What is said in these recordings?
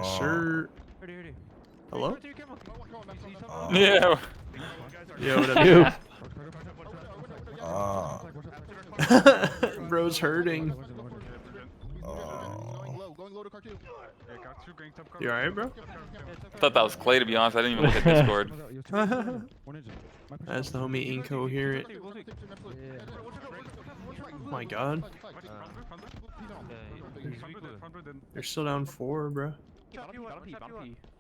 Yes, sir. Hello? Yeah. Yo, what Dude. up? Bro's hurting. You alright, bro? I thought that was Clay, to be honest. I didn't even look at Discord. That's the homie Incoherent. Oh my god. They're still down 4, bro. Watch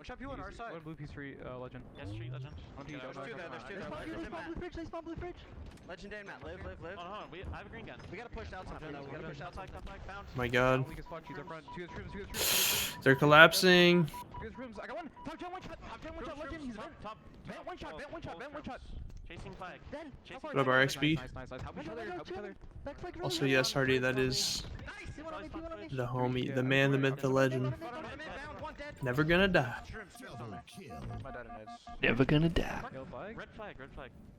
out, people on our side. Blue piece free, legend. Yes, street legend. There's two there, there's two there. They spawn blue fridge. Legend and Matt, live. Hold on, I have a green gun. We gotta push outside, though. We gotta push outside, found. My god. Weakest spot, choose our front. Two rooms. They're collapsing. Rooms. I got one. Top gen one shot. Legend. He's top. Vent one shot. Chasing flag. Then. What up, RXB? Nice. Help each other. Also, yes, Hardy, that is the homie, the man, the myth, the legend. Never gonna die. Never gonna die. Red flag.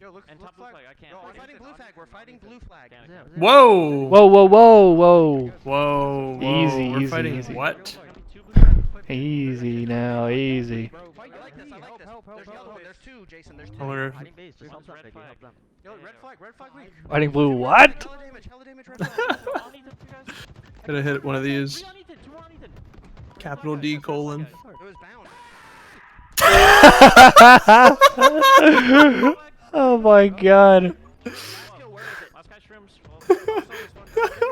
Yo, look. And top blue flag, I can't. Yo, we're fighting blue flag. Whoa! Whoa. Easy, We're easy, fighting easy. what? Easy now, easy. I like this. There's two, Jason. There's two. I wonder. Yo, red flag weak. Fighting blue, what? Hella damage, red flag. Gotta hit one of these. Capital D colon. It was bound. Oh my god. Last guy shrimps.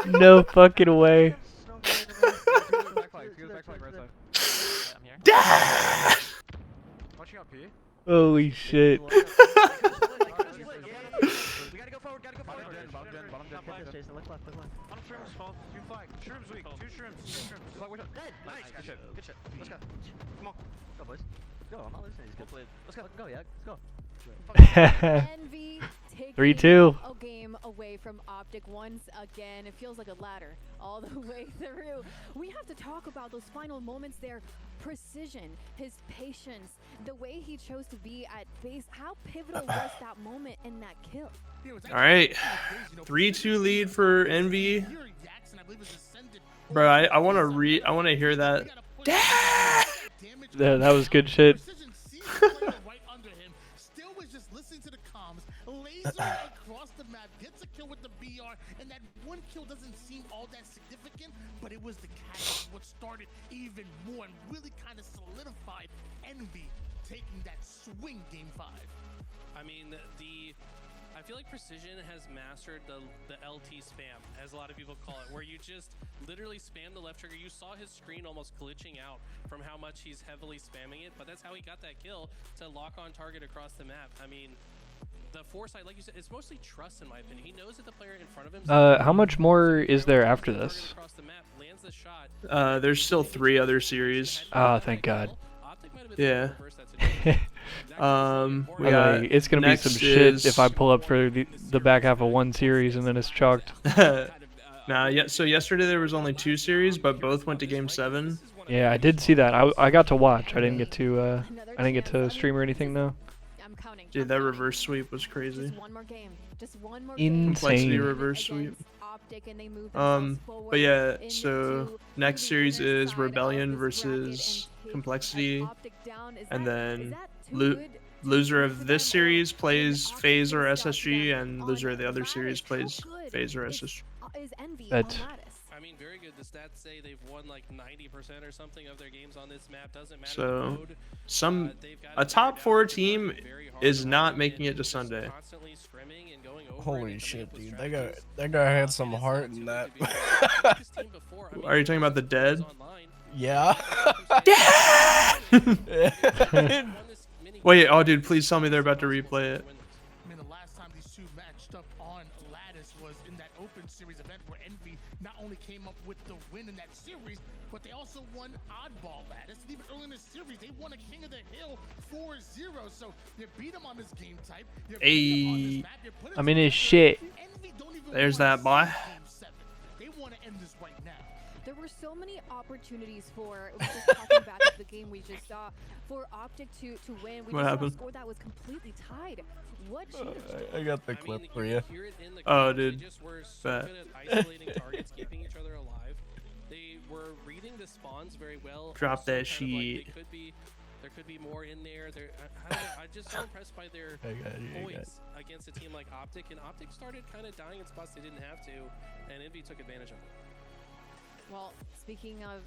No fucking way. Watching out, P. Holy shit. We gotta go forward. Bottom dead. Jason, look left. Bottom shrimps fall. Two flag. Shrimps weak. Two shrimps. Dead. Nice. Good shit. Let's go. Come on. Go, boys. Go. I'm not listening. He's good. Let's go. Yeah. Let's go. Envy taking 3-2. a game away from Optic once again. It feels like a ladder all the way through. We have to talk about those final moments there. Precision, his patience, the way he chose to be at base. How pivotal was that moment in that kill? All right, 3-2 lead for Envy. Bro, I want to hear that. That was good shit. Across the map, gets a kill with the BR, and that one kill doesn't seem all that significant, but it was the catalyst what started even more and really kind of solidified Envy taking that swing game 5. I mean, I feel like Precision has mastered the LT spam, as a lot of people call it, where you just literally spam the left trigger. You saw his screen almost glitching out from how much he's heavily spamming it, but that's how he got that kill, to lock on target across the map. I mean, the foresight, like you said, it's mostly trust in my opinion. He knows that the player in front of him. How much more is there after this? There's still 3 other series. Oh, thank God. Yeah. We got It's gonna be some shit if I pull up for the back half of one series and then it's chalked. So yesterday there was only 2 series, but both went to game 7. Yeah, I did see that. I got to watch. I didn't get to stream or anything though. Dude, that reverse sweep was crazy. Insane. Complexity reverse sweep. But yeah, so next series is Rebellion versus Complexity, and then loser of this series plays FaZe or SSG, and loser of the other series plays FaZe or SSG. I mean, very good. The stats say they've won like 90% or something of their games on this map. Doesn't matter. So, a top 4 team is not making it to Sunday. Holy shit, dude! That guy had some heart in that. Are you talking about the dead? Yeah. Wait, oh dude, please tell me they're about to replay it. I mean, the last time these two matched up on Lattice was in that open series event where Envy not only came up with the win in that series, but they also won Oddball Lattice. And even early in the series, they won a King of the Hill 4-0. So you beat them on this game type. Hey, I'm in his shit. There's that boy. They want to end this right now. There were so many opportunities for, just talking back to the game we just saw, for Optic to win. We What just happened? saw a score that was completely tied. What changed? I got the clip for you. Oh, dude. Bet. they were reading the spawns very well. Drop Also that kind of like shit. there could be more in there. I don't know, I'm just so impressed by their poise against a team like Optic, and Optic started kind of dying in spots they didn't have to, and Envy took advantage of it. Well, speaking of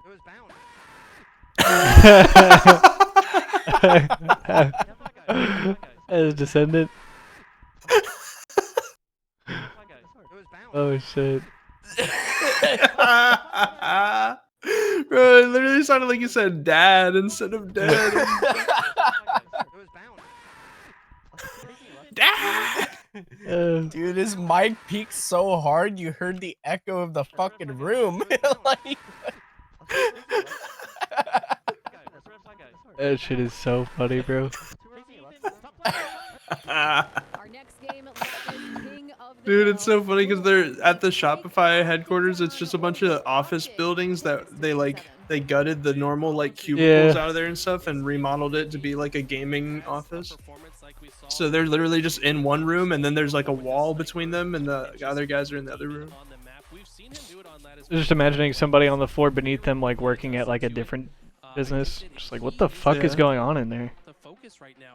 It was bound. As descendant. It was bound. Oh shit. Bro, it literally sounded like you said dad instead of dad. It was bound. Dad! Dude, his mic peaked so hard you heard the echo of the fucking room. Like, That shit is so funny, bro. our next game, King of the Dude, it's so Hill. funny because they're at the Shopify headquarters. It's just a bunch of office buildings that they gutted the normal like cubicles out of there and stuff and remodeled it to be like a gaming office. So they're literally just in one room, and then there's like a wall between them, and the other guys are in the other room. Just imagining somebody on the floor beneath them, like working at like a different business. Just like, what the fuck is going on in there?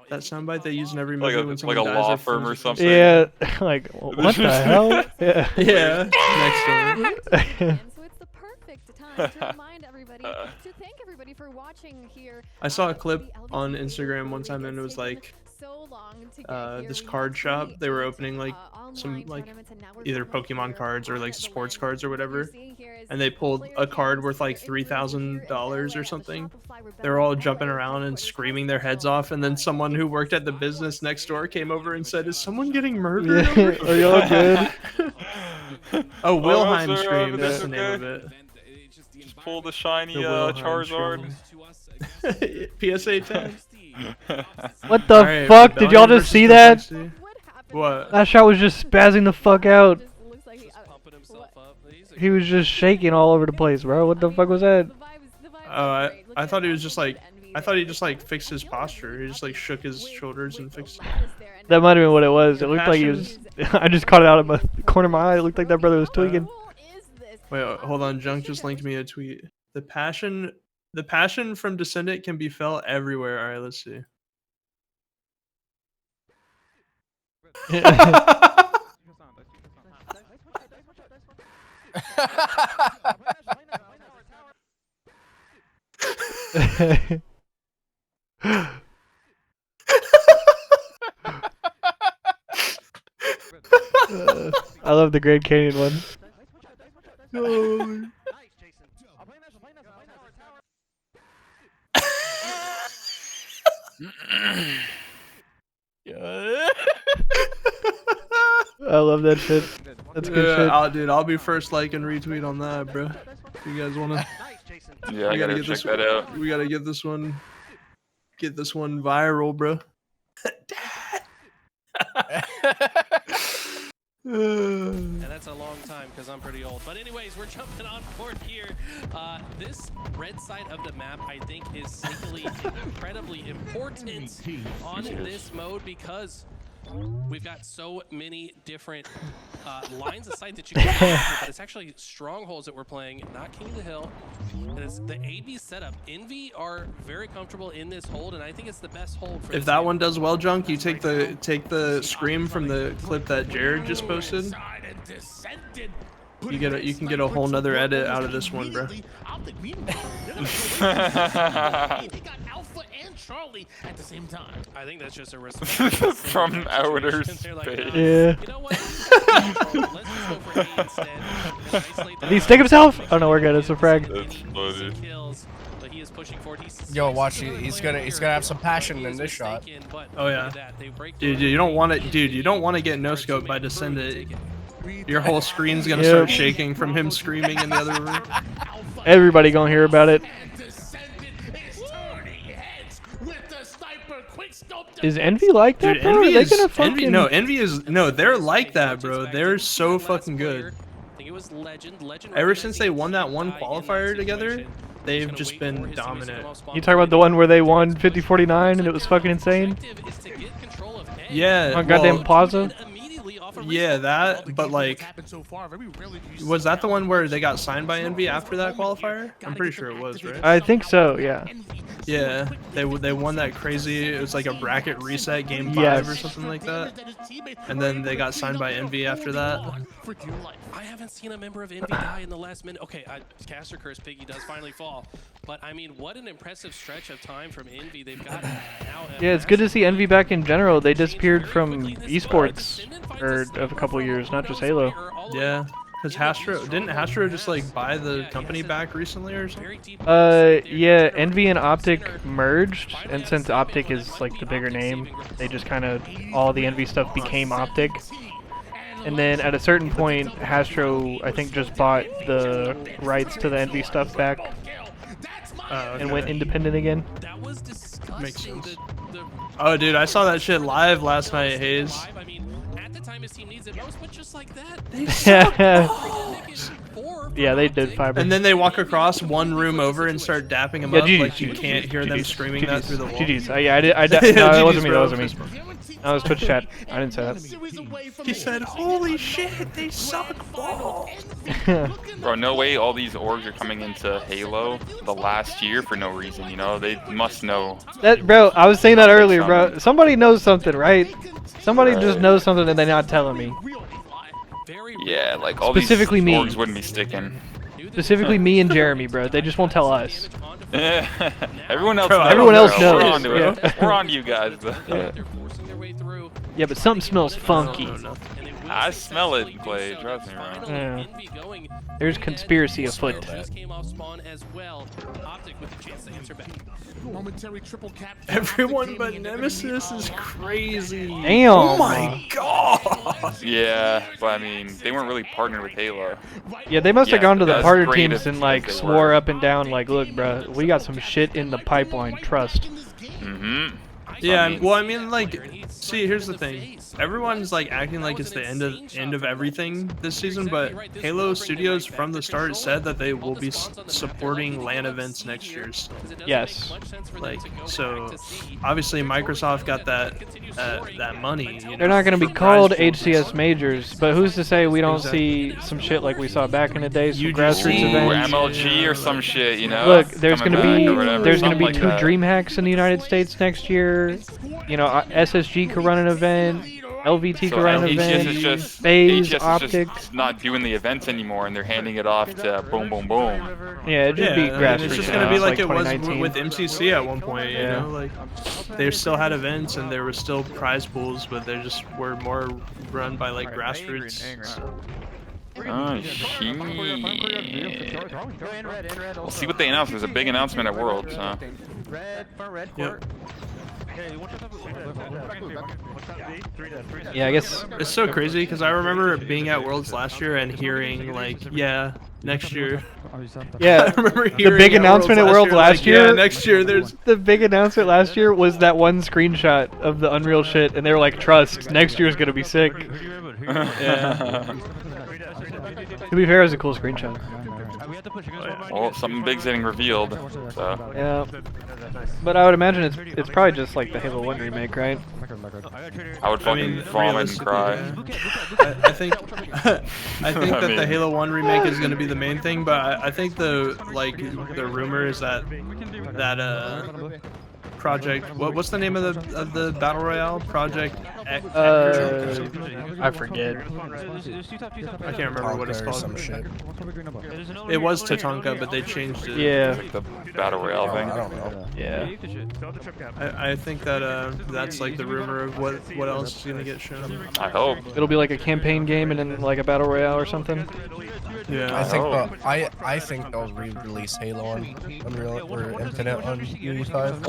That soundbite they use in every Like movie a when someone dies law or firm or films something. Yeah, like what the hell? Yeah. Yeah, next door. So it's the perfect time to remind everybody to thank everybody for watching here. I saw a clip on Instagram one time, and it was like this card shop. They were opening like some like either Pokemon cards or like sports cards or whatever, and they pulled a card worth like $3,000 or something. They were all jumping around and screaming their heads off, and then someone who worked at the business next door came over and said, "Is someone getting murdered?" Yeah. Are you all good? Oh, Wilhelm sir, scream. That's the okay. name of it. Just pull the shiny The Wilhelm Charizard. PSA 10. What the Alright, fuck? Did y'all Rebellion just see versus that? Complexity. What? That shot was just spazzing the fuck out. He was just shaking all over the place, bro. What the fuck was that? Oh, I thought he was just like, I thought he just like fixed his posture. He just like shook his shoulders and fixed it. That might have been what it was. It looked like he was. I just caught it out of my corner of my eye. It looked like that brother was tweaking. Wait, hold on. Junk just linked me a tweet. The passion from Descendant can be felt everywhere. All right, let's see. I love the Grand Canyon one. I love that shit. That's good shit. Dude, I'll be first like and retweet on that, bro. You guys wanna? Yeah, I gotta go check that out. We gotta get this one viral, bro. And that's a long time because I'm pretty old. But anyways, we're jumping on board here. This red side of the map, I think, is sneakily incredibly important on this mode because we've got so many different lines of sight that you can do, but it's actually strongholds that we're playing, not King of the Hill. And it's the AB setup. Envy are very comfortable in this hold, and I think it's the best hold for If that one does well, Junk, you take the scream from the clip that Jared just posted. You can get a whole nother edit out of this one, bro. Charlie at the same time. I think that's just a risk from outer space. Yeah. You know what? Let's just go for A instead. Did he stick himself? Oh no, we're good. It's a frag. That's funny. Kills, but he is pushing forward. Yo, watch, he's gonna have some passion in this shot. Oh yeah. Dude, you don't want to. Dude, you don't want to get no scope by Descendant. Your whole screen's gonna start shaking from him screaming in the other room. Everybody gonna hear about it. Is Envy like that, Dude, bro? Envy Are they is gonna fucking... Envy is they're like that, bro. They're so fucking good. Ever since they won that one qualifier together, they've just been dominant. You talk about the one where they won 50-49 and it was fucking insane? Yeah. On goddamn well, Plaza. Yeah, that. But like, was that the one where they got signed by Envy after that qualifier? I'm pretty sure it was, right? I think so. Yeah. Yeah, they won that crazy. It was like a bracket reset game 5 Yes. or something like that, and then they got signed by Envy after that. I haven't seen a member of Envy die in the last minute. Okay, Caster Curse Piggy does finally fall, but I mean, what an impressive stretch of time from Envy. They've got now. Yeah, it's good to see Envy back in general. They disappeared from esports for a couple years, not just Halo. Yeah, because didn't Hastro just like buy the company back recently or something? Yeah, Envy and Optic merged, and since Optic is like the bigger name, they just kind of all the Envy stuff became Optic. And then at a certain point, Hastro I think just bought the rights to the Envy stuff back and went independent again. That was disgusting. Makes sense. Oh, dude, I saw that shit live last night, Hayes. I mean, at the time his team needs it most, but just like that, Yeah, they did fiber. And then they walk across one room over and start dapping them up like you can't hear them screaming that through the wall. GG's. Yeah, no, it wasn't me. That wasn't me. That was Twitch chat. I didn't say that. He said, "Holy shit, they suck balls." Bro, no way all these orgs are coming into Halo the last year for no reason, you know? They must know. That, bro, I was saying that earlier, bro. Somebody knows something, right? Somebody just knows something and they're not telling me. Yeah, like all Specifically these me. orgs wouldn't be sticking. Specifically me and Jeremy, bro. They just won't tell us. Everyone else, Bro, everyone else knows. We're on to it. Yeah. We're on to you guys. Though. Yeah, but something smells funky. I smell it in play. Trust me, bro. Yeah. There's conspiracy afoot. Everyone but Nemesis is crazy. Damn. Oh my god. Yeah, but I mean, they weren't really partnered with Halo. Yeah, they must have gone to the as partner great teams as and like they swore were. up and down like, look, bro, we got some shit in the pipeline. Trust. Mm-hmm. Yeah, I mean- well, I mean, like, see, here's the thing. Everyone's like acting like it's the end of everything this season, but Halo Studios from the start said that they will be supporting LAN events next year. Yes. Like, so obviously Microsoft got that that money. You know, They're not going to be for called prize pools. HCS majors, but who's to say we don't see some shit like we saw back in the day, some UGC. grassroots Ooh, events. MLG or some shit, you know? Look, there's Coming going to back or be whatever, there's going to something be like 2 that. Dream Hacks in the United States next year. You know, SSG could run an event. LVT could run an event. is just FaZe, HCS is Optic. just not doing the events anymore, and they're handing it off to boom, boom, boom. Yeah, it'd just be and grassroots. it's just now. gonna be It's like it was 2019. with MCC at one point. You Yeah. know, like they still had events and there were still prize pools, but they just were more run by like grassroots. So. Oh, shit. We'll see what they announce. There's a big announcement at Worlds. Yep. Yeah, I guess. It's so crazy because I remember being at Worlds last year and hearing like, yeah, next year. Yeah, I remember the hearing big announcement at Worlds last like, year. Yeah, next year there's. The big announcement last year was that one screenshot of the Unreal shit, and they were like, "Trust, next year's gonna be sick." Yeah. To be fair, it was a cool screenshot. Well, something big's getting revealed. So. Yeah, but I would imagine it's probably just like the Halo 1 remake, right? I would fucking vomit and cry. Yeah. I think I think that the Halo 1 remake is going to be the main thing, but I think the rumor is that Project what's the name of the battle royale? Project X, I forget. I can't remember what it's Or called. some shit. It was Tatanka, but they changed it. Yeah, Like the battle royale thing. I don't know. yeah. I think that that's like the rumor of what else is going to get shown. I hope. It'll be like a campaign game and then like a battle royale or something. Yeah. I think they'll re-release Halo on Unreal or Infinite on Unity 5.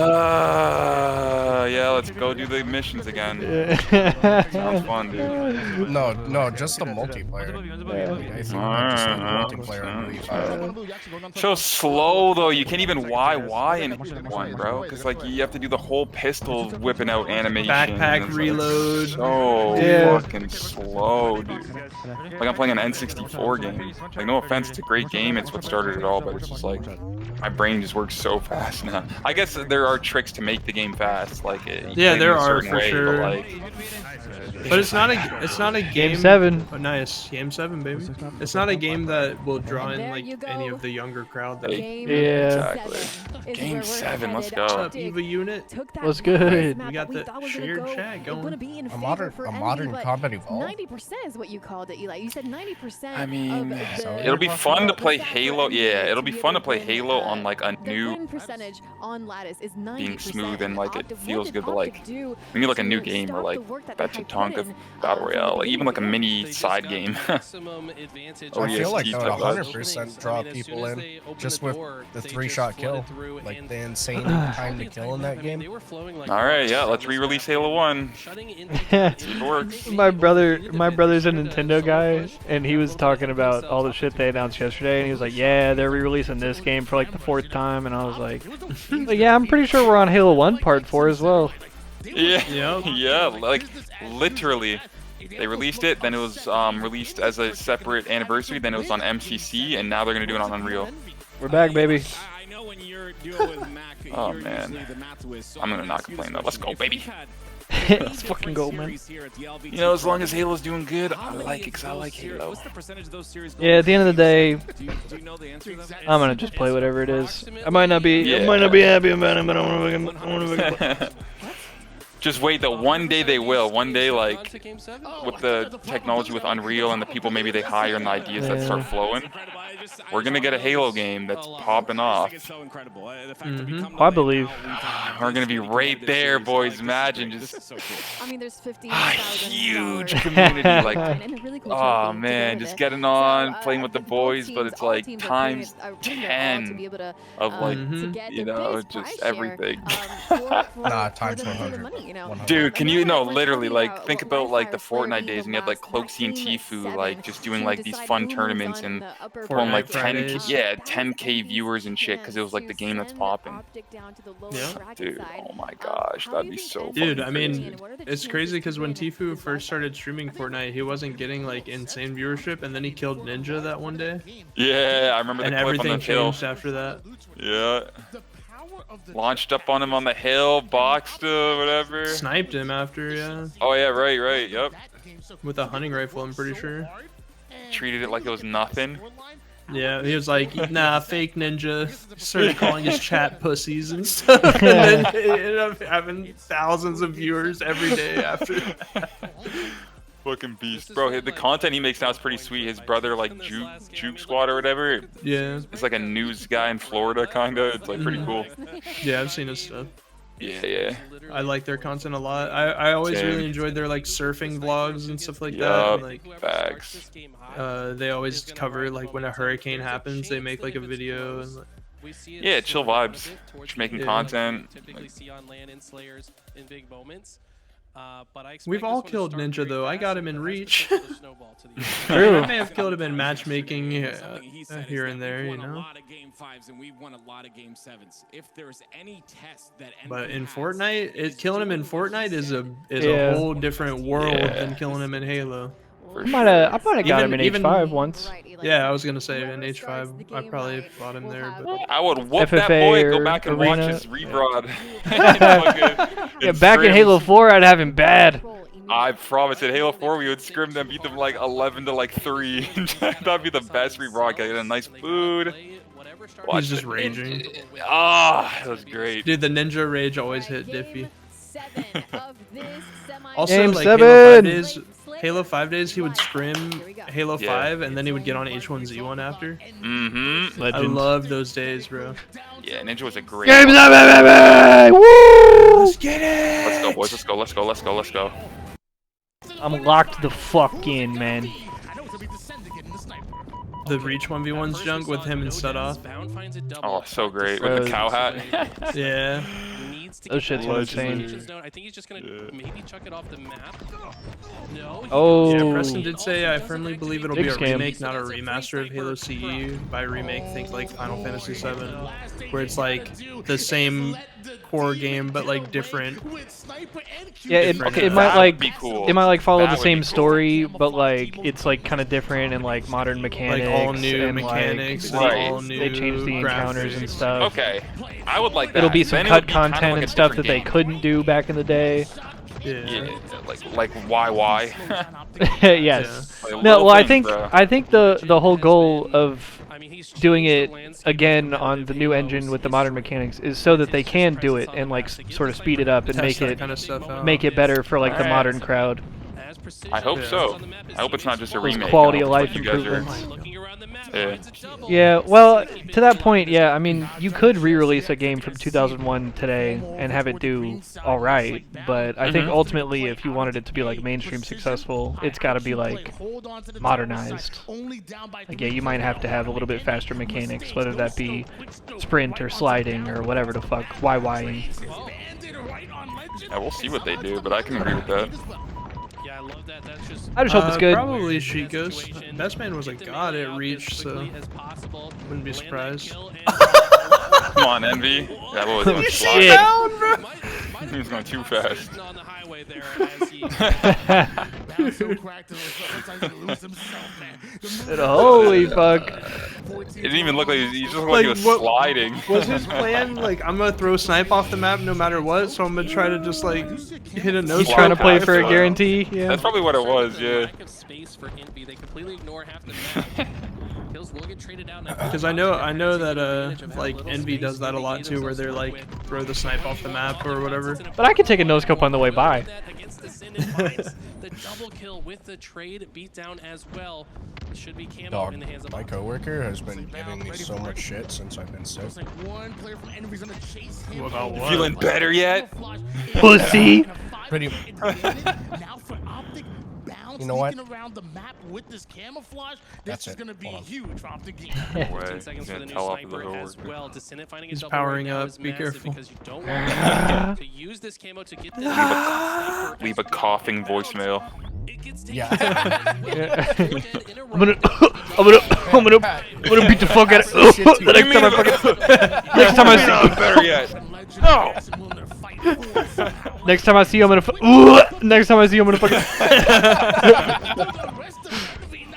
Yeah, let's go do the missions again. Sounds fun, dude. No, just the multiplayer. I think just the multiplayer on Unity 5. So slow though. You can't even Y in one, bro. Because like you have to do the whole pistol whipping out animation. Backpack It's, like, reload. so Yeah. fucking slow, dude. Like I'm playing an N64 game. Like no offense, it's a great game. It's what started it all, but it's just like my brain just works so fast now. I guess there are tricks to make the game fast, like Yeah, play it there in a are certain for way, sure. But, like, But it's not a game. Game 7. Oh, nice, game 7, baby. It's not a game that will draw in like any of the younger crowd. Though. Yeah. Exactly. Game 7, let's What's go. up, Eva unit? What's good? We got the shared chat going. A modern combat evolved. 90% is what you called it, Eli. You said 90%. I mean, it'll be fun to play Halo. Yeah, it'll be fun to play Halo on like a new percentage on Lattice is 90%. being smooth and like it feels good to like we need like a new game or like that chunk of battle royale, like even like a mini side game. I feel like that would 100% draw people in just with the 3-shot kill, like the insane time to kill in that game. All right, yeah, let's re-release Halo 1. See if it works. My brother's a Nintendo guy, and he was talking about all the shit they announced yesterday, and he was like, "Yeah, they're re-releasing this game for like the 4th time," and I was like, "Yeah, I'm pretty sure we're on Halo 1 Part 4 as well." Yeah, yeah, like literally. They released it, then it was released as a separate anniversary, then it was on MCC, and now they're gonna do it on Unreal. We're back, baby. Oh man, I'm gonna not complain though. Let's go, baby. Let's fucking go, man. You know, as long as Halo's doing good, I like it because I like Halo. Yeah, at the end of the day, I'm gonna just play whatever it is. I might not be happy about it, but I want to. Just wait, though. One day they will. One day, like, with the technology with Unreal and the people maybe they hire and the ideas that start flowing, we're going to get a Halo game that's popping off. I believe. We're going to be right there, boys. Imagine just I mean, there's 15,000 huge community. Like, oh, man, just getting on, playing with the boys, but it's like times 10 of, like, you know, just everything. Nah, times 100. Dude, can you literally like think about like the Fortnite days and you had like Cloaksy and Tfue like just doing like these fun tournaments and pulling like 10K viewers and shit because it was like the game that's popping. Yeah. Dude, oh my gosh, that'd be so. Dude, I mean, it's crazy because when Tfue first started streaming Fortnite, he wasn't getting like insane viewership, and then he killed Ninja that one day. Yeah, I remember the and clip everything on the hill. changed after that. Yeah. Launched up on him on the hill, boxed him, whatever. Sniped him after, yeah. Oh yeah, right, yep. With a hunting rifle, I'm pretty sure. Treated it like it was nothing. Yeah, he was like, nah, fake Ninja. Started calling his chat pussies and stuff. And then he ended up having thousands of viewers every day after that. Fucking beast, bro. The content he makes now is pretty sweet. His brother, like Juke Squad or whatever. Yeah. It's like a news guy in Florida, kinda. It's like pretty cool. Yeah, I've seen his stuff. Yeah. I like their content a lot. I always really enjoyed their like surfing vlogs and stuff like that. And, like facts. They always cover like when a hurricane happens, they make like a video and. Yeah, chill vibes. Just making content. Typically see on LAN and Slayers in big moments. We've all killed Ninja though. I got him in Reach. True. I may have killed him in matchmaking here and there, you know. But in Fortnite, killing him in Fortnite is a whole different world than killing him in Halo. I might have got him in H5 once. Yeah, I was gonna say in H5, I probably fought him there. But I would whoop FFA that boy. Go back and watch Arena. his rebroad. Yeah, back in Halo 4, I'd have him bad. I promise. In Halo 4, we would scrim them, beat them like 11 to like 3. That'd be the best rebroad. Get a nice food. He's just raging. Ah, that was great. Dude, the Ninja rage always hit Diffy. Also, Game like 7. Halo 5 days, he would scrim Halo 5, and then he would get on H1Z1 after. Mm-hmm. I love those days, bro. Yeah, Ninja was a great. Game 7, baby! Woo! Let's get it! Let's go, boys. Let's go. I'm locked the fuck in, man. The Reach 1v1's junk with him and Sudoff. Oh, so great. With the cow hat. Yeah. Those shits are insane. I think he's just gonna maybe chuck it off the map. No. Oh. Yeah, Preston did say, I firmly believe it'll be a Scam. remake, not a remaster of Halo CE. By remake, think like Final Fantasy VII, where it's like the same core game but like different. Yeah, it might like be cool. it might like follow That the would same be cool. story, but like it's like kind of different and like modern mechanics. Like all new and, mechanics, like, and all new they changed the encounters and graphics. stuff. Okay, I would like that. It'll be some Then cut it'll be kinda content like a and stuff that different they game. couldn't do back in the day. Yeah. Like why? Yes. Like, No, little well, things, bro. I think the whole goal of doing it again on the new engine with the modern mechanics is so that they can do it and like sort of speed it up and Test that kind of stuff out. make it better for like the modern crowd. I hope so. I hope it's not just a Those remake. quality I of hope life it's what you guys improvements. are- Yeah, well, to that point, yeah, I mean, you could re-release a game from 2001 today and have it do all right, but I think ultimately, if you wanted it to be like mainstream successful, it's got to be like modernized. Like, yeah, you might have to have a little bit faster mechanics, whether that be sprint or sliding or whatever the fuck, YYing. Yeah, we'll see what they do, but I can agree with that. Yeah, I love that. That's just I just hope it's good. Probably Chico's. Best Man was a god at Reach, so wouldn't be surprised. Come on, Envy. That was Oh, sliding. Down, bro. He was going too fast. on the highway there as he Holy fuck. It didn't even look like he just looked like he was sliding. Was his plan like I'm gonna throw snipe off the map no matter what, so I'm gonna try to just like hit a nose. He's trying to play pass, for a guarantee. Yeah. That's probably what it was, yeah. lack of space for Envy. They completely ignore half the map. Kills will get traded out now. Because I know that like Envy does that a lot too, where they're like throw the snipe off the map or whatever. But I could take a no scope on the way by. The double kill with the trade beatdown as well. Should be camo Dog, in the hands of my coworker has been giving me so much shit since I've been sick. What about what? Feeling better yet? Pussy! Pretty. You know what? That's it. Hold on. No way. He's gonna tell off the door. He's powering up. Be careful. To use this camo to get Leave a coughing voicemail. Yeah. I'm gonna beat the fuck out of the next time I fucking next time I see Better yet. No. next time I see you I'm gonna fucking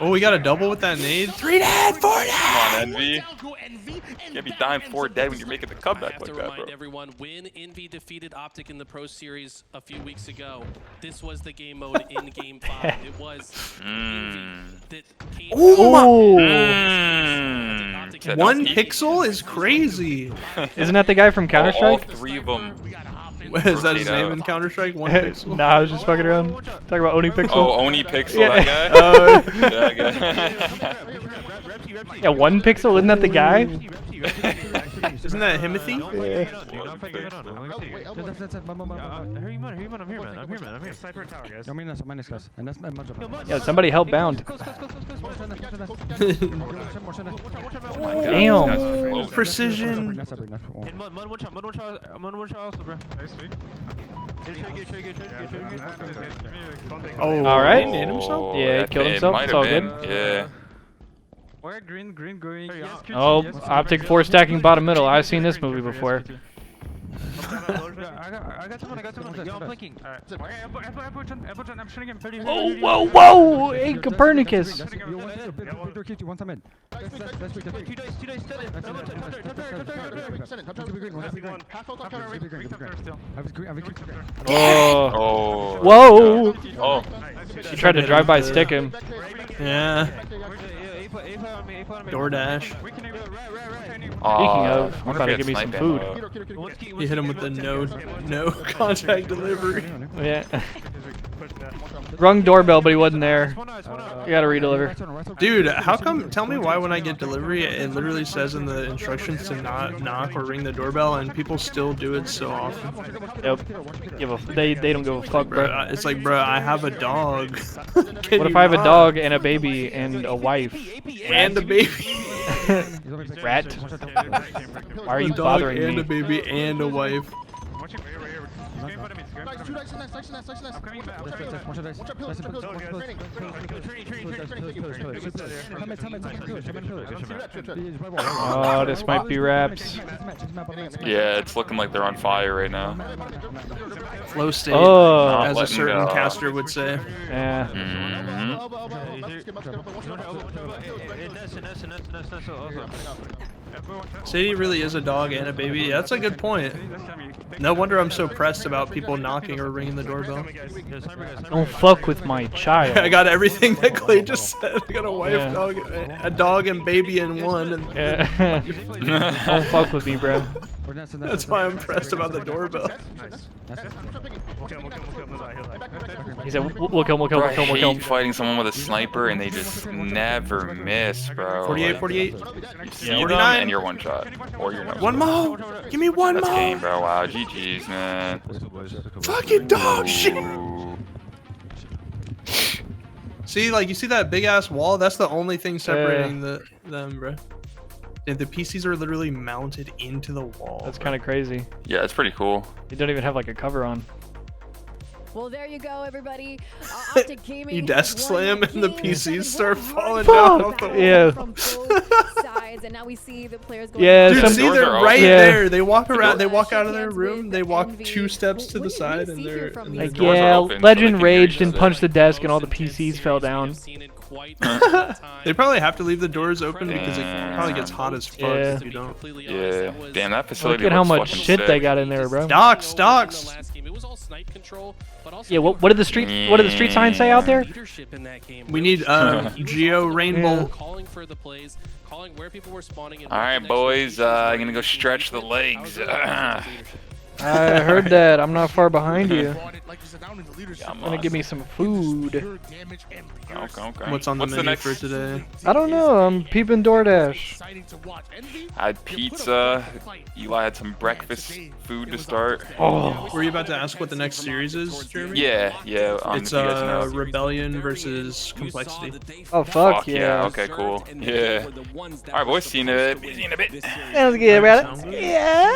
Oh, we got a double with that nade. 3 dead, 4 dead. Come on, Envy. You can't be dying 4 dead when you're making the comeback like that, bro. Remind everyone, when Envy defeated Optic in the Pro Series a few weeks ago, this was the game mode in Game 5. It was Envy that came Said One no. pixel is crazy. Isn't that the guy from All Counter-Strike? 3 of them. Is that his name in Counter-Strike? One pixel. Nah, I was just fucking around. Talking about Oni Pixel. Oh, Oni Pixel, Yeah. that guy? That guy. Yeah, 1 pixel, isn't that the guy? Isn't that Himothy? Yeah, somebody help bound. Damn. Precision. Oh, All right. he hit himself? Yeah, he killed himself. Might It's have all been. good. Yeah. Oh, Optic 4 stacking bottom middle. I've seen this movie before. Oh, whoa, whoa! Hey, Copernicus! Oh. Oh. Whoa! Oh. He tried to drive by stick him. Yeah. DoorDash. Speaking of, I'm about to give me some food. He hit him with the no contact delivery. Yeah. Rung doorbell, but he wasn't there. You gotta redeliver. Dude, how come? Tell me why when I get delivery, it literally says in the instructions to not knock or ring the doorbell, and people still do it so often. Yep. They don't give a fuck, bro. It's like, bro, I have a dog. What if I have a dog and a baby and a wife? And a baby? Rat? Why are you a dog bothering and me? a baby and a wife. Oh, this might be wraps. Yeah, it's looking like they're on fire right now. Flow state, Oh. as a Letting certain go. caster would say. Yeah. Sadie really is a dog and a baby. Yeah, that's a good point. No wonder I'm so pressed about people knocking or ringing the doorbell. Don't fuck with my child. I got everything that Clay just said. I got a wife, dog, a dog and baby in one. And Don't fuck with me, bro. That's why I'm pressed about the doorbell. He said, we'll kill him, we'll kill him, we'll kill him, we'll kill I him. hate fighting someone with a sniper and they just never miss, bro. 48, 48. You see them and you're one shot. Or you're no. One more! Give me one That's more! game, bro. Wow, GG's, man. Fucking dog shit! See, like, you see that big ass wall? That's the only thing separating them, bro. And the PCs are literally mounted into the wall. That's kind of crazy. Yeah, it's pretty cool. You don't even have like a cover on. Well, there you go, everybody. Optic Gaming. You desk slam and the PCs start falling Fuck! down off the wall. Yeah. From both sides, and now we see the players going. Yeah, Dude, some see, doors they're are right open. there. They walk around. They walk out of Shake their hands room. with They walk Envy. 2 steps to the What do side, you and see here they're. from And these they're doors are Yeah, open, so they Legend can hear raged each and other. punched the desk and all the PCs fell down. They probably have to leave the doors open because it probably gets hot as fuck Yeah. if you don't. Yeah. Damn, that facility Look at how looks much fucking shit sick. they got in there, bro. Docs. Yeah, what did the street signs say out there? We need Geo Rainbow. Calling for the plays, calling where people were spawning. All right, boys. I'm gonna go stretch the legs. I heard that. I'm not far behind you. I'm Gonna give me some food. Okay. What's on the menu next? for today? I don't know. I'm peeping DoorDash. I had pizza. Eli had some breakfast food to start. Oh, Were you about to ask what the next series is, Jeremy? Yeah. It's if you guys know. Rebellion versus Complexity. oh fuck yeah. Okay, cool. Yeah. All right, boys. See you in a bit. See you in a bit. Sounds good, brother. Sounds good. Yeah.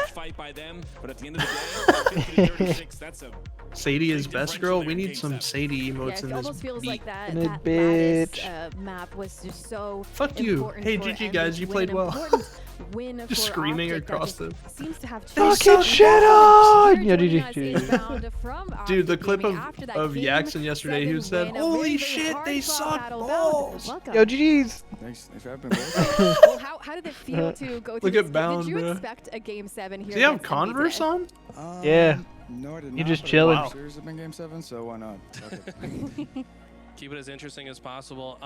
Sadie is best girl. We need some Sadie Yeah, emotes it in almost this feels beat. like that Good Lattice, bitch. map was just so Fuck you. important Hey, for GG Envy guys, to you win played an well. important win Just for screaming Optic that across just the. seems to have Fucking changed. shit on! Here Yeah, joining GG. us is from Dude, the Optic clip Gaming of after that game Jackson yesterday, who 7 said, win, a "Holy very, very shit, they hard-fought suck battle. balls." Welcome. Yo, GG's. Thanks for having me. Well, how did it feel to go through Look this? at Bound, Did you bro. expect a game 7 here? Do you have against Converse NV on? Yeah. No, I did not. You just but chilling. the series have been game 7, so why not? Keep it as interesting as possible.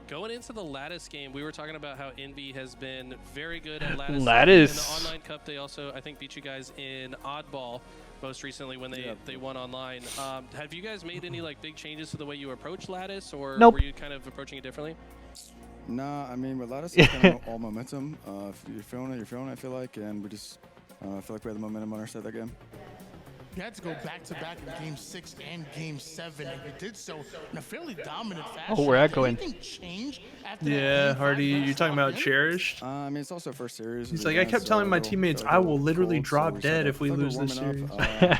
Going into the Lattice game, we were talking about how Envy has been very good at Lattice. Lattice. In the online cup, they also, I think, beat you guys in Oddball most recently when they won online. Have you guys made any like big changes to the way you approach Lattice, or Nope. were you kind of approaching it differently? Nah, I mean, with Lattice, it's kind of all momentum. If you're feeling it, you're feeling it, I feel like. And we just feel like we had the momentum on our side that game. You had to go back-to-back in Game 6 and Game 7, and you did so in a fairly dominant fashion. Oh, we're echoing. Did anything change after that Yeah, Game 5 Hardy, loss you're talking to about Optic? Cherished? I mean, it's also first series. He's of the like, I event, kept so telling my a little- teammates, felt like I a will little literally cold, so drop we dead started- if we felt like lose we were this warming series.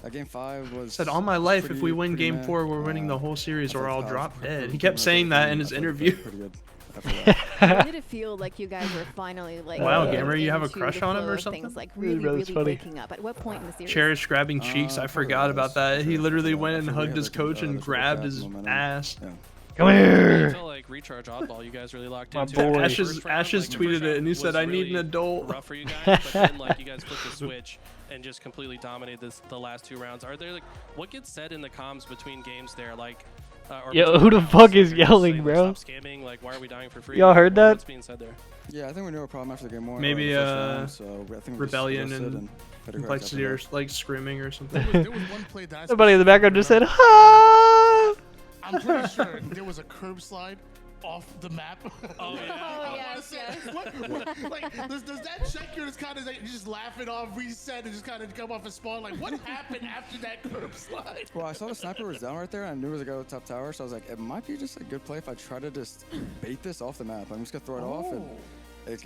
up. Game 5 was. Said all my life, if we pretty- win pretty Game meh. 4, we're winning the whole series, or I'll I drop felt dead. like He kept we saying were that in his pretty interview. good after that. When did it feel like you guys were finally like? Wow, getting Gamer, you have a into crush the on him flow or of something? Things like Yeah, really, bro, really that's funny. waking up. At what point in the series? Cherish grabbing cheeks, I Probably forgot about Lattice, that. for He sure. literally Yeah, went and after we hugged had, his like, coach and the grabbed gap his momentum. ass. Yeah. Come I here. felt like Recharge Oddball, you guys really locked My into boy. it. Ashes tweeted it, and he said, "I need an adult." Rough for you guys, but then like you guys flipped the switch and just completely dominated the last 2 rounds. Are there like what gets said in the comms between games there, like? Or Yo, between who the rounds? fuck is Like, yelling, saying, bro? Stop scamming. Like, why are we dying for free? Y'all heard that? What's being said there? Yeah, I think we knew a problem after the game 1. Maybe, the first round, so I think we just Rebellion adjusted and had to correct Complexity after are that. like screaming or something. There was one play that I Somebody in the background just said, specifically ha! I'm pretty sure there was a curb slide off the map. Oh, yeah. Oh, yes, yes. Like, does that check you? It's kind of like you just laugh it off, reset, and just kind of come off and spawn. Like, what happened after that curb slide? Well, I saw the sniper was down right there, and I knew it was a guy with top tower, so I was like, it might be just a good play if I try to just bait this off the map. I'm just gonna throw it off, and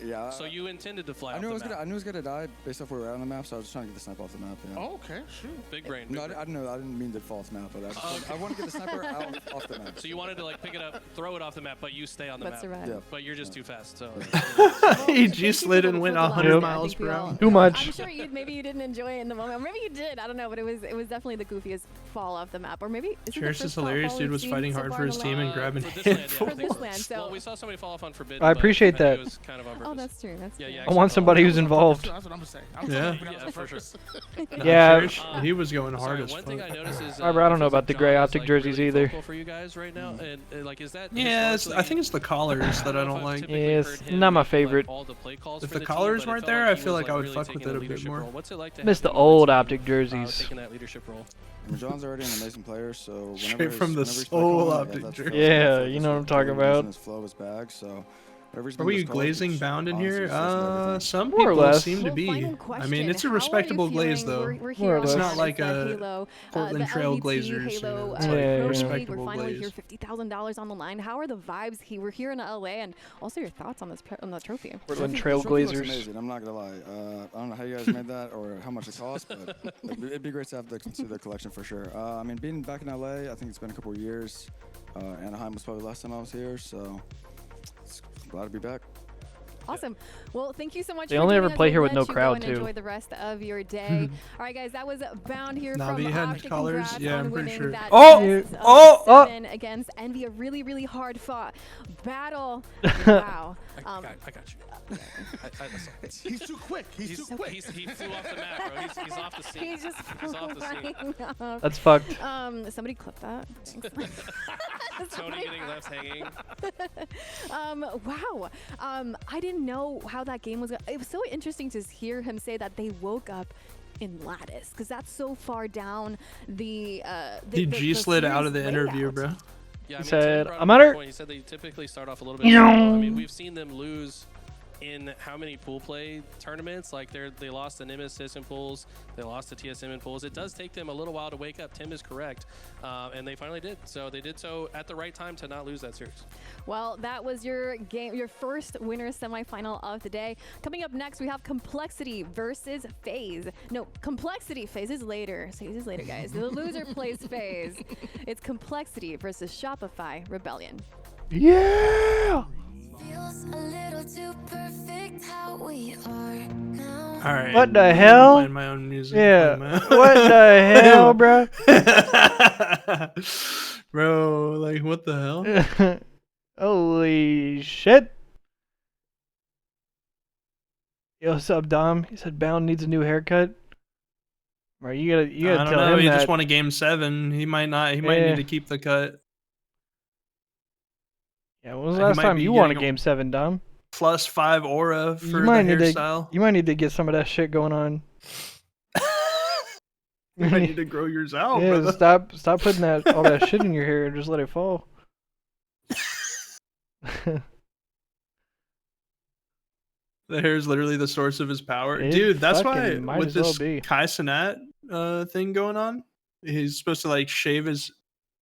yeah. So you intended to fly I off knew the I was map. gonna. I knew it was gonna die based off where we were at on the map, so I was just trying to get the sniper off the map. Yeah. Oh, okay, shoot. Big brain. No, Big brain. I didn't know. I didn't mean to fall off the map, but I want to get the sniper out off the map. So you wanted to like pick it up, throw it off the map, but you stay on the That's map. right. Yeah. But you're just too fast. So He G-slid and went 100 miles per hour. Too much. I'm sure maybe you didn't enjoy it in the moment, or maybe you did. I don't know, but it was definitely the goofiest fall off the map, or maybe is Cherish it is the first hilarious. fall Dude we've was seen fighting so hard far for in his the team LAN? and grabbing For this land, handful. For this land, so well, we saw somebody fall off on Forbidden. I but appreciate think that. It was kind of on Oh, purpose. that's true. That's true. Yeah, I want somebody who's That was on involved. purpose, That's what I'm gonna say. I was Yeah. hoping that was Yeah, on for sure. purpose. Yeah. Cherish, he was going hard Sorry, as one thing I fuck. noticed is Alright, bro, I don't it know feels about like the gray John is, optic like, jerseys really either. vocal for you guys right now, and like, is that Yeah, I think historically- it's the collars that I don't know don't if I've like. typically Yeah, heard it's him not my make, like, favorite. all the play calls If for the team, collars but it weren't felt there, like I he feel was, like I would really fuck taking with it a bit leadership more. role. What's it like to Miss have the him on old team, optic jerseys. taking that leadership role? I mean, John's already an amazing player, so whenever Straight from the whenever he's soul playing, optic that's jersey. feels Yeah, good for you his know what I'm talking ability to use about. in his flow, his bag. So whatever he's Are doing we with his colors, glazing which bound in honestly here? says everything. Some More or people less. seem to Well, be. final I mean, question. it's a How are you respectable glaze feeling? though. We're More here or on less. It's the not like Ladder a Halo, Portland the Trail LVT Glazers. Halo, It's Yeah, like yeah, a yeah. Pro League. We're respectable finally glaze. here, $50,000 on the line. How are the vibes here? We're here in LA, and also your thoughts on this on the trophy. Portland The Trail trophy looks Glazers. amazing. I'm not gonna lie. I don't know how you guys made that or how much it cost, but it'd be great to have see the collection for sure. I mean, being back in LA, I think it's been a couple of years. Anaheim was probably the last time I was here, so glad to be back. Awesome. Well, thank you so much. They for only joining ever us. play We'll here with let no you go crowd, and too. Enjoy the rest of your day. All right, guys, that was Bound here from Navi had Optic. colors? Congrats Yeah, on I'm pretty winning sure. that Oh! best of Oh! 7 against Envy. A really, really hard fought battle. Wow. I got you. He's too quick. He's too quick. He flew off the map, bro. He's off the scene. He's just He's off the scene. flying off. That's fucked. Somebody clip that. Thanks. Tony getting left hanging. Wow. I didn't know how that game was. It was so interesting to hear him say that they woke up in Lattice, because that's so far down the G slid out of the series interview, layout. bro. Yeah, He Tim said, brought up "I'm a at good her." point. He said they typically start off a little bit slow. I mean, we've seen them lose in how many pool play tournaments? Like they lost to Nemesis in pools, they lost to TSM in pools. It does take them a little while to wake up. Tim is correct, and they finally did. So they did so at the right time to not lose that series. Well, that was your game, your first winner semifinal of the day. Coming up next, we have Complexity versus FaZe. No, Complexity. FaZe is later. FaZe is later, guys. The loser plays FaZe. It's Complexity versus Shopify Rebellion. Yeah! Feels a little too perfect how we are now. All right. What the hell? Playing my own music. Yeah. playing my- What the hell, bro? Bro, like what the hell? Holy shit. Yo, what's up, Dom? He said Bound needs a new haircut. Right, you gotta I don't tell know. him He that. just won a game 7. He might not. He might Yeah. need to keep the cut. Yeah, when was the He last might time be you won a getting game 7, Dom? +5 aura for You the might need hairstyle. to. You might need to get some of that shit going on. You might need to grow yours out, Yeah, brother. stop putting that all that shit in your hair and just let it fall. The hair is literally the source of his power. It Dude, that's why fucking might with as well this be. Kai Cenat thing going on, he's supposed to like shave his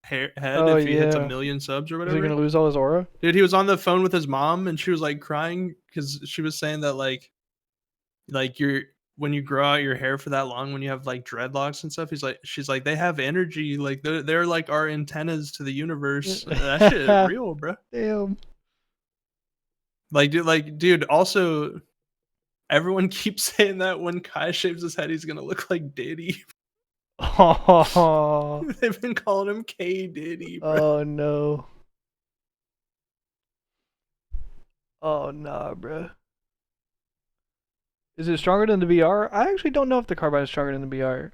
head Oh, if he hits yeah. 1 million subs or Is he whatever. gonna lose all his aura? Dude, he was on the phone with his mom and she was like crying because she was saying that like you're when you grow out your hair for that long, when you have like dreadlocks and stuff, she's like they have energy, like they're like our antennas to the universe. That shit real, bro. Damn. Like dude, also everyone keeps saying that when Kai shaves his head, he's gonna look like Diddy. Oh, They've been calling him K Diddy, bro. oh no. Oh nah, bro. Is it stronger than the BR? I actually don't know if the carbine is stronger than the BR.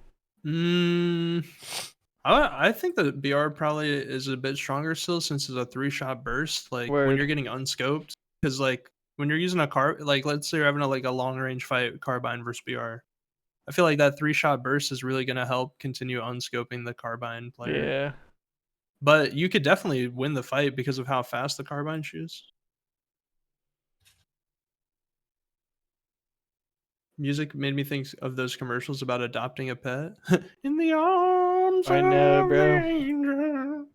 I think the BR probably is a bit stronger still since it's a 3-shot burst. Like when Word. you're getting unscoped, because like when you're using a like let's say you're having a long range fight carbine versus BR, I feel like that 3-shot burst is really gonna help continue unscoping the carbine player. Yeah. But you could definitely win the fight because of how fast the carbine shoots. Music made me think of those commercials about adopting a pet. In the arms I know, of bro. an angel.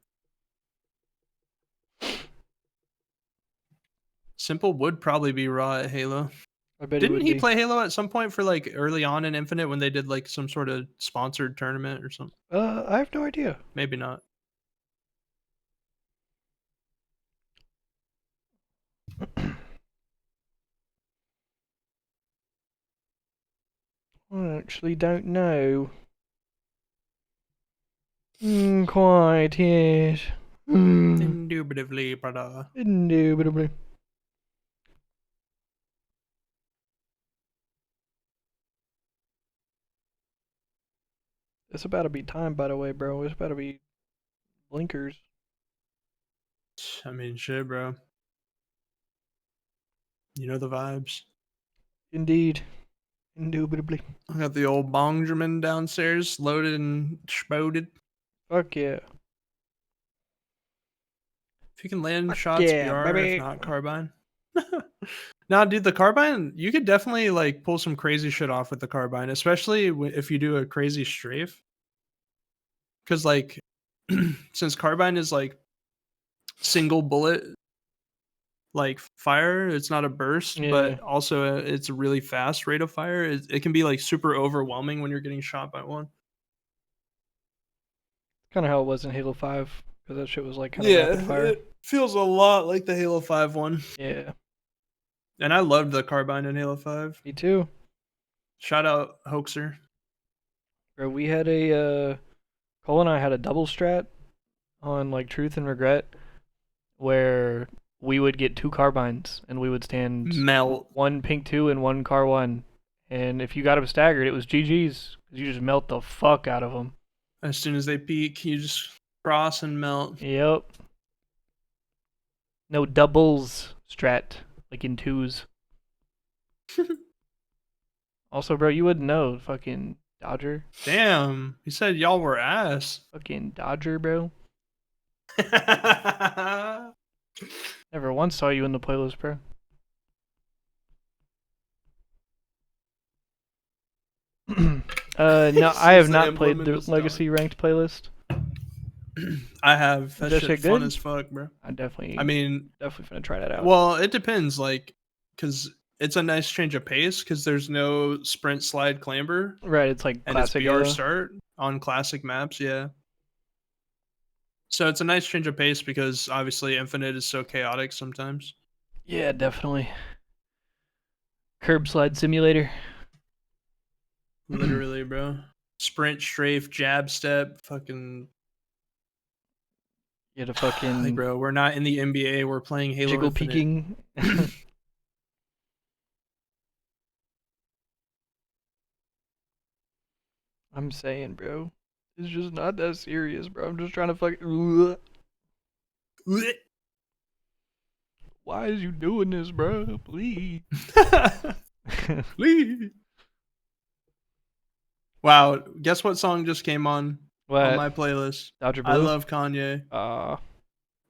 Simple would probably be raw at Halo. I bet Didn't would he be. play Halo at some point for like early on in Infinite when they did like some sort of sponsored tournament or something? I have no idea. Maybe not. I actually don't know. Quite, yes. Indubitably, brother. Indubitably. It's about to be time, by the way, bro. It's about to be blinkers. I mean, shit, bro. You know the vibes. Indeed. Indubitably. I got the old Bongerman downstairs, loaded and spoded. Fuck yeah. If you can land Fuck shots, yeah, BR, baby. if not carbine. Nah, dude, the carbine, you could definitely like pull some crazy shit off with the carbine, especially if you do a crazy strafe. Because like, since carbine is like single bullet like fire, it's not a burst, Yeah. but also it's a really fast rate of fire. It can be like super overwhelming when you're getting shot by one. Kind of how it was in Halo 5, because that shit was like kind of rapid fire. It feels a lot like the Halo 5 one. Yeah. And I loved the carbine in Halo 5. Me too. Shout out Hoaxer. Bro, we had a Cole and I had a double strat on like Truth and Regret, where we would get 2 carbines and we would stand Melt. one pink 2 and one car 1, and if you got them staggered, it was GG's because you just melt the fuck out of them. As soon as they peek, you just cross and melt. Yep. No doubles strat, like in 2s. Also, bro, you wouldn't know, fucking Dodger. Damn, he said y'all were ass. Fucking Dodger, bro. Never once saw you in the playlist, bro. No, I have not played the Legacy ranked playlist. I have. That shit fun good? as fuck, bro. I definitely finna try that out. Well, it depends, like, because it's a nice change of pace, because there's no sprint, slide, clamber. Right, it's like and it's classic BR era. start on classic maps, yeah. So it's a nice change of pace because obviously Infinite is so chaotic sometimes. Yeah, definitely. Curb slide simulator. Literally, bro. Sprint, strafe, jab, step, fucking. You had a fucking. Like, bro, we're not in the NBA. We're playing Halo Jiggle Infinite. peeking. I'm saying, bro. It's just not that serious, bro. I'm just trying to fucking. Why is you doing this, bro? Please. Please. Wow, guess what song just came on my playlist? Dodger Blue? I love Kanye.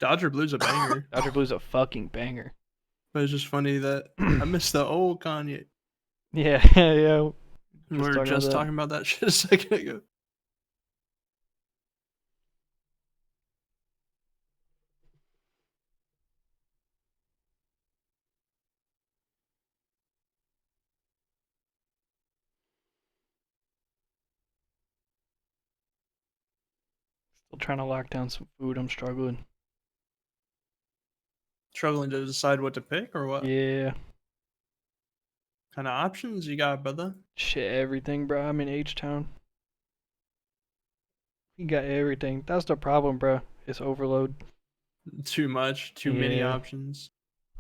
Dodger Blue's a banger. Dodger Blue's a fucking banger. But it's just funny that I missed the old Kanye. Yeah, yeah. We were just talking about that shit a second ago. Still trying to lock down some food. I'm struggling. Struggling to decide what to pick or what? Yeah. Kind of options you got, brother? Shit, everything, bro. I'm in H-Town. You got everything. That's the problem, bro. It's overload. Too much. Too many options.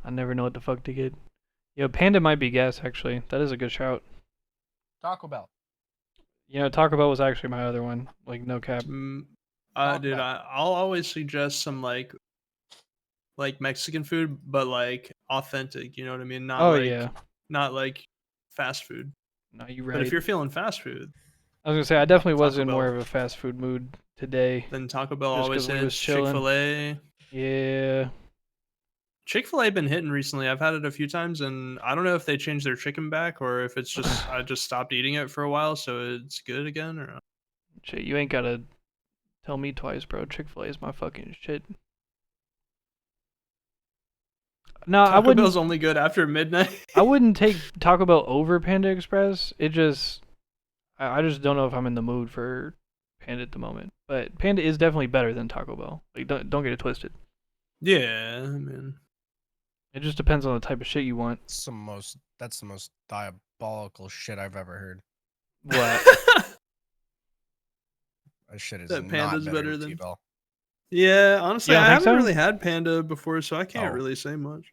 I never know what the fuck to get. Yo, Panda might be gas, actually. That is a good shout. Taco Bell. You know, Taco Bell was actually my other one. Like, no cap. Dude, I'll always suggest some like Mexican food, but like authentic. You know what I mean? Not like fast food. No, you right. But if you're feeling fast food, I was gonna say I definitely was in more of a fast food mood today. Then Taco Bell always hits. Chick-fil-A. Yeah. Chick-fil-A been hitting recently. I've had it a few times, and I don't know if they changed their chicken back or if it's just I just stopped eating it for a while, so it's good again. Or shit, you ain't gotta tell me twice, bro. Chick-fil-A is my fucking shit. No, Taco I wouldn't. Bell's only good after midnight. I wouldn't take Taco Bell over Panda Express. It just, I just don't know if I'm in the mood for Panda at the moment. But Panda is definitely better than Taco Bell. Like, don't get it twisted. Yeah, man. It just depends on the type of shit you want. That's the most diabolical shit I've ever heard. What? That shit is That not Panda's better better than than. T-Bell. Yeah, honestly, You don't I think haven't so? really had Panda before, so I can't Oh. really say much.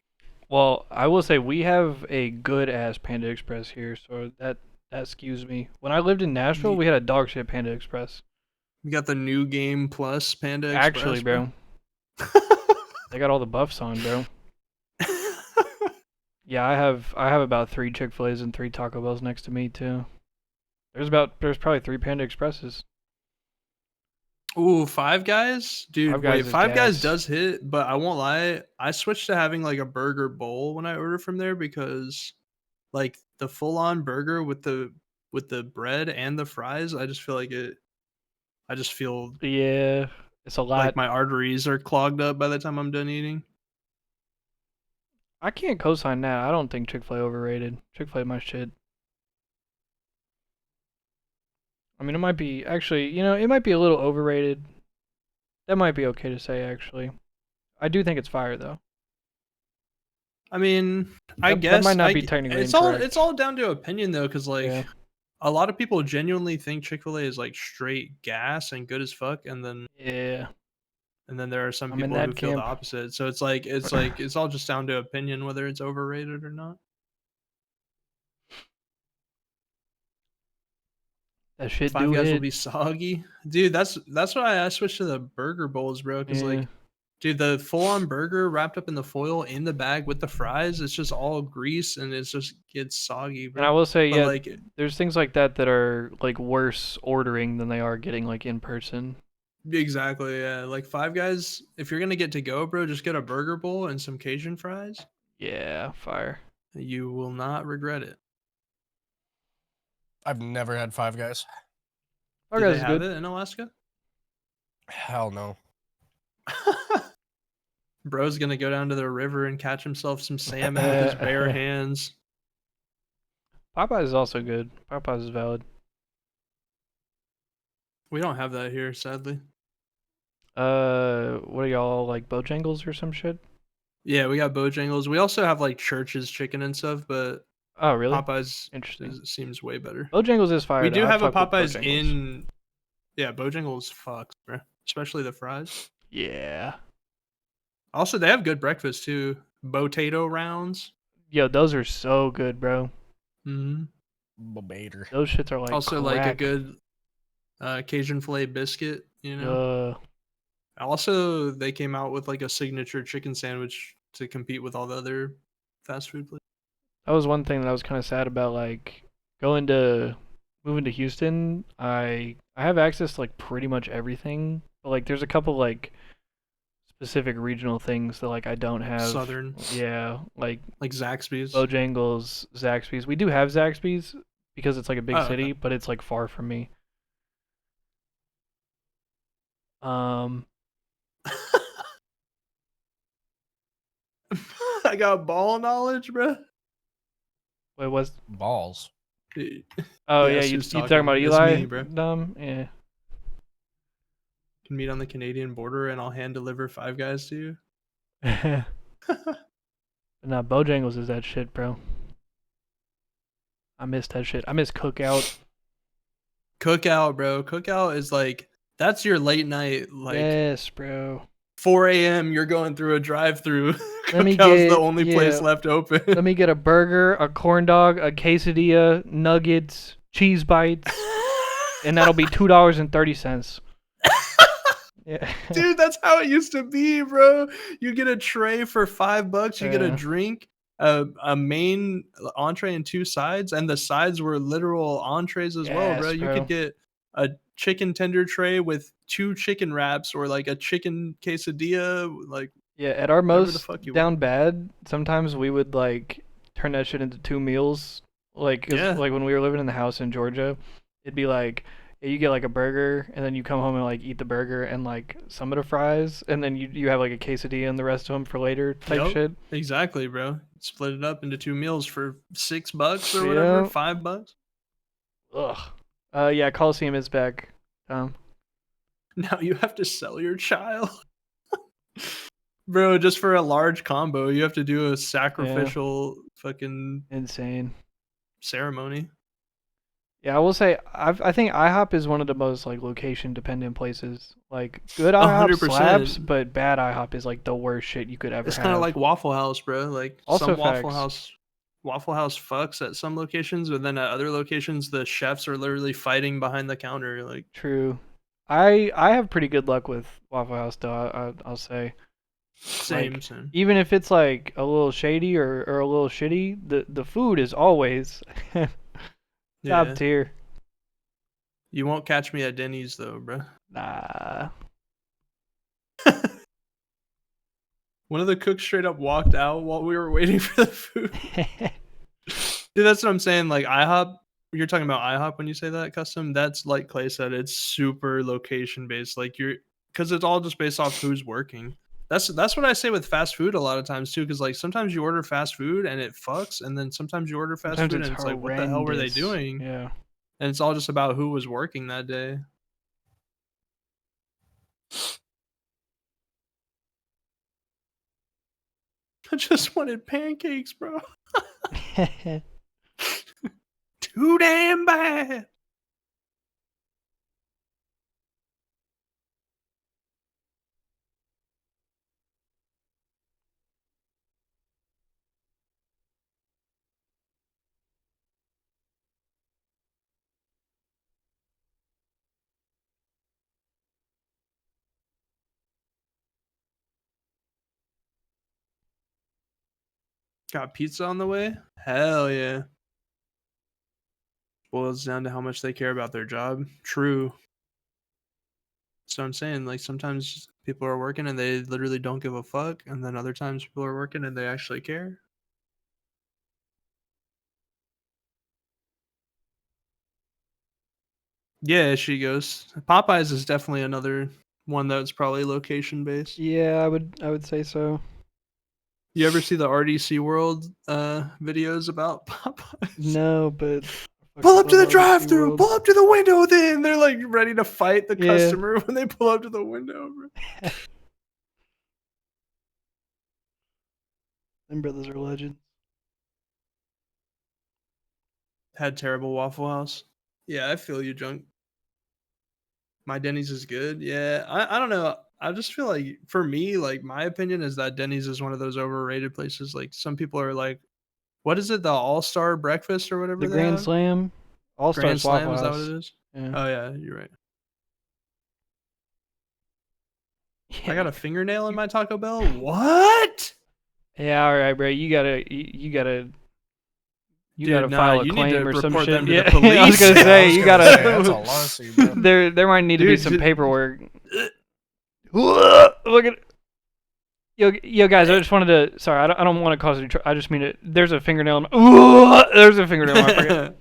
Well, I will say we have a good ass Panda Express here, so that skews me. When I lived in Nashville, we had a dog shit Panda Express. We got the new game plus Panda Actually, Express, bro. They got all the buffs on, bro. Yeah, I have about 3 Chick-fil-A's and 3 Taco Bells next to me too. There's probably 3 Panda Expresses. Ooh, Five Guys? Dude, Five Guys is Five Guys gas. does hit, but I won't lie, I switched to having like a burger bowl when I order from there because like the full-on burger with the bread and the fries, I just feel like I just feel Yeah, it's a lot. like my arteries are clogged up by the time I'm done eating. I can't co-sign that. I don't think Chick-fil-A overrated. Chick-fil-A my shit. I mean, it might be actually, it might be a little overrated. That might be okay to say actually. I do think it's fire though. I mean, I That guess might not be technically incorrect. it's all down to opinion though, because like Yeah. a lot of people genuinely think Chick-fil-A is like straight gas and good as fuck, and then Yeah. there are some I'm in people who that feel the camp. opposite. So it's like it's all just down to opinion whether it's overrated or not. That shit Five do Guys will hit. be soggy, dude. That's why I switched to the burger bowls, bro. Because like, dude, the full-on burger wrapped up in the foil in the bag with the fries, it's just all grease and it just gets soggy, bro. And I will say, But, yeah, like, there's things like that that are like worse ordering than they are getting like in person. exactly, yeah. Like Five Guys, if you're gonna get to go, bro, just get a burger bowl and some Cajun fries. Yeah, fire. You will not regret it. I've never had Five Guys. Five Did Guys they is have good. it in Alaska? Hell no. Bro's gonna go down to the river and catch himself some salmon with his bare hands. Popeyes is also good. Popeyes is valid. We don't have that here, sadly. What are y'all like, Bojangles or some shit? Yeah, we got Bojangles. We also have like Church's chicken and stuff, but Oh, really? Popeyes Interesting. seems way better. Bojangles is fire. We do though. I have a fuck with Popeyes Bojangles. in. Yeah, Bojangles fucks, bro. Especially the fries. Yeah. Also, they have good breakfast too. Potato rounds. Yo, those are so good, bro. Mm-hmm. Those shits are like also crack. like a good Cajun filet biscuit. You know. Also, they came out with like a signature chicken sandwich to compete with all the other fast food places. That was one thing that I was kind of sad about, like moving to Houston. I have access to like pretty much everything, but like there's a couple like specific regional things that like I don't have. Southern. Yeah, like Zaxby's. Bojangles, Zaxby's. We do have Zaxby's because it's like a big city, Okay. but it's like far from me. I got ball knowledge, bro. Wait, what's balls? Oh Yes, yeah, you who's talking about It's Eli? me, bro. Yeah. Can meet on the Canadian border and I'll hand deliver Five Guys to you. Nah, Bojangles is that shit, bro. I miss that shit. I miss Cookout. Cookout, bro. Cookout is like, that's your late night, like, yes, bro. 4 a.m. You're going through a drive-through. Let me Cookout's get the only place left open. Let me get a burger, a corn dog, a quesadilla, nuggets, cheese bites, and that'll be $2.30. Yeah. Dude, that's how it used to be, bro. You get a tray for $5. You get a Yeah. drink, a main entree and 2 sides, and the sides were literal entrees as well, bro. Yes, You bro. could get a chicken tender tray with 2 chicken wraps or like a chicken quesadilla, like Yeah, at our whatever the most fuck you down want. bad, sometimes we would like turn that shit into 2 meals. Like, 'cause, Yeah. like when we were living in the house in Georgia, it'd be like, yeah, you get like a burger, and then you come home and like eat the burger and like some of the fries, and then you have like a quesadilla and the rest of them for later type Yup, shit. exactly, bro. Split it up into 2 meals for $6 or whatever, Yeah. $5. Ugh. Yeah, Coliseum is back. Now you have to sell your child. Bro, just for a large combo, you have to do a sacrificial fucking insane ceremony. Yeah, I will say I think IHOP is one of the most like location dependent places. Like good IHOP 100%. slaps, but bad IHOP is like the worst shit you could ever It's have. kind of like Waffle House, bro. Like Also some Waffle facts. House fucks at some locations, but then at other locations the chefs are literally fighting behind the counter. Like True. I have pretty good luck with Waffle House though. I'll say. same, Like same. even if it's like a little shady or a little shitty, the food is always top Yeah. tier. You won't catch me at Denny's though, bro. Nah. One of the cooks straight up walked out while we were waiting for the food. Dude, that's what I'm saying. Like IHOP, you're talking about IHOP when you say that, Custom. That's like Clay said, it's super location based. Like because it's all just based off who's working. That's what I say with fast food a lot of times too. Because like sometimes you order fast food and it fucks, and then sometimes you order fast Sometimes food it's and it's like, what the hell were they horrendous. doing? Yeah. And it's all just about who was working that day. I just wanted pancakes, bro. Too damn bad. Got pizza on the way? Hell yeah. Boils down to how much they care about their job. True. So I'm saying, like, sometimes people are working and they literally don't give a fuck, and then other times people are working and they actually care. Yeah, she goes. Popeyes is definitely another one that's probably location based. Yeah, I would say so. You ever see the RDC World videos about Popeyes? No, but Pull up to the drive-through. Pull up to the window. Then they're like ready to fight the customer when they pull up to the window. Bro. Them brothers are legends. Had terrible Waffle House. Yeah, I feel you, Junk. My Denny's is good. Yeah, I don't know. I just feel like for me, like my opinion is that Denny's is one of those overrated places. Like some people are like, what is it, the All Star Breakfast or whatever? The they Grand have? Slam, All Grand Stars Slam, Waffle is that what House. it is? Yeah. Oh yeah, you're right. Yeah. I got a fingernail in my Taco Bell. What? Yeah, all right, bro. You gotta Dude, file a you need claim to or some report shit. them to Yeah, the police. I was gonna say you gotta. That's a lawsuit, bro. There might need to be Dude, some paperwork. Look at. Yo, guys! I just wanted to. Sorry, I don't want to cause any trouble. I just mean it. There's a fingernail. In my, there's a fingernail. In my pocket.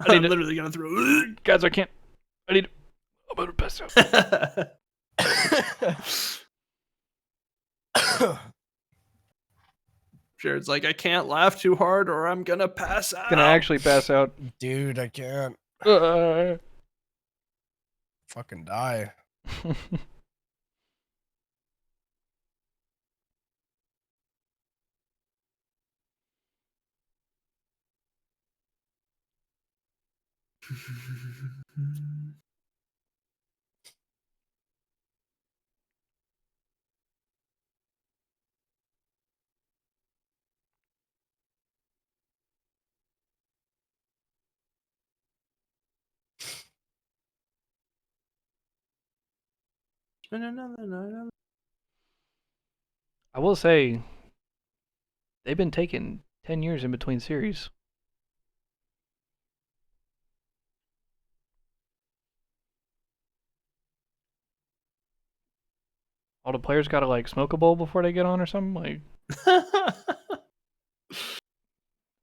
I'm literally gonna throw. Guys, I can't. I need. I'm about to pass out. Jared's like, I can't laugh too hard or I'm gonna pass out. Gonna actually pass out. Dude, I can't. Fucking die. I will say, they've been taking 10 years in between series. All the players gotta like smoke a bowl before they get on or something like.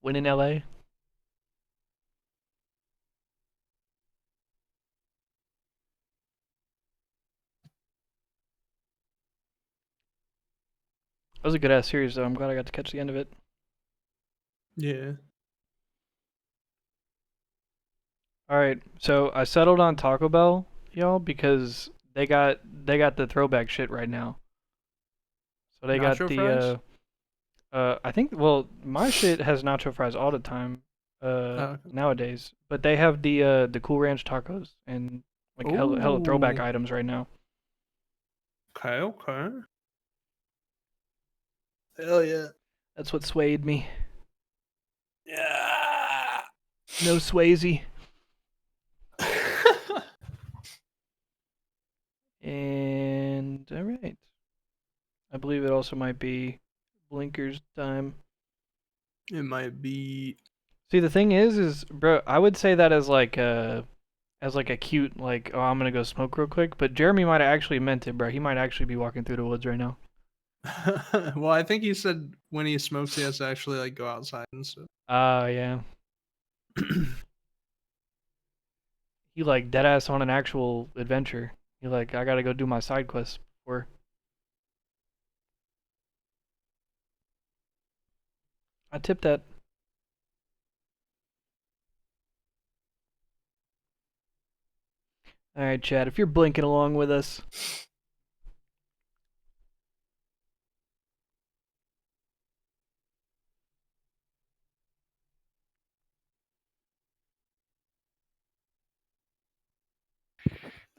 Win in LA. That was a good ass series though. I'm glad I got to catch the end of it. Yeah. Alright, so I settled on Taco Bell, y'all, because they got the throwback shit right now. So they Nacho got the fries? I think well, my shit has nacho fries all the time. nowadays. But they have the Cool Ranch tacos and like hella throwback items right now. Okay. Hell yeah. That's what swayed me. Yeah. No Swayze. And all right. I believe it also might be blinkers time. It might be. See, the thing is bro, I would say that as like a cute like, oh, I'm gonna go smoke real quick. But Jeremy might have actually meant it, bro. He might actually be walking through the woods right now. Well, I think he said when he smokes, he has to actually like go outside and stuff. Yeah. He like dead ass on an actual adventure. He like, I gotta go do my side quest before. I tipped that. All right, Chad. If you're blinking along with us.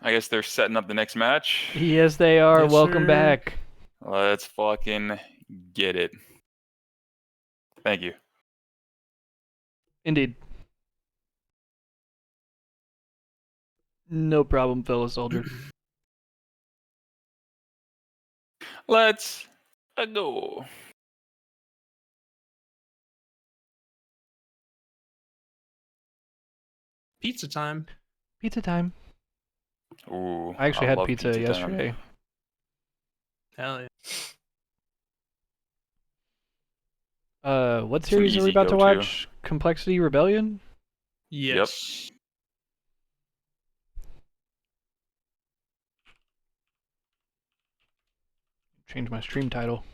I guess they're setting up the next match. Yes, they are. Yes, Welcome sir. back. Let's fucking get it. Thank you. Indeed. No problem, fellow soldier. Let's go. Pizza time. Pizza time. Ooh, I actually had love pizza yesterday. Hell yeah. What series are we about to go-to. watch? Complexity Rebellion? Yes. Change my stream title.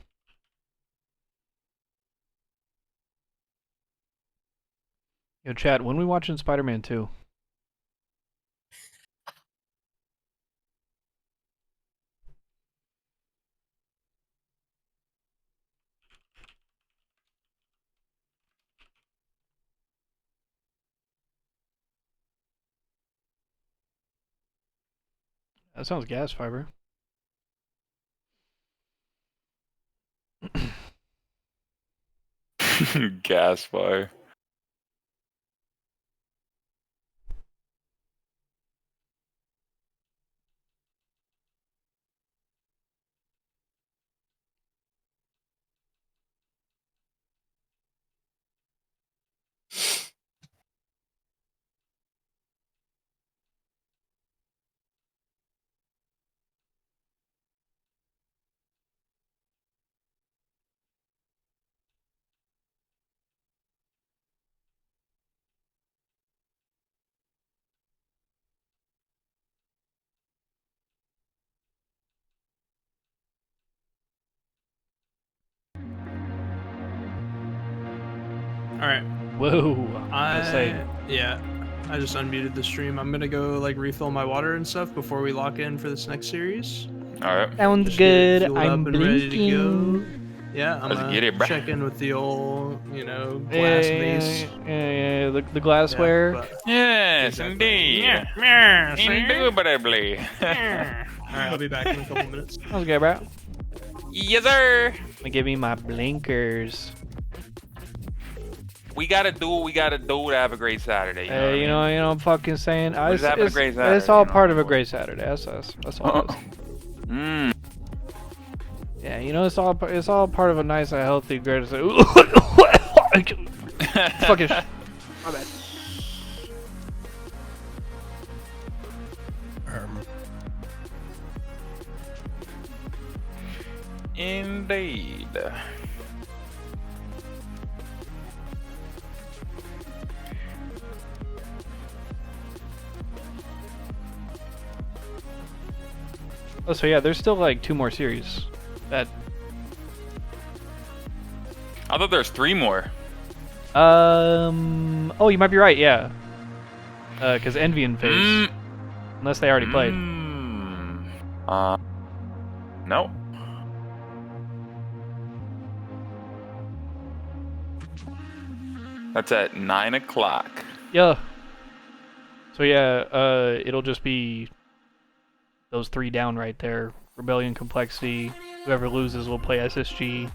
Yo, chat, when we watching Spider-Man 2? That sounds gas fiber. Gas fire. All right. Whoa. Yeah. I just unmuted the stream. I'm gonna go like refill my water and stuff before we lock in for this next series. All right. Sounds Just get good. fueled I'm up and ready to blinking. go. Yeah, I'm Let's gonna get it, bruh. check in with the old, glass vase. Yeah, the glassware. Yes, Exactly. indeed. Indubitably. Alright, I'll be back in a couple minutes. Sounds good, bro. Yes, sir. Give me my blinkers. We gotta do what we gotta do to have a great Saturday. You know what I You mean? know what I'm fucking saying? We're just having a great Saturday, It's all you know? part of a great Saturday. That's all it is. Mm. Yeah, you know, it's all part of a nice and healthy great. Fucking my bad. Indeed. Oh, so yeah, there's still like 2 more series. I thought there's 3 more. Oh, you might be right. Yeah. Because Envy and Phase, unless they already played. No. That's at 9 o'clock. Yeah. So yeah, it'll just be those 3 down right there. Rebellion, Complexity. Whoever loses will play SSG,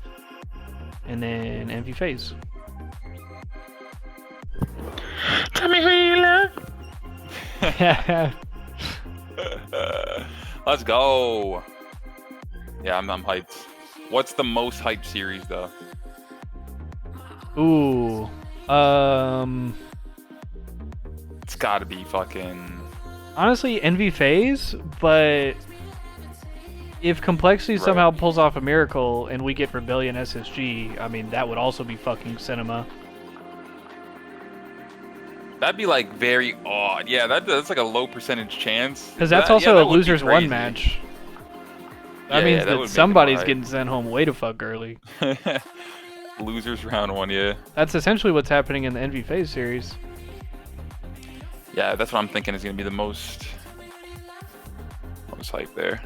and then MV phase. Tell me who you love. Let's go. Yeah, I'm hyped. What's the most hyped series though? Ooh. It's gotta be fucking... Honestly, NV phase, but if Complexity somehow pulls off a miracle and we get Rebellion SSG, I mean, that would also be fucking cinema. That'd be like very odd. Yeah, that's like a low percentage chance. Because that's also a losers one match. That means that somebody's getting sent home way to fuck early. Losers round 1, yeah. That's essentially what's happening in the NV phase series. Yeah, that's what I'm thinking is gonna be the most hype there.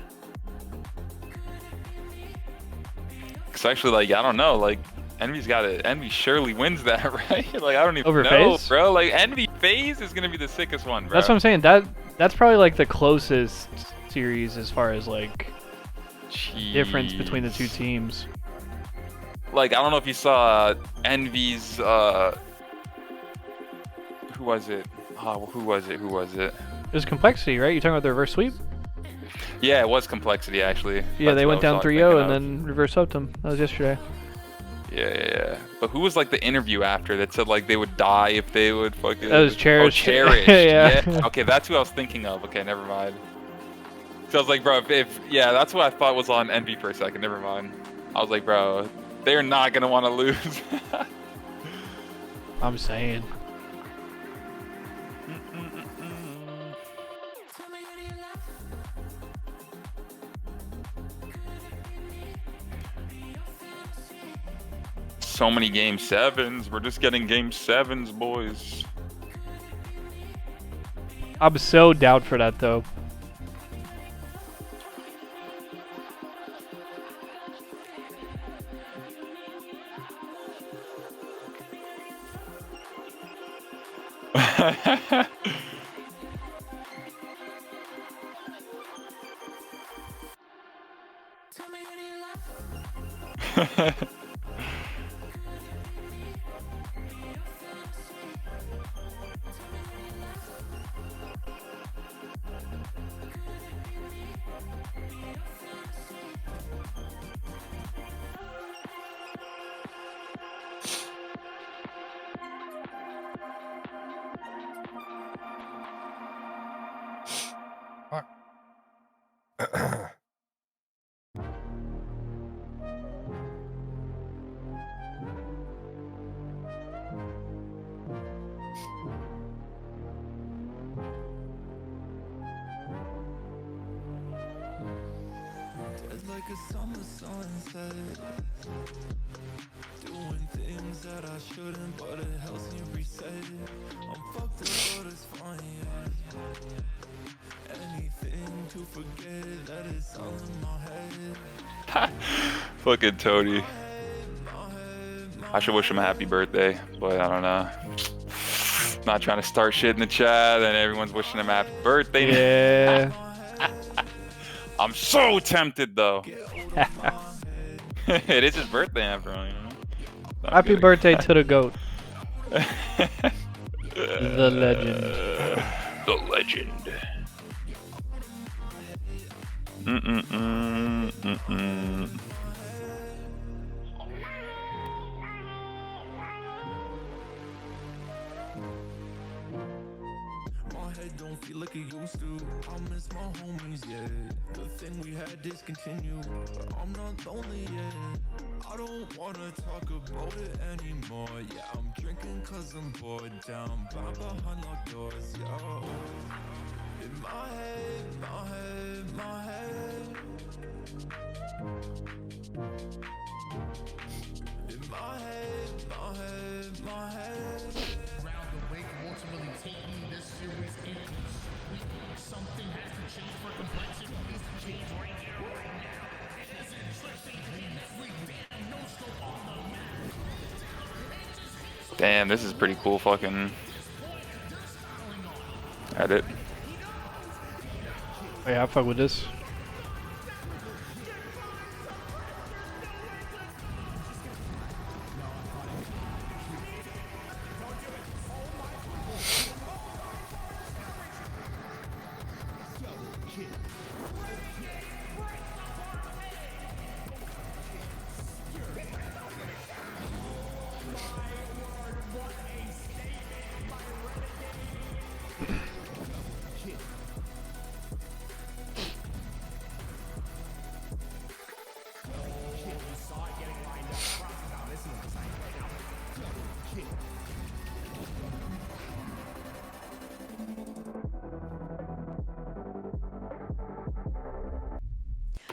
Cause actually, like, I don't know, like, Envy's got it. Envy surely wins that, right? Like, I don't even know, phase? bro. Like, Envy phase is gonna be the sickest one, bro. That's what I'm saying. That's probably like the closest series as far as like difference between the 2 teams. Like, I don't know if you saw Envy's who was it? Oh, who was it? It was Complexity, right? You talking about the reverse sweep? Yeah, it was Complexity actually. Yeah, they went down 3-0 and then reverse swept them. That was yesterday. Yeah. But who was like the interview after that said like they would die if they would fucking... That was Cherish. Oh, Cherish. Yeah. Okay, that's who I was thinking of. Okay, never mind. So I was like, bro, if yeah, that's what I thought was on Envy for a second. Never mind. I was like, bro, they're not gonna want to lose. I'm saying. So many game 7s. We're just getting game 7s, boys. I'm so down for that though. Like a summer sunset, doing things that I shouldn't, but it helps me reset. I'm fucked up, but it's fine, yeah. Anything to forget that it's all in my head. Fucking Tony. I should wish him a happy birthday, but I don't know. Not trying to start shit in the chat, and everyone's wishing him a happy birthday. Yeah. I'm so tempted though. It is his birthday after all, you know. Happy birthday to the GOAT. The legend. The legend. Don't feel like it used to. I miss my homies, yeah. The thing we had discontinued. I'm not lonely yet. I don't wanna talk about it anymore. Yeah, I'm drinking cause I'm bored. Down by behind locked doors, yo. In my head, my head, my head. In my head, my head, my head. Round the wake, ultimately taking this series in. Something has to change for Complexity. Needs to change right here, right now. It is interesting. No scope on the map. Damn, this is pretty cool fucking edit. Oh, yeah, I fuck with this.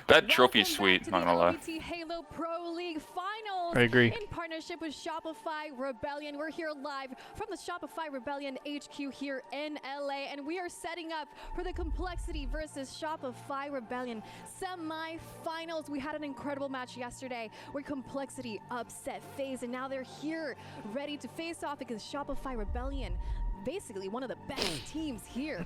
That trophy's sweet, not gonna lie. LVT Halo Pro League Finals. I agree. In partnership with Shopify Rebellion. We're here live from the Shopify Rebellion HQ here in LA, and we are setting up for the Complexity versus Shopify Rebellion semi-finals. We had an incredible match yesterday where Complexity upset FaZe, and now they're here ready to face off against Shopify Rebellion. Basically one of the best teams here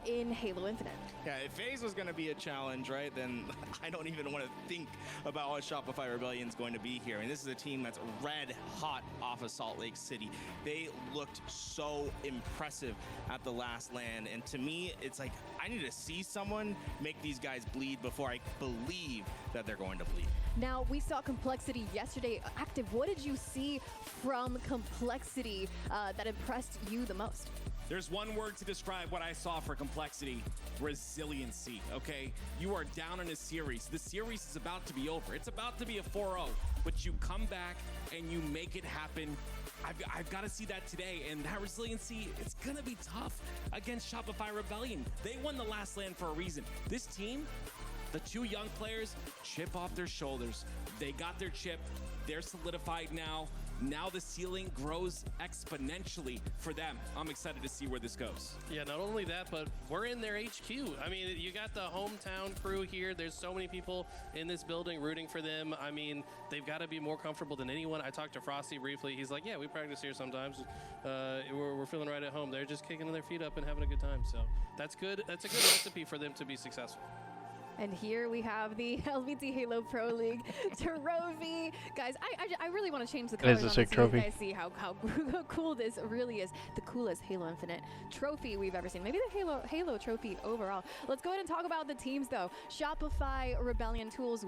in Halo Infinite. Yeah, if FaZe was going to be a challenge, right, then I don't even want to think about what Shopify Rebellion is going to be here. I mean, this is a team that's red hot off of Salt Lake City. They looked so impressive at the last LAN, and to me, it's like I need to see someone make these guys bleed before I believe that they're going to bleed. Now, we saw Complexity yesterday. Active, what did you see from Complexity that impressed you the most? There's one word to describe what I saw for Complexity: resiliency, okay? You are down in a series. The series is about to be over. It's about to be a 4-0, but you come back and you make it happen. I've got to see that today, and that resiliency, it's going to be tough against Shopify Rebellion. They won the last LAN for a reason. This team, the two young players, chip off their shoulders. They got their chip. They're solidified now. Now the ceiling grows exponentially for them. I'm excited to see where this goes. Yeah, not only that, but we're in their HQ. I mean, you got the hometown crew here. There's so many people in this building rooting for them. I mean, they've got to be more comfortable than anyone. I talked to Frosty briefly. He's like, yeah, we practice here sometimes. We're feeling right at home. They're just kicking their feet up and having a good time. So that's good. That's a good recipe for them to be successful. And here we have the LVT Halo Pro League trophy. Guys, I really want to change the colors It is a on sick this so trophy. you guys see how cool this really is. The coolest Halo Infinite trophy we've ever seen. Maybe the Halo trophy overall. Let's go ahead and talk about the teams, though. Shopify Rebellion Tools,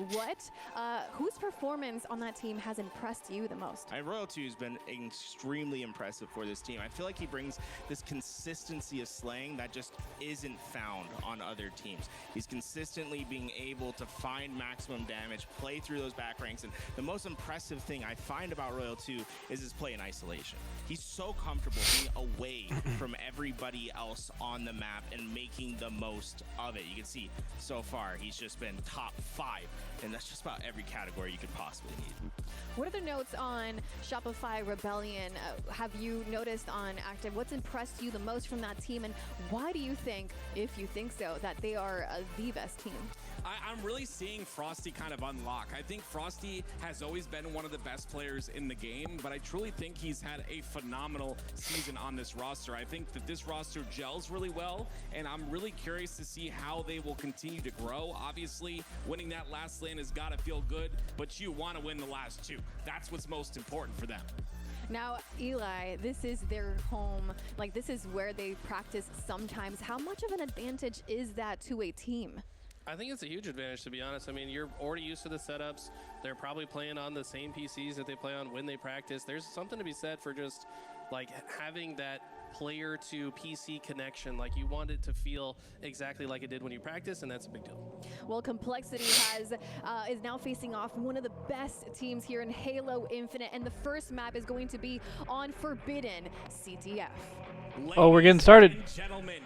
whose performance on that team has impressed you the most? Royal2 has been extremely impressive for this team. I feel like he brings this consistency of slaying that just isn't found on other teams. He's consistently being able to find maximum damage, play through those back ranks, and the most impressive thing I find about Royal2 is his play in isolation. He's so comfortable being away from everybody else on the map and making the most of it. You can see so far he's just been top 5, and that's just about every category you could possibly need. What are the notes on Shopify Rebellion? Have you noticed on Active? What's impressed you the most from that team, and why do you think, if you think so, that they are the best team? I'm really seeing Frosty kind of unlock. I think Frosty has always been one of the best players in the game, but I truly think he's had a phenomenal season on this roster. I think that this roster gels really well, and I'm really curious to see how they will continue to grow. Obviously, winning that last LAN has got to feel good, but you want to win the last 2. That's what's most important for them. Now, Eli, this is their home. Like, this is where they practice sometimes. How much of an advantage is that to a team? I think it's a huge advantage, to be honest. I mean, you're already used to the setups. They're probably playing on the same PCs that they play on when they practice. There's something to be said for just like having that player to PC connection. Like, you want it to feel exactly like it did when you practice, and that's a big deal. Well, Complexity is now facing off one of the best teams here in Halo Infinite, and the first map is going to be on Forbidden CTF. Oh, we're getting started. Gentlemen,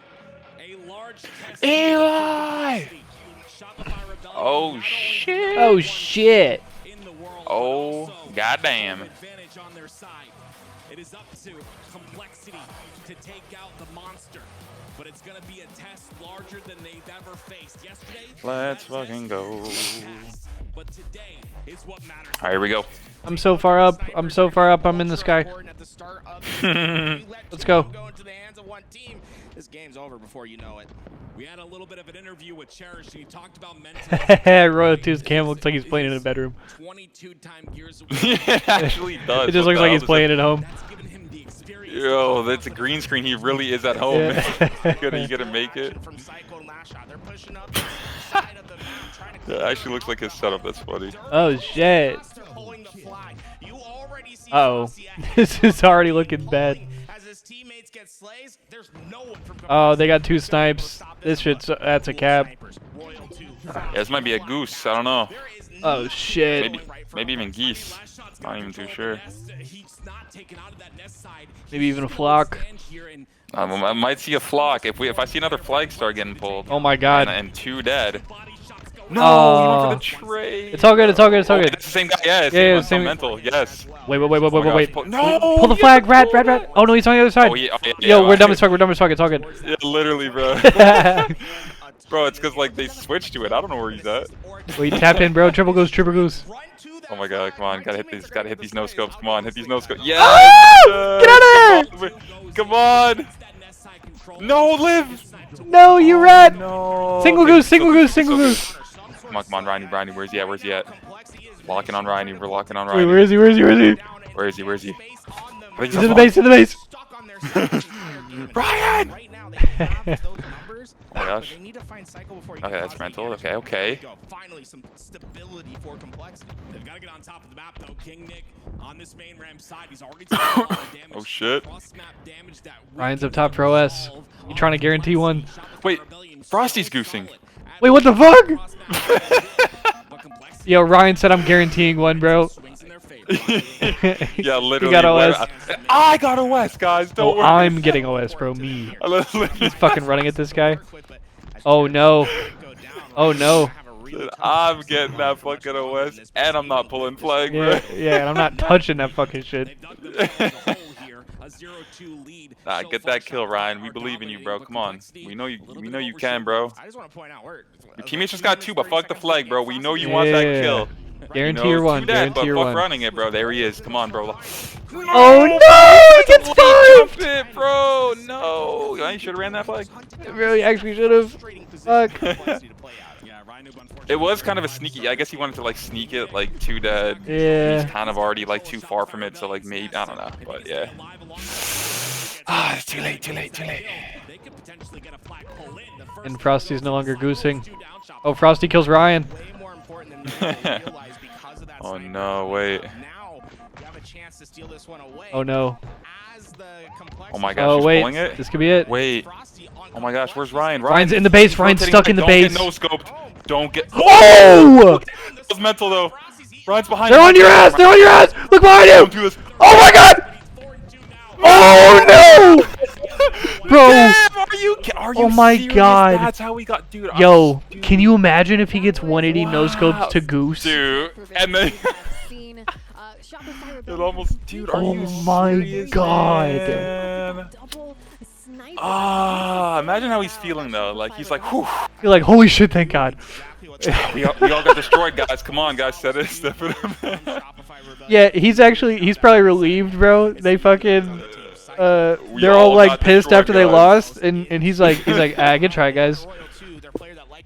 a large test. Eli! Oh shit! Oh shit! Oh goddamn! Advantage on their side. It is up to Complexity to take out the monster, but it's gonna be a test larger than they've ever faced. Yesterday, Let's fucking go. but today is what matters. All right, here we go. I'm so far up. I'm so far up. I'm in the sky. Let's go. This game's over before you know it. We had a little bit of an interview with Cherish, and he talked about mental. Royal 2's cam looks like he's playing in a bedroom. 22-time Gears of It actually does. It just looks like he's playing at home. Yo, that's a green screen. He really is at home. Yeah. You gotta make it. That actually looks like his setup. That's funny. Oh shit. Uh-oh. This is already looking bad. Oh, they got 2 snipes. This shit's that's a cap. Yeah, this might be a goose. I don't know. Oh shit. Maybe even geese. Not even too sure. Maybe even a flock. I might see a flock if I see another flag start getting pulled. Oh my god. And 2 dead. No, he went for the trade. It's all good. It's all good. It's all good. It's the same guy. Yeah, it's same mental. Yes. Wait. No. Pull the flag. Rat. Oh no, he's on the other side. Oh, yeah, Yo, we're dumb as fuck. We're dumb as fuck. It's all good. Yeah, literally, bro. Bro, it's because like they switched to it. I don't know where he's at. Wait, tap in, bro. Triple goose. Oh my god, come on, gotta hit these no scopes. Come on, hit these no scopes. Yeah! Get out of there! Come on! No, live! No, you rat! No. Single goose. Come on, Ryan, where's he at? Locking on Ryan, we're locking on Wait, Ryan. where is he? Where is he? He's in the base. Ryan! Oh my gosh. Okay, that's mental. Okay. Finally, some stability for Complexity. They've got to get on top of the map though. King Nick on this main ramp side. He's already taken a lot of damage. Oh shit. Ryan's up top for OS. You trying to guarantee one? Wait, Frosty's goosing. Wait, what the fuck? Yo, Ryan said I'm guaranteeing one, bro. Yeah, literally. You got OS. I got OS, guys. Don't worry. I'm getting OS, bro. Me. He's fucking running at this guy. Oh no. I'm getting that fucking OS, and I'm not pulling flag, bro. Yeah, and I'm not touching that fucking shit. Nah, get that kill, Ryan. We believe in you, bro. Come on. We know you can, bro. Your teammates just got 2, but fuck the flag, bro. We know you want that kill. Guarantee your one. Guarantee your one. Running it, bro. There he is. Come on, bro. Oh no! He gets 5! It, bro. No. You should have ran that flag. Really, actually should have. Fuck. It was kind of a sneaky. I guess he wanted to like sneak it, like 2 dead. Yeah. He's kind of already like too far from it, so like maybe I don't know, but yeah. Ah, it's too late. And Frosty's no longer goosing. Oh, Frosty kills Ryan. Oh no, wait. Oh no. Oh my gosh, oh he's wait, pulling it? this could be it. Wait. Oh my gosh, where's Ryan? Ryan's in the base. Ryan's stuck in the base. Don't get no scoped. Don't get. Oh! That was mental though. Ryan's behind. They're on your ass. They're on your ass. Look behind you. Don't do this. Oh my god. Oh no! Bro. Damn, are you oh my serious? god. That's how we got, dude. Yo, can you imagine if he gets 180 no scopes to goose? Dude, and then it almost, dude. Are oh you my serious, god. Man? Ah, imagine how he's feeling though. Like he's like, whew. You're like, holy shit, thank God. we all got destroyed, guys. Come on, guys, step it up. Yeah, he's probably relieved, bro. They fucking they're all like pissed after they lost, and he's like, ah, good try, guys.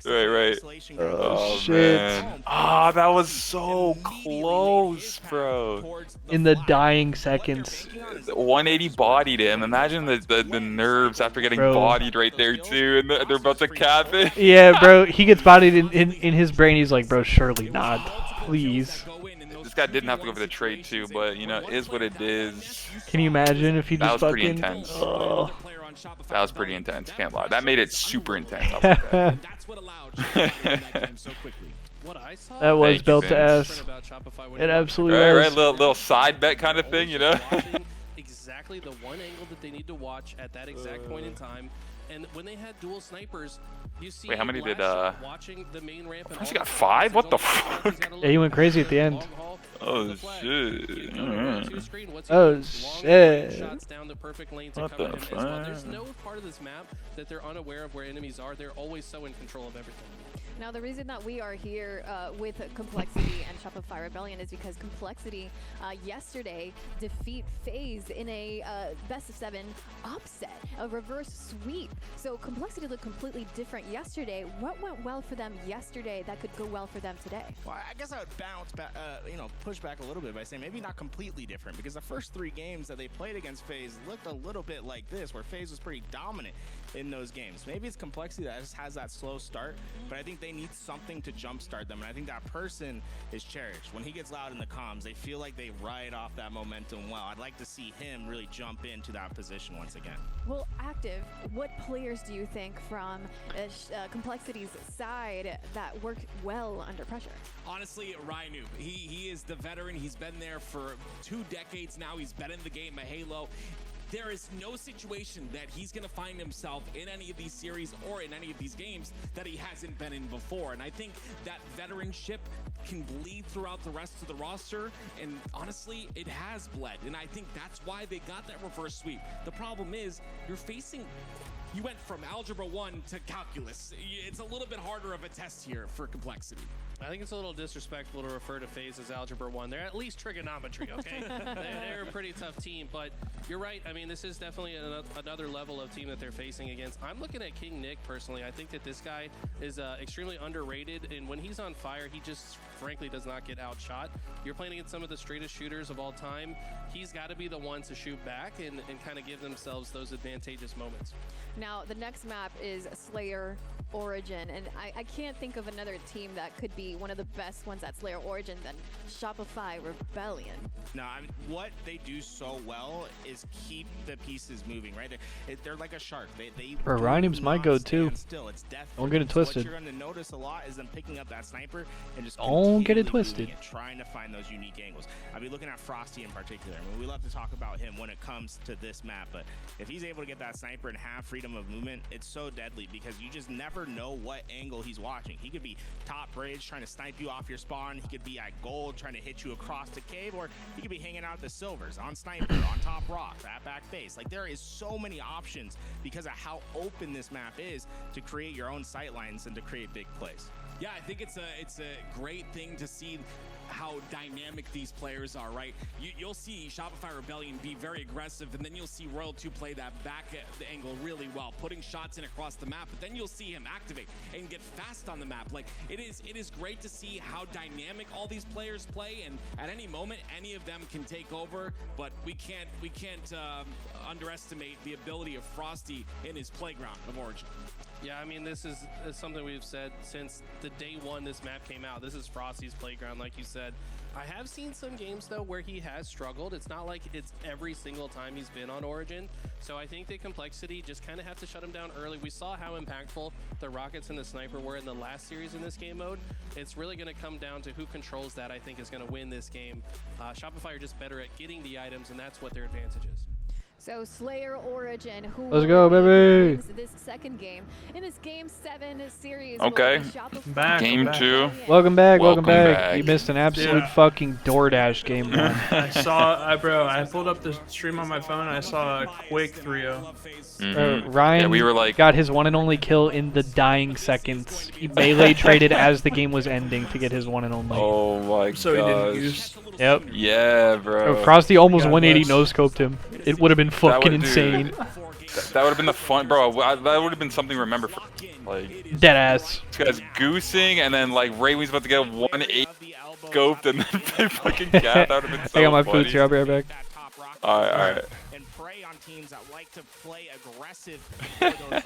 Right. Oh shit. Man. Ah, that was so close, bro. In the dying seconds. 180 bodied him. Imagine the nerves after getting bodied right there too, and they're about to cap it. Yeah, bro. He gets bodied in his brain. He's like, bro, surely not. Please. This guy didn't have to go for the trade too, but you know, it is what it is. Can you imagine if he just that was fucking... pretty intense. That was pretty intense. Can't lie. That made it super intense. That was built to ass. It absolutely was. Right, little side bet kind of thing, you know. Exactly the one angle that they need to watch at that exact point in time. And when they had dual snipers, you see. Wait, how many did watching the main ramp? He got 5? What the fuck? Yeah, he went crazy at the end. Oh shit. Oh shit. What the fuck? There's no part of this map that they're unaware of where enemies are. They're always so in control of everything. Now, the reason that we are here with Complexity and Shopify Rebellion is because Complexity yesterday defeat FaZe in a best of 7 upset, a reverse sweep. So Complexity looked completely different yesterday. What went well for them yesterday that could go well for them today? Well, I guess I would bounce back, push back a little bit by saying maybe not completely different, because the first 3 games that they played against FaZe looked a little bit like this, where FaZe was pretty dominant in those games. Maybe it's Complexity that just has that slow start, but I think they need something to jumpstart them, and I think that person is Cherish. When he gets loud in the comms, they feel like they ride off that momentum well. I'd like to see him really jump into that position once again. Well, Active, what players do you think from Complexity's side that work well under pressure? Honestly, Rhino. He is the veteran. He's been there for 2 decades now. He's been in the game of Halo. There is no situation that he's going to find himself in any of these series or in any of these games that he hasn't been in before. And I think that veteranship can bleed throughout the rest of the roster. And honestly, it has bled. And I think that's why they got that reverse sweep. The problem is you went from Algebra 1 to Calculus. It's a little bit harder of a test here for Complexity. I think it's a little disrespectful to refer to FaZe as Algebra 1. They're at least trigonometry, okay? They're a pretty tough team, but you're right. I mean, this is definitely another level of team that they're facing against. I'm looking at King Nick personally. I think that this guy is extremely underrated, and when he's on fire, he just frankly does not get outshot. You're playing against some of the straightest shooters of all time. He's got to be the one to shoot back and kind of give themselves those advantageous moments. Now, the next map is Slayer Origin, and I can't think of another team that could be one of the best ones at Slayer Origin than Shopify Rebellion. No, I mean, what they do so well is keep the pieces moving, right? They're like a shark. Rhino's my go-to. Don't get it twisted. What you're going to notice a lot is them picking up that sniper and just don't get it twisted. Trying to find those unique angles. I'll be looking at Frosty in particular. I mean, we love to talk about him when it comes to this map, but if he's able to get that sniper and have freedom of movement, it's so deadly because you just never know what angle he's watching. He could be top bridge trying to snipe you off your spawn. He could be at gold trying to hit you across the cave, or he could be hanging out at the silvers, on sniper, on top rock, at back base. Like, there is so many options because of how open this map is to create your own sight lines and to create big plays. Yeah, I think it's a great thing to see how dynamic these players are, right? You'll see Shopify Rebellion be very aggressive, and then you'll see Royal 2 play that back angle really well, putting shots in across the map, but then you'll see him activate and get fast on the map. Like, it is great to see how dynamic all these players play, and at any moment, any of them can take over, but we can't underestimate the ability of Frosty in his playground of Origin. Yeah, I mean, this is something we've said since the day one this map came out. This is Frosty's playground, like you said. I have seen some games, though, where he has struggled. It's not like it's every single time he's been on Origin. So I think the Complexity just kind of have to shut him down early. We saw how impactful the Rockets and the Sniper were in the last series in this game mode. It's really going to come down to who controls that, I think, is going to win this game. Shopify are just better at getting the items, and that's what their advantage is. So Slayer Origin, who let's go, baby! This second game in this Game 7 series. Okay, Game 2. Welcome back. You missed an absolute fucking DoorDash game, man. I saw, bro. I pulled up the stream on my phone. And I saw a quick 3-0. Ryan, we were like, got his one and only kill in the dying seconds. He melee traded as the game was ending to get his one and only. Oh my god. So he didn't use. Yep. Yeah, bro. Frosty almost 180 no-scoped him. It would have been fucking insane. That would have been the fun, bro. That would have been something to remember for, like, deadass. This guy's goosing, and then like Raywing's about to get 180 scoped, and then they fucking cap. That would have been so funny. I got my food here. I'll be right back. Alright. And prey on teams that like to play aggressive. That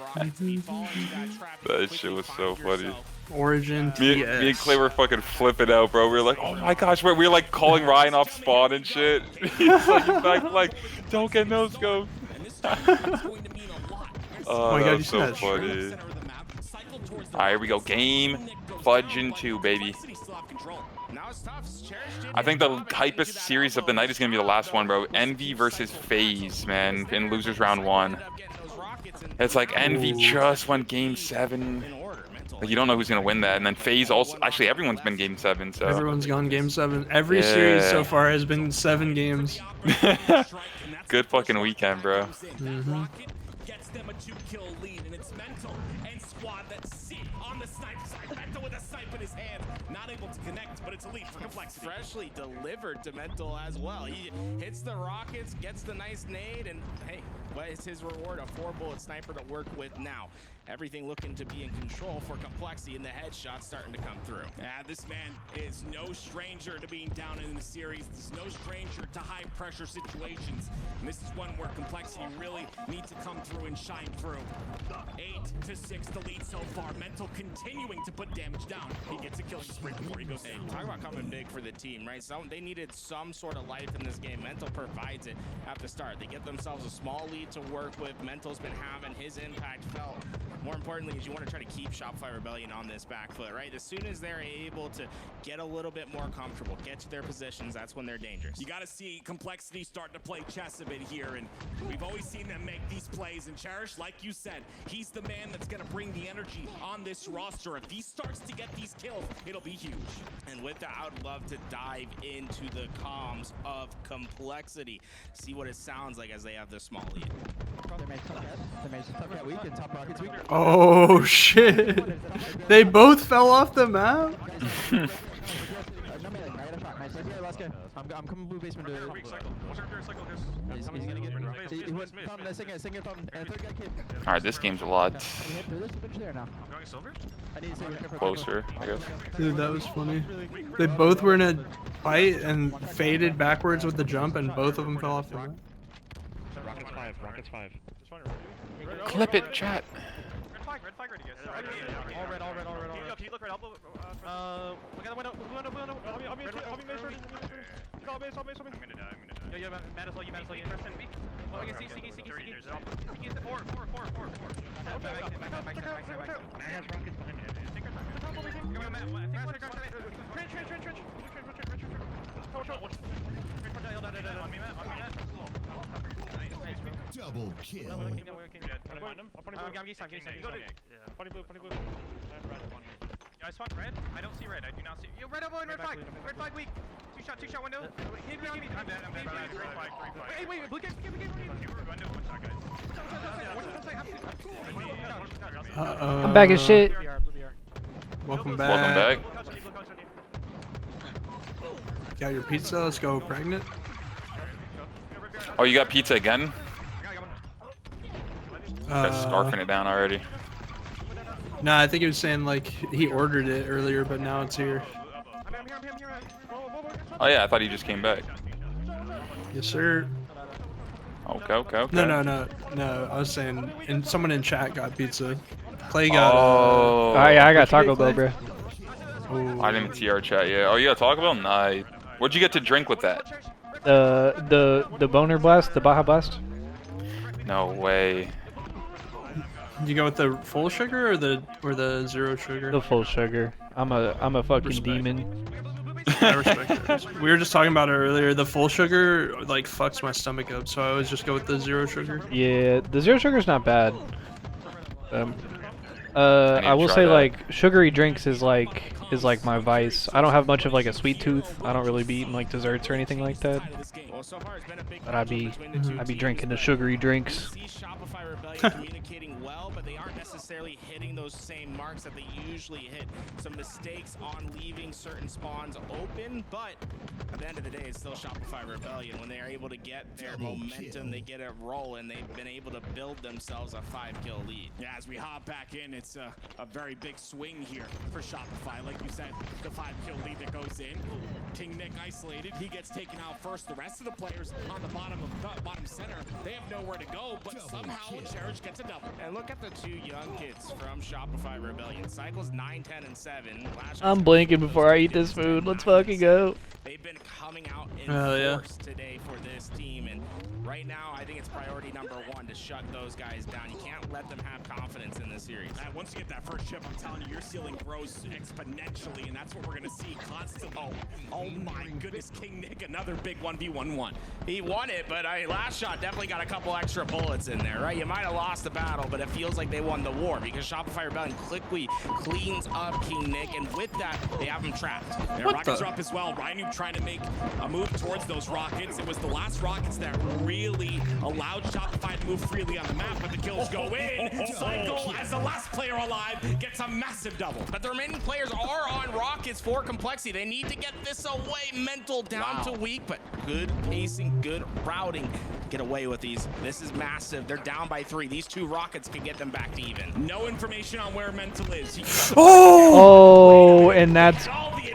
shit was so funny. Origin me and Clay were fucking flipping out, bro. We were like, oh my gosh, we were like calling Ryan off spawn and shit. He's like, don't get no scope. Oh my god, that's so funny. Alright, here we go. Game Fudging 2, baby. I think the hypest series of the night is gonna be the last one, bro. Envy versus FaZe, man, in losers round 1. It's like Envy just won Game 7. Like, you don't know who's gonna win that, and then FaZe also. Actually, everyone's been Game 7, so. Everyone's gone Game 7. Every series so far has been 7 games. Good fucking weekend, bro. gets them a 2-kill lead, and it's Mental and Squad that sit on the sniper side. Mental with a snipe in his hand, not able to connect, but it's a lead for Complexity. Freshly delivered to Mental as well. He hits the rockets, gets the nice nade, and hey, what is his reward? A 4-bullet sniper to work with now. Everything looking to be in control for Complexity, and the headshots starting to come through. This man is no stranger to being down in the series. He's no stranger to high pressure situations. And this is one where Complexity really needs to come through and shine through. 8-6 the lead so far. Mental continuing to put damage down. He gets a killing spree before he goes in. Talk about coming big for the team, right? They needed some sort of life in this game. Mental provides it at the start. They get themselves a small lead to work with. Mental's been having his impact felt. More importantly is you want to try to keep Shopify Rebellion on this back foot, right? As soon as they're able to get a little bit more comfortable, get to their positions, that's when they're dangerous. You got to see Complexity start to play chess a bit here, and we've always seen them make these plays. And Cherish, like you said, he's the man that's going to bring the energy on this roster. If he starts to get these kills, it'll be huge. And with that, I would love to dive into the comms of Complexity, see what it sounds like as they have this small lead. Oh shit! They both fell off the map. I'm coming blue basement to he's gonna get Alright, this game's a lot closer, I guess. Dude, that was funny. They both were in a fight and faded backwards with the jump, and both of them fell off the map. Rockets 5. Clip it, chat. Red flag ready, guys. All red. Can you look red? Look at the window. I'll be mace ready. I'll base. I'm gonna die. Yeah, Madison, you. Oh, I can see. He's at 4. Has rockets behind Double kill. I'm Funny blue. Yeah, I spawned red. I don't see red. I do not see. Yo, red elbow and red flag. Red flag weak. Two shot window. Give me. I'm dead. Three flag. Wait. Blue game. Window, one shot, guys. I'm back as shit. Welcome back. Welcome back. Got your pizza? Let's go, pregnant. Oh, you got pizza again? Got scarfing it down already. Nah, I think he was saying like he ordered it earlier, but now it's here. Oh yeah, I thought he just came back. Yes, sir. Okay. No. I was saying, and someone in chat got pizza. Clay got. Oh. Yeah, I got Taco Bell, bro. Oh. I didn't even see our chat yet. Oh, you got Taco Bell? Nice. What'd you get to drink with that? The boner blast, the Baja Blast. No way. You go with the full sugar or the zero sugar? The full sugar. I'm a fucking demon. I respect it. We were just talking about it earlier. The full sugar like fucks my stomach up, so I always just go with the zero sugar. Yeah, the zero sugar's not bad. I will say like sugary drinks is like my vice. I don't have much of like a sweet tooth. I don't really be eating like desserts or anything like that. But I'd be drinking the sugary drinks. Communicating well, but they aren't necessarily hitting those same marks that they usually hit. Some mistakes on leaving certain spawns open, but at the end of the day, it's still Shopify Rebellion. When they are able to get their momentum, they get it rolling. They've been able to build themselves a 5-kill lead. Yeah, as we hop back in, it's a very big swing here for Shopify. Like you said, the 5-kill lead that goes in. King Nick isolated. He gets taken out first. The rest of the players on the bottom center, they have nowhere to go, but somehow Cherish gets a double. And look at the two young kids from Shopify Rebellion. Cycles 9, 10, and 7. I'm blinking before I eat this food. Let's fucking go. They've been coming out in force today for this team, and right now I think it's priority number 1 to shut those guys down. You can't let them have confidence in this series. And once you get that first chip, I'm telling you, your ceiling grows exponentially, and that's what we're going to see constantly. Oh my goodness, King Nick, another big 1v1-1. He won it, but last shot definitely got a couple extra bullets in there, right? You might have lost the battle, but it feels like like they won the war because Shopify Rebellion quickly cleans up King Nick, and with that, they have him trapped. Their rockets are up as well. Rhino trying to make a move towards those rockets. It was the last rockets that really allowed Shopify to move freely on the map, but the kills go in. Cycle, as the last player alive, gets a massive double. But the remaining players are on rockets for Complexity. They need to get this away. Mental down to weak, but good pacing, good routing. Get away with these. This is massive. They're down by 3. These 2 rockets can get them back to even. No information on where Mental is. Oh, and that's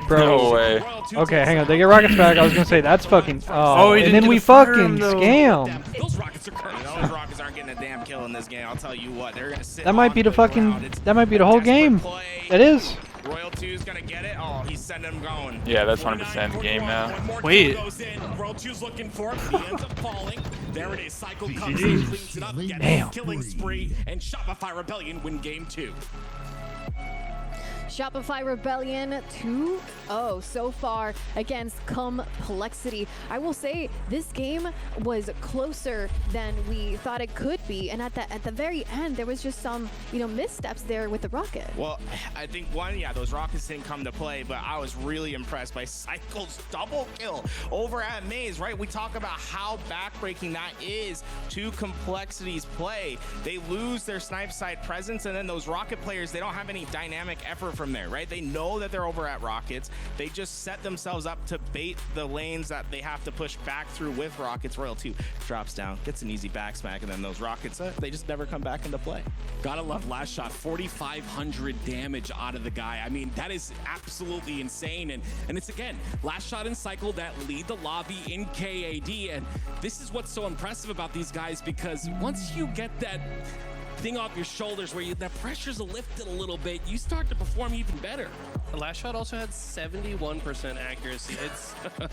bro. No way. Okay, hang on. They get rockets back. I was gonna say that's fucking. Oh, he and didn't then we get the fire fucking though. scam. Those rockets are cursed. Those rockets aren't getting a damn kill in this game. I'll tell you what. They're gonna sit. That might be the fucking. ground. That might be the whole game. It is. Royal 2's gonna get it. Oh, he's sending him going. Yeah, that's 100% game now. Wait. Royal 2's looking for it. He ends up falling. There it is. Cycle comes in, cleans it up, gets Damn. a killing spree, and Shopify Rebellion win game 2. Shopify Rebellion 2-0 so far against Complexity. I will say this game was closer than we thought it could be, and at the very end there was just some missteps there with the rocket. Well, I think one, those rockets didn't come to play, but I was really impressed by Cycle's double kill over at Maze, right? We talk about how backbreaking that is to Complexity's play. They lose their snipe side presence, and then those rocket players, they don't have any dynamic effort from there, right? They know that they're over at rockets. They just set themselves up to bait the lanes that they have to push back through with rockets. Royal 2 drops down, gets an easy back smack, and then those rockets, they just never come back into play. Gotta love last shot, 4,500 damage out of the guy. I mean, that is absolutely insane. And it's, again, last shot in Cycle that lead the lobby in KAD. And this is what's so impressive about these guys, because once you get that thing off your shoulders where that pressure's lifted a little bit, you start to perform even better. The last shot also had 71% accuracy.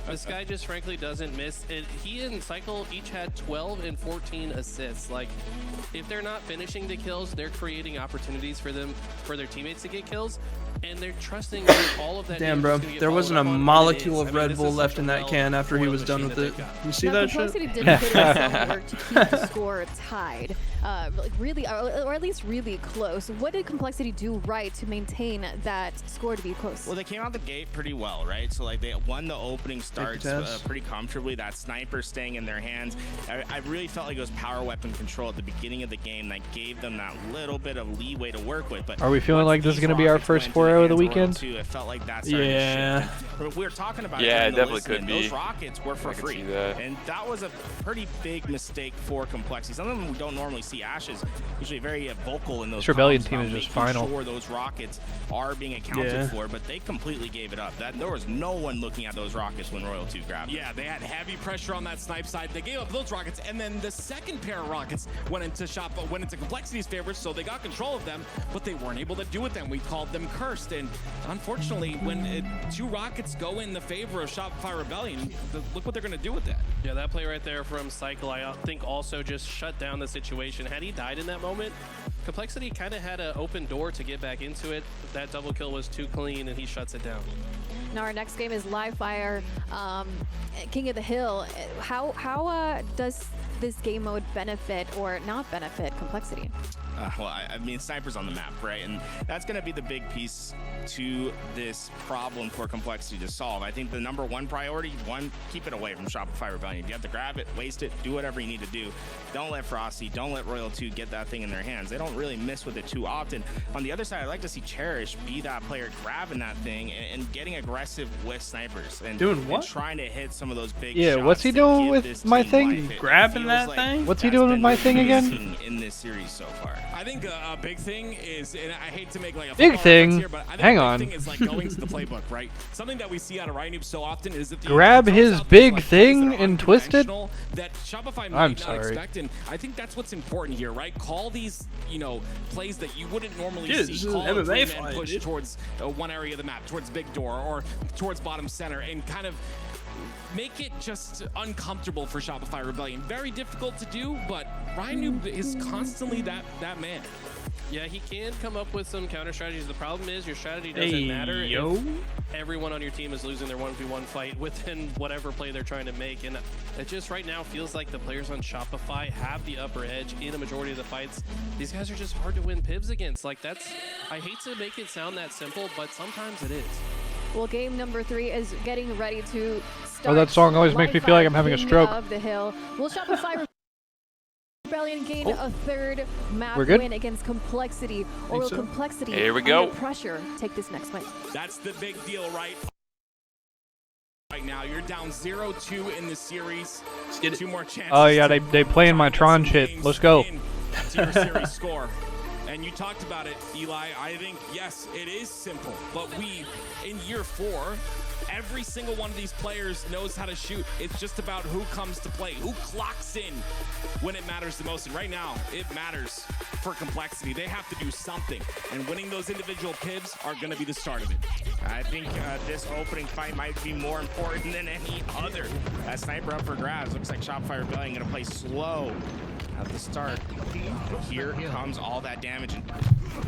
This guy just frankly doesn't miss it. He and Cycle each had 12 and 14 assists. Like, if they're not finishing the kills, they're creating opportunities for their teammates to get kills, and they're trusting all of that. Damn, bro, there wasn't a molecule of Red Bull left in that can after he was done with it. You see that shit? Complexity did put in some work to keep the score tied, really, or at least really close. What did Complexity do right to maintain that score to be close? Well, they came out the gate pretty well, right? So like they won the opening starts pretty comfortably. That sniper staying in their hands. I really felt like it was power weapon control at the beginning of the game that gave them that little bit of leeway to work with. But are we feeling like this is going to be our first 4-0 of the weekend? It felt like that started to shift. But we were talking about it definitely could be. Those rockets were for free, and that was a pretty big mistake for Complexity. Some of them we don't normally see. Ash is usually very vocal in those. This Rebellion team is just final. Sure, those rockets are being accounted for, but they completely gave it up. There was no one looking at those rockets when Royal 2 grabbed them. Yeah, they had heavy pressure on that snipe side. They gave up those rockets, and then the second pair of rockets went into Complexity's favor, so they got control of them, but they weren't able to do it then. We called them cursed, and unfortunately, when 2 rockets go in the favor of Shopify Rebellion, look what they're going to do with that. Yeah, that play right there from Cycle, I think also just shut down the situation. Had he died in that moment, Complexity kind of had an open door to get back into it. That double kill was too clean, and he shuts it down. Now our next game is Live Fire, King of the Hill. How does this game mode benefit or not benefit Complexity? Well, I mean, Sniper's on the map, right? And that's going to be the big piece to this problem for Complexity to solve. I think the number one priority, keep it away from Shopify Rebellion. If you have to grab it, waste it, do whatever you need to do. Don't let Frosty, don't let Royal 2 get that thing in their hands. They don't really miss with it too often. On the other side, I'd like to see Cherish be that player grabbing that thing and getting aggressive with snipers. And doing what? And trying to hit some of those big shots. Yeah, what's he doing with my thing? Grabbing that thing? What's he doing with my thing again? In this series so far. I think a big thing is, and I hate to make like a big thing. Here, but I think hang a on. big thing is like going to the playbook, right? Something that we see out of Rhinoob so often is that grab his big thing and twist it. That Shopify might not expect, and I think that's what's important here, right? Call these, plays that you wouldn't normally see. Call a three-man push towards one area of the map, towards big door or towards bottom center, and kind of make it just uncomfortable for Shopify Rebellion. Very difficult to do, but Rhinoob is constantly that man. Yeah, he can come up with some counter strategies. The problem is your strategy doesn't matter if everyone on your team is losing their 1v1 fight within whatever play they're trying to make. And it just right now feels like the players on Shopify have the upper edge in a majority of the fights. These guys are just hard to win pivs against. Like I hate to make it sound that simple, but sometimes it is. Well, game number 3 is getting ready to start. Oh, that song always makes me feel like I'm having a stroke. Of the hill. Will Shopify Rebellion gain a third map good? win against Complexity, or will Complexity Here we go. under pressure take this next fight? That's the big deal, right? Right now, you're down 0-2 in the series. Let's get it. 2 more chances. Oh yeah, they playing my Tron shit. Let's go. To your series score. And you talked about it, Eli. I think, yes, it is simple. But in year 4, every single one of these players knows how to shoot. It's just about who comes to play, who clocks in when it matters the most. And right now, it matters for Complexity. They have to do something. And winning those individual pivs are going to be the start of it. I think this opening fight might be more important than any other. That sniper up for grabs. Looks like Shopify Rebellion going to play slow at the start. Here comes all that damage and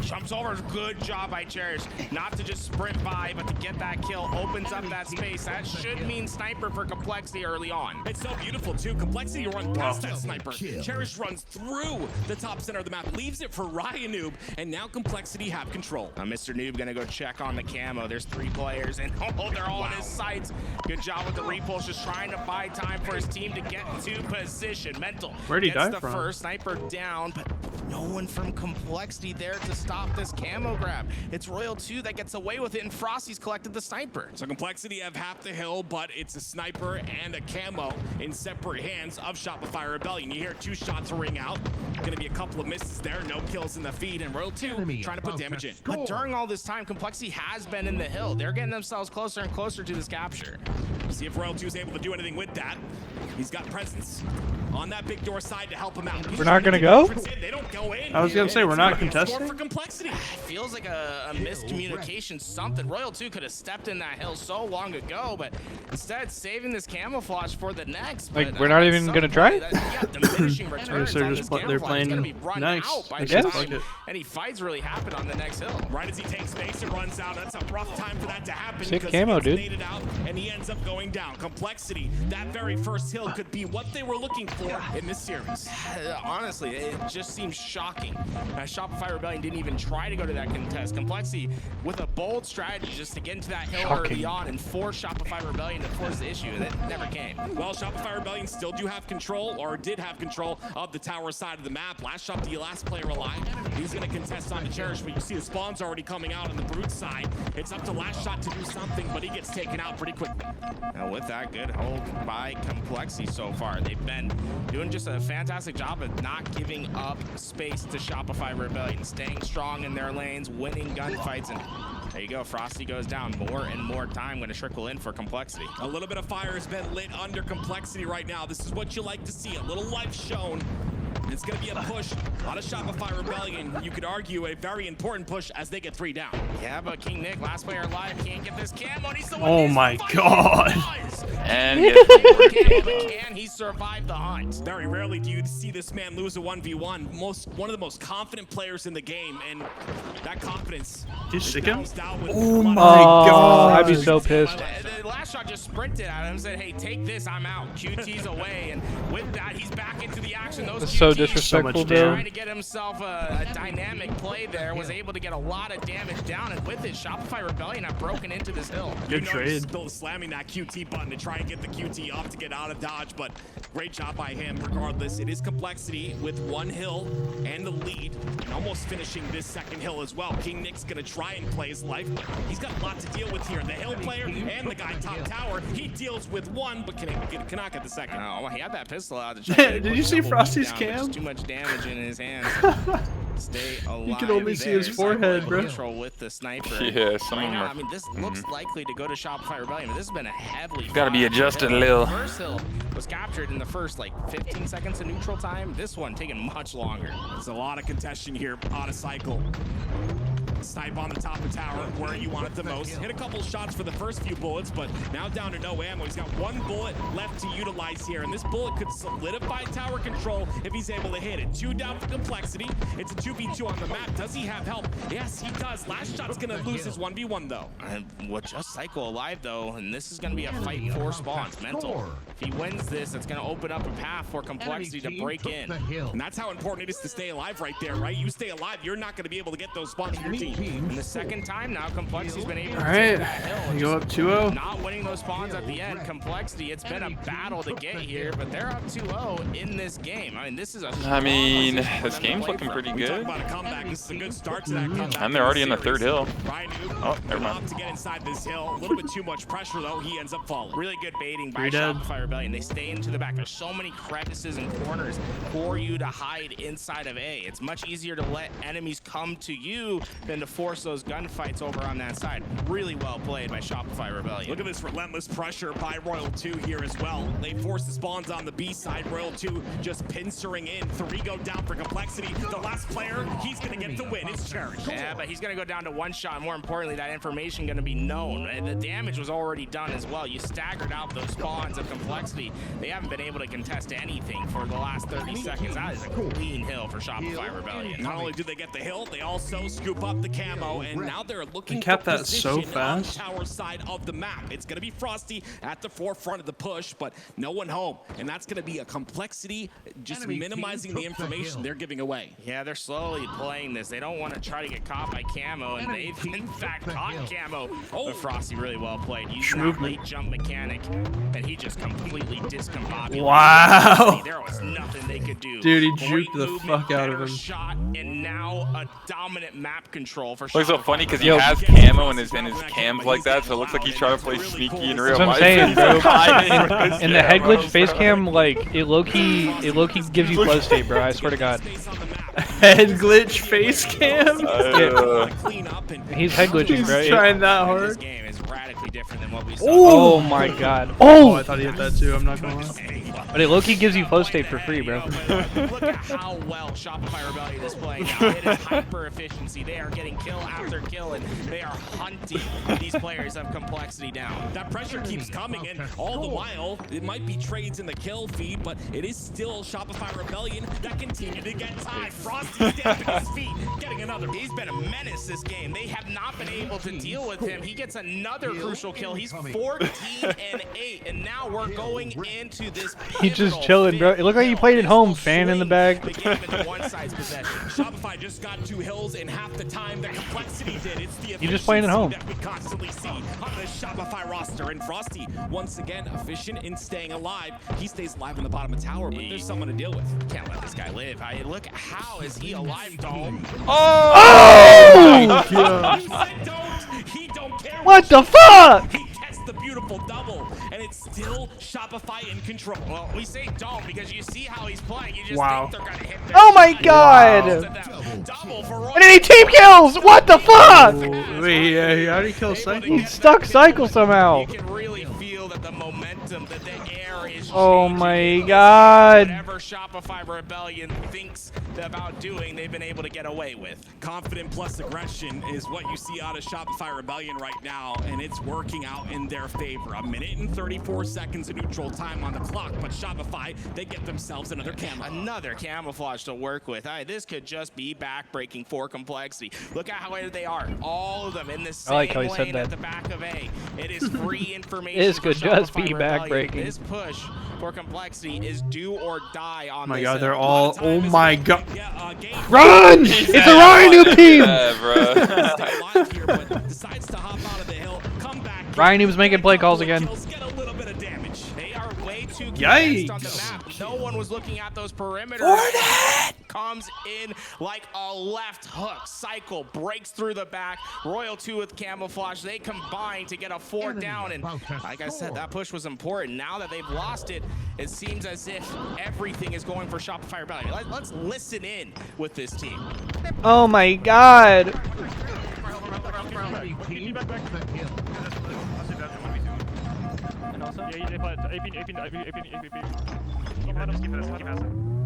jumps over. Good job by Cherish. Not to just sprint by, but to get that kill. Opens up that space. That should mean sniper for Complexity early on. It's so beautiful too. Complexity runs past that sniper. Cherish runs through the top center of the map, leaves it for Ryan Noob, and now Complexity have control. Now Mr. Noob gonna go check on the camo. There's 3 players, and they're all in his sights. Good job with the repulse, just trying to buy time for his team to get into position. Mental. Where'd he die the from? First sniper down, but no one from Complexity there to stop this camo grab. It's Royal 2 that gets away with it, and Frosty's collected the sniper. So Complexity have half the hill, but it's a sniper and a camo in separate hands of Shopify Rebellion. You hear 2 shots ring out. Gonna be a couple of misses there, no kills in the feed, and Royal 2 trying to put damage in. But during all this time, Complexity has been in the hill. They're getting themselves closer and closer to this capture. See if Royal 2 is able to do anything with that. He's got presence on that big door side to help him out. We're not gonna go? They don't go in. I was gonna say we're not contesting. For Complexity. Feels like a miscommunication, something. Royal 2 could have stepped in that hill so long ago, but instead saving this camouflage for the next. Like, we're not even gonna try? Diminishing returns on this they're playing nice. Any fights really happen on the next hill. Right as he takes space and runs out, that's a rough time for that to happen. Sick camo, dude. He gets naded out, and he ends up going down. Complexity, that very first hill could be what they were looking for in this series. Honestly, it just seems shocking. Shopify Rebellion didn't even try to go to that contest. Complexity with a bold strategy just to get into that hill early on and force Shopify Rebellion to force the issue, and it never came. Well, Shopify Rebellion still do have control, or did have control of the tower side of the map. Last shot, the last player alive. He's going to contest on the Cherish, but you see the spawns already coming out on the Brute side. It's up to Last Shot to do something, but he gets taken out pretty quickly. Now with that, good hold by Complexity so far. They've been doing just a fantastic job of not giving up space to Shopify Rebellion, staying strong in their lanes, winning gunfights, and there you go. Frosty goes down. More and more time going to trickle in for Complexity. A little bit of fire has been lit under Complexity right now. This is what you like to see. A little life shown. It's going to be a push on a Shopify Rebellion. You could argue a very important push as they get 3 down. Yeah, but King Nick, last player alive, can't get this camo. He's the one. Oh my god. And can he survive the hunt? Very rarely do you see this man lose a 1v1. One of the most confident players in the game, and that confidence is him. Oh my god. I'd be so pissed. The Last Shot just sprinted at him and said, hey, take this, I'm out. QT's away, and with that, he's back into the action. Those That's so disrespectful, bro. Trying to get himself a dynamic play there, was able to get a lot of damage down, and with it, Shopify Rebellion have broken into this hill. Good trade. Still slamming that QT button to try and get the QT off to get out of dodge, but great job by him regardless. It is Complexity with 1 hill and the lead, and almost finishing this second hill as well. King Nick's gonna try and play his life. He's got a lot to deal with here. The hill player and the guy top tower. He deals with 1, but cannot get the second. Oh, he had that pistol out. Did you see Frosty's cam? Too much damage in his hands. Stay alive. You can only see his forehead, bro. Control with the sniper. Yeah, some of them are. I mean, this looks likely to go to Shopify Rebellion, but this has been a heavily. Got to be adjusted a little. The first hill was captured in the first like 15 seconds of neutral time. This one taking much longer. There's a lot of contention here on a cycle. Snipe on the top of tower where you want it the most. Hit a couple shots for the first few bullets, but now down to no ammo. He's got one bullet left to utilize here, and this bullet could solidify tower control if he's able to hit it. 2 down for Complexity. It's a 2v2 on the map. Does he have help? Yes, he does. Last shot's gonna lose his 1v1 though. And what just Cycle alive though, and this is gonna be a fight for spawns. Mental. If he wins this, it's gonna open up a path for Complexity to break in. And that's how important it is to stay alive right there, right? You stay alive, you're not gonna be able to get those spawns for your team. And the second time now, Complexity's been able to take that hill. You go up 2-0. Not winning those spawns at the end. Complexity, it's been a battle to get here, but they're up 2-0 in this game. I mean, this is a this game's looking pretty good. This is a good start to that comeback. And they're already in the 3rd hill. Oh, never mind. To get inside this hill. A little bit too much pressure though. He ends up falling. Really good baiting by Shopify Rebellion. They stay into the back. There's so many crevices and corners for you to hide inside of A. It's much easier to let enemies come to you than to force those gunfights over on that side. Really well played by Shopify Rebellion. Look at this relentless pressure by Royal 2 here as well. They force the spawns on the B side. Royal 2 just pincering in. 3 go down for Complexity. The last player, he's going to get the win. It's Cherish. Yeah, but he's going to go down to 1 shot. More importantly, that information going to be known. And the damage was already done as well. You staggered out those spawns of Complexity. They haven't been able to contest anything for the last 30 seconds. That is a clean hill for Shopify Rebellion. Not only do they get the hill, they also scoop up the camo, and now they're looking for that position so fast. on the tower side of the map. It's going to be Frosty at the forefront of the push, but no one home. And that's going to be a Complexity just minimizing the information they're giving away. Yeah, they're slowly playing this. They don't want to try to get caught by camo, and they've in fact caught camo. But Frosty really well played. Using that late jump mechanic, and he just completely discombobulated. Wow. There was nothing they could do. Dude, he juked the fuck out of him. Shot, and now a dominant map control for Looks so funny because he has camo and his cams like that, so it looks like he's trying to play sneaky in real life. That's what I'm saying, bro. And the head glitch face cam, like, it low-key gives you flow state, bro. I swear to God. Head glitch face cam? He's head glitching, bro. He's trying that hard. Oh my God. Oh, I thought he hit that too. I'm not gonna lie. But it low-key gives you flow state for free, bro. Look at how well Shopify Rebellion is playing now. It is hyper efficiency. They are getting kill after kill, and they are hunting these players of Complexity down. That pressure keeps coming, and all the while, it might be trades in the kill feed, but it is still Shopify Rebellion that continue to get tied. Frosty stamping his feet, getting another. He's been a menace this game. They have not been able to deal with him. He gets another crucial kill. He's 14-8, and now we're going into this. He's just chilling, bro. It looked like he played at home, fan in the bag. Shopify just got 2 hills in half the time that Complexity did. It's the He's just playing at home. That we constantly see on the Shopify roster. And Frosty, once again, efficient in staying alive. He stays alive in the bottom of tower, but there's someone to deal with. Can't let this guy live. Look, how is he alive, Dome? Oh! He said don't. He don't care. What the fuck? He gets the beautiful double, and it's still Shopify in control. Well, we say don't because you see how he's playing. You just think they're gonna hit their Oh my God! double for Roy. And then he team kills! What the fuck? Wait, how did he kill Cycle? He stuck Cycle somehow. You can really feel that the momentum, that the air is Oh my God. Whatever Shopify Rebellion thinks about doing, they've been able to get away with. Confident plus aggression is what you see out of Shopify Rebellion right now, and it's working out in their favor. 1 minute and 34 seconds of neutral time on the clock, but Shopify, they get themselves another camo. Another camouflage to work with. This could just be backbreaking for Complexity. Look at how they are. All of them in the same lane at the back of A. It is free information. This could just be backbreaking. This push for Complexity is do or die on Oh my this God, end. they're all. Oh my God. Run! It's a Ryan team! Yeah, bro. Decides to hop out of the hill, come back. Ryan was making play calls again. Get a little bit of damage. They are way too Yikes. on the map. No one was looking at those perimeters. Comes in like a left hook. Cycle breaks through the back. Royal 2 with camouflage. They combine to get a 4 down. And like I said, that push was important. Now that they've lost it, it seems as if everything is going for Shopify Rebellion. Let's listen in with this team. Oh my God.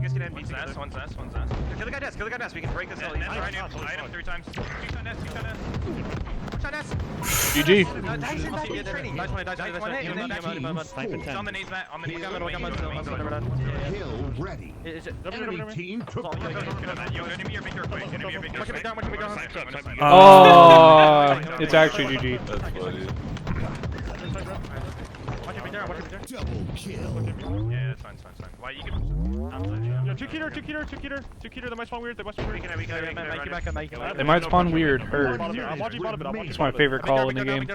guys get NB. One's nest. Kill the guy nest. We can break this. I hit him 3 times. 2 shot nest. GG. On the knees, Matt. On the knees. Hill ready. Enemy team took the Oh, it's actually GG. That's funny. double kill. Yeah, it's fine. Why you can? Yo, 2 keter. They might spawn weird. They might spawn weird. Heard. It's my favorite call in the game. Okay,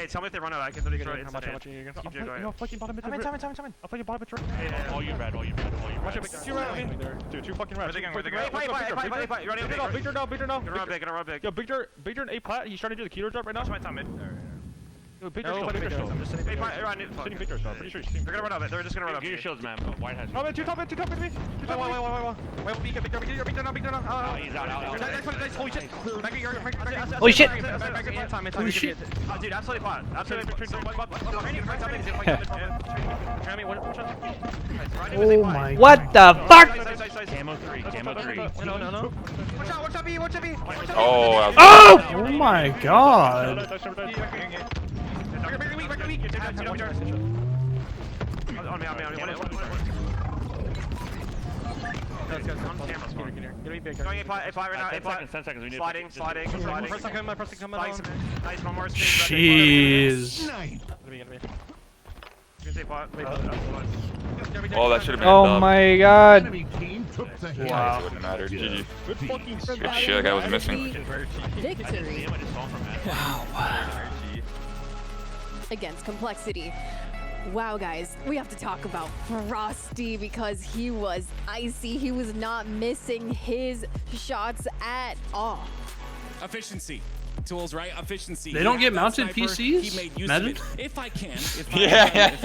tell me if they run out. I can literally go. How much you can keep going. I'm flanking bottom mid. I'm flanking bottom mid. All you red. Watch it. Dude, 2 fucking reds. Where they going? Victor now. Gonna run big. Yo, Victor and A plat. He's trying to do the keto drop right now. Watch my time mid. Yo, Victor's still. I'm just sitting Victor's still. Pretty sure he's they're gonna run up it. They're just gonna run up. Get your shields, man. White has. Oh, man, 2 top mid. 2 top mid. Wait, Victor now. He's out. Nice. Holy shit. Holy shit. Holy shit. Dude, absolutely fine. Oh my. What the fuck? Camo 3. No. Watch out, B. Oh, Oh my god. On me. Going A5 right now. 10 seconds. We need sliding. Pressing coming. Nice. One more speed. Jeez. oh, that should have been. Oh a dub. my god. Enemy team took the hit. Wow. It wouldn't matter. GG. Good shit. That guy was missing. Victory. Against Complexity. Wow, guys, we have to talk about Frosty because he was icy. He was not missing his shots at all. Efficiency. Tools, right? Efficiency. They don't get mounted PCs? He made use of it. If I can. Yeah,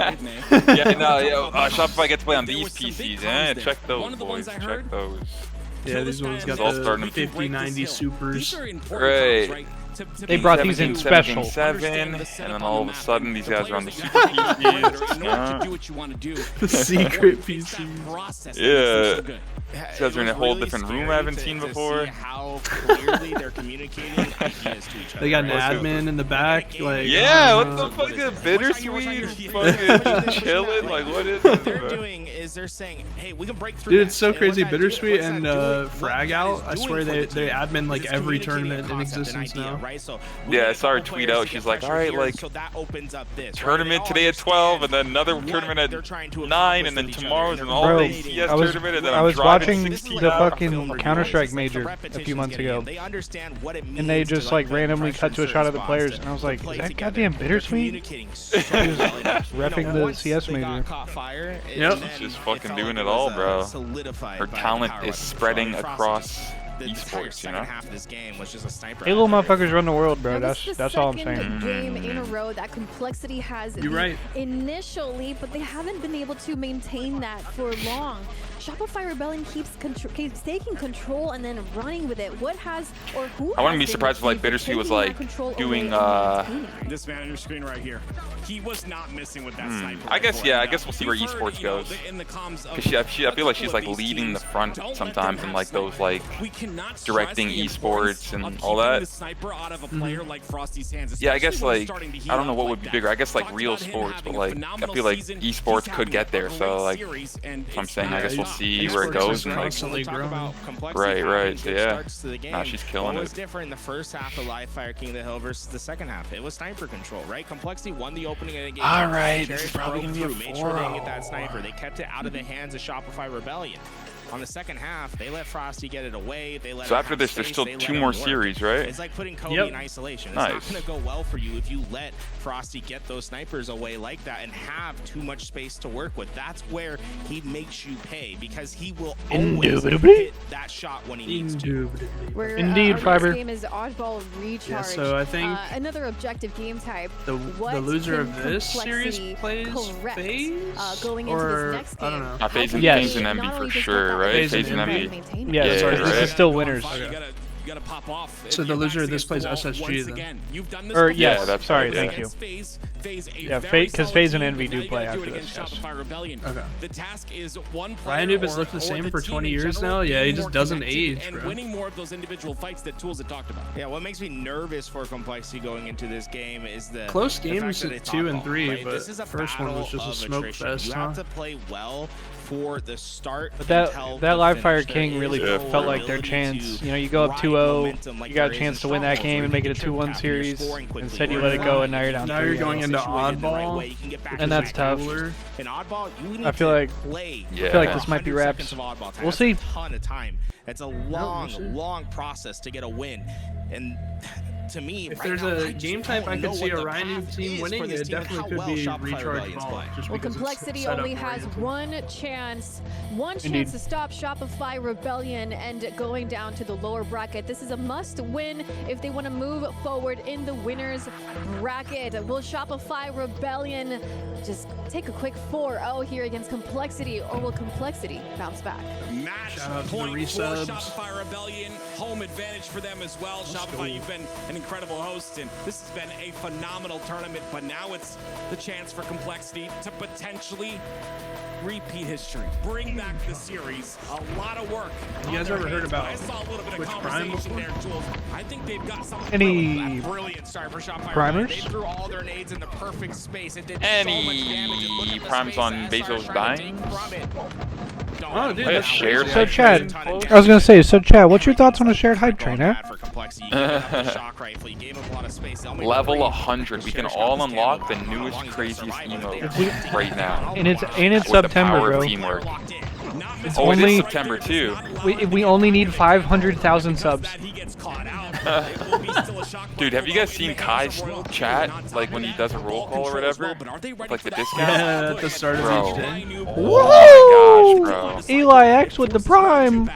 Shopify gets to play on these PCs. Yeah, check those, boys. Check those. Yeah, these ones got the 5090 supers. Right. They brought these in special. 7, and then all of a sudden these guys are on the super PCs. The secret PC. Yeah. These guys are in a whole different room I haven't seen before. How clearly they're communicating ideas to each other. They got an admin in the back, like. Yeah, what the fuck is bittersweet? Fucking chilling, like what is What it? they're doing is they're saying, hey, we can break through. Dude, it's so crazy. Bittersweet and Frag Out. I swear they admin like every tournament in existence now. Yeah, I saw her tweet out. She's like, all right, like tournament today at 12, and then another tournament at 9, and then tomorrow's an all-day CS tournament, and then I I'm was driving watching 16 the hours. fucking Counter-Strike major a few months ago, and they just like randomly cut to a shot of the players, and I was like, is that goddamn Bittersweet? He was repping the CS major. Yep. She's just fucking doing it all, bro. Her talent is spreading across esports, you know? Hey, little motherfuckers run the world, bro. That's all I'm saying. Game in a row that Complexity has initially, but they haven't been able to maintain that for long. Shopify Rebellion keeps taking control and then running with it. What has or who? I wouldn't be surprised if like Bittersweet was like doing this man on your screen right here. He was not missing with that sniper. I guess I guess we'll see where esports goes. Cause I feel like she's like leading the front sometimes in like those like directing esports and all that. Yeah, I guess like I don't know what would be bigger. I guess like real sports, but like I feel like esports could get there. So like I'm saying, I guess we'll see where it goes. And, like, right. So yeah, nah, she's killing it. What was different in the first half of Live Fire King of the Hill versus the second half? It was sniper control, right? Complexity won the opening of the game. All right, this is probably gonna be a 4-0. Made sure they didn't get that sniper. They kept it out of the hands of Shopify Rebellion. On the second half, they let Frosty get it away. So after this, there's still 2 more series, right? It's like putting Kobe in isolation. It's not going to go well for you if you let Frosty get those snipers away like that and have too much space to work with. That's where he makes you pay because he will always hit that shot when he needs to. Indeed, Fiber. This game is Oddball Recharge. Yeah, so I think another objective game type. The loser of this series plays FaZe, going or into this next game. I don't know. FaZe and Envy for sure, right? FaZe and Envy. Yeah, this is still winners. You gotta pop off. So the loser of this plays SSG then. You've done this or before. yes, that's sorry, right, thank you. FaZe FaZe a Yeah, very because solid FaZe and team, Envy but do now you play gotta do after it against this, yes. Shopify Rebellion. Okay. The task is one player Ryan Noob has or- looked the or same for team 20 in years general now. Yeah, being he just more doesn't connected age, and bro. winning more of those individual fights that Tools had talked about. Yeah, what makes me nervous for Complexity going into this game is the Close the fact games that at it's 2 and oddball, 3, right? but This is a first one was battle just a of smoke attrition. fest, You huh? have to play well for the start. But that until that the Live Fire finish. There King is really no felt like their ability chance. to You know, you go up ride 2-0, momentum like you got a there is chance in to win that Strongholds, game where and you make it a get your 2-1 cap and you're series. scoring quickly. Instead, you Where let it go, and now you're down Now 3. you're going into situated the right oddball, way, you can get back which to And is that's tough. cooler. In oddball, you need I feel to like play. Yeah. I feel like this might be 100 wraps. seconds of oddball time. We'll That's see. a ton of time. It's a long, see. long process to get a win. And to me, If right there's now, a I just game type don't I know could see what a the Ryan path team is winning, for this it team and definitely how could well be Shopify recharge Rebellion is ball. playing. Just Well, because it's Complexity set only up has oriented. one chance Indeed. to stop Shopify Rebellion and going down to the lower bracket. This is a must-win if they want to move forward in the winners bracket. Will Shopify Rebellion just take a quick 4-0 here against Complexity, or will Complexity bounce back? Match Shout out to the point for resubs. Shopify Rebellion. Home advantage for them as well. Shopify, you've been an incredible host, and this has been a phenomenal tournament, but now it's the chance for Complexity to potentially repeat history. Bring back the series. A lot of work. You guys on their ever heard hands, about but I saw a little bit of Twitch Prime conversation before? there, Jules. I think they've got something. Any Brilliant start for Shopify. primers? They threw all their nades in the perfect space. It did Any so much damage. And look at the primes space on that SR Bezos tried to dying? take from it. Don't Oh, let dude, them that's win. shared So, hype Chad, train. I was gonna say, so Chad, what's your thoughts on a shared hype train, huh? For Complexity, you gave up the shock rifle. You gave up a lot of space. They'll make Level a 100. We can all unlock the newest, craziest emote right now. And it's With the September, power bro. of teamwork. It's Oh, it only is September too. we only need 500,000 subs. Dude, have you guys seen Kai's chat? Like when he does a roll call or whatever? Like the discount? Yeah, at the start of Bro. each day. Oh my gosh, bro. Eli X with the prime.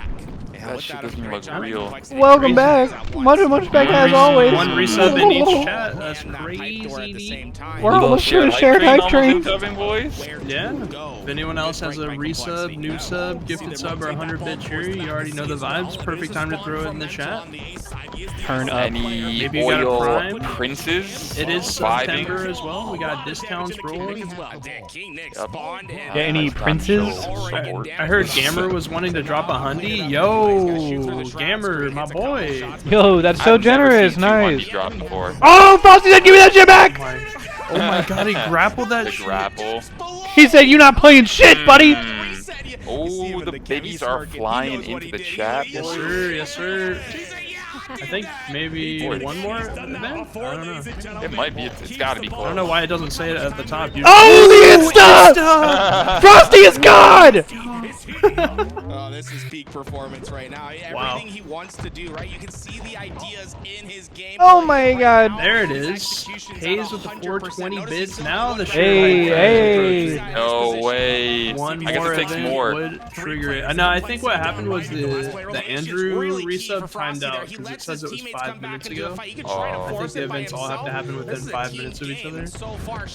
That shit doesn't even look real. Welcome back. Much back as always. One resub in each chat. That's crazy. We're Little almost to a shared train hype almost train. incoming, boys. Yeah. If anyone else has a resub, new sub, gifted sub, or 100-bit cheer, you already know the vibes. Perfect time to throw it in the chat. Turn up. Any Maybe you got a oil prime? princes? It is vibing? September as well. We got discounts rolling. Yeah, any princes? I heard Gammer was wanting to drop a hundy. Yo, Gammer, my boy. Yo, that's so generous. Nice. Drop before. Oh, Frosty said, "Give me that shit back." Oh my God, he grappled that The shit. grapple. He said, "You're not playing shit, buddy." Oh, the babies are flying into the chat. Yes, sir. Yes, sir. I think maybe one more event? I don't know. It might be. It's gotta be I close. don't know why it doesn't say it at the top. Oh, the Insta! Frosty is God! Oh, this is peak performance right now. Everything he wants to do, right? You can see the ideas in his game. Oh my God. There it is. Hayes with the 420 bids. Now the Hey, shit. hey. No way. One I guess more it takes event more. would trigger it. No, I think what happened was the Andrew resub timed out because it says it was 5 minutes ago. I think the events all have to happen within 5 minutes of each other.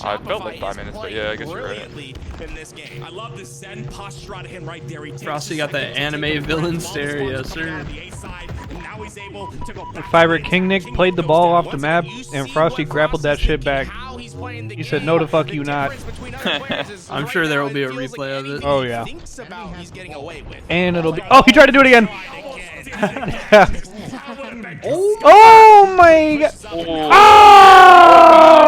I felt like 5 minutes, but yeah, I guess you're right. In this game. I love the Zen posture out of him right there. He takes Frosty the got the second to anime take it. villain Ball stare, spawns yes, coming sir. out of the A side, and now he's able to go back Fiber to the King Nick King played the goes ball in. off the Once map, again, you and see Frosty what grappled that Frosty's shit back. thinking, how he's playing the He said, game. "No, the fuck The you not." difference between other players is I'm right sure there now will it be a feels like replay of it. anything Oh, he yeah. thinks about, he's getting away with. And it'll be. Oh, he tried to do it again. Oh my God.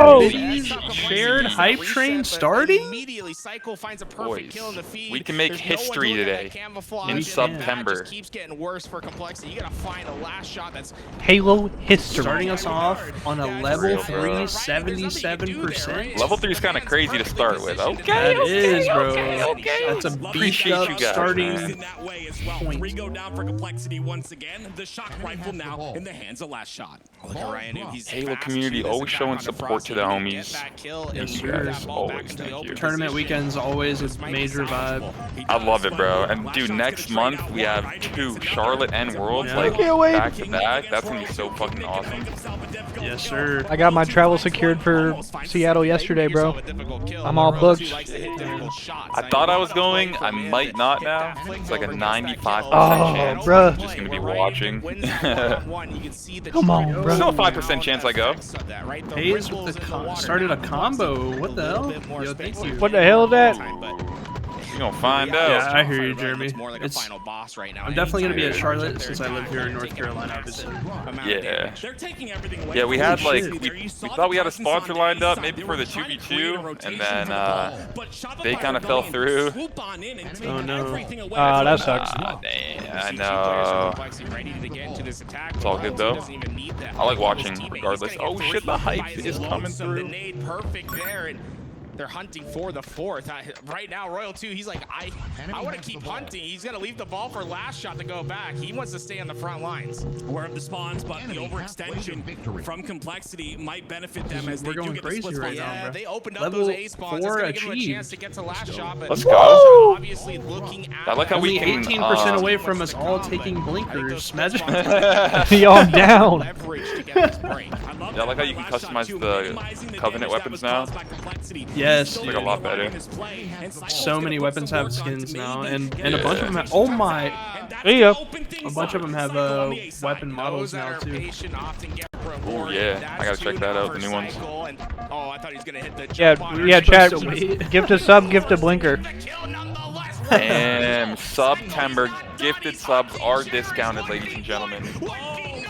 Oh! Biddy's shared hype train starting? Immediately, Psycho finds a perfect Boys, kill in the feed. we can make There's no history one looking at today that camouflage, in and that September. just keeps getting worse for Complexity. You gotta find a last shot that's Halo history. Starting us off on a level Real, bro. 3, 77%. Level 3 is kind of crazy to start with. Okay, That is, bro. okay. That's a beefed Appreciate up you guys, starting man. In that way as well. point. 3 go down for Complexity once again. The shock rifle now in the hands of Last Shot. look at Ryan Noob. He's Halo fast, community shooting always back showing onto support Frosty. to the Get homies. that kill and Yes, get sir. that ball back Always, into the thank you. open Tournament position. weekends always a major vibe. I love it, bro. And dude, next month we have 2 Charlotte and Worlds Yeah. like I can't wait. back to back. That's gonna be so fucking awesome. Yes, sir. I got my travel secured for Seattle yesterday, bro. I'm all booked. I thought I was going. I might not now. It's like a 95% chance. Bruh. I'm just gonna be watching. Come on, bro. Still a 5% chance I go. Hayes with the started a combo. What the hell? Yo, thank you. What the hell is that? You gonna find out. Yeah, I hear you, Jeremy. I'm definitely gonna be at Charlotte since I live here in North Carolina, obviously. Yeah. Yeah, we had like we thought we had a sponsor lined up maybe for the 2v2, and then they kind of fell through. Oh no. That sucks. Dang, I know. It's all good though. I like watching regardless. Oh shit, the hype is coming through. Perfect there. They're hunting for the fourth. Right now, Royal 2, he's like, I want to keep hunting. He's going to leave the ball for last shot to go back. He wants to stay on the front lines. Aware of the spawns, but the overextension from Complexity might benefit them as they do get the split right spawns. now, bro. They opened up Level those A spawns. 4 It's going to give him a achieved. chance to get to last shot. But Let's go. Obviously looking at I like how we can 18% away from us all taking blinkers. Imagine. Y'all down. Yeah, I like how you can customize the Covenant weapons now. Yes. It's like a lot better. So many weapons have skins now, and a bunch of them have. Oh my! Yeah. A bunch of them have weapon models now too. Ooh, yeah, I gotta check that out. The new ones. Yeah, chat. Gift a sub, gift a blinker. And September gifted subs are discounted, ladies and gentlemen.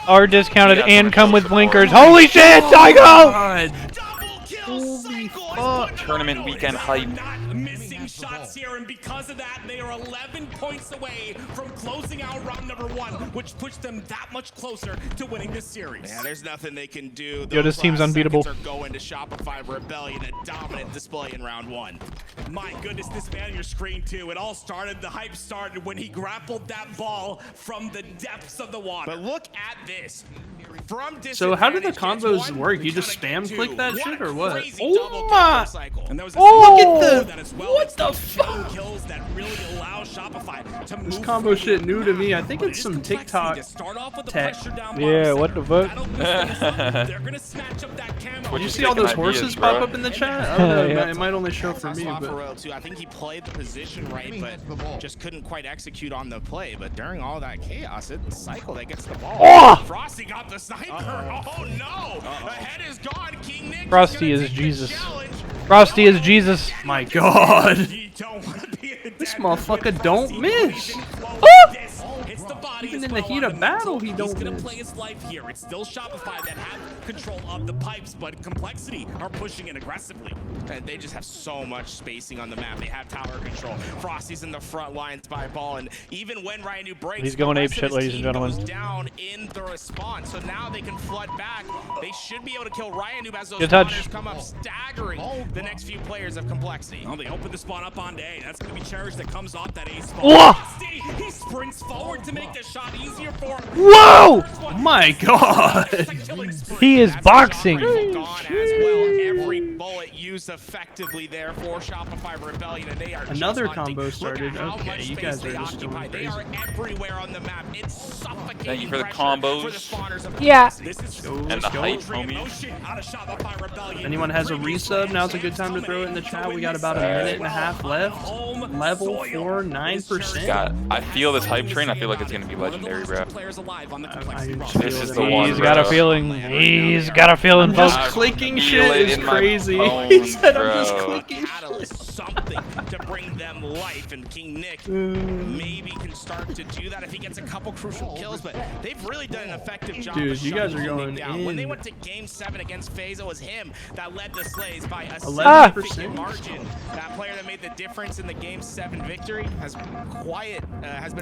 Are discounted and come with blinkers. Holy shit, Psycho! Holy fuck! Tournament weekend hype. Missing shots here, and because of that, they are 11 points away from closing out round number 1, which puts them that much closer to winning this series. Yeah, there's nothing they can do. Yo, this team's unbeatable. Are going to Shopify Rebellion, a dominant display in round 1. My goodness, this man on your screen too. It all started, the hype started when he grappled that ball from the depths of the water. But look at this. From So how do the combos work? You just spam click that shit or what? Oh my! And there was Oh, look at the what the fuck? Kills that really allow Shopify to This move combo shit new to me. I think it's some TikTok tech. Yeah, what the fuck? They're gonna snatch up that camo. Did you see all those horses pop up in the chat? I don't know, Yeah. it might only show for me, For but Royal 2, I think he played the position right, but just couldn't quite execute on the play. But during all that chaos, it's Cycle that gets the ball. Oh! Frosty got the sniper. Oh no! The head is gone. King Nick Frosty is Jesus. Frosty is Jesus. my god, You don't want to be in this motherfucker don't miss. It's the body Even as in the well heat on of battle, he He's don't gonna miss. play his life here. It's still Shopify that have control of the pipes, but Complexity are pushing it aggressively. And they just have so much spacing on the map. They have tower control. Frosty's in the front lines by ball, and even when Ryan breaks, He's going the ape rest shit, of his ladies and team gentlemen. goes down in the response. So now they can flood back. They should be able to kill Ryan as those Good touch. spawners come up, staggering the next few players of Complexity. Oh, they open the spawn up on A. That's gonna be Cherish that comes off that A spawn. Whoa! Frosty, he sprints forward to make the shot easier for him. Whoa! My god, He is boxing. Gone as well. Every bullet used effectively there for Shopify Rebellion, and they are another just hunting. combo Look started. at how Okay, much you space guys are they just occupy. going They are crazy. everywhere on the map. It's suffocating. Thank you for the pressure combos. for the spawners of Yeah. This is And the hype, homies. If anyone has a resub, now's a good time to throw it in the chat. We got about a minute and a half left. Level 4, 9%. I feel this hype train. I feel like it's gonna be legendary, bro. This is the feel one, He's got a bro. feeling. He's got a feeling, I'm just folks. clicking feel shit it is in my crazy. bones, He said I'm just bro. clicking Catalyst, something to bring them life, and King Nick shit. maybe can start to do that if he gets a couple crucial kills, but they've really done an effective job Dude, of you guys shutting are King going Nick down. When they in. went to Game 7 against FaZe, it was him that led the Slays by a 11%? significant margin. That player that made the difference in the Game 7 victory has been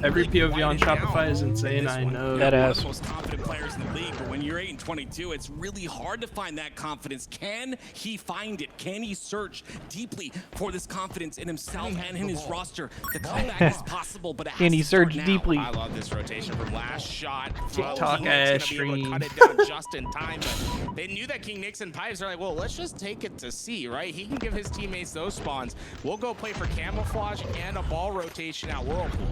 Every really POV on quieted Shopify down is insane, in this I one. know. That One of ass. the most confident players in the league, but when you're 8-22, it's really hard to find that confidence. Can he find it? Can he search deeply for this confidence? confidence in himself and in his roster. The comeback is possible, but it has And he to start surged now. deeply. I love this rotation from last shot. TikTok King Nick's ass gonna be able to stream. cut it down just in time, but they knew that King Nick's and Pipes are like, well, let's just take it to C, right? He can give his teammates those spawns. We'll go play for camouflage and a ball rotation at Whirlpool.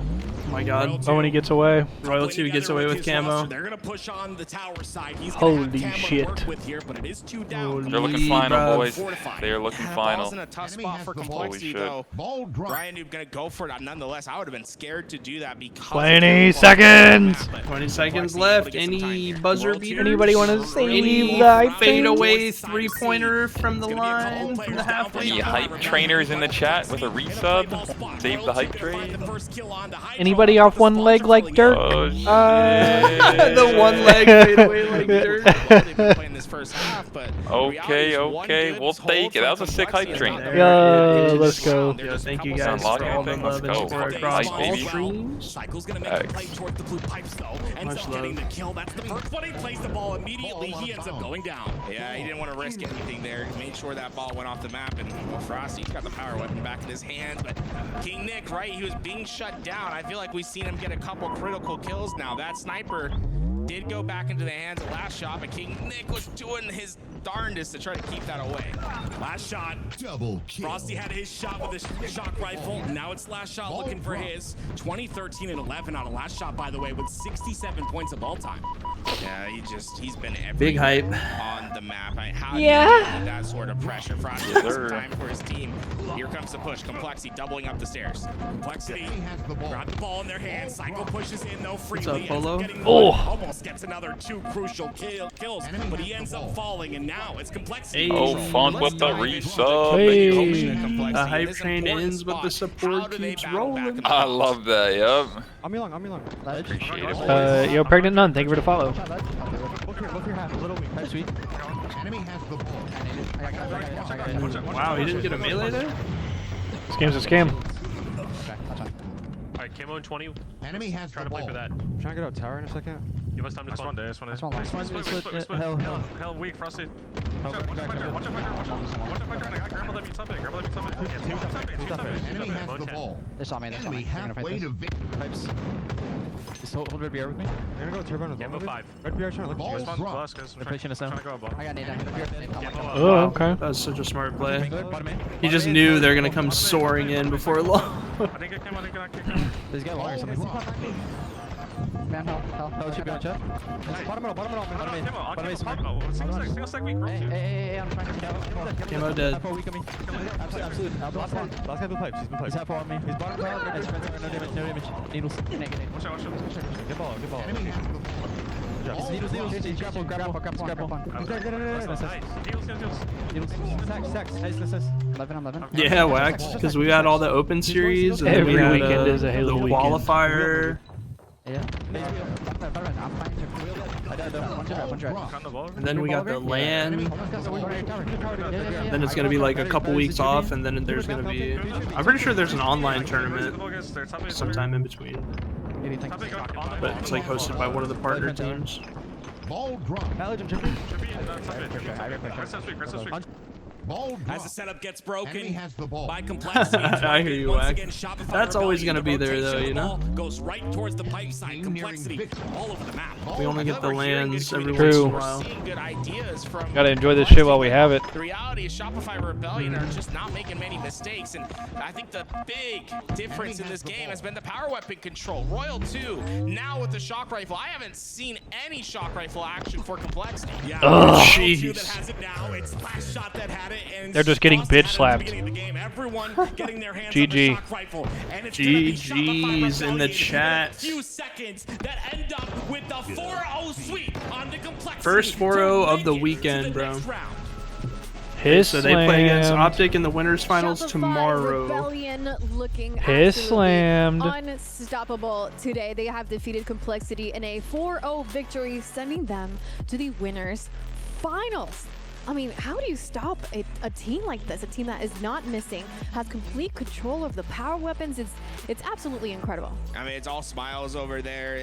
Oh my god. Oh, when he gets away. Royal 2 gets away with camo. They're gonna push on the tower side. He's Holy gonna have Cam shit. to work with here, but it is 2 down. They're looking Holy final, bruv. boys. They are looking final. Ball's in a tough spot for Complexity, Holy though. Brian Noob gonna go for it. Nonetheless, I would have been scared to do that because 20 seconds. 20 seconds left. Any buzzer beaters? Anybody want to save Any the hype fade train? away 3-pointer from the line, from the halfway? Any hype trainers in the chat with a resub? Save the hype train. Anybody off one leg like dirt? Oh, shit. The one leg fade away like dirt. They've been playing this first half, but Okay, okay, we'll take it. That was a sick hype train. Yo, let's go. Yo, thank you It's guys for unlocking all the thing. love Let's and go. support across Hype, all baby. streams. Cycle's gonna make a play towards the blue pipes though. Ends Much up getting love. the kill. That's the first one. He plays the ball immediately. He ends up going down. yeah, he didn't want to risk anything there. He made sure that ball went off the map, and well, Frosty's got the power weapon back in his hands, but King Nick, right, he was being shut down. I feel like we've seen him get a couple critical kills now. That sniper did go back into the hands of last shot, but King Nick was doing his darndest to try to keep that away. Last shot. Double kill. Frosty had his shot with his shock rifle. Now it's last shot looking for his. 20, 13, and 11 on a last shot, by the way, with 67 points of all time. Yeah, he's been everywhere Big hype. on the map. How Yeah. do you deal with that sort of pressure? Frosty Yes, has some sir. time for his team. Here comes the push. Complexity doubling up the stairs. Complexity got the ball in their hands. Cycle pushes in though freely. up, Ends up Polo? getting Oh. one. Almost gets another 2 crucial kills, but he ends up falling, and now it's Complexity. Hey. Oh, fun with the resub. Hey. The hype train ends, but the support keeps rolling. I love that, yup. I'm long, I'm long. Appreciate it. Yo, Pregnant Nun, thank you for the follow. Look here, half, a little weak. That's sweet. Wow, he didn't get a melee there? This game's a scam. Alright, camo in 20. Enemy has Try the to play ball. for that. Trying to get out tower in a second. Give us time to spawn. This one. Hell. Hell, weak, Frosty. Watch out, fighter. Watch out, fighter. And I got grandma let me top it. Grandma let me top it. Yeah, two top it. Enemy has the ball. They saw me. Enemy halfway to victory. Pipes. Just hold red BR with me. I'm gonna go turbo on the Camo 5. Red BR trying to look Ball at you. drop. Plus, guys. They're pushing us now. Trying to go above. I got nade. Oh, okay. That was such a smart play. Bottom in. He just knew they're gonna come soaring in before long. I think I came, I think I kicked him. There's a guy long or something. Man, hell, should be on chat. Bottom middle, No, bottom in. camo. I'll Bottom in, camo. Oh, single sec weak. Hey, I'm trying to get out. Camo dead. Half weak on me. Absolute. Last guy blue pipes. He's half on me. He's bottom top. No damage. Needles. Watch out. Good ball. Enemy has the ball. Needles. Grapple. Nice. Stacks. Nice. 11. Yeah, wax. Because we got all the open series. And then Every we had, weekend is a the Halo weekend. qualifier. Yeah. On the ball. And then we got the LAN. Then Then it's gonna be like a couple weeks off, and then there's gonna be. I'm pretty sure there's an online tournament sometime in between, but it's like hosted by one of the partner teams. Ball drop. Ball drop. As the setup gets Enemy broken has the ball. by Complexity. I hear you, Once Wack. again, Shopify That's always Rebellion, gonna be the there, though, rotation you of the know? ball goes right towards the pipe side. Nearing Complexity victory. all over the map. We only get the LANs every True. once in a while. Seeing good ideas from Gotta enjoy this shit while we have it. The reality is Shopify Rebellion are just not making many mistakes, and I think the big difference in this game has been the power weapon control. Royal 2, now with the shock rifle. I haven't seen any shock rifle action for Complexity. Yeah, Ugh. Royal 2 Jeez. that has it now. It's last shot that had it, and They're just getting Frosty had bitch it at the slapped. beginning of the game. Everyone getting their hands on the GG. shock rifle, and it's gonna be GG's Shopify in the Rebellion chat. a few seconds that end up with the 4-0 sweep on the Complexity. First 4-0 of the to make it to weekend, the bro. next round. His So they play against slammed. Optic in the winners finals Shopify tomorrow. Rebellion looking His absolutely slammed. unstoppable today. They have defeated Complexity in a 4-0 victory, sending them to the winners finals. I mean, how do you stop a team like this? A team that is not missing, has complete control of the power weapons. It's absolutely incredible. I mean, it's all smiles over there.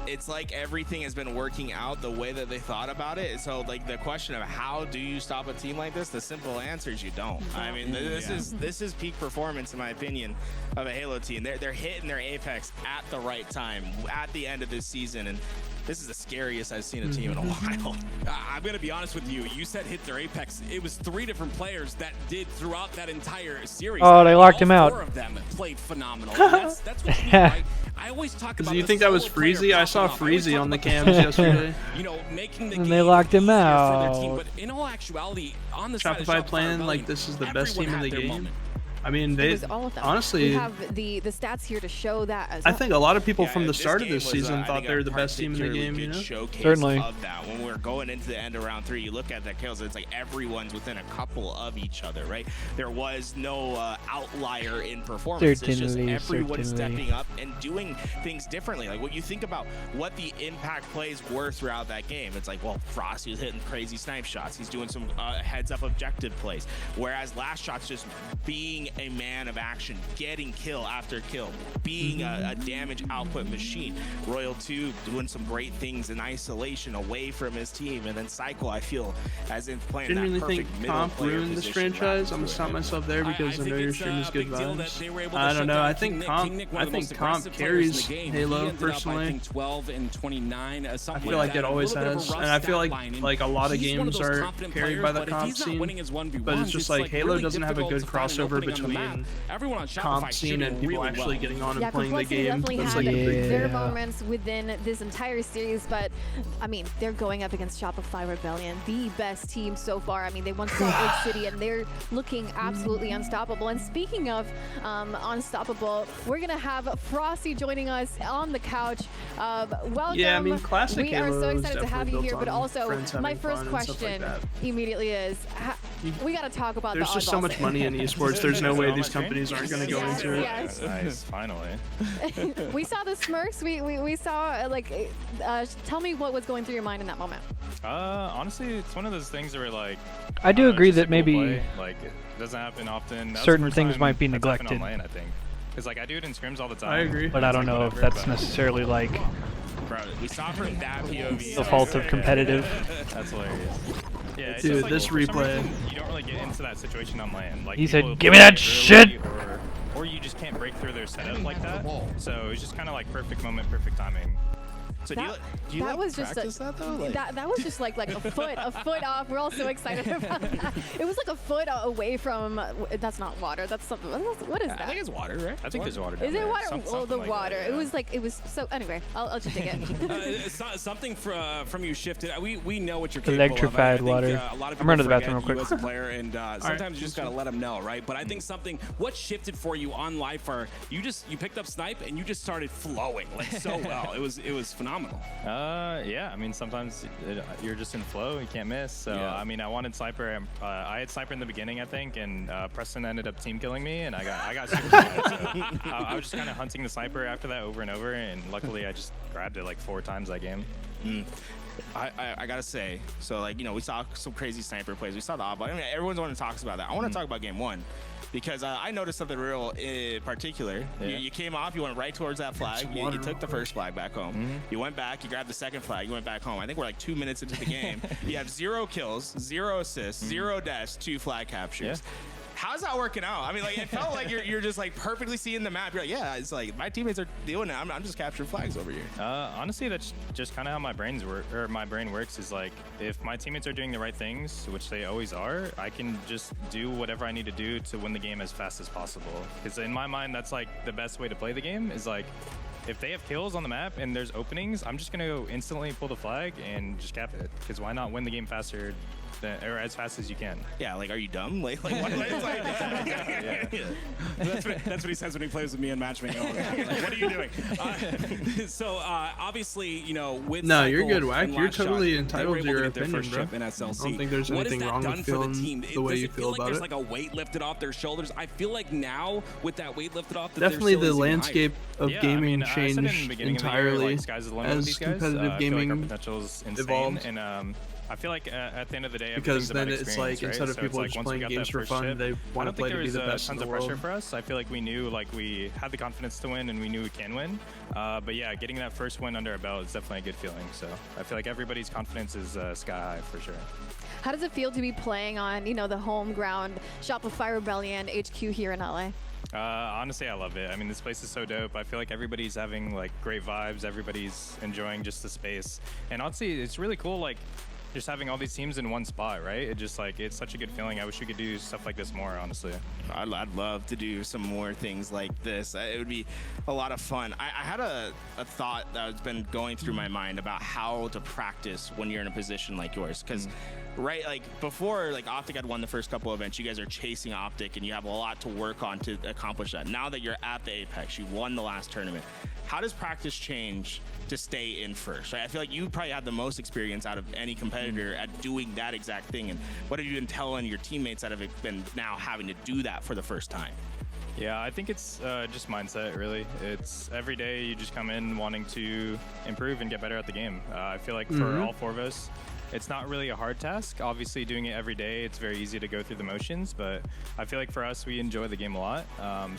it's like everything has been working out the way that they thought about it. So like the question of how do you stop a team like this, the simple answer is you don't. I mean, this is peak performance in my opinion of a Halo team. They're hitting their apex at the right time at the end of this season, and this is the scariest I've seen a team in a while. I'm going to be honest with you. You said hit their apex. It was 3 different players that did throughout that entire series. Oh, they locked him out. 4 of them played phenomenal. That's what you mean, right? I always talk about. Do you think that was Freezy? I saw Freezy on the cams yesterday. You know, making the and they locked him out. For their team. But in all actuality, on the side of Shopify playing like this is the best team in the game. Moment. I mean, they all of them. honestly. We have the stats here to show that as I well. think a lot of people from the start of this season thought they were the best team in the game. You know, certainly. Of that, when we're going into the end of round 3, you look at the kills. It's like everyone's within a couple of each other, right? There was no outlier in performance. It's just everyone stepping up and doing things differently. Like when you think about what the impact plays were throughout that game, it's like, well, Frosty was hitting crazy snipe shots. He's doing some heads-up objective plays. Whereas Last Shot's just being a man of action, getting kill after kill, being a damage output machine. Royal 2 doing some great things in isolation away from his team, and then Cycle, I feel, as in playing didn't that really perfect think middle Comp player ruined this position franchise. I'm back gonna to stop it. myself there because I know your stream is good vibes. I don't know. I think Comp carries Halo personally. 12 and 29. I feel like it always has, and I feel like a lot of games are carried by the comp scene. But it's just like Halo doesn't have a good crossover between comp scene and people actually getting on and playing the game. That's like a big There are moments within this entire series, but I mean, they're going up against Shopify Rebellion, the best team so far. I mean, they won Salt Lake City, and they're looking absolutely unstoppable. And speaking of unstoppable, we're gonna have Frosty joining us on the couch. Welcome. Yeah, I mean, classic We are so Halo is excited to have you definitely here, built but on also friends having my first fun and stuff question like that. immediately is, we got to talk about There's the just so oddball much scene. money in esports. There's no way these companies aren't going to go into it. Yes. Nice, finally. We saw the smirks. We saw tell me what was going through your mind in that moment. Honestly, it's one of those things where like I do agree just that a cool maybe play. Like it doesn't happen often. That was certain the first things time might be that's happened neglected. on LAN, I think. Because like I do it in scrims all the time. I agree. But I don't know if that's necessarily like Bro, we saw from that POV. the fault of competitive. That's hilarious. Yeah, it's Dude, just like, this for some replay. reason, you don't really get into that situation on LAN. Like He people said, "Give me play that early shit!" Or you just can't break through their setup like that. So it was just kind of like perfect moment, perfect timing. So do you that was just practice that though? Like, that was just like a foot off. We're all so excited about that. It was like a foot away from. That's not water. That's something. What is that? I think it's water, right? I think there's water down Is it there. water? Oh, the like water. that, yeah. It was so. Anyway, I'll just take it. Something from you shifted. We know what you're Electrified capable of. I think, water. a lot of I'm running to the people bathroom real forget quick. you as a player, and sometimes you just gotta let them know, right? But I think what shifted for you on Lifer, you picked up snipe and you just started flowing like so well. It was phenomenal. Yeah, I mean, sometimes you're just in flow, you can't miss. So, Yeah. I mean, I wanted Sniper. I had Sniper in the beginning, I think, and Preston ended up team killing me, and I got super mad. So, I was just kind of hunting the Sniper after that over and over, and luckily I just grabbed it like 4 times that game. I gotta say, so like, you know, we saw some crazy sniper plays. We saw the oddball. I mean, everyone's one talks about that. I want to talk about game 1. Because I noticed something real particular. Yeah. You came off, you went right towards that flag. You took the first flag back home. You went back, you grabbed the second flag, you went back home. I think we're like 2 minutes into the game. You have 0 kills, 0 assists, 0 deaths, 2 flag captures. Yeah. How's that working out? I mean, like, it felt like you're just like perfectly seeing the map. You're like, yeah, it's like my teammates are doing it. I'm just capturing flags over here. Honestly, that's just kind of how my brain works. Is like if my teammates are doing the right things, which they always are, I can just do whatever I need to do to win the game as fast as possible. Because in my mind, that's like the best way to play the game. Is like if they have kills on the map and there's openings, I'm just gonna go instantly pull the flag and just cap it. Because why not win the game faster? Or as fast as you can. Yeah, like, are you dumb? Like what? Yeah. That's what he says when he plays with me in matchmaking. Like, what are you doing? So obviously, you know, with No, you're good, Cycle Wack. and You're Last Shot, totally they entitled were to able your get their opinion, first bro. chip in SLC. I don't think there's What has anything that wrong done with for the feeling team? the way Does you it feel like about there's it. like a weight lifted off their shoulders? I feel like now with that weight lifted off, that Definitely their the ceiling's even landscape of Yeah, gaming I said it in the changed beginning of the year, entirely like, sky's the limit with as these guys. competitive I feel like our gaming potential is insane, evolved. and I feel like at the end of the day, because then it's it's like, right? instead of so people like just once we playing got games that for first fun, chip, they want to play to be the best in tons the of pressure world. for us. I feel like we knew like we had the confidence to win and we knew we can win. But yeah, getting that first win under our belt is definitely a good feeling. So I feel like everybody's confidence is sky high for sure. How does it feel to be playing on, the home ground Shopify Rebellion HQ here in LA? Honestly, I love it. I mean, this place is so dope. I feel like everybody's having like great vibes. Everybody's enjoying just the space. And honestly, it's really cool. Like, just having all these teams in one spot, right? It just like, it's such a good feeling. I wish we could do stuff like this more, honestly. I'd love to do some more things like this. It would be a lot of fun. I had a thought that's been going through my mind about how to practice when you're in a position like yours. Because, right, like before, like Optic had won the first couple events, you guys are chasing Optic and you have a lot to work on to accomplish that. Now that you're at the Apex, you won the last tournament. How does practice change to stay in first? Right? I feel like you probably had the most experience out of any competitor at doing that exact thing. And what have you been telling your teammates that have been now having to do that for the first time? Yeah, I think it's just mindset, really. It's every day you just come in wanting to improve and get better at the game. I feel like for all four of us, it's not really a hard task. Obviously, doing it every day, it's very easy to go through the motions, but I feel like for us, we enjoy the game a lot.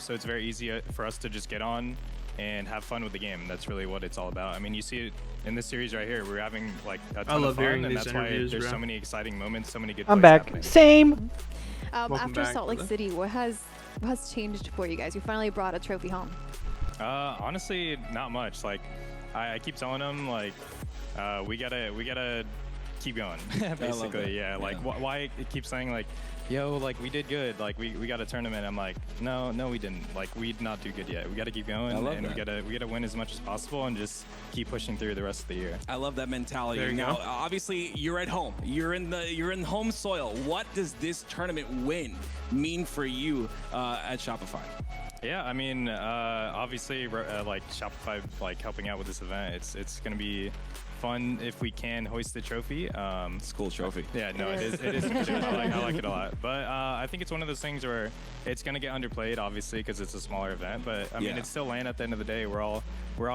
So it's very easy for us to just get on and have fun with the game. That's really what it's all about. I mean, you see it in this series right here. We're having like a ton of fun, and that's why there's so many exciting moments, so many good plays back. happening. Same. After Salt Lake City, what has changed for you guys? You finally brought a trophy home. Honestly, not much. Like, I keep telling them, like, we gotta keep going. Basically, yeah. Like, why it keeps saying like, yo, like we did good, like we got a tournament. I'm like, no, we didn't. Like, we did not do good yet. We got to keep going, and we gotta win as much as possible, and just keep pushing through the rest of the year. I love that mentality. There you now, go. obviously, you're at home. You're in home soil. What does this tournament win mean for you at Shopify? Yeah, I mean, obviously, like Shopify, like helping out with this event, it's gonna be fun if we can hoist the trophy. It's a cool trophy. Yeah, no, it is a good trophy. I like it a lot. But I think it's one of those things where it's gonna get underplayed, obviously, because it's a smaller event. But I mean, it's still LAN at the end of the day. We're all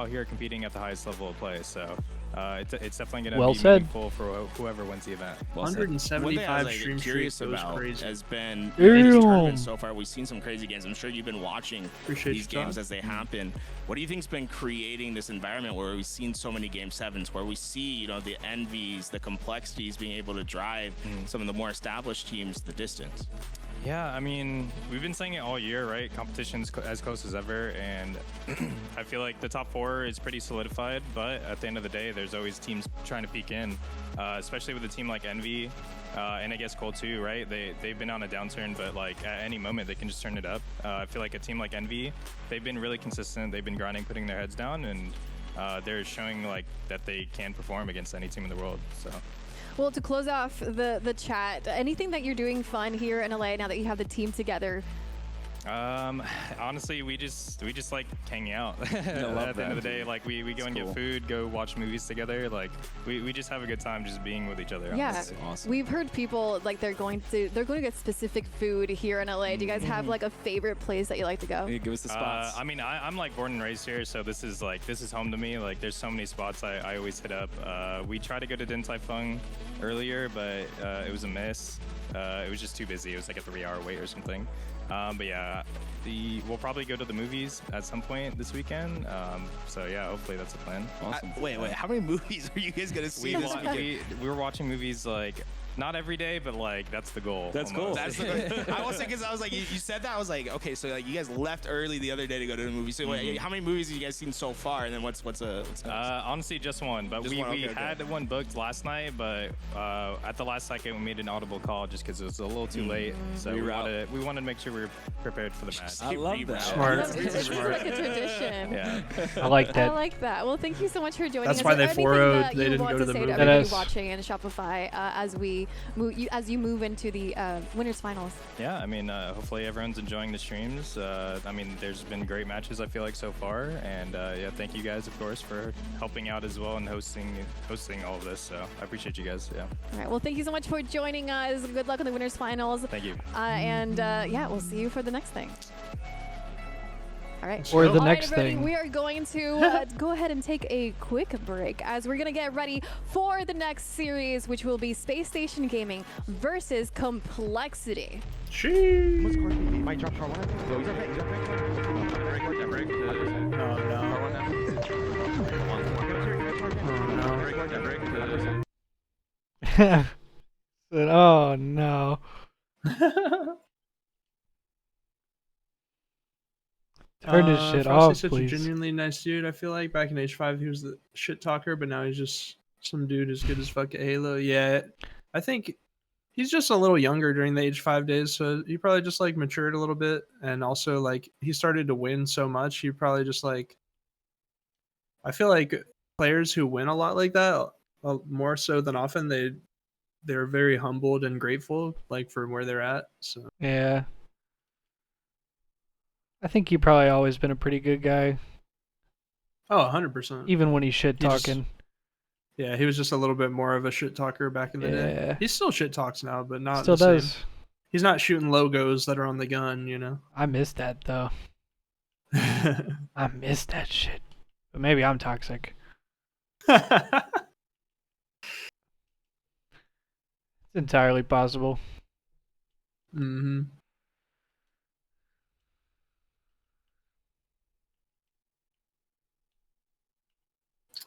here competing at the highest level of play. So it's definitely gonna be meaningful for whoever wins the event. 175 stream curious streaks, about crazy. has been in these tournaments so far. We've seen some crazy games. I'm sure you've been watching these games as they happen. What do you think's been creating this environment where we've seen so many Game 7s, where we see the envies, the complexities being able to drive some of the more established teams the distance? Yeah, I mean, we've been saying it all year, right? Competition's as close as ever, and I feel like the top four is pretty solidified, but at the end of the day, there's always teams trying to peek in, especially with a team like Envy, and I guess Cold too, right? They've been on a downturn, but like at any moment, they can just turn it up. I feel like a team like Envy, they've been really consistent, they've been grinding, putting their heads down, and they're showing like that they can perform against any team in the world, so. Well, to close off the chat, anything that you're doing fun here in LA now that you have the team together? Honestly, we just like hanging out. At the end of the day, like we go and get food, go watch movies together. Like we just have a good time just being with each other. Yeah, awesome. We've heard people like they're going to get specific food here in LA. Do you guys have like a favorite place that you like to go? Hey, give us the spots. I mean, I'm like born and raised here, so this is home to me. Like there's so many spots I always hit up. We tried to go to Din Tai Fung earlier, but it was a miss. It was just too busy. It was like a 3-hour wait or something. But yeah, we'll probably go to the movies at some point this weekend. So yeah, hopefully that's the plan. Awesome. Wait, how many movies are you guys gonna see this weekend? We were watching movies like not every day, but like that's the goal. That's cool. That's the goal. I was thinking, I was like, you said that, I was like, okay, so like you guys left early the other day to go to the movie. So wait, how many movies have you guys seen so far? And then what's next? Honestly, just one. But we had one booked last night, but at the last second we made an audible call just because it was a little too late. So we wanted to make sure we were prepared for the match. I love that. Smart. It's like a tradition. Yeah. I like that. I like that. Well, thank you so much for joining us. That's why they 4-0'd. They didn't go to the movie. Everybody watching in Shopify as you move into the winners finals. Yeah, I mean, hopefully everyone's enjoying the streams. I mean, there's been great matches I feel like so far, and yeah, thank you guys of course for helping out as well and hosting all of this. So I appreciate you guys. Yeah. All right. Well, thank you so much for joining us. Good luck in the winners finals. Thank you. And yeah, we'll see you for the next thing. All right. Or the All next right, everybody, thing. we are going to go ahead and take a quick break as we're going to get ready for the next series, which will be Space Station Gaming versus Complexity. What's Corky? He might drop car one. Yo, he's okay. He's okay. Break. Oh no. Car one now. Oh no. Turn this shit Frosty's off, such please. a genuinely nice dude. I feel like back in H5 he was the shit talker, but now he's just some dude as good as fuck at Halo. Yeah, I think he's just a little younger during the H5 days, so he probably just like matured a little bit, and also like he started to win so much. He probably just like, I feel like players who win a lot like that, more so than often, they're very humbled and grateful like for where they're at. So Yeah. I think he probably always been a pretty good guy. oh, 100%. Even when he's shit talking. Yeah, he was just a little bit more of a shit talker back in the day. He still shit talks now, but not Still the does. same. He's not shooting logos that are on the gun, you know. I miss that though. I miss that shit. But maybe I'm toxic. It's entirely possible. Mm-hmm.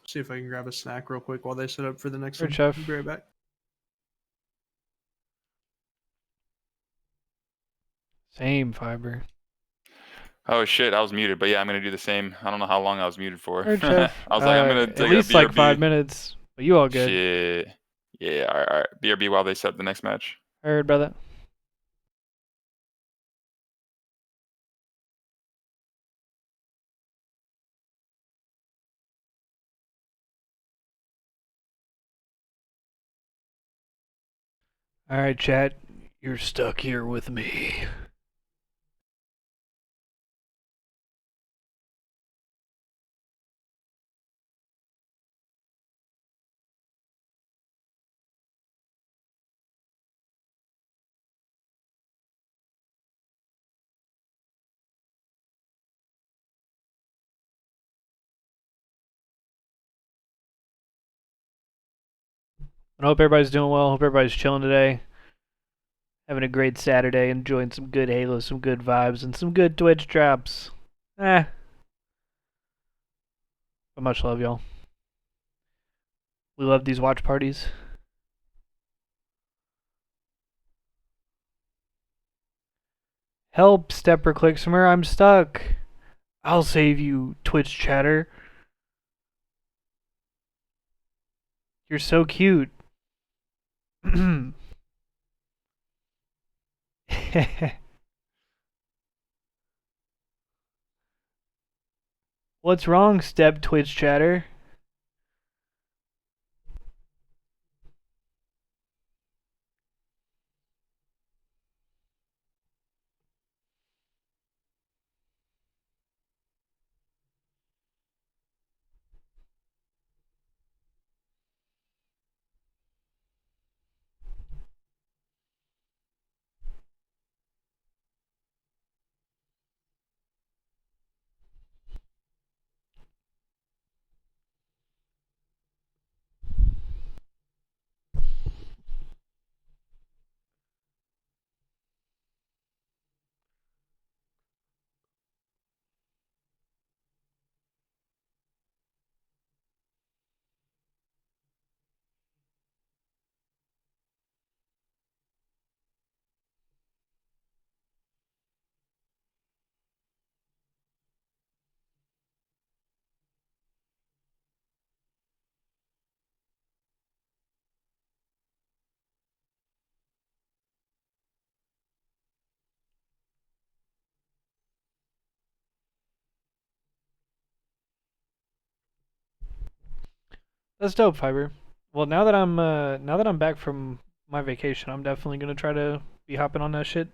See if I can grab a snack real quick while they set up for the next Sure, one. chef. I'll be right back. Same fiber. Oh shit, I was muted, but yeah, I'm gonna do the same. I don't know how long I was muted for. Alright, chef. I was like, I'm gonna at take least a like BRB. 5 minutes. But you all good. Shit. Yeah, alright. BRB while they set up the next match. Heard, brother. Alright, chat. You're stuck here with me. I hope everybody's doing well. Hope everybody's chilling today. Having a great Saturday. Enjoying some good Halo, some good vibes, and some good Twitch drops. But much love, y'all. We love these watch parties. Help, Step Reclximer. I'm stuck. I'll save you, Twitch chatter. You're so cute. What's wrong, Step Twitch chatter? That's dope, Fiber. Well, now that I'm back from my vacation, I'm definitely gonna try to be hopping on that shit.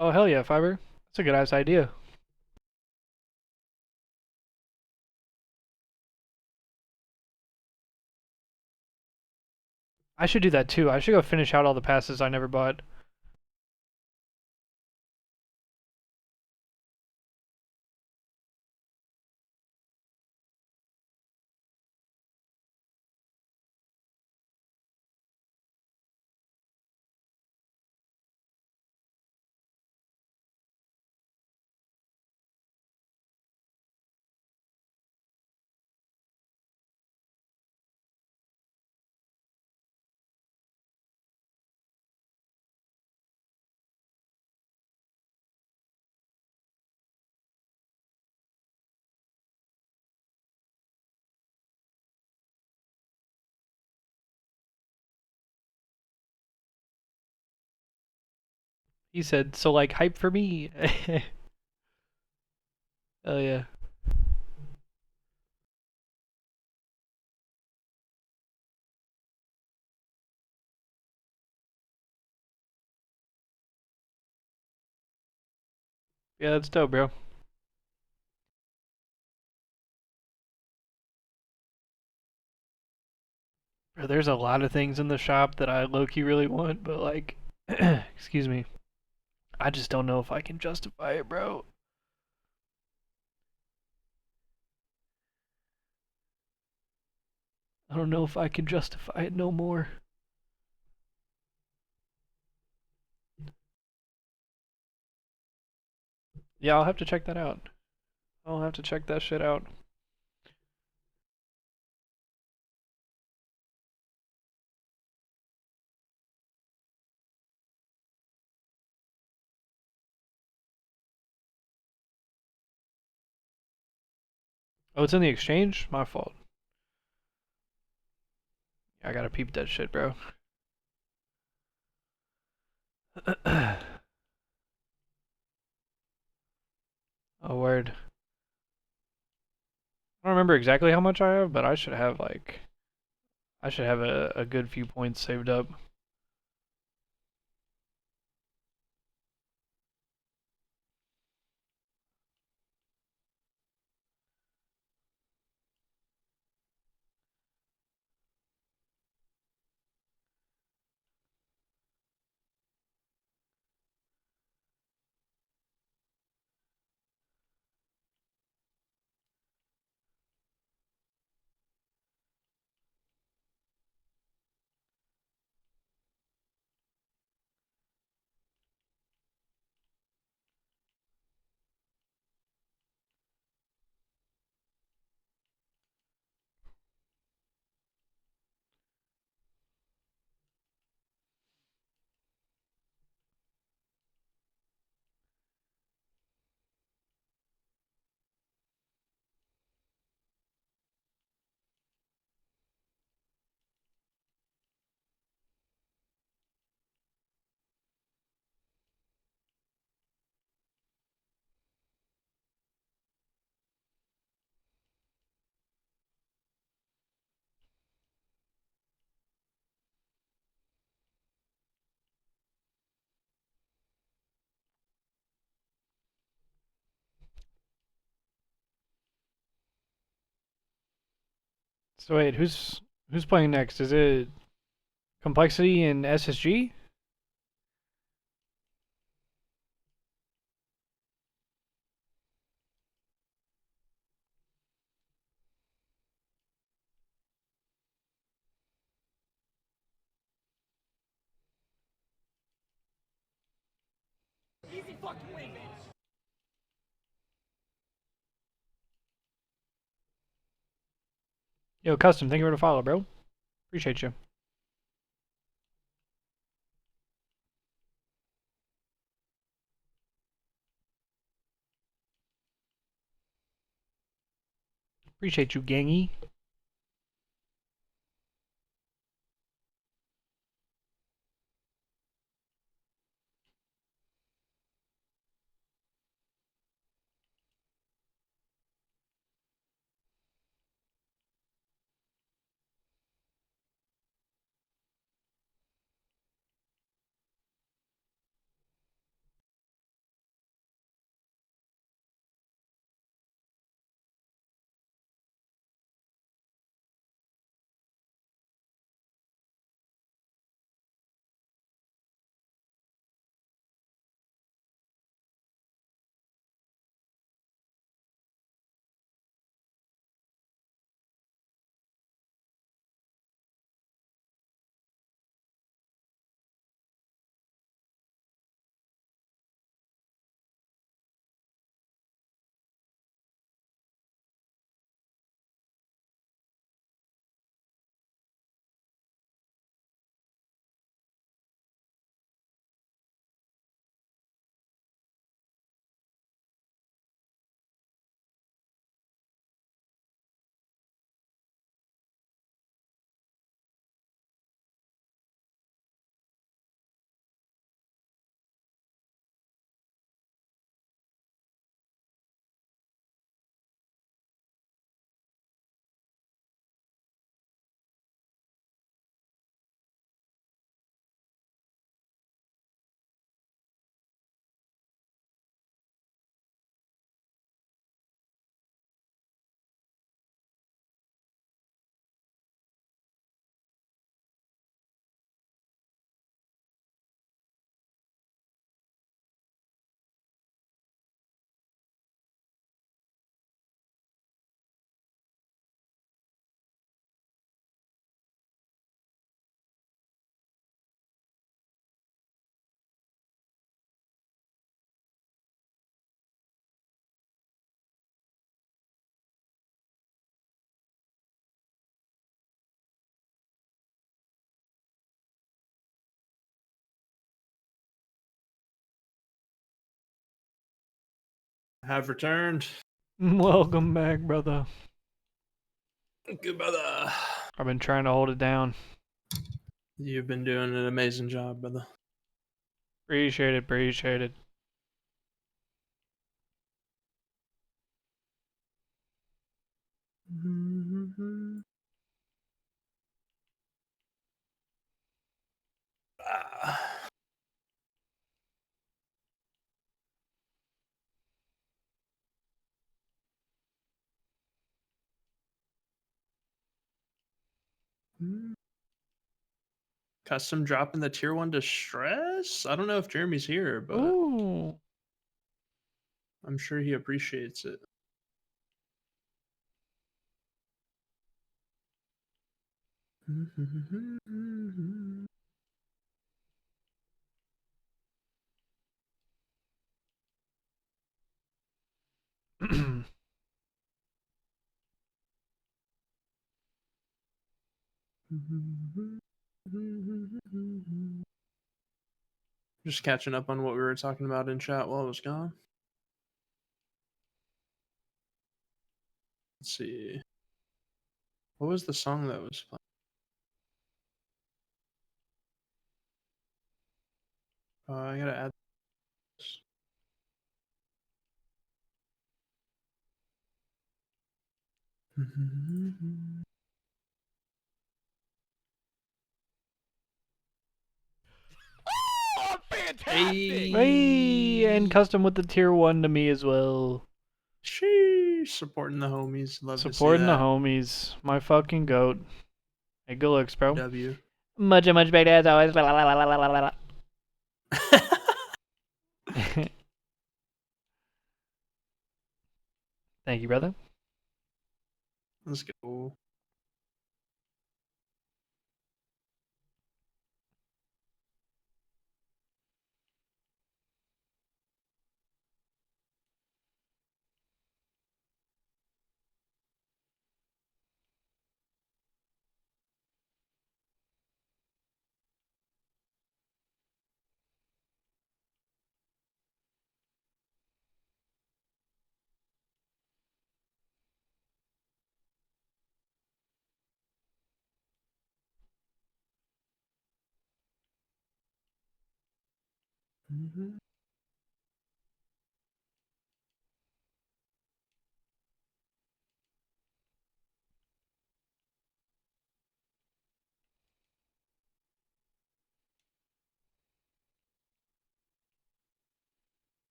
Oh, hell yeah, Fiber. That's a good ass idea. I should do that too. I should go finish out all the passes I never bought. He said, so like hype for me. Oh yeah. Yeah, that's dope, bro. Bro, there's a lot of things in the shop that I low-key really want, but like, excuse me, I just don't know if I can justify it, bro. I don't know if I can justify it no more. Yeah, I'll have to check that out. I'll have to check that shit out. Oh, it's in the exchange? My fault. I gotta peep that shit, bro. Oh, word. I don't remember exactly how much I have, but I should have like, I should have a good few points saved up. So wait, who's playing next? Is it Complexity and SSG? Easy fucking win, bitch. Yo, Custom, thank you for the follow, bro. Appreciate you. Appreciate you, gangy. have returned. Welcome back, brother. Good brother. I've been trying to hold it down. You've been doing an amazing job, brother. Appreciate it, appreciate it. Custom dropping the tier 1 distress? I don't know if Jeremy's here, but Ooh. I'm sure he appreciates it. Just catching up on what we were talking about in chat while I was gone. Let's see. What was the song that was playing? I gotta add this. Oh, fantastic! Hey, and custom with the tier 1 to me as well. Sheesh, supporting the homies. Love Supporting to see the that. homies. My fucking goat. Hey, good looks, bro. W. Much better as always. Thank you, brother. Let's go.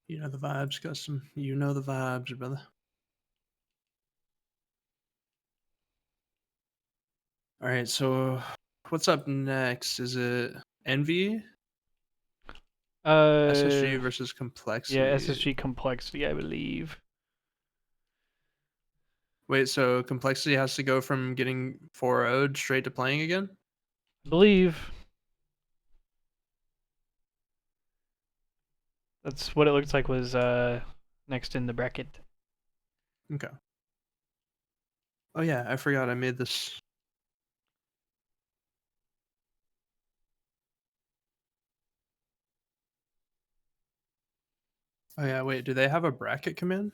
You know the vibes, Custom. You know the vibes, brother. All right, so what's up next? Is it Envy? SSG versus Complexity. Yeah, SSG Complexity, I believe. Wait, so Complexity has to go from getting 4-0'd straight to playing again? I believe. That's what it looks like was next in the bracket. Okay. Oh yeah, I forgot I made this. Oh yeah, wait, do they have a bracket command?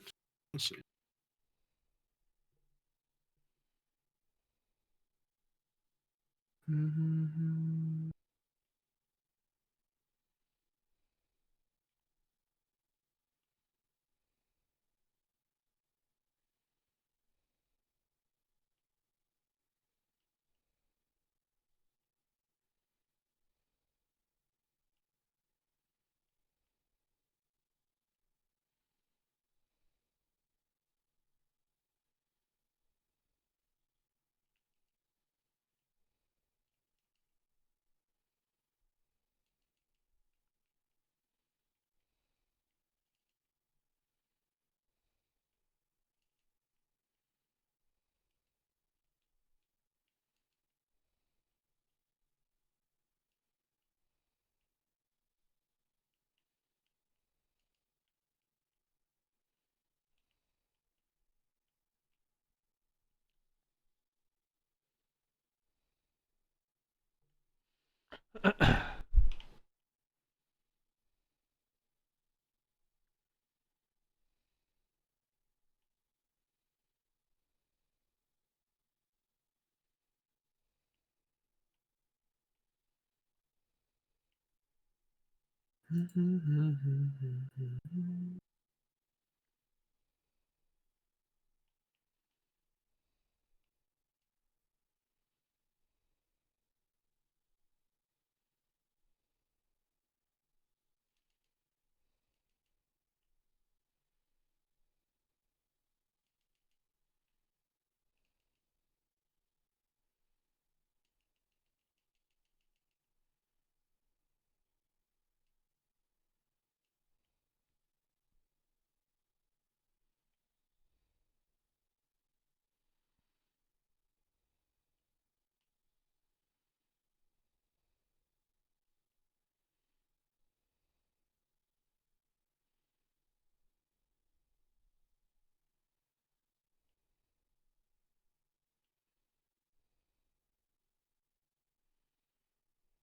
Let's see.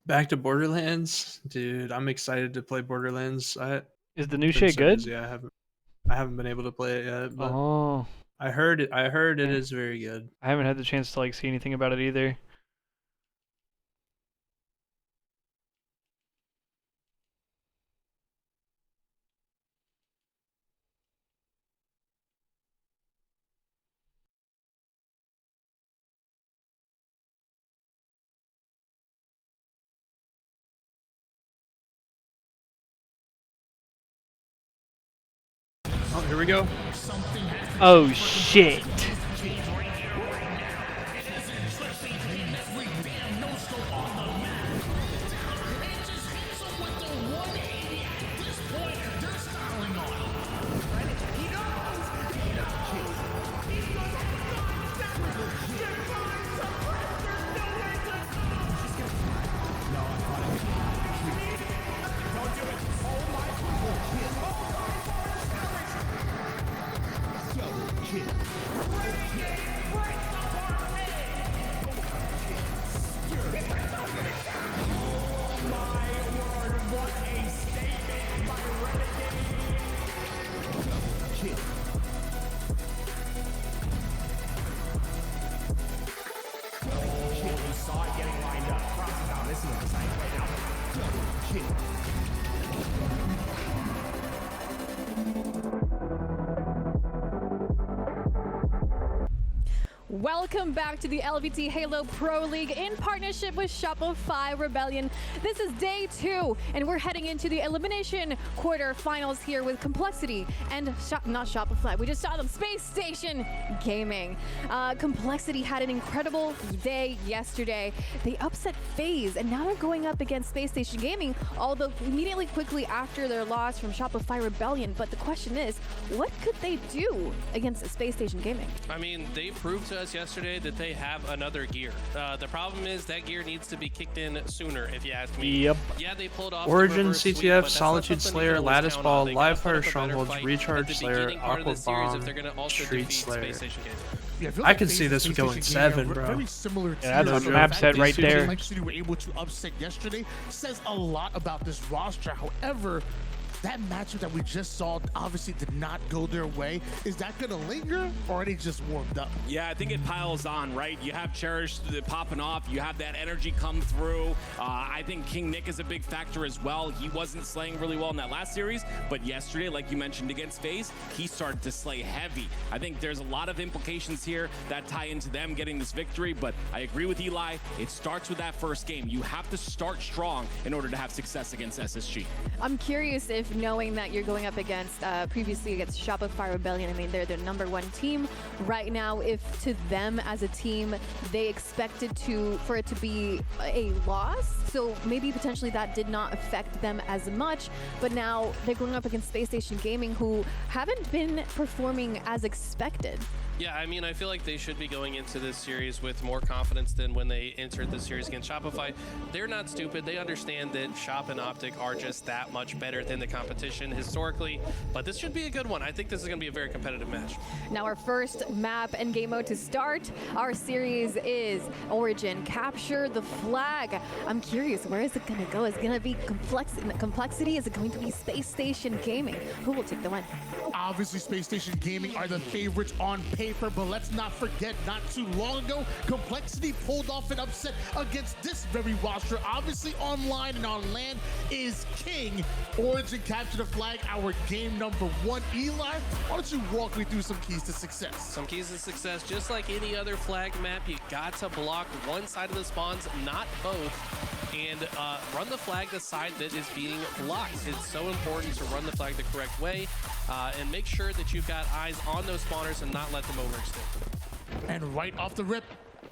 Back to Borderlands, dude. I'm excited to play Borderlands. Is the new been shit so good? busy, I haven't been able to play it yet, but Oh, I heard it yeah. is very good. I haven't had the chance to like see anything about it either. Oh, here we go. Oh shit. Welcome back to the LVT Halo Pro League in partnership with Shopify Rebellion. This is day 2, and we're heading into the elimination quarterfinals here with Complexity and not Shopify. We just saw them, Space Station Gaming. Complexity had an incredible day yesterday. They upset FaZe, and now they're going up against Space Station Gaming, although immediately quickly after their loss from Shopify Rebellion. But the question is, what could they do against Space Station Gaming? I mean, they proved to us yesterday that they have another gear. The problem is that gear needs to be kicked in sooner, if you ask me. Yep. Yeah, they pulled off Origin, the sweep, CTF, but Solitude Slayer, Lattice Ball, Live Fire Strongholds, Recharge Slayer, Aqua Bomb, Street Slayer. Yeah, I can see this going 7, bro. Very similar Yeah, that's a map set right there. Complexity were able to upset yesterday says a lot about this roster. However, that matchup that we just saw obviously did not go their way. Is that going to linger, or are they just warmed up? Yeah, I think it piles on, right? You have Cherish popping off. You have that energy come through. I think King Nick is a big factor as well. He wasn't slaying really well in that last series, but yesterday, like you mentioned against FaZe, he started to slay heavy. I think there's a lot of implications here that tie into them getting this victory, but I agree with Eli. It starts with that first game. You have to start strong in order to have success against SSG. I'm curious if, knowing that you're going up against previously against Shopify Rebellion, I mean, they're the #1 team right now, if to them as a team they expected for it to be a loss, so maybe potentially that did not affect them as much, but now they're going up against Space Station Gaming, who haven't been performing as expected. Yeah, I mean, I feel like they should be going into this series with more confidence than when they entered the series against Shopify. They're not stupid. They understand that Shop and Optic are just that much better than the competition. competition historically, but this should be a good one. I think this is going to be a very competitive match. Now our first map and game mode to start our series is Origin. Capture the flag. I'm curious, where is it going to go? Is it going to be complexity? Is it going to be Space Station Gaming? Who will take the win? Obviously, Space Station Gaming are the favorites on paper, but let's not forget, not too long ago, Complexity pulled off an upset against this very roster. Obviously, online and on LAN is king. Origin captured the flag, our game number 1. Eli, why don't you walk me through some keys to success? Some keys to success, just like any other flag map, you got to block one side of the spawns, not both, and run the flag the side that is being blocked. It's so important to run the flag the correct way, and make sure that you've got eyes on those spawners and not let them overextend. And right off the rip,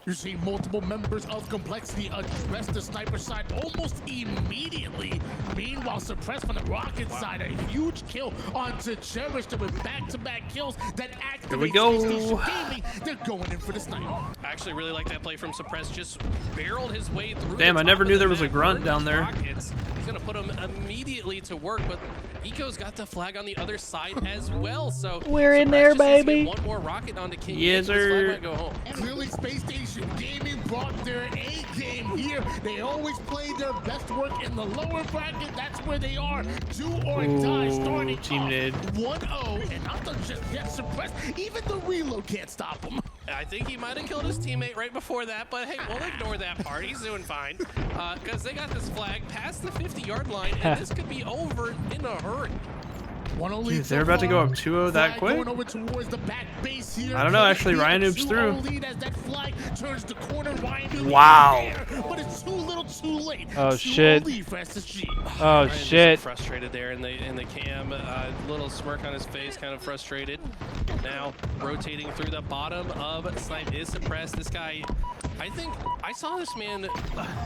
you're seeing multiple members of Complexity address the sniper side almost immediately. Meanwhile, Suppressed from the Rocket side, a huge kill onto Cherished with back-to-back kills that activate Here we go. Space Station Gaming. They're going in for the sniper. I actually really like that play from Suppressed. Just barreled his way through. Damn, I never knew there was a grunt down there. Rockets. He's gonna put him immediately to work, but Eco's got the flag on the other side as well. So we're in there, baby. One more rocket onto King. Yes, sir. Go home. Clearly, Space Station Gaming brought their A game here. They always play their best work in the lower bracket. That's where they are. Do or die, starting team nade. 1-0, and not just yet Suppressed. Even the reload can't stop them. I think he might have killed his teammate right before that, but hey, we'll ignore that part. He's doing fine because they got this flag past the 50-yard line, and this could be over in a hurry. Dude, they're about to go up 2-0 that quick? Over towards the back base here. I don't know, actually, Ryan Noob's through. Lead as that flag turns the corner. Ryan Wow. there, but it's too little too late. Oh, shit. For SSG. Oh, shit. Frustrated there in the cam. Little smirk on his face, kind of frustrated. Now rotating through the bottom of Snipe is Suppressed. This guy, I think I saw this man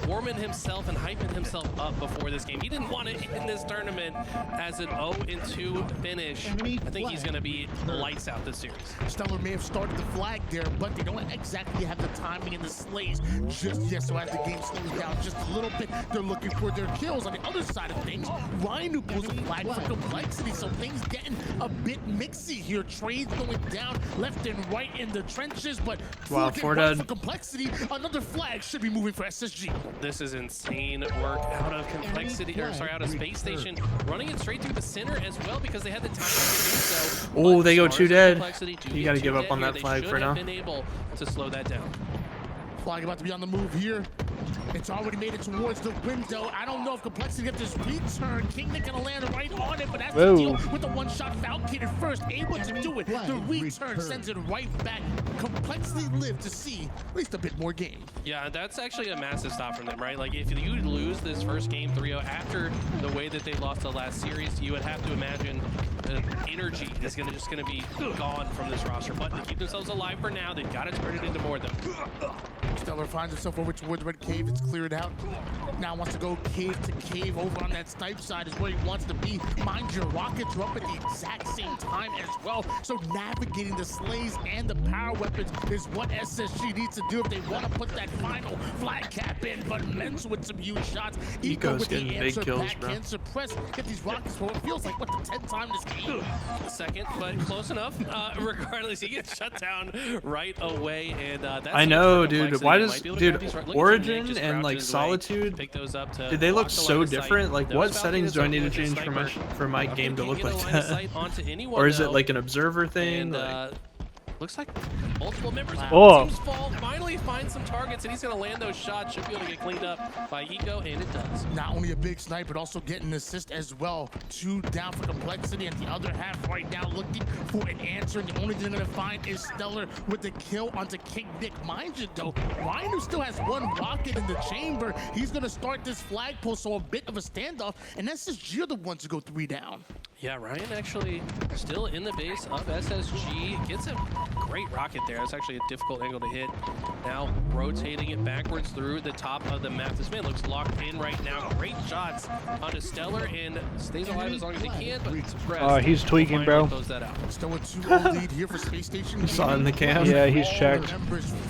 warming himself and hyping himself up before this game. He didn't want to end this tournament as an 0-2 finish. I think he's going to be lights out this series. Stellar may have started the flag there, but they don't exactly have the timing and the slays just yet. So as the game slows down just a little bit, they're looking for their kills. On the other side of things, Ryan who pulls a flag for Complexity, so things getting a bit mixy here. Trades going down left and right in the trenches, but wow, for Complexity, another flag should be moving for SSG. This is insane work out of Complexity, or sorry, out of Space Station, running it straight through the center as well because they had the time to do so. Oh, they go 2 dead. You got to give up on that flag for now. Been able to slow that down. Flag about to be on the move here. It's already made it towards the window. I don't know if Complexity get this return. King Nick gonna land right on it, but that's the deal with the one-shot Falcated first, able to do it. The return sends it right back. Complexity live to see at least a bit more game. Yeah, that's actually a massive stop from them, right? Like if you lose this first game 3-0 after the way that they lost the last series, you would have to imagine the energy is just gonna be gone from this roster. But to keep themselves alive for now, they've got to turn it into more though. Stellar finds himself over towards Red Cave. It's cleared out. Now wants to go cave to cave. Over on that snipe side is where he wants to be. Mind your rockets are up at the exact same time as well. So navigating the slays and the power weapons is what SSG needs to do if they want to put that final flag cap in. But Men's with some huge shots. Eco's with getting the big answer kills, back bro. And Suppress. Get these rockets for what feels like what the 10th time this game. Second, but close enough. Regardless, he gets shut down right away, and that's. I know, dude. Why does Origin and like Solitude? Did they look so different? Like, what settings do I need to change for my game to look like that? Or is it like an observer thing? Like, looks like multiple members of teams fall. Finally finds some targets, and he's going to land those shots. Should be able to get cleaned up by Eco, and it does. Not only a big snipe, but also getting an assist as well. 2 down for Complexity, and the other half right now looking for an answer. And the only thing they're going to find is Stellar with the kill onto King Nick. Mind you, though, Ryan who still has 1 rocket in the chamber. He's going to start this flagpole, so a bit of a standoff, and SSG are the ones to go 3 down. Yeah, Ryan actually still in the base of SSG. Gets a great rocket there. That's actually a difficult angle to hit. Now rotating it backwards through the top of the map. This man looks locked in right now. Great shots onto Stellar and stays alive as long as he can, but suppressed. He's tweaking, bro. Close that out. Still a 2-0 lead here for Space Station. Saw it in the cam. Yeah, he's checked.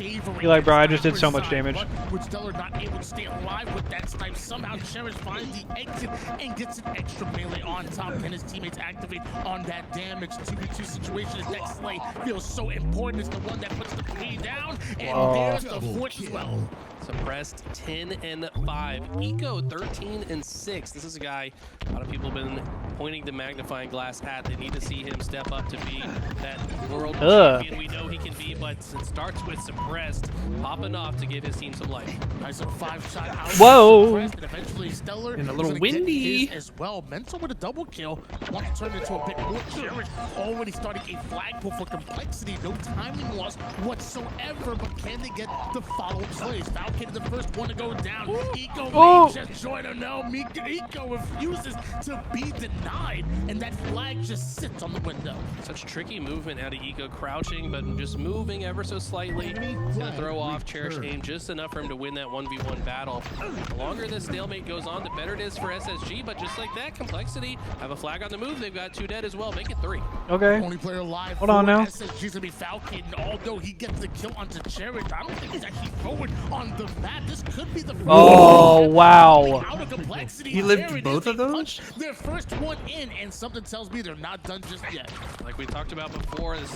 He like, bro, I just did so much damage. With Stellar not able to stay alive with that snipe, somehow Cherish finds the exit and gets an extra melee on top. And his teammates activate on that damage. 2v2 situation. His next slay feels so important. It's the one that puts the P down. And there's the fourth as well. Suppressed 10 and 5. Eco 13 and 6. This is a guy a lot of people have been pointing the magnifying glass at. They need to see him step up to be that world champion we know he can be, but it starts with Suppressed popping off to give his team some life. Nice little 5-shot out. Whoa! And eventually Stellar and a little windy as well. Mental with a double kill. Wants to turn into a bit more. Cherish already starting a flagpole for Complexity. No timing loss whatsoever, but can they get the follow-up plays? Falcon the first one to go down. Eco may just join him. No, Eco refuses to be denied, and that flag just sits on the window. Such tricky movement out of Eco, crouching, but just moving ever so slightly. Gonna throw off Cherish aim just enough for him to win that 1v1 battle. The longer this stalemate goes on, the better it is for SSG, but just like that, Complexity have a flag on the move. They've got 2 dead as well. Make it 3. Okay. Only player alive. Hold on now. SSG's gonna be Falcon, although he gets the kill onto Cherish. I don't think he's actually forward on the map. This could be the wow. He lived both of those? Their first one in, and something tells me they're not done just yet. Like we talked about before, this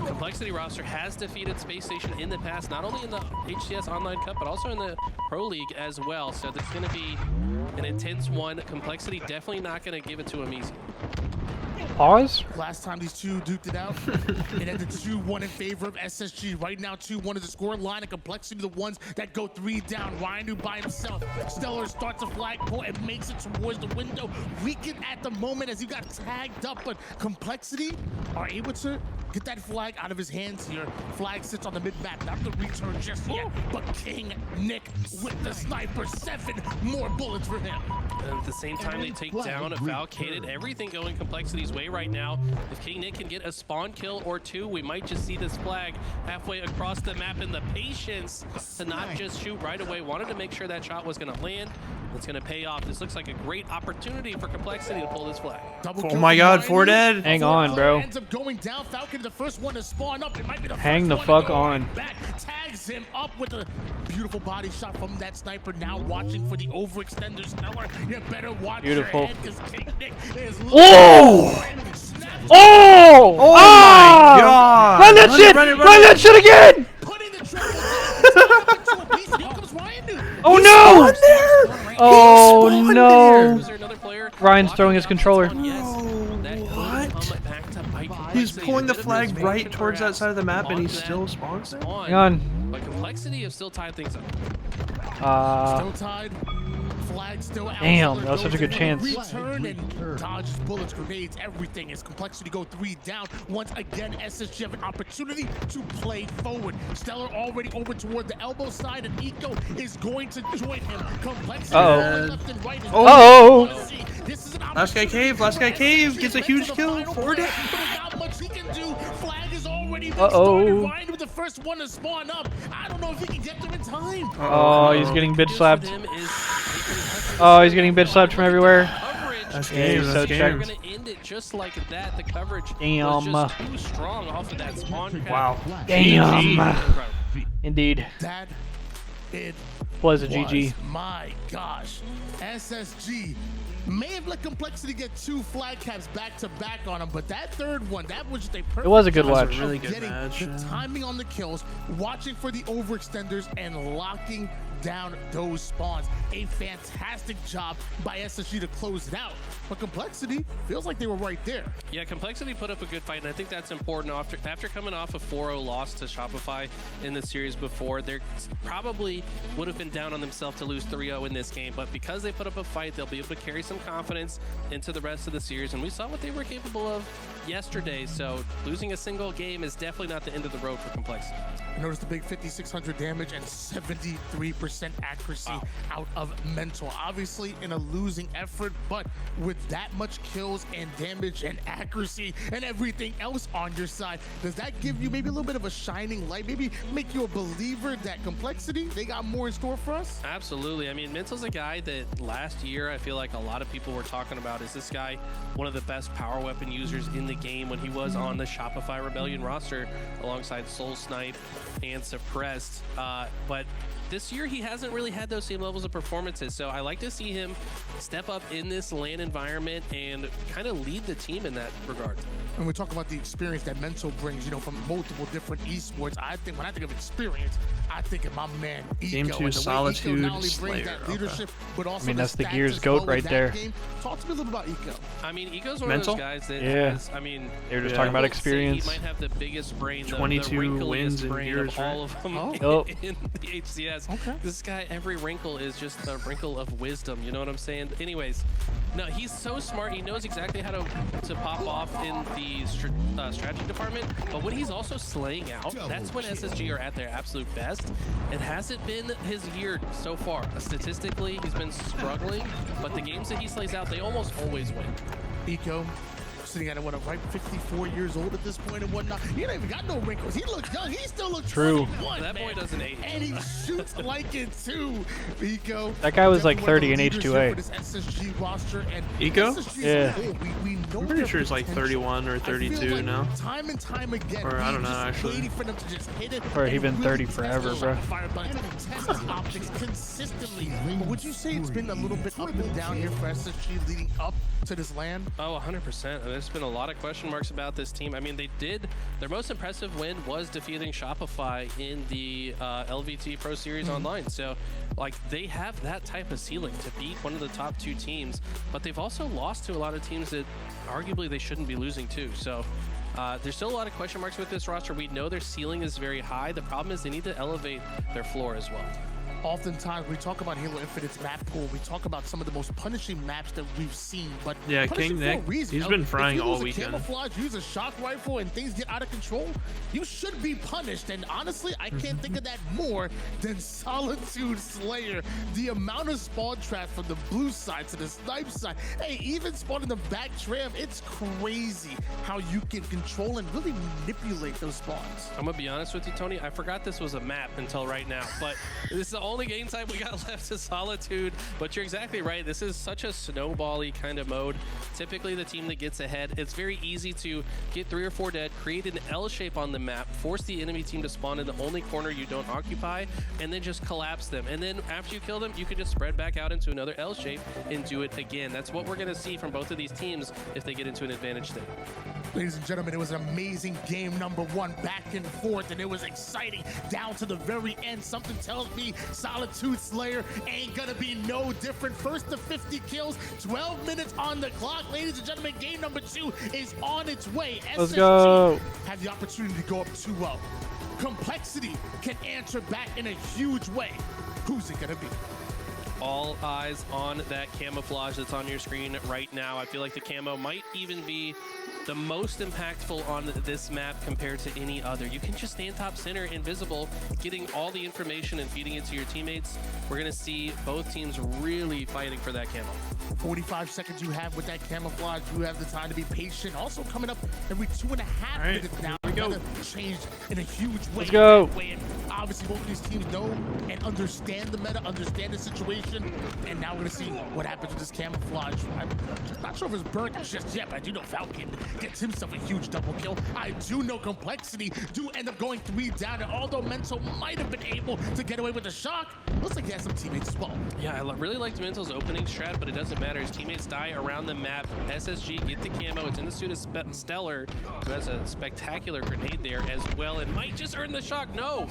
Complexity roster has defeated Space Station in the past, not only in the HCS Online Cup, but also in the Pro League as well. So there's going to be an intense one. Complexity definitely not going to give it to him easy. Pause. Last time these two duked it out, it ended 2-1 in favor of SSG. Right now, 2-1 is the score line, and Complexity the ones that go 3 down. Ryan by himself. Stellar starts a flagpole and makes it towards the window. Weakened at the moment as he got tagged up, but Complexity are able to get that flag out of his hands here. Flag sits on the mid-map, not the return just yet, but King Nick with the sniper. 7 more bullets for him. And at the same time, they take down Valkated. Everything going Complexity's way right now. If King Nick can get a spawn kill or 2, we might just see this flag halfway across the map, and the patience to not just shoot right away. Wanted to make sure that shot was going to land. It's going to pay off. This looks like a great opportunity for Complexity to pull this flag. Oh my god, 4 dead. Hang on, bro. Ends up going down. Falcon the first one to spawn up. It might be the Hang the first fuck one on. back. Tags him up with a beautiful body shot from that sniper. Now watching for the overextender. Stellar, you better watch Beautiful. your head, 'cause King Nick is Oh! Oh! Oh my god! Run that shit! Run that shit again! Putting the triple into a piece, and here comes Ryan. Oh no! There. Oh no! Was there another player? Ryan's throwing his controller. He's pulling the flag right towards that side of the map, and he still spawns there? Hang on. But Complexity have still tied things up. Still tied. Flag still out. Damn, that was such a good chance. Return and dodges bullets, grenades, everything as Complexity go 3 down. Once again, SSG have an opportunity to play forward. Stellar already over toward the elbow side, and Eco is going to join him. Complexity left and right. This is an Last guy cave. Last guy cave gets a huge kill. 4 dead. Not much he can do. Flag is already been started. Ryan with the first one to spawn up. I don't know if he can get there in time. Oh, he's getting bitch slapped. Oh, he's getting bitch slapped from everywhere. That's game. game. So checked. We're gonna end it just like that. The coverage Damn. was just too strong off of that spawn pad. Wow. Damn. Indeed. That it Was a GG. My gosh. SSG may have let Complexity get 2 flag caps back to back on him, but that third one, that was just a perfect. It was a good job watch. of Really good getting match, the yeah. timing on the kills, watching for the overextenders, and locking down those spawns. A fantastic job by SSG to close it out. But Complexity feels like they were right there. Yeah, Complexity put up a good fight, and I think that's important. After coming off a 4-0 loss to Shopify in the series before, they probably would have been down on themselves to lose 3-0 in this game, but because they put up a fight, they'll be able to carry some confidence into the rest of the series, and we saw what they were capable of yesterday, so losing a single game is definitely not the end of the road for Complexity. Notice the big 5,600 damage and 73% accuracy out of Mental. Obviously in a losing effort, but with that much kills and damage and accuracy and everything else on your side, does that give you maybe a little bit of a shining light? Maybe make you a believer that Complexity, they got more in store for us? Absolutely. I mean, Mental's a guy that last year I feel like a lot of people were talking about. Is this guy one of the best power weapon users in the game when he was on the Shopify Rebellion roster alongside Soul Snipe and Suppressed, but this year he hasn't really had those same levels of performances, so I like to see him step up in this LAN environment and kind of lead the team in that regard. When we talk about the experience that Mental brings, you know, from multiple different esports, I think when I think of experience, I think of my man Eco. Game 2 Solitude Slayer. That leadership, but also I mean, that's the stats Gears as GOAT well right as that there. game. Talk to me a little about Eco. I mean, Eco's one Mental? of those guys that has, I mean, they were just talking about experience. He might have the biggest brain, the 22 wins in brain Gears, of all of them in the HCS. Okay. This guy, every wrinkle is just a wrinkle of wisdom. You know what I'm saying? Anyways, no, he's so smart. He knows exactly how to pop off in the strategy department. But when he's also slaying out, that's when SSG are at their absolute best. It hasn't been his year so far. Statistically, he's been struggling. But the games that he slays out, they almost always win. Eco, sitting at a ripe 54 years old at this point and whatnot. He don't even got no wrinkles. He looks young. He still looks 21, That boy doesn't age. And he shoots like it too. Eco. That guy was like definitely 30 in one of the leaders here H2A. for this SSG roster, and Eco? SSG as a Yeah. whole, we know I'm pretty their sure it's like potential. 31 or I feel 32 like now. Time and time again, Or I don't know, just actually. waiting for them to just hit it. Or and he been really 30 test forever, the bro. fire button, test the optics consistently. But would you say it's been a little bit up and down here for SSG leading up to this LAN? Oh, 100%. There's been a lot of question marks about this team. I mean, their most impressive win was defeating Shopify in the LVT Pro Series Online. So, like, they have that type of ceiling to beat one of the top 2 teams, but they've also lost to a lot of teams that arguably they shouldn't be losing to. So, there's still a lot of question marks with this roster. We know their ceiling is very high. The problem is they need to elevate their floor as well. Oftentimes, we talk about Halo Infinite's map pool. We talk about some of the most punishing maps that we've seen. But Yeah, punishing King for a Nick, reason. he's been frying if you all use a weekend. camouflage, use a shock rifle, and things get out of control, you should be punished. And honestly, I can't think of that more than Solitude Slayer. The amount of spawn traps from the blue side to the snipe side, hey, even spawning the back tram, it's crazy how you can control and really manipulate those spawns. I'm gonna be honest with you, Tony. I forgot this was a map until right now, but this is the only game type we got left to Solitude. But you're exactly right. This is such a snowball-y kind of mode. Typically, the team that gets ahead, it's very easy to get 3 or 4 dead, create an L shape on the map, force the enemy team to spawn in the only corner you don't occupy, and then just collapse them. And then after you kill them, you can just spread back out into another L shape and do it again. That's what we're gonna see from both of these teams if they get into an advantage state. Ladies and gentlemen, it was an amazing game number 1, back and forth, and it was exciting down to the very end. Something tells me Solitude Slayer ain't gonna be no different. First to 50 kills, 12 minutes on the clock. Ladies and gentlemen, game number 2 is on its way. Let's SSG go. had the opportunity to go up 2-0. Complexity can answer back in a huge way. Who's it gonna be? All eyes on that camouflage that's on your screen right now. I feel like the camo might even be the most impactful on this map compared to any other. You can just stand top center, invisible, getting all the information and feeding it to your teammates. We're gonna see both teams really fighting for that camo. 45 seconds you have with that camouflage. You have the time to be patient. Also coming up every 2.5 minutes now. we go. Changed in a huge way. Let's go. And obviously, both of these teams know and understand the meta, understand the situation. And now we're going to see what happens with this camouflage. I'm not sure if it's burnt just yet, but I do know Falcon gets himself a huge double kill. I do know Complexity do end up going 3 down. And although Mental might have been able to get away with the shock, looks like he has some teammates as well. Yeah, I really liked Mental's opening strat, but it doesn't matter. His teammates die around the map. SSG get the camo. It's in the suit of Stellar, who has a spectacular grenade there as well, and might just earn the shock. No!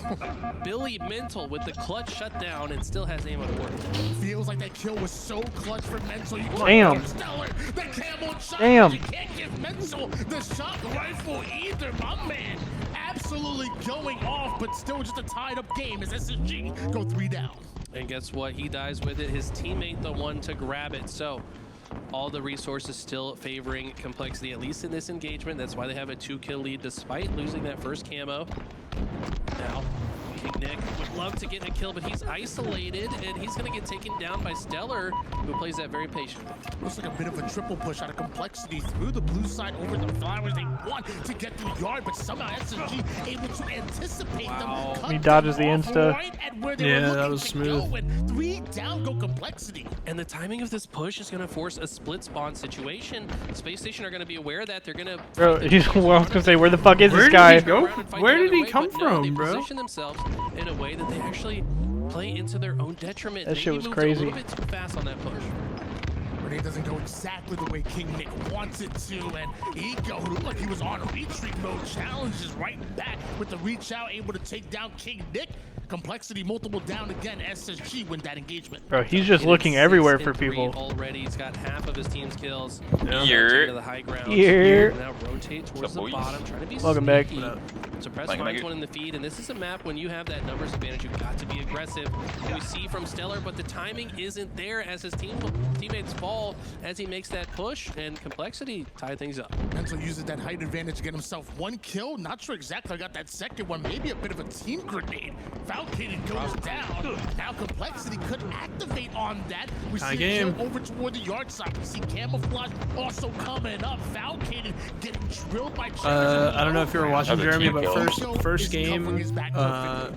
Billy Mental with the clutch shutdown and still has ammo to work. Feels like that kill was so clutch for Mental. You Damn. give Stellar the camo shot. Damn. You can't give Mental the shock rifle either. My man absolutely going off, but still just a tied up game as SSG go 3 down. And guess what? He dies with it. His teammate, the one to grab it. So all the resources still favoring Complexity, at least in this engagement. That's why they have a 2-kill lead despite losing that first camo. Now, King Nick would love to get a kill, but he's isolated, and he's going to get taken down by Stellar, who plays that very patiently. Looks like a bit of a triple push out of Complexity through the blue side over the flowers. They want to get through yard, but somehow SSG able to anticipate them. He dodges the insta. Right at where they Yeah, were that was smooth. 3 down go Complexity. And the timing of this push is going to force a split spawn situation. Space Station are going to be aware that they're going to... Bro, he's well, I was gonna say, where the fuck is this guy? Where did he go? Where did he come from, they bro? position themselves in a way that they actually play into their own detriment. That shit Maybe was moved crazy. a little bit too fast on that push. It doesn't go exactly the way King Nick wants it to, and Ego, who looked like he was on retreat mode, challenges right back with the reach out, able to take down King Nick. Complexity multiple down again. SSG win that engagement. Bro, he's just looking everywhere for people. Already, he's got half of his team's kills. Here. To the high ground. Here. Now rotate towards the bottom, trying to be Welcome back. Suppress finds one in the feed, and this is a map when you have that numbers advantage, you've got to be aggressive. We see from Stellar, but the timing isn't there as his teammates fall as he makes that push, and Complexity tie things up. Mental uses that height advantage to get himself 1 kill. Not sure exactly how I got that second one. Maybe a bit of a team grenade. Falcated goes down. Now Complexity could activate on that. We see a kill over toward the yard side. We see Camouflage also coming up. Falcated getting drilled by I don't know if you were watching, Jeremy, but first game, I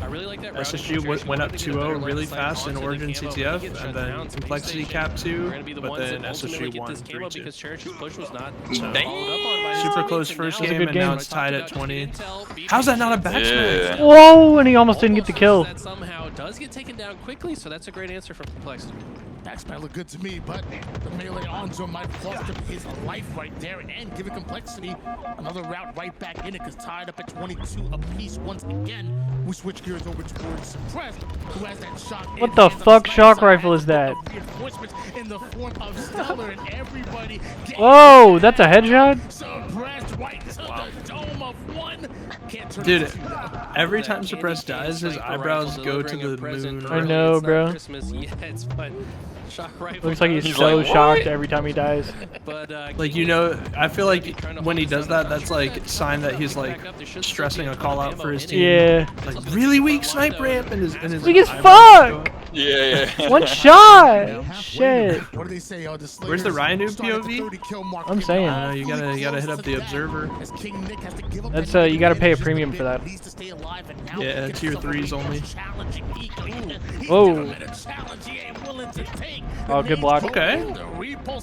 really like that SSG went up 2-0 really fast in Origin CTF, and then Complexity capped 2, but then SSG won 3-2. Because Cherish's push was not Super close first game, and now it's tied at 20. How's that not a backsmash? Whoa, and he almost didn't get the kill. That somehow does get taken down quickly, so that's a great answer from Complexity. Backspin look good to me, but the melee on zone might cost him his life right there, and give it Complexity another route right back in it, because tied up at 22 apiece once again. We switch gears over towards Suppressed, who has that shot. What the fuck shock rifle is that? Reinforcements in the form of Stellar, and everybody. Whoa, that's a headshot? Suppressed right to the dome of one. Dude, every time Suppressed dies, his eyebrows go to the moon. I know, bro. Christmas yet, but shock rifle Looks like he's so shocked every time he dies. But, like, you know, I feel like when he does that, that's like sign that he's like stressing a call out for his team. Yeah. Like really weak snipe ramp and his weak as fuck. Yeah. One shot. Shit. What do they say? Where's the Rhino POV? I'm saying. You gotta hit up the observer. That's you gotta pay a premium for that. Yeah, tier 3s only. Whoa. Oh, good block. Okay.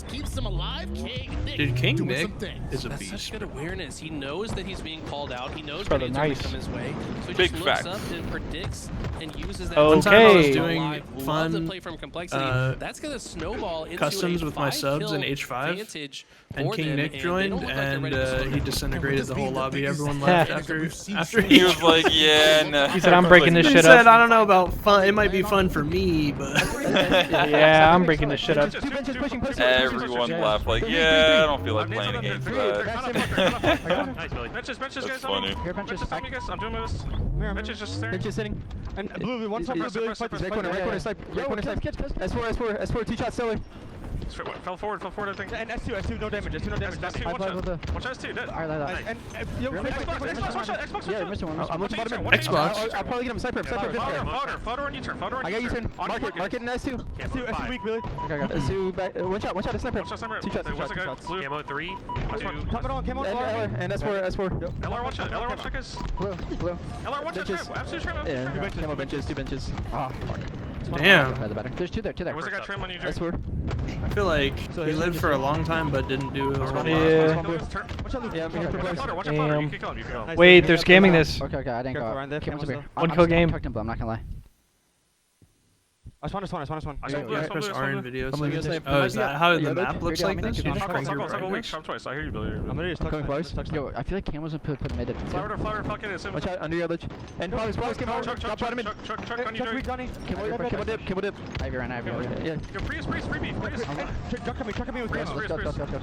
Keeps him alive. Dude, King Nick is a That's beast. such good awareness. He knows that he's being called out. He knows Brother, grenades nice. are going to come his way. So he Big just looks fact. up and predicts and uses that. One time I was Okay. doing Love fun to play from Complexity. That's going to snowball into customs a with my subs in 5-kill H5, advantage and for King them, Nick and they joined, don't look like they're ready to and slow he down. disintegrated the whole lobby. Everyone left after He was like, yeah, no. He said, I'm breaking this He shit said, up. I don't know about fun. It might be fun for me, but Yeah, I'm breaking this shit up. Everyone laughed like, yeah, I don't feel like playing against that. Nice, Billy. Benches, That's guys. funny. Benches, help me, guys. I'm doing this. Benches just staring. Bench is sitting. And blue, one top, Billy, fight this. Right corner, snipe. Right corner, snipe. S4, 2 shots, Stellar. Fell forward, I think. And S2, no damage, S2, no damage. S2, one shot. One shot, S2, dead. Alright, and yo, Xbox, one shot. Yeah, missed one. I'm looking bottom. Xbox. I'll probably get him sniper. Fodder on U-turn. I got U-turn. Mark it in S2. S2 weak, Billy. Okay, I got S2 back. One shot, a sniper. One shot, sniper. 2 shots, 2 shots. Camo 3. Come on. And S4. LR one shot, guys. Blue. LR one shot, absolute trim. Yeah, camo benches, 2 benches. Ah, fuck. damn. There's 2 there. Was the guy trim on you, Jay? S4. I feel like he lived for a long time but didn't do a lot. Yeah. Yeah, I'm here for Watch boys. out, Fodder. Damn. You can kill him. Wait, they're scamming this. Okay, I didn't go. One kill game. I'm not gonna lie. I spawned. Yeah, press R in videos. I'm gonna say- Oh, is that how the Yeah, map looks like this? You just Toggle, crank your toggle, brightness? come twice. I hear you, Billy. I'm literally just coming close. Yo, I feel like Cam wasn't put mid. Flower, Falcon is in. Watch out, under your ledge. And flowers, came out. Drop bottom mid. Chuck on you, Joey. Johnny. Cable dip. Ivy ran. Yeah. Yo, Prius, freebie. Truck me with Prius. Prius.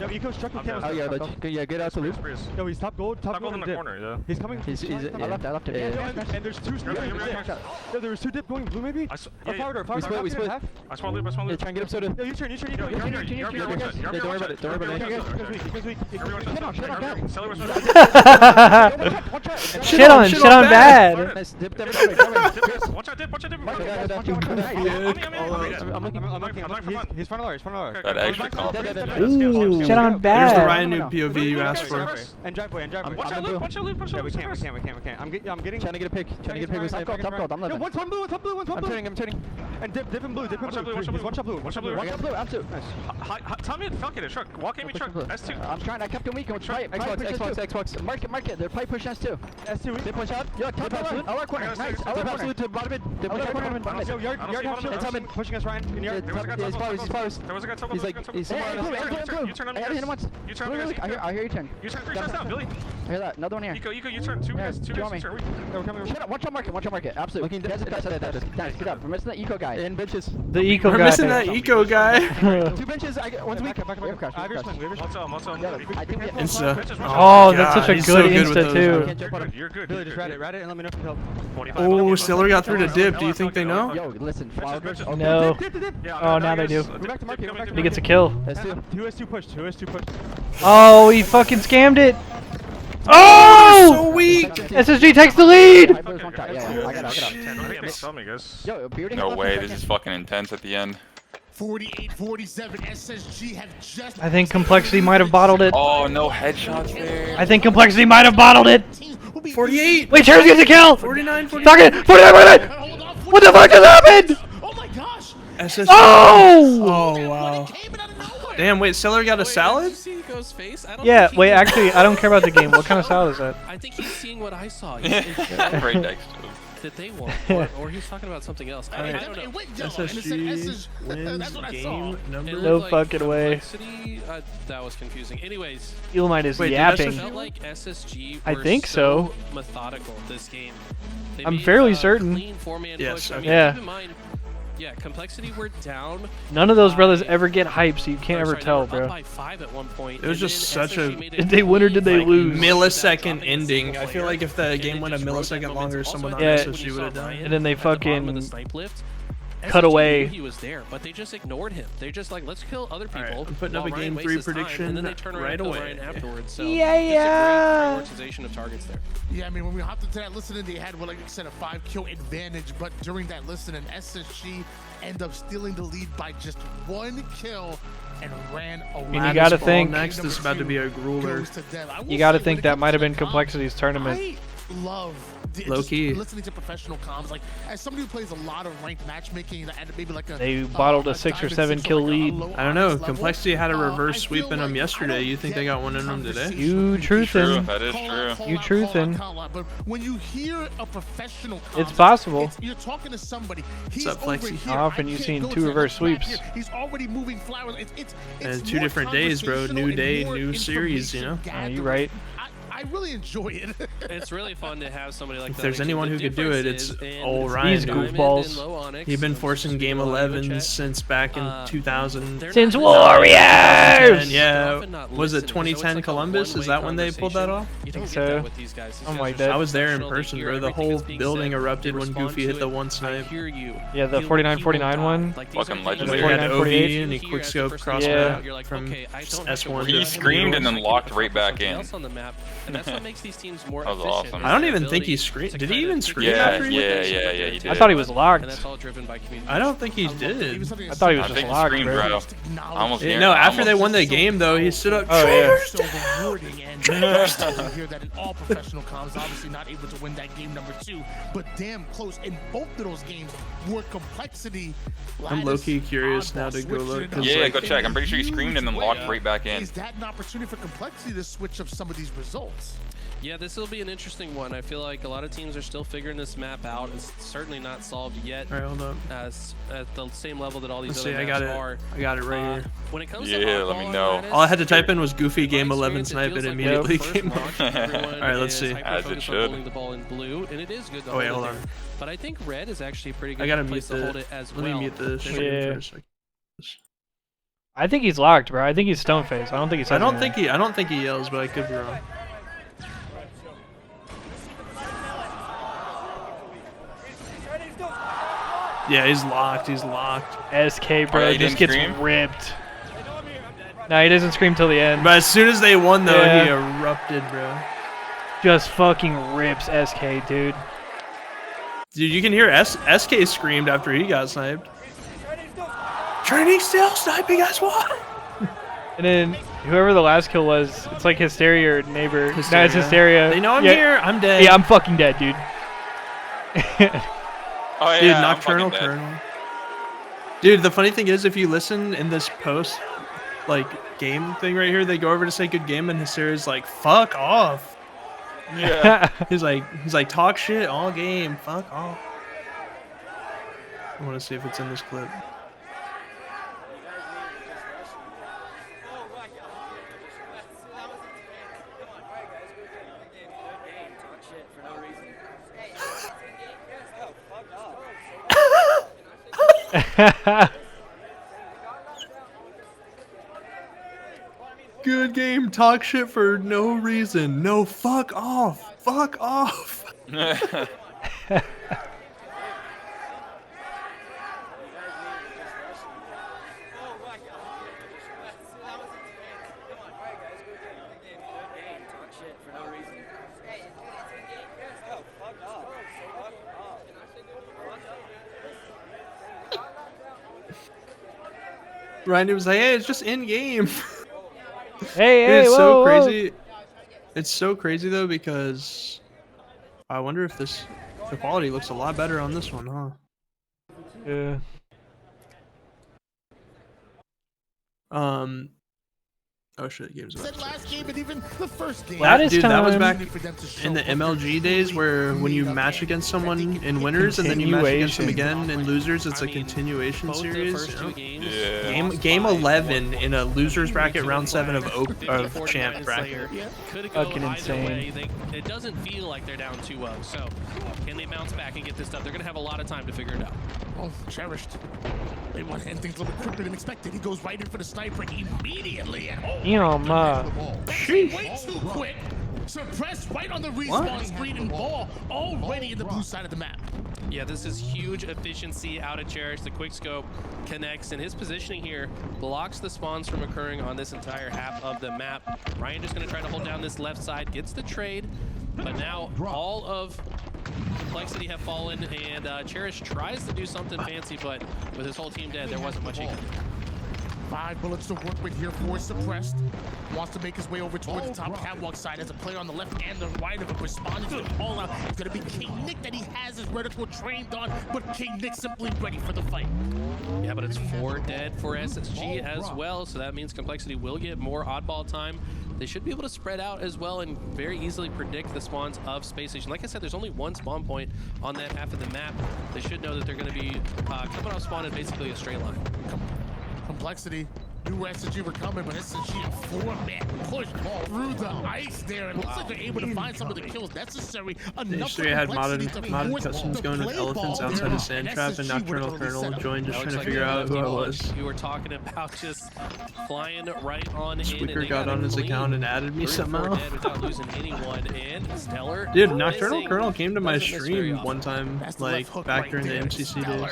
Yo, Eco's trucking Cam. Oh, yeah, ledge. Yeah, get out to loop. Prius. Yo, he's top gold in the corner, yeah. He's coming. I left him. Yeah. And there's 2 snips. Yo, there was 2 dip going blue maybe. Fire door. We split. I spawn loop. Yeah, try and get him soda. Yo, you turn. Don't worry about it. Don't worry about it. Shit on bad. Nice. Dip. Watch out, dip. He's front of our. That extra comp. Ooh, shit on There's the bad. Ryan Noob POV you asked for. And drive boy. Watch out, loop. Yeah, we can't. I'm getting. Trying to get a pick. With top gold. I'm Yo, living. one blue. I'm turning. And dip in blue. Watch out, blue. Watch out, blue. I got blue. I'm too. Nice. Tell me, fuck it, truck. Walk in me, truck. S2. I'm trying. I kept him weak. Xbox. Mark it. They're pipe push S2. S2. They push out. Yo, top left. Our corner. Nice. Our corner. To bottom mid. They push corner. Yo, yard half shield. It's coming. Pushing us, Ryan. In yard. He's paused. There was a guy top. He's somewhere else. You turn on me. I hit him once. You turn on me. I hear you turn. You turn 3 shots down, Billy. I hear that. Another one here. Eco, you turn. Two guys. Do you want me? We're coming. Shut up. Watch out market. Absolutely. Nice. Get up. We're missing that eco guy. In benches. The eco We're guy. missing that eco guy. 2 benches. One's weak. Back. I have your swing. I think we have Insta. Oh, that's such a he's good so good Insta with those. too. You're good. Billy, just rat it and let me know if you help. Oh, Stiller got through to dip. Do you think they know? Yo, listen. No. Oh, now they do. We're back to market. He gets a kill. S2 push. Oh, he fucking scammed it. Oh! So weak. SSG takes the lead. I got it. No way, this is fucking intense at the end. 48-47. SSG have just. I think Complexity might have bottled it. Oh, no headshots there. I think Complexity might have bottled it. 48. Wait, Cherries gets a kill. 49. 49. Fuck it. 49. What the fuck just happened? Oh my gosh. SSG. Oh! Oh wow. Damn, wait, Stiller got a salad? Yeah, wait, actually, I don't care about the game. What kind of salad is that? I think he's seeing what I saw. Right next to him. That they want, or he's talking about something else. I don't know. It went yellow, and it said SSG wins That's what I saw. game number. No fucking way. That was confusing. Anyways, Elamite is Wait, did yapping. it felt like SSG I were think so. methodical this game. They I'm made, fairly certain. Clean four-man Yes, push. I mean, yeah. keep in mind, yeah, Complexity were down. None of those brothers ever get hype, so you can't ever They tell, were bro. Up by 5 at one point. It was and just then such SSG a- made Did they win or did they clean, lose? Millisecond that ending. dropping I feel like if the and game they went a just rode that millisecond momentum. longer, Also, someone on I think Yeah. SSG would have done. And then they at the bottom of fucking the snipe lift, cut SSG away. knew he was there, but they just ignored him. They're just like, let's kill other people. Alright, I'm putting up while a Ryan game wastes 3 his time, prediction and then they turn around right and kill away. Ryan afterwards. So Yeah. it's a great prioritization of targets there. Yeah, I mean, when we hopped into that listening, they had, well, like you said, a 5-kill advantage. But during that listening, SSG ended up stealing the lead by just 1 kill and ran away. And you gotta think- next is about to be a grueler. You gotta think that might have been Complexity's tournament. I love Low just key. listening to professional comms. Like, as somebody who plays a lot of ranked matchmaking and maybe like a They bottled a 6 or 7 kill lead. I don't know. Complexity had a reverse sweep in them yesterday. You think they got one in them today? You True, truthin'. that is true. You truthin'. But when you hear a professional comms, It's possible. you're talking to somebody. He's up, over Flexi? here. How often I you can't seen go 2 to the reverse map sweeps? here. He's already moving flowers. It's And 2 more different days, bro. New conversational day, and more new series, you know? information You right. I really enjoy it. It's really fun to have somebody like If that. there's Like, anyone the who could do it, difference it's is in old Ryan. These dude. Diamond goofballs. and Low Onyx, He's been which forcing is game really low in 11s chat. since back in 2000. They're Since not- Warriors! And yeah, Often not was it listening, so it's 2010 like a Columbus? Is one-way that when they pulled that off? You don't think get that so. with these guys. These Something guys like are that. I was there in professional. They person, hear bro. The everything whole that's being building said. erupted They when respond Goofy to hit the it. one I snipe. hear you. Yeah, the He 49-49 won't one. die. Like, these Fucking are things legendary. that Where he had you 49-48. OV and he hear quick as the scope first cross time Yeah. out, you're like, from okay, I don't have to S1 worry to He about screamed and then anything. locked right back Something in. else on the map, and that's what makes these teams more That was efficient. awesome. is I don't the even think ability he screamed. to Did he kinda even keep scream pace after with he Yeah, their yeah, team. yeah, he I did. thought he was locked. And that's all driven by community. I don't think he did. I thought he was I just think he locked, screamed, bro. bro. I almost Yeah, hear- no, I after they almost- won the game, though, he stood up. Oh, yeah. So rewarding, and you hear that in all professional comms, obviously not able to win that game number 2, but damn close in both of those games were Complexity. I'm low-key curious now to go look, 'cause, Yeah, like, go check. I'm pretty sure he screamed and then locked right back in. Is that an opportunity for Complexity to switch up some of these results? Yeah, this will be an interesting one. I feel like a lot of teams are still figuring this map out. It's certainly not solved yet. All right, hold up. As at the same level that all these Let's other see, I maps got it. are. I got it right here. When it comes Yeah, to let me oddball know. Lattice, All I had to type in was in Goofy my game 11 experience, it snipe feels and like immediately first came up. launch, everyone Alright, let's is see. hyper As it focused on should. holding the ball in blue, and it is good to Oh, hold wait, it hold there. on. But I think red is actually a pretty good I gotta place mute to hold the. it as Let well. me mute the stream Yeah. for a second. I think he's locked, bro. I think he's stone faced. I don't think he's. I don't think he yells, but I could be wrong. Yeah, he's locked. He's locked. SK, bro, just gets ripped. No, he doesn't scream till the end. But as soon as they won, though, he erupted, bro. Just fucking rips SK, dude. Dude, you can hear SK screamed after he got sniped. Training still, sniping us what? And then whoever the last kill was, it's like Hysteria or Neighbor. Hysteria. No, it's Hysteria. They know I'm here. I'm dead. Yeah, I'm fucking dead, dude. Oh yeah, dude, I'm Nocturnal fucking dead. Colonel. Dude, the funny thing is, if you listen in this post, like, game thing right here, they go over to say good game, and Hysteria's like, fuck off. Yeah. he's like, talk shit all game. Fuck off. I want to see if it's in this clip. Good game, talk shit for no reason. No, fuck off. Fuck off. Ryan was like, hey, it's just in game. Hey, it's whoa, so whoa. crazy. It's so crazy though, because I wonder if the quality looks a lot better on this one, huh? Yeah. Oh shit, game's about to start. Last game and even the first game. Dude, that was back in the MLG days where when you match against someone in winners and then you match against them again in losers, it's a continuation series. You know? Game 11 in a losers bracket, round 7 of champ bracket. Fucking insane. It doesn't feel like they're down 2-0, so can they bounce back and get this stuff? They're gonna have a lot of time to figure it out. Oh, Cherished. They want to end things a little bit quicker than expected. He goes right in for the sniper immediately. Way too quick. Suppressed right on the respawn screen and ball already in the blue side of the map. Yeah, this is huge efficiency out of Cherish. The quick scope connects, and his positioning here blocks the spawns from occurring on this entire half of the map. Ryan just going to try to hold down this left side, gets the trade, but now all of Complexity have fallen, and Cherish tries to do something fancy, but with his whole team dead, there wasn't much he could do. 5 bullets to work with here for Suppressed. Wants to make his way over toward the top catwalk side as a player on the left and the right of him responding to the call out. It's going to be King Nick that he has his reticle trained on, but King Nick simply ready for the fight. Yeah, but it's 4 dead for SSG as well, so that means Complexity will get more oddball time. They should be able to spread out as well and very easily predict the spawns of Space Station. Like I said, there's only one spawn point on that half of the map. They should know that they're going to be coming off spawn in basically a straight line. Complexity. Knew where SSG were coming, but SSG a 4-man push through the ice there. And looks like they're able to find some of the kills necessary. They had modded customs going with elephants outside of Sand Trap, and Nocturnal Colonel joined just trying to figure out who I was. You were talking about just flying right on in. Squeaker got on his account and added me somehow. Without losing anyone, and Stellar. Dude, Nocturnal Colonel came to my stream one time, like back during the MCC days.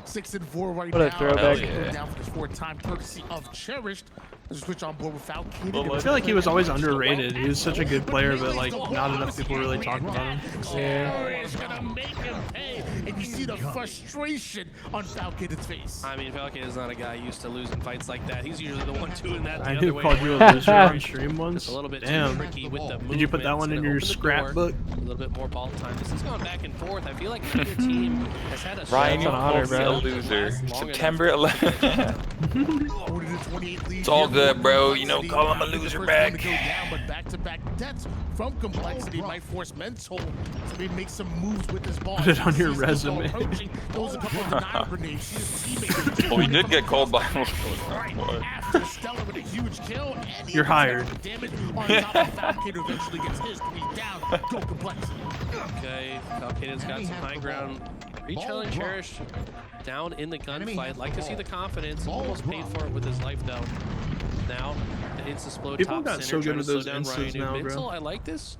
6-4 right what a throwback. Down for his 4th time, courtesy of Cherished. Let's switch on board without Keenan. I feel like he was always underrated. He was such a good player, but like not enough people really talk about him. Cherished gonna make him pay, and you see the frustration on Falcon's face. I mean, Falcon is not a guy used to losing fights like that. He's usually the one doing that. I knew called you a loser on stream once. A little bit Damn. too tricky with the Did you put that one in your scrapbook? A little bit more ball time. This has gone back and forth. I feel like neither team has had a Ryan, you honor, bro. a loser. September 11th. It's all good, bro. You know, call him a loser back. But back-to-back deaths from Complexity might force Mental to make some moves with his ball. Put it on your resume. Those a couple of denial grenades. Well, he did get called by After Stellar with a huge kill, and you're hired. Damage on top of Falcon eventually gets his 3 down. Go Complexity. Okay, Falcon's got some high ground. Re-challenge Cherish down in the gunfight. Like to see the confidence. Almost paid for it with his life though. Now the insta-explode People top got center, so good with those Ryan instas now, bro. I like this.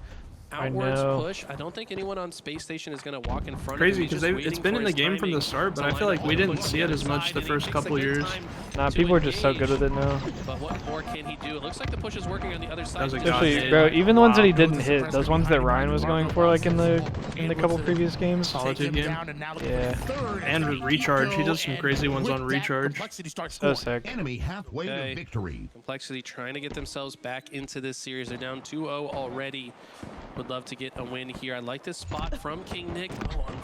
outwards push. I don't think anyone on Space Station is going to walk in front Crazy of him. because it's been in the game from the start, but I feel like we didn't see it as much the first couple years. Nah, people are just so good with it now. But what more can he do? It looks like the push is working on the other side. Especially, bro, even the ones that he didn't hit, those ones that Ryan was going for, like in the couple previous games. Solitude game. Yeah. And recharge, he does some crazy ones on recharge. So sick. Enemy halfway to victory. Complexity trying to get themselves back into this series. They're down 2-0 already. Would love to get a win here. I like this spot from King Nick.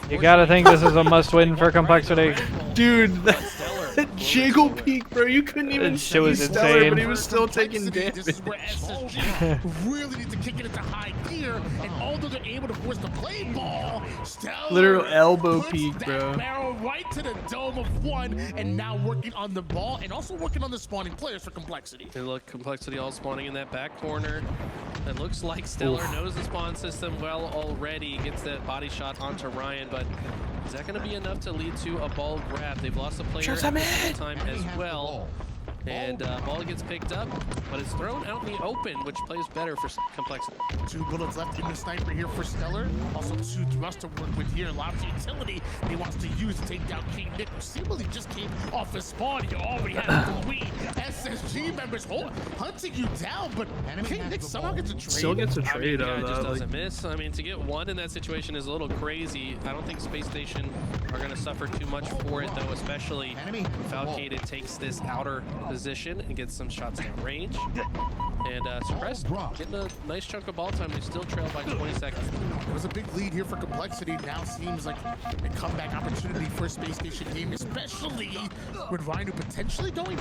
You gotta think this is a must-win for Complexity. Dude, that jiggle peek, bro. You couldn't even see Stellar, insane. but he was still taking damage. This is where SSG really needs to kick it into high gear, and although they're able to force the play ball, Stellar Literal elbow puts peek, that bro. barrel right to the dome of one, and now working on the ball and also working on the spawning players for Complexity. And look, Complexity all spawning in that back corner. It looks like Stellar knows the spawn system well already. Gets that body shot onto Ryan, but is that going to be enough to lead to a ball grab? They've lost a player at the time as well. And ball gets picked up, but it's thrown out in the open, which plays better for Complexity. 2 bullets left in the sniper here for Stellar. Also 2 thrusts to work with here. Lots of utility he wants to use to take down King Nick, who seemingly just came off his spawn. He already had 3 SSG members hunting you down, but King Nick somehow gets a trade. Still gets a trade out of Just that. doesn't miss. I mean, to get 1 in that situation is a little crazy. I don't think Space Station are going to suffer too much for it, though, especially Falcated takes this outer position and gets some shots down range. And Suppressed getting a nice chunk of ball time. They still trail by 20 seconds. It was a big lead here for Complexity. Now seems like a comeback opportunity for a Space Station game, especially with Rhino potentially going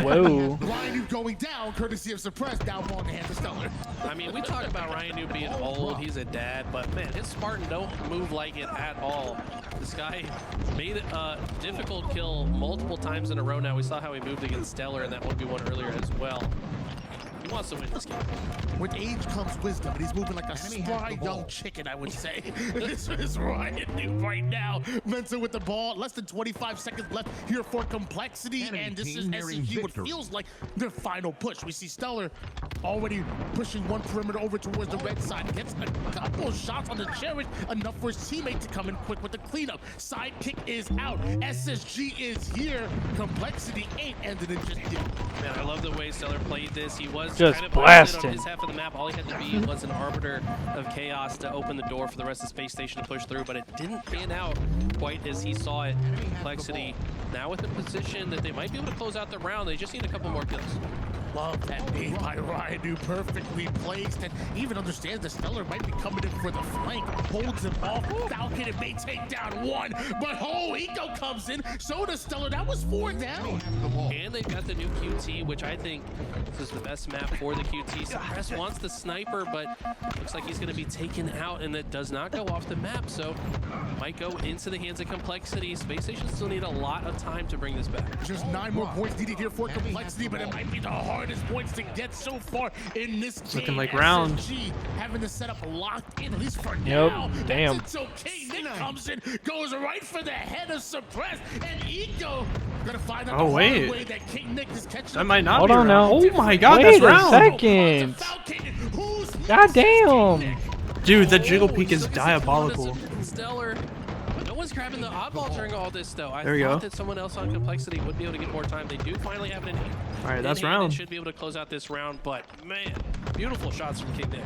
Whoa. Rhino going down, courtesy of Suppressed, down ball in the hands of Stellar. I mean, we talk about Ryan New being old. He's a dad, but man, his Spartan don't move like it at all. This guy made a difficult kill multiple times in a row now. We saw how he moved against Stellar in that 1v1 earlier as well. He wants to win this game. With age comes wisdom, and he's moving like a spry young chicken, I would say. This is Ryan New right now. Mensa with the ball. Less than 25 seconds left here for Complexity, and this is SCG what feels like their final push. We see Stellar already pushing one perimeter over towards the red side. Gets a couple shots on the Cherish, enough for his teammate to come in quick with the cleanup. Sidekick is out. SSG is here. Complexity ain't ended it just yet. Man, I love the way Stellar played this. He was just kind of blasting on his half of the map. All he had to be was an arbiter of chaos to open the door for the rest of Space Station to push through, but it didn't pan out quite as he saw it. Complexity now with a position that they might be able to close out the round. They just need a couple more kills. Love that name by Ryan, perfectly placed, and even understands that Stellar might be coming in for the flank. Holds him off. Falcon and may take down 1, but Eco comes in. So does Stellar. That was 4 down. And they've got the new QT, which I think this is the best map for the QT. Suppress wants the sniper, but looks like he's going to be taken out, and that does not go off the map, so might go into the hands of Complexity. Space Station still need a lot of time to bring this back. Just 9 more points needed here for Complexity, but it might be the hardest points to get so far in this game. Looking like round. SSG having the setup locked in, at least for now. Damn. It's okay. Nick comes in, goes right for the head of Suppressed, and Eco gonna find out the hard way that King Nick is catching. That might not Hold be on now. round. Oh my god, Wait that's round. a second. God damn. Dude, the jiggle peek is diabolical. Stellar. No one's grabbing the oddball during all this, though. I There we thought go. that someone else on Complexity would be able to get more time. They do finally have it in hand. All right, that's round. They should be able to close out this round, but man, beautiful shots from King Nick.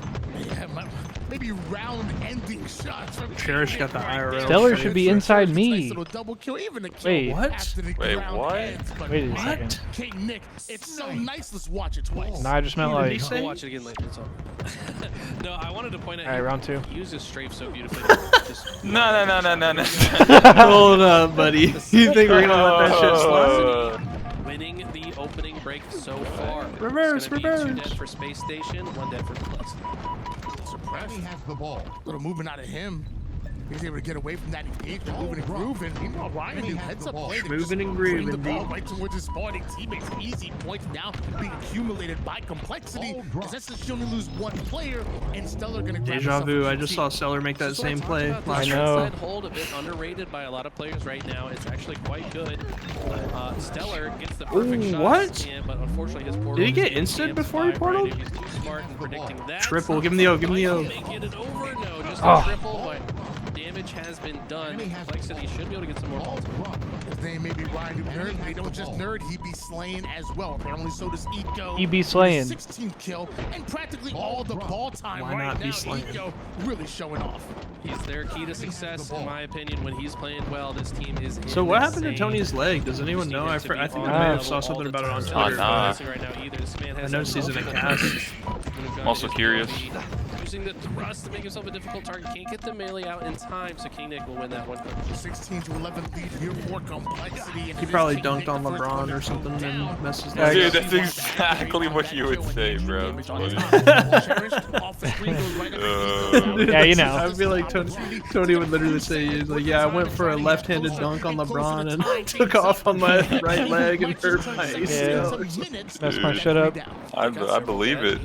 Yeah, maybe round-ending shots from Cherish got the IRL. Stellar should be inside me. Nice little double kill, even a kill Wait. What? after the Wait, ground what? ends, but Wait a second. King Nick, it's so nice. Let's watch it twice. No, I just meant like. I'll watch it again later. That's all. No, I wanted to point out. All right, round 2. He uses strafe so beautifully. Just No. Hold up, buddy. You think we're gonna let that shit slide? winning the opening break so far. Reverse, it's gonna be 2 reverse. dead for Space Station, 1 dead for Complexity. Suppressed. Has the ball. Little movement out of him. He's able to get away from that engagement, moving and grooving. Meanwhile, Ryan who heads up play. Moving and grooving, the ball right towards his spawning teammates. Easy points now being accumulated by Complexity. Possesses should only lose one player, and Stellar gonna grab Deja vu. I just saw Stellar make that same play. I know. Hold a bit underrated by a lot of players right now. It's actually quite good. Stellar gets the perfect shot. What? But unfortunately, his portal Did he get instant before he portaled? He's too smart in predicting that. Triple. Give him the O. Give him the O. Get it over? No, just a triple. But damage has been done. Complexity should be able to get some more balls. His name may be Ryan Nerd, but he don't just nerd, he be slaying as well. Apparently, so does Eco. He be slaying. 16th kill and practically all the ball time Why right not now. be slaying? Eco really showing off. He's their key to success, in my opinion. When he's playing well, this team is. So what happened to Tony's leg? Does anyone know? I think I may have saw something about it on Twitter. I noticed he's in a cast. I'm also curious. Using the thrust to make himself a difficult target. Can't get the melee out in time, so King Nick will win that one. 16 to 11 lead here for Complexity. And He probably dunked on LeBron or something and messed his Dude, that's exactly what you would say, bro. Yeah, you know. I feel like Tony would literally say, he's like, yeah, I went for a left-handed dunk on LeBron and took off on my right leg and hurt my ACL. That's my shut up. I believe it.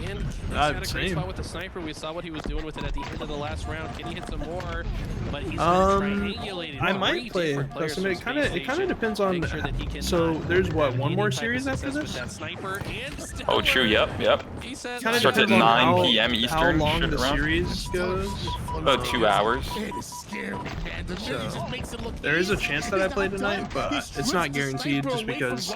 Same. With the sniper, we saw what he was doing with it at the end of the last round. Can he hit some more? But he's triangulated. I might play. It kind of depends on. So there's what, one more series after this? Oh, true. Yep. Kind Starts at 9 p.m. Eastern. How long the series goes? About 2 hours. So there is a chance that I play tonight, but it's not guaranteed just because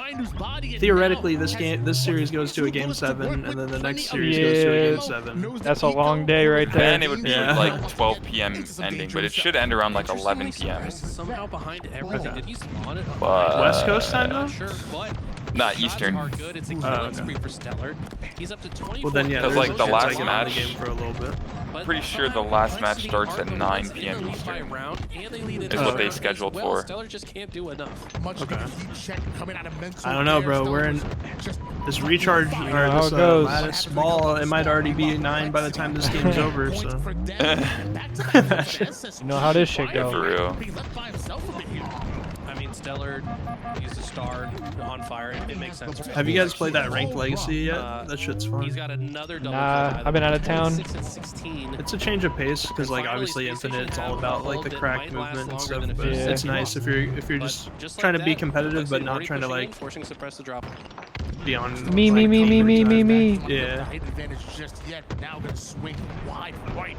theoretically this series goes to a game 7 and then the next series goes to a game 7. That's a long day right there. Then it would be like 12 p.m. ending, but it should end around like 11 p.m. Somehow behind everything. Did he spawn it? West Coast time though? Sure, but not Eastern. good. It's a killing spree for Stellar. He's up to 24. Well then, yeah, Because like the last game match, for a little bit. pretty sure the last match starts at 9 p.m. Eastern. Is what they scheduled for. Stellar just can't do enough. Okay. I don't know, bro. We're in this recharge or this lattice ball. It might already be 9 by the time this game's over. So. You know how this shit For goes. real. I mean, Stellar, he's a star on fire. It makes sense. Have you guys played that Ranked Legacy yet? That shit's fun. He's got another double. Nah, I've been out of town. 6 and 16. It's a change of pace because, like, obviously Infinite, it's all about like the crack movement and stuff. But it's nice if you're just trying to be competitive, but not trying to like forcing suppress the drop. be on. Me. Yeah.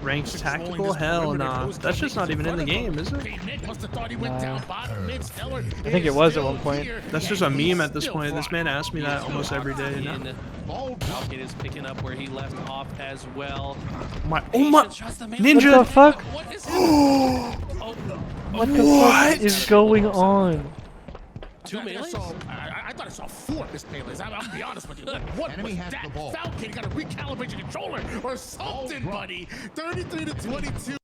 Ranked tactical? Hell nah. That's just not even in the game, is it? I think it was at one point. That's just a meme at this point. This man asks me that almost every day now. Falcon is picking up where he left off as well. Oh my! Ninja! What the fuck? What is What the fuck is going on? 2 melees? I thought I saw 4 missed melees. I'll be honest with you. What was that? Falcon got a recalibrated controller or something, buddy. 33 to 22.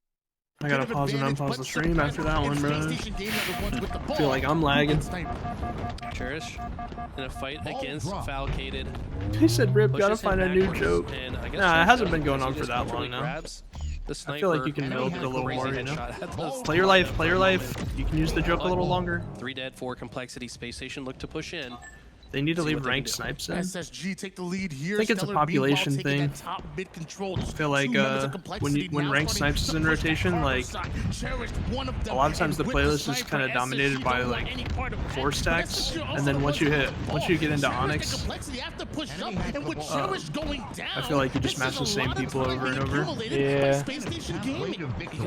I gotta pause and unpause the stream after that one, bro. I feel like I'm lagging. Cherish in a fight against Falcated. He said, "Rip, gotta find a new joke." Nah, it hasn't been going on for that long now. I feel like you can milk it a little more, you know? Play your life, play your life. You can use the joke a little longer. 3 dead, 4 Complexity. Space Station look to push in. They need to leave ranked snipes in. SSG take the lead here. I think it's a population thing. I feel like when ranked snipes is in rotation, like a lot of times the playlist is kind of dominated by like 4 stacks, and then once you get into Onyx, I feel like you just match the same people over and over. Yeah.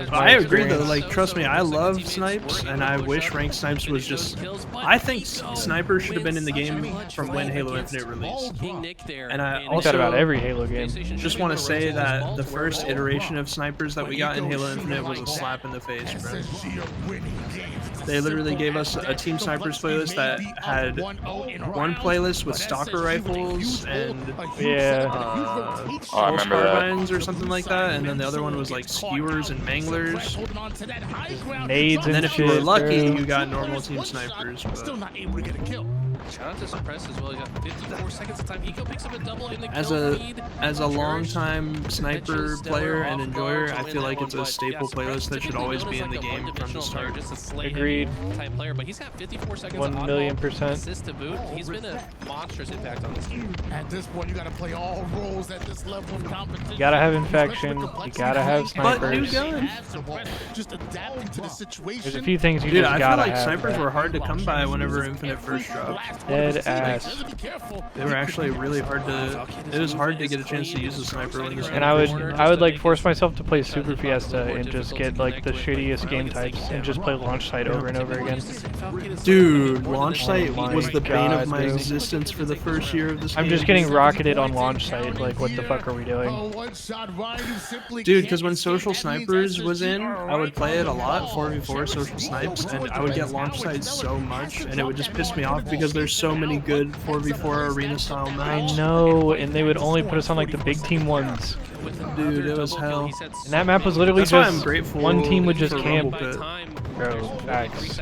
But I agree though. Like, trust me, I love snipes, and I wish ranked snipes was just. I think sniper should have been in the game from when Halo Infinite released. And I also about every Halo game. Just want to say that the first iteration of snipers that we got in Halo Infinite was a slap in the face, bro. They literally gave us a Team Snipers playlist that had one playlist with stalker rifles and I remember carbines or something like that, and then the other one was like skewers and manglers. Nades and then and if you were shit, lucky, bro. you got normal Team Snipers. But Shout out to Suppress as well. He got 54 seconds of time. Eco picks up a double in the kill feed. As a long-time sniper player and enjoyer, I feel like it's a staple playlist that should always be in the game from the start. Agreed. Type player, but he's got 54 seconds 1,000,000%. assist to boot. He's been a monstrous impact on this team. At this point, you got to play all roles at this level of competition. You gotta have infection. You gotta have snipers. Just adapting to the situation. There's a few things you Dude, just I gotta feel like have. snipers were hard to come by whenever Infinite first dropped. Dead ass. They were actually really hard to. It was hard to get a chance to use the sniper when this. And I would like force myself to play Super Fiesta and just get like the shittiest game types and just play launch site over and over again. Dude, launch site was the bane of my existence for the first year of this game. I'm just getting rocketed on launch site. Like, what the fuck are we doing? Dude, because when Social Snipers was in, I would play it a lot, 4v4 Social Snipes, and I would get launch sites so much, and it would just piss me off because there's so many good 4v4 arena style maps. I know, and they would only put us on like the big team ones. Dude, it was hell. And that map was literally That's why just I'm grateful one team would just for camp. Rumble Bro, facts.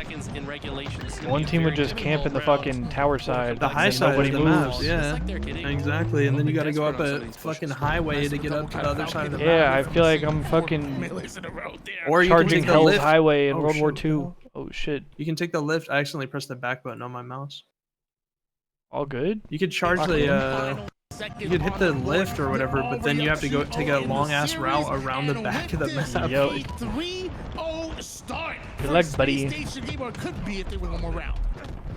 One team would just camp in the fucking tower side. The high and side nobody of the moves. maps, yeah. Exactly, and then you gotta go up a fucking highway to get up to the other side of the map. Yeah, I feel like I'm fucking or you charging can take the Hell's lift. Highway in Oh, World War shit. II. Oh shit. You can take the lift. I accidentally pressed the back button on my mouse. All good? You could charge the you could hit the lift or whatever, but then you have to go take a long ass route around the back of the map. Yo. 3-0 start. Good luck, buddy.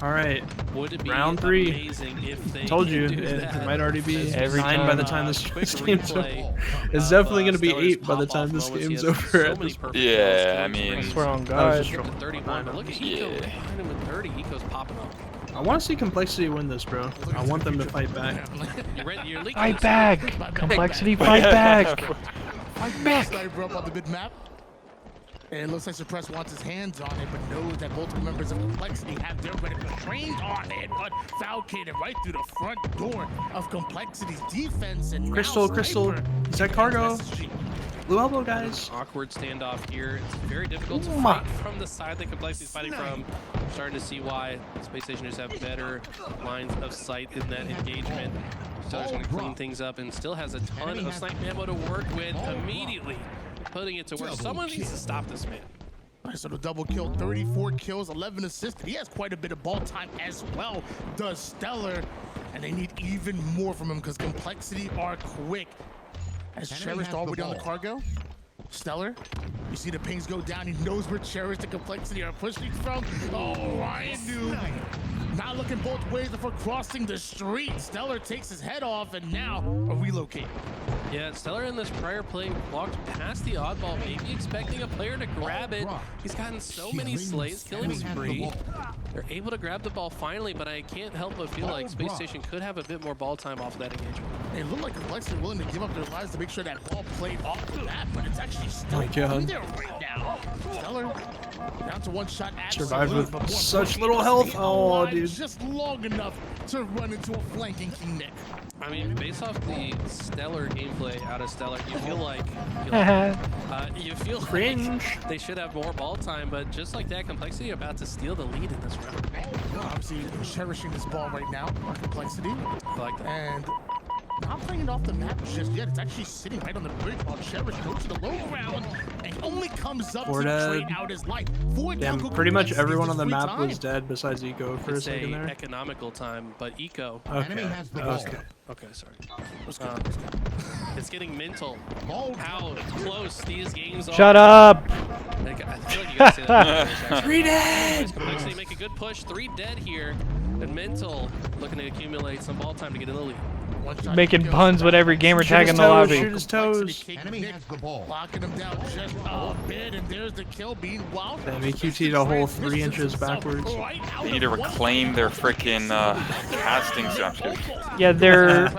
Alright, Would it be round 3. amazing if they Told you, do it that? might already be Every 9 by time. the time this Quick game's over. replay It's definitely going to be 8 by the time this game's over at this point. Yeah, I mean, I swear on I was God. just trolling. 31, but look at Eco Yeah. behind him with 30. Eco's popping up. I want to see Complexity win this, bro. I want them to fight back. You're leaking Fight this. back! Complexity, fight back! Fight back! Sniper up on the mid map. And it looks like Suppress wants his hands on it, but knows that multiple members of Complexity have their medical trained on it. But falcated right through the front door of Complexity's defense. And Crystal, now Crystal. Sniper Is that cargo? SSG. Blue elbow, guys. Awkward standoff here. It's very difficult to Mwah. fight from the side that Complexity's fighting from. Starting to see why Space Stationers have better lines of sight in that engagement. Stellar's going to clean things up and still has a ton of snipe ammo to work with immediately. Putting it to work. Someone needs to stop this man. Alright, so the double kill, 34 kills, 11 assists. He has quite a bit of ball time as well, does Stellar. And they need even more from him because Complexity are quick. As Cherished already on the cargo. Stellar, you see the pings go down. He knows where Cherished and Complexity are pushing from. Oh, Ryan knew. Not looking both ways before crossing the street. Stellar takes his head off and now a relocate. Yeah, Stellar in this prior play walked past the oddball, maybe expecting a player to grab it. He's gotten so many slays, killing spree. They're able to grab the ball finally, but I can't help but feel like Space Station could have a bit more ball time off of that engagement. It looked like Complexity willing to give up their lives to make sure that ball played off the map, but it's actually still God. there right now. Stellar down to one shot. Survived with but more such importantly, little health. stayed Oh, alive dude. just long enough to run into a flanking King Nick. I mean, based off the Stellar gameplay out of Stellar, you feel like Cringe. they should have more ball time, but just like that, Complexity are about to steal the lead in this round. Obviously, cherishing this ball right now, our Complexity. I like that. And not playing it off the map just yet. It's actually sitting right on the bridge while Cherish goes to the low ground and only comes up to trade out his life. Damn, pretty much everyone on the map was dead besides Eco for a It's second there. economical time, but Eco. Okay. Okay, sorry. It's getting mental. How close these games are. Shut up! Like, I feel like you gotta say that. 3 dead! Complexity make a good push. 3 dead here. And mental looking to accumulate some ball time to get in the lead. Making puns with every gamer tag in the lobby. Shoot his toes. Enemy has the ball. Locking him down just a bit, and there's the kill being wild. Damn, he QT'd a whole 3 inches backwards. They need to reclaim their freaking casting stuff. Yeah, they're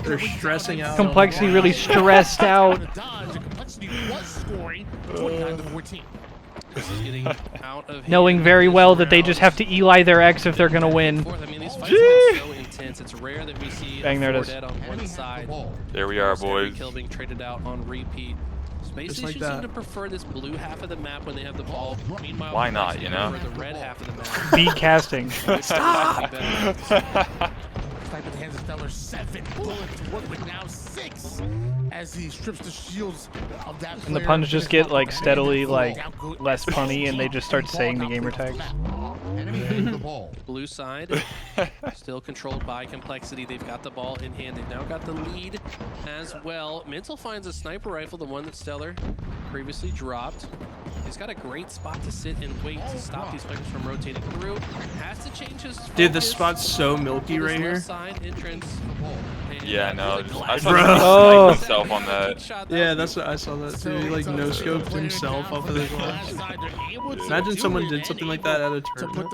They're stressing out. Complexity really stressed out. Complexity was scoring 29-14. This is getting out of Knowing very well that they just have to Eli their X if they're gonna win. I mean, these fights are so intense. It's rare that we see Bang, there it 4 is. dead on one side. There we are, Almost every boys. kill being traded out on repeat. Space Just like Station seem that. to prefer this blue half of the map when they have the ball. Meanwhile, Why not, you know? prefer the red half of the map. Beat casting. Stop! Snipe at the hands of Stellar, 7 bullets to work with, now 6 as he strips the shields of that player. And the puns just get like steadily like less punny, and they just start saying the gamer tags. Blue side still controlled by Complexity. They've got the ball in hand. They've now got the lead as well. Mental finds a sniper rifle, the one that Stellar previously dropped. He's got a great spot to sit and wait to stop these players from rotating through. Has to change his focus. Dude, the spot's so milky right here. Side entrance. Yeah, no, I saw Bro. him himself on that. Yeah, that's what I saw that too. He like no scoped himself off of the glass. Imagine someone did something like that at a tournament.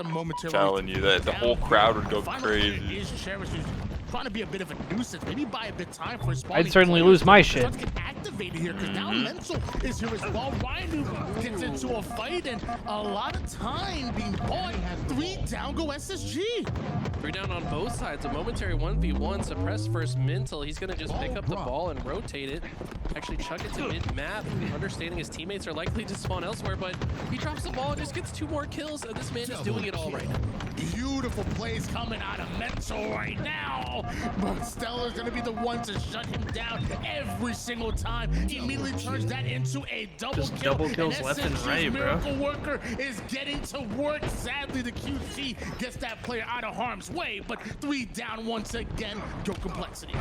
Telling you that the whole crowd would go crazy. Trying to be a bit of a nuisance, maybe buy a bit of time for I'd certainly lose my shit. Get activated here because now Mental is here as well. Ryan gets into a fight and a lot of time being bought. 3 down go SSG. 3 down on both sides. A momentary 1v1. Suppress first Mental. He's going to just pick up the ball and rotate it. Actually chuck it to mid-map. Understanding his teammates are likely to spawn elsewhere, but he drops the ball and just gets 2 more kills, and this man is doing it all right now. Beautiful plays coming out of Mental right now. But Stellar's going to be the one to shut him down every single time. He immediately turns that into a double Just kill. double kills left and right, bro. Miracle Worker is getting to work. Sadly, the QC gets that player out of harm's way, but 3 down once again. Go Complexity.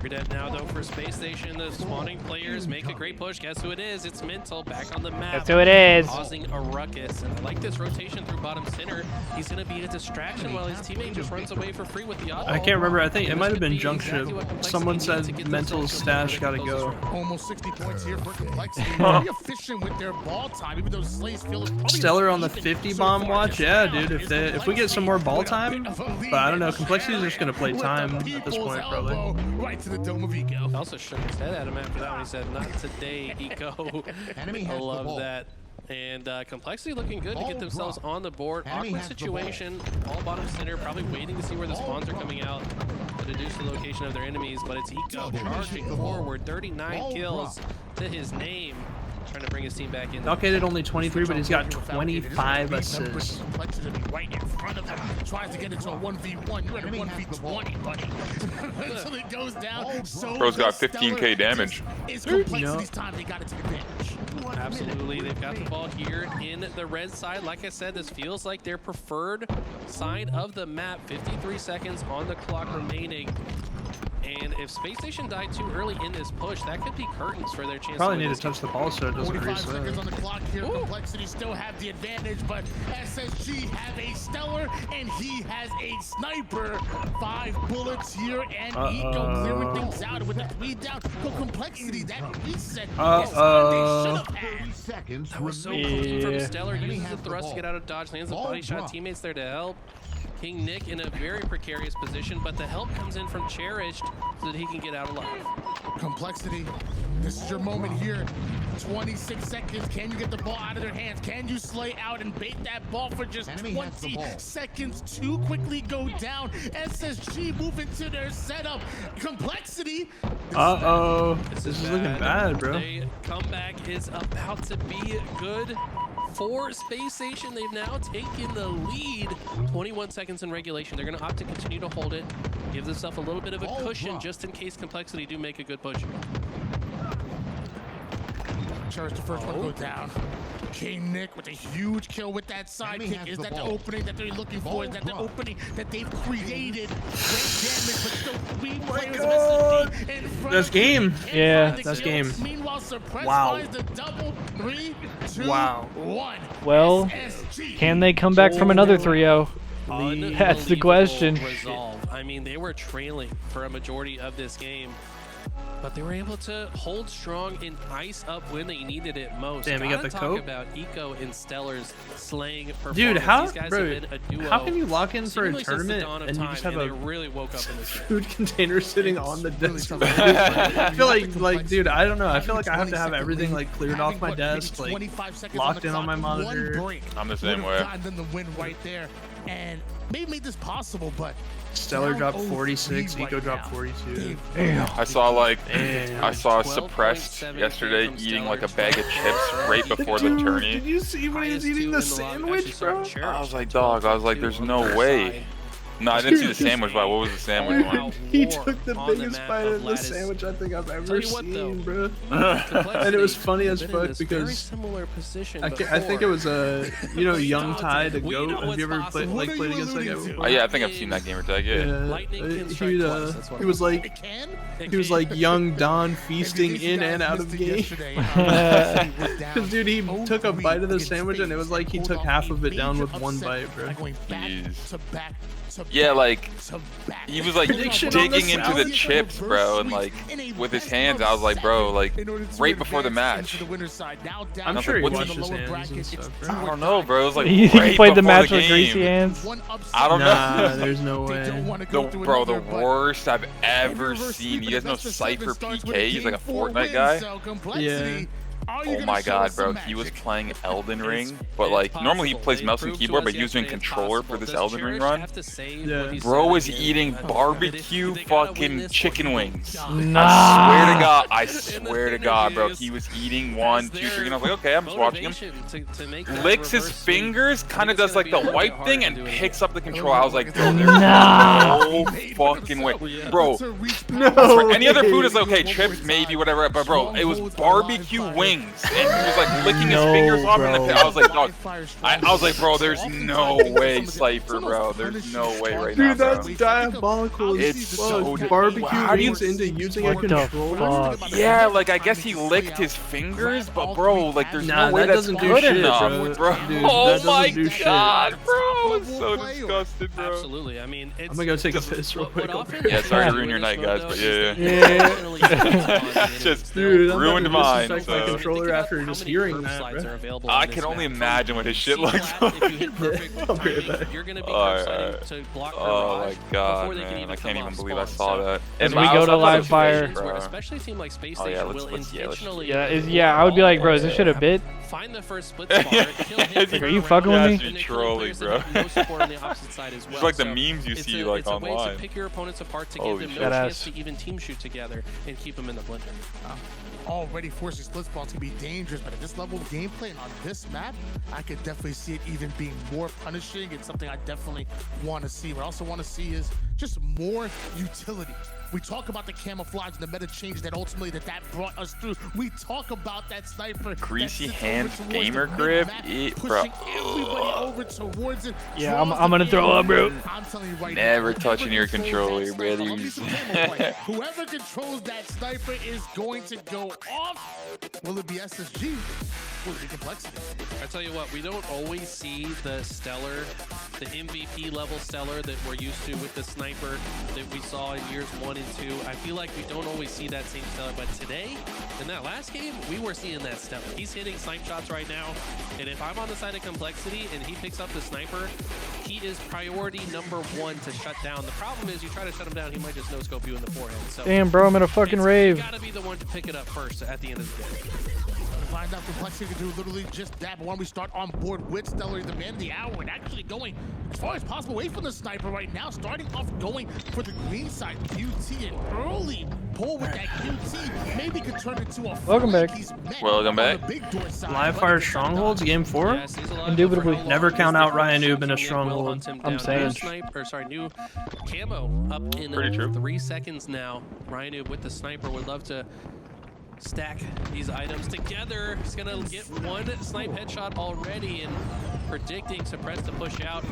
You're dead now, though, for Space Station. The spawning players make a great push. Guess who it is? It's Mental back on the map. Guess who it is? Causing a ruckus. And I like this rotation through bottom center. He's going to be a distraction while his teammate just runs away for free with the oddball. I can't remember. I think it might have been junk ship. Someone said Mental's stash gotta go. Almost 60 points here for Complexity. Very efficient with their ball time, even though Slays feel Stellar on the 50 bomb watch. Yeah, dude. If we get some more ball time, but I don't know. Complexity's just gonna play time at this point, probably. Right to the dome of Eco. Also shook his head at him after that one. He said, "Not today, Eco." I love that. And Complexity looking good to get themselves on the board. Awkward situation. All bottom center, probably waiting to see where the spawns are coming out to deduce the location of their enemies. But it's Eco charging forward. 39 kills to his name. Trying to bring his team back in. Allocated only 23, but he's got 25 assists. Right in front of him. Tries to get into a 1v1. You're at a 1v20, buddy. Until it goes down. So Bro's got 15k damage. It's Complexity's time. They got to take advantage. Absolutely. They've got the ball here in the red side. Like I said, this feels like their preferred side of the map. 53 seconds on the clock remaining. And if Space Station died too early in this push, that could be curtains for their chance. Probably need to touch the ball so it doesn't 45 reset. seconds on the clock here. Complexity still have the advantage, but SSG have a Stellar and he has a sniper. 5 bullets here and Eco clearing things out with the 3 down. Go Complexity, that reset is on. They should have had. That was so clean from Stellar. Uses the thrust to get out of dodge, lands a body shot. Teammates there to help. King Nick in a very precarious position, but the help comes in from Cherished so that he can get out alive. Complexity, this is your moment here. 26 seconds. Can you get the ball out of their hands? Can you slay out and bait that ball for just 20 seconds? Too quickly go down. SSG move into their setup. Complexity. This is looking bad, bro. The comeback is about to be good for Space Station. They've now taken the lead. 21 seconds in regulation. They're going to opt to continue to hold it. Give themselves a little bit of a cushion just in case Complexity do make a good push. Charge the first one to go down. King Nick with a huge kill with that sidekick. Is that the opening that they're looking for? Is that the opening that they've created? Great damage, but still 3 players of SSG in front. That's game. Yeah, that's game. Meanwhile, Suppress Wow. finds the double. 3, 2, Wow. 1. Well, SSG. can they come back from another 3-0? That's the question. Resolve. I mean, they were trailing for a majority of this game, but they were able to hold strong and ice up when they needed it most. Damn, we got the talk cope. about Eco and Stellar's slaying performance. Dude, how, These guys bro, have been a duo how can you lock in for a seemingly since the tournament dawn of and you time, just have and a they really woke up in this game. food container sitting on the desk? I feel like, dude, I don't know. I feel like I have to have everything like cleared off my desk, like 25 seconds locked in on my One monitor. break I'm the same would've way. gotten them the win right there, and maybe made this possible, but Stellar dropped 46, Eco dropped 42. I saw Suppressed yesterday eating like a bag of chips right before the tourney. Did you see when he was eating the sandwich, bro? I was like, dog, there's no way. No, I didn't see the sandwich, but what was the sandwich one? He took the biggest bite of the sandwich I think I've ever seen, bro. And it was funny as fuck because I think it was Young Ty the GOAT. Have you ever played against that guy? Oh, yeah, I think I've seen that gamer tag. Yeah. He was like young Don feasting in and out of game. Because dude, he took a bite of the sandwich and it was like he took half of it down with one bite, bro. Jeez. Yeah, like he was like digging into the chips, bro, and like with his hands, I was like, bro, like right before the match. I'm sure he washed his hands and stuff, bro. I don't know, bro. It was like he right played the before match the with greasy game. hands. I don't know. Nah, there's no way. Bro, the worst I've ever seen. You guys know Cypher PK? He's like a Fortnite guy. Yeah. Oh my god, bro, he was playing Elden Ring, but like normally he plays mouse and keyboard, but he was doing controller for this Elden Ring run. Yeah. Bro was eating barbecue fucking chicken wings. Nah. I swear to God, bro, he was eating 1, 2, 3, and I was like, okay, I'm just watching him. Licks his fingers, kind of does like the wipe thing, and picks up the controller. I was like, bro, there's no fucking way, bro. No. Any other food is okay, chips maybe, whatever, but bro, it was barbecue wings. And he was like licking his fingers off in the pit. I was like, dog. I was like, bro, there's no way, Cypher, bro. There's no way right now, dude, that's diabolical. It's so barbecue wings into using a controller. Yeah, like I guess he licked his fingers, but bro, like there's no way that that's doesn't do good shit, enough, bro. Dude, Oh that my doesn't do god, shit. bro, I was so disgusted, bro. Absolutely. I mean, it's I'm gonna go take a piss real quick. Yeah, sorry to ruin your night, guys, but yeah. Just Dude, ruined mine. My controller after just hearing that, bro. I can only imagine what his shit looks like. You're gonna be to block oh my god, man, I can't even believe I saw that. As we go to live fire, especially a team like Space Station will intentionally. Yeah, I would be like, bro, is this shit a bit? Find the first split spot, kill him. Like, are you fucking with me? Trolling, bro. No support on the opposite side as well. It's like the memes you see like online. It's a way to pick your opponents apart to give them no chance to even team shoot together and keep them in the blender. Already forcing split spots can be dangerous, but at this level of gameplay and on this map, I could definitely see it even being more punishing. It's something I definitely want to see. What I also want to see is just more utility. We talk about the camouflage and the meta change that ultimately that brought us through. We talk about that sniper. Greasy hands gamer grip, bro. Over towards it. Yeah, I'm gonna throw up, bro. I'm telling you right Never now, touching your controller, brothers. Whoever controls that sniper is going to go off. Will it be SSG? Will it be Complexity? I tell you what, we don't always see the stellar, the MVP level stellar that we're used to with the sniper that we saw in years 1 and 2. I feel like we don't always see that same stellar, but today, in that last game, we were seeing that stellar. He's hitting snipe shots right now, and if I'm on the side of Complexity and he picks up the sniper, he is priority #1 to shut down. The problem is you try to shut him down, he might just no-scope you in the forehead. So damn, bro, I'm in a fucking rave. You gotta be the one to pick it up first at the end of the day. Find out Complexity can do literally just that, but when we start on board with Stellar, the man of the hour, and actually going as far as possible away from the sniper right now, starting off going for the green side. QT, an early pull with that QT, maybe could turn into a welcome back. Welcome back. Live fire strongholds, game 4? Yes, Indubitably. Never count out Ryan Noob in a stronghold. I'm saying. New camo up in 3 seconds now. Ryan Noob with the sniper would love to stack these items together. He's gonna get one snipe headshot already, and predicting Suppress to push out.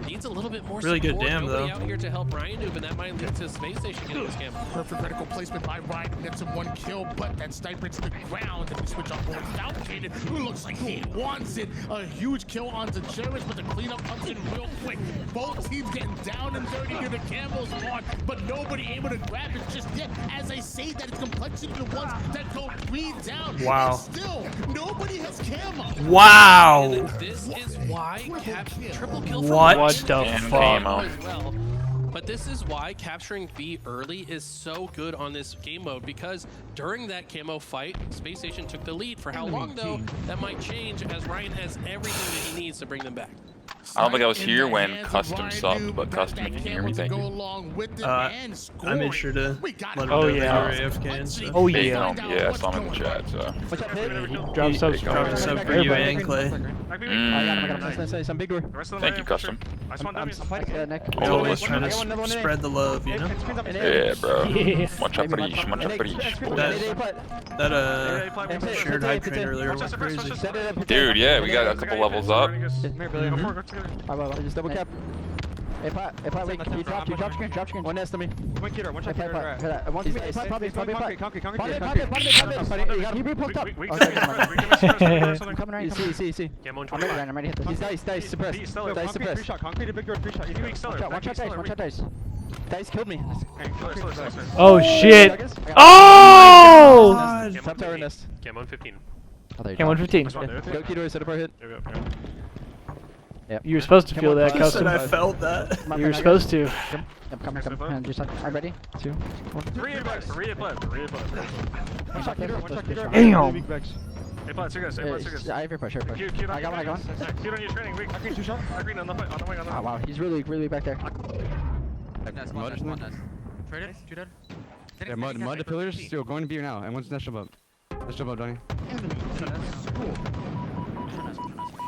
Needs a little bit more really support. Good damn Nobody though. out here to help Ryan Noob, and that might lead to Space Station getting this camp. Perfect vertical placement by Ryan, gets him 1 kill, but that sniper to the ground, and we switch on board without Kaden, who looks like he wants it. A huge kill onto Cherish, but the cleanup comes in real quick. Both teams getting down and dirty near the camo spawn, but nobody able to grab it just yet. As I say that, it's Complexity the ones that go green down. Wow. Still, nobody has camo. Wow. And this is why triple kill from what the fuck? Well. But this is why capturing B early is so good on this game mode, because during that camo fight, Space Station took the lead. For how long, though, that might change as Ryan has everything that he needs to bring them back. I don't think I was here when Custom subbed, but Custom, if you can hear me, thank you. I made sure to let him Oh, know yeah. that you were AFK and stuff. Oh Hey, yeah. yeah, I saw him in the chat, so. Drop subs. Drop a sub for you and Clay. Thank you, Custom. Always trying to spread the love, you know? Yeah, bro. Yeah. Mucha preach, mucha preach. That shared hype train earlier went crazy. Dude, yeah, we got a couple levels up. Just double cap. Hey, Pat, wait, you drop screen. One nest to me. One cuter, one shot cuter. One to me, Pat, probably. You got Hebrew poked up. I'm coming right. See. I'm ready to hit this. He's dice, suppressed. Dice suppressed. Concrete to big door, 3 shot. You can one shot dice. Dice killed me. Oh shit! Oh! Top tower nest. Cam 115. Cam 115. Go key door, set up our hit. Yep. You were supposed to feel that, Custom. I felt that. You were supposed to. I'm coming. I'm ready. 2, 1. 3 A plus. One shot cuter. Damn. Hey, Plats, you guys. I have your push. I got one. Cute on your training. Weak. Green 2 shot. Green on the way. Oh wow, he's really back there. Traded? Two dead? Yeah, mud to pillars. Still going to be here now. And one's nest jump up. Let's jump up, Donnie.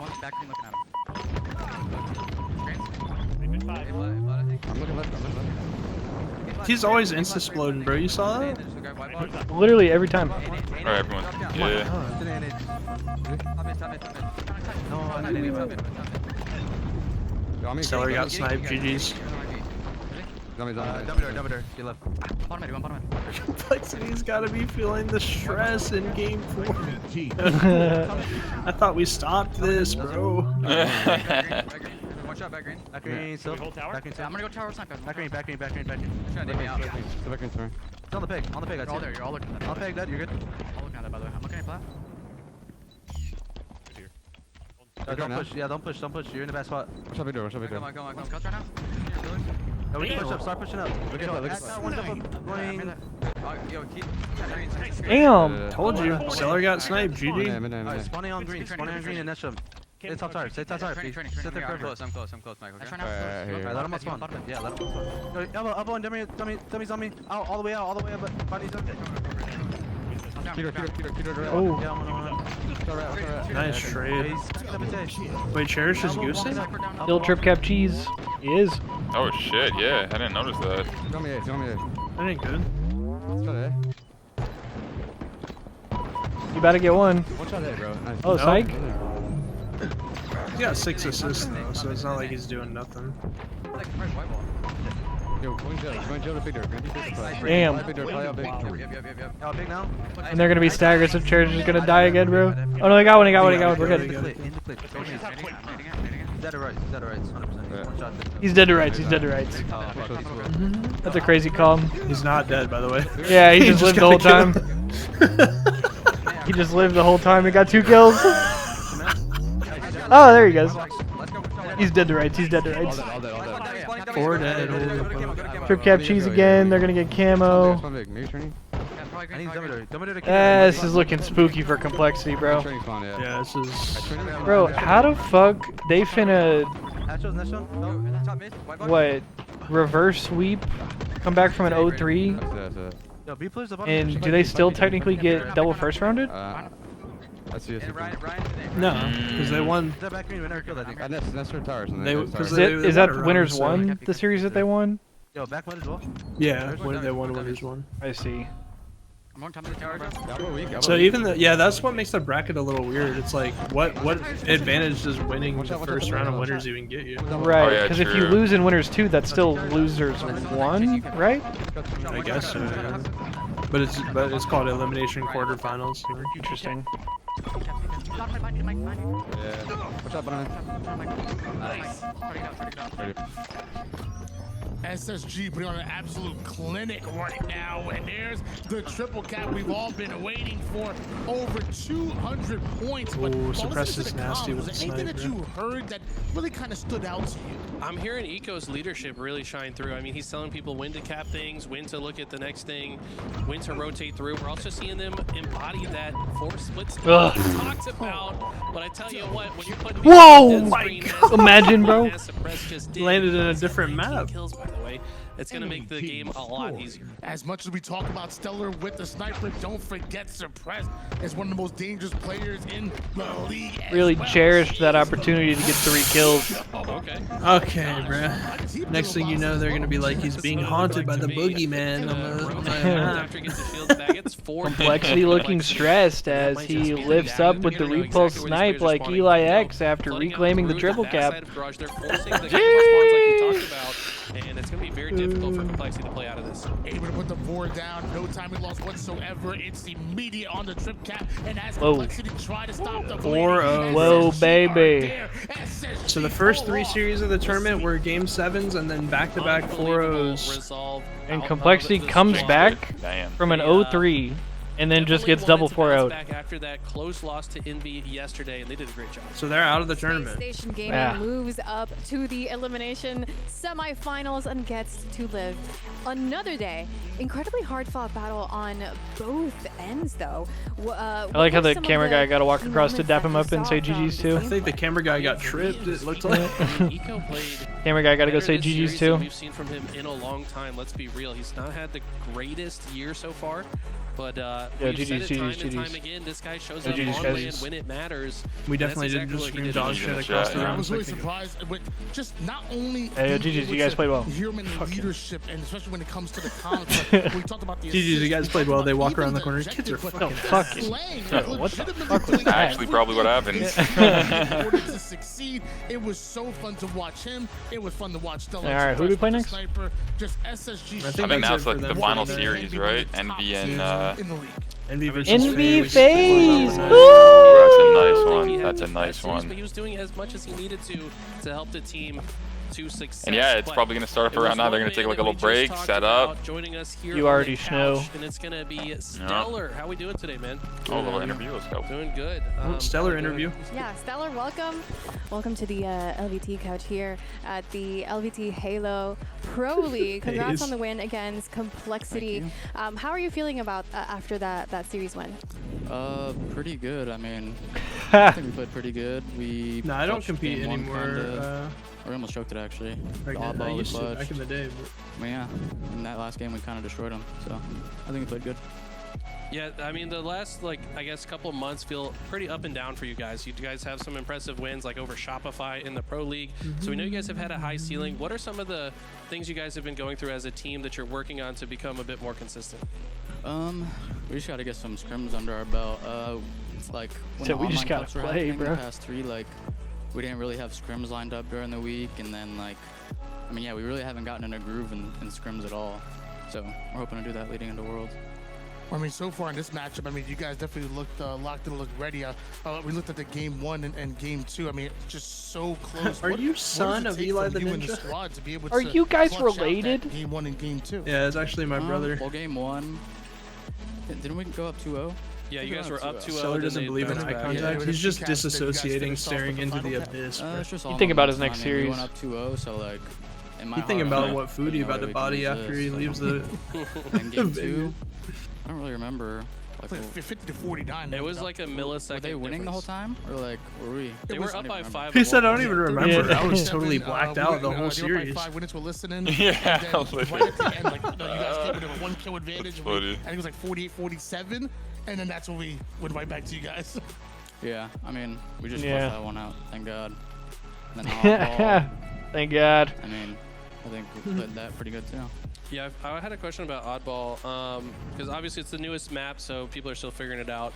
One's back green looking at him. I'm looking left. He's always insta-sploding, bro. You saw that? Literally every time. Alright, everyone. Yeah. Stellar got sniped. GG's. Dumbledore. Get left. Bottom mid. Complexity's gotta be feeling the stress in game 4. I thought we stopped this, bro. One shot back green. Back green, still. Back green. I'm gonna go tower snipe him. Back green. Trying to dig me out. Still back green, sorry. Still on the peg. You're all there. You're all looking at that. On the peg, dead. You're good. All looking at that, by the way. I'm looking at plat. Don't push. You're in the best spot. Watch out big door. Go. Cuts right now. No, we can push up. Start pushing up. Look at that. One jump up. Yo, keep. Damn. Told you. Stellar got sniped. GG. Alright, spawning on green and nest jump. Stay top tower. Sit there perfect. I'm close, Mike, okay? Alright, let him on spawn. Yeah, let him on spawn. Elbow and dummies on me. All the way out. Body's up. Peter. Oh. Nice trade. Wait, Cherish is goosing? Still trip cap cheese. He is. Oh shit, yeah. I didn't notice that. Tell me. That ain't good. You better get one. One shot A, bro. Nice. Oh, psych. He got 6 assists though, so it's not like he's doing nothing. Yo, going Joe to big door. Damn. Big door, play out big. Y'all big now? And they're gonna be staggered if Cherish is gonna die again, bro. Oh no, they got one. We're good. In the clip. He's dead to rights. 100%. One shot. He's dead to rights. That's a crazy call. He's not dead, by the way. Yeah, he just lived the whole time. He just lived the whole time. He got 2 kills. Oh, there he goes. He's dead to rights. All dead. 4 dead. Trip cap cheese again. They're gonna get camo. This is looking spooky for Complexity, bro. Yeah, this is... Bro, how the fuck they finna... What? Reverse sweep? Come back from an 0-3? And do they still technically get double first rounded? No, because they won. Is that winners won the series that they won? Yo, back one as well? Yeah, they won winners won. I see. So even that's what makes the bracket a little weird. It's like, what advantage does winning the first round of winners even get you? Right, because if you lose in winners 2, that's still losers 1, right? I guess so. Yeah. But it's called elimination quarterfinals. Interesting. What's up, SSG putting on an absolute clinic right now, and there's the triple cap we've all been waiting for. Over 200 points. Ooh, Suppress is nasty with the anything that sniper. you heard that really kind of stood out to you? I'm hearing Eco's leadership really shine through. I mean, he's telling people when to cap things, when to look at the next thing, when to rotate through. We're also seeing them embody that force split stuff he talks about. But I tell you what, when you're putting Whoa, my God. Imagine, bro. Landed in a different map. Kills, by the way. It's going to make the game a lot easier. As much as we talk about Stellar with the sniper, don't forget Suppress is one of the most dangerous players in the league. Really cherished that opportunity to get 3 kills. Okay. Okay, bruh. Next thing you know, they're gonna be like he's being haunted by the boogeyman on the map. After he gets the shields back, it's 4. Complexity looking stressed as he lifts up with the repulse snipe like Eli X after reclaiming the triple cap. They're forcing the spawns like you talked about, and it's going to be very difficult for Complexity to play out of this. Able to put the board down, no timing loss whatsoever. It's immediate on the trip cap, and as Complexity try to stop the 4-0. Whoa, baby. So the first 3 series of the tournament were game 7s and then back-to-back 4-0s. And Complexity comes back from an 0-3 and then just gets double 4-0. Back after that close loss to Envy yesterday, and they did a great job. So they're out of the tournament. Station Gaming moves up to the elimination semifinals and gets to live another day. Incredibly hard-fought battle on both ends, though. I like how the camera guy got to walk across to dap him up and say GG's too. I think the camera guy got tripped, it looked like. Eco played camera guy got to go say GG's too. We've seen from him in a long time. Let's be real. He's not had the greatest year so far. But we've said it time and time again, this guy shows up on land when it matters. We definitely didn't just scream dog shit across the room. I was really surprised with just not only GG's, you guys played well. Human leadership, and especially when it comes to the comments, like we talked about the GG's, you guys played well. They walk around the corner. Kids are fucking what the fuck was that? Actually, probably what happens. In order to succeed, it was so fun to watch him. It was fun to watch Stellar. All right, who do we play next? Sniper, just SSG. I think that's like the final series, right? Envy and in the league. Envy versus Envy FaZe. That's a nice one. That's a nice one. But he was doing as much as he needed to help the team to success. And yeah, it's probably gonna start up around now. They're gonna take like a little break, set up. Joining us here you already know. And it's gonna be Stellar. How we doing today, man? Oh, a little interview. Let's go. Doing good. Stellar interview. Yeah, Stellar, welcome. Welcome to the LVT couch here at the LVT Halo Pro League. Congrats on the win against Complexity. How are you feeling about after that series win? Pretty good. I mean, I think we played pretty good. No, I don't compete anymore. We almost choked it actually. I used to back in the day. But yeah, in that last game we kind of destroyed them. So I think we played good. Yeah, I mean the last I guess couple months feel pretty up and down for you guys. You guys have some impressive wins like over Shopify in the Pro League. So we know you guys have had a high ceiling. What are some of the things you guys have been going through as a team that you're working on to become a bit more consistent? We just got to get some scrims under our belt. So we just got to play, bro. The past 3, we didn't really have scrims lined up during the week, and then I mean, yeah, we really haven't gotten in a groove in scrims at all. So we're hoping to do that leading into Worlds. I mean, so far in this matchup, I mean, you guys definitely looked locked and looked ready. We looked at the game 1 and game 2. I mean, just so close. Are you son of Eli the Ninja? To be able Are to you guys related? Game 1 and game 2. Yeah, it's actually my brother. Well, game 1, didn't we go up 2-0? Yeah, you guys were up 2-0. Stellar doesn't believe in eye contact. He's just disassociating, staring into the abyss. You think about his next series. We went up 2-0 so in my You think about what food he's about to body after he leaves the game 2. I don't really remember. Like 50 to 49. It was like a millisecond. Were they winning the whole time, or were we? They were up by 5. He said, "I don't even remember. I was totally blacked out the whole series." 5 minutes were listening. Yeah. And then right at the end, you guys came with a 1 kill advantage. I think it was like 48-47, and then that's when we went right back to you guys. Yeah, I mean, we just flushed that one out. Thank God. And then thank God. I mean, I think we played that pretty good too. Yeah, I had a question about Oddball, because obviously it's the newest map, so people are still figuring it out.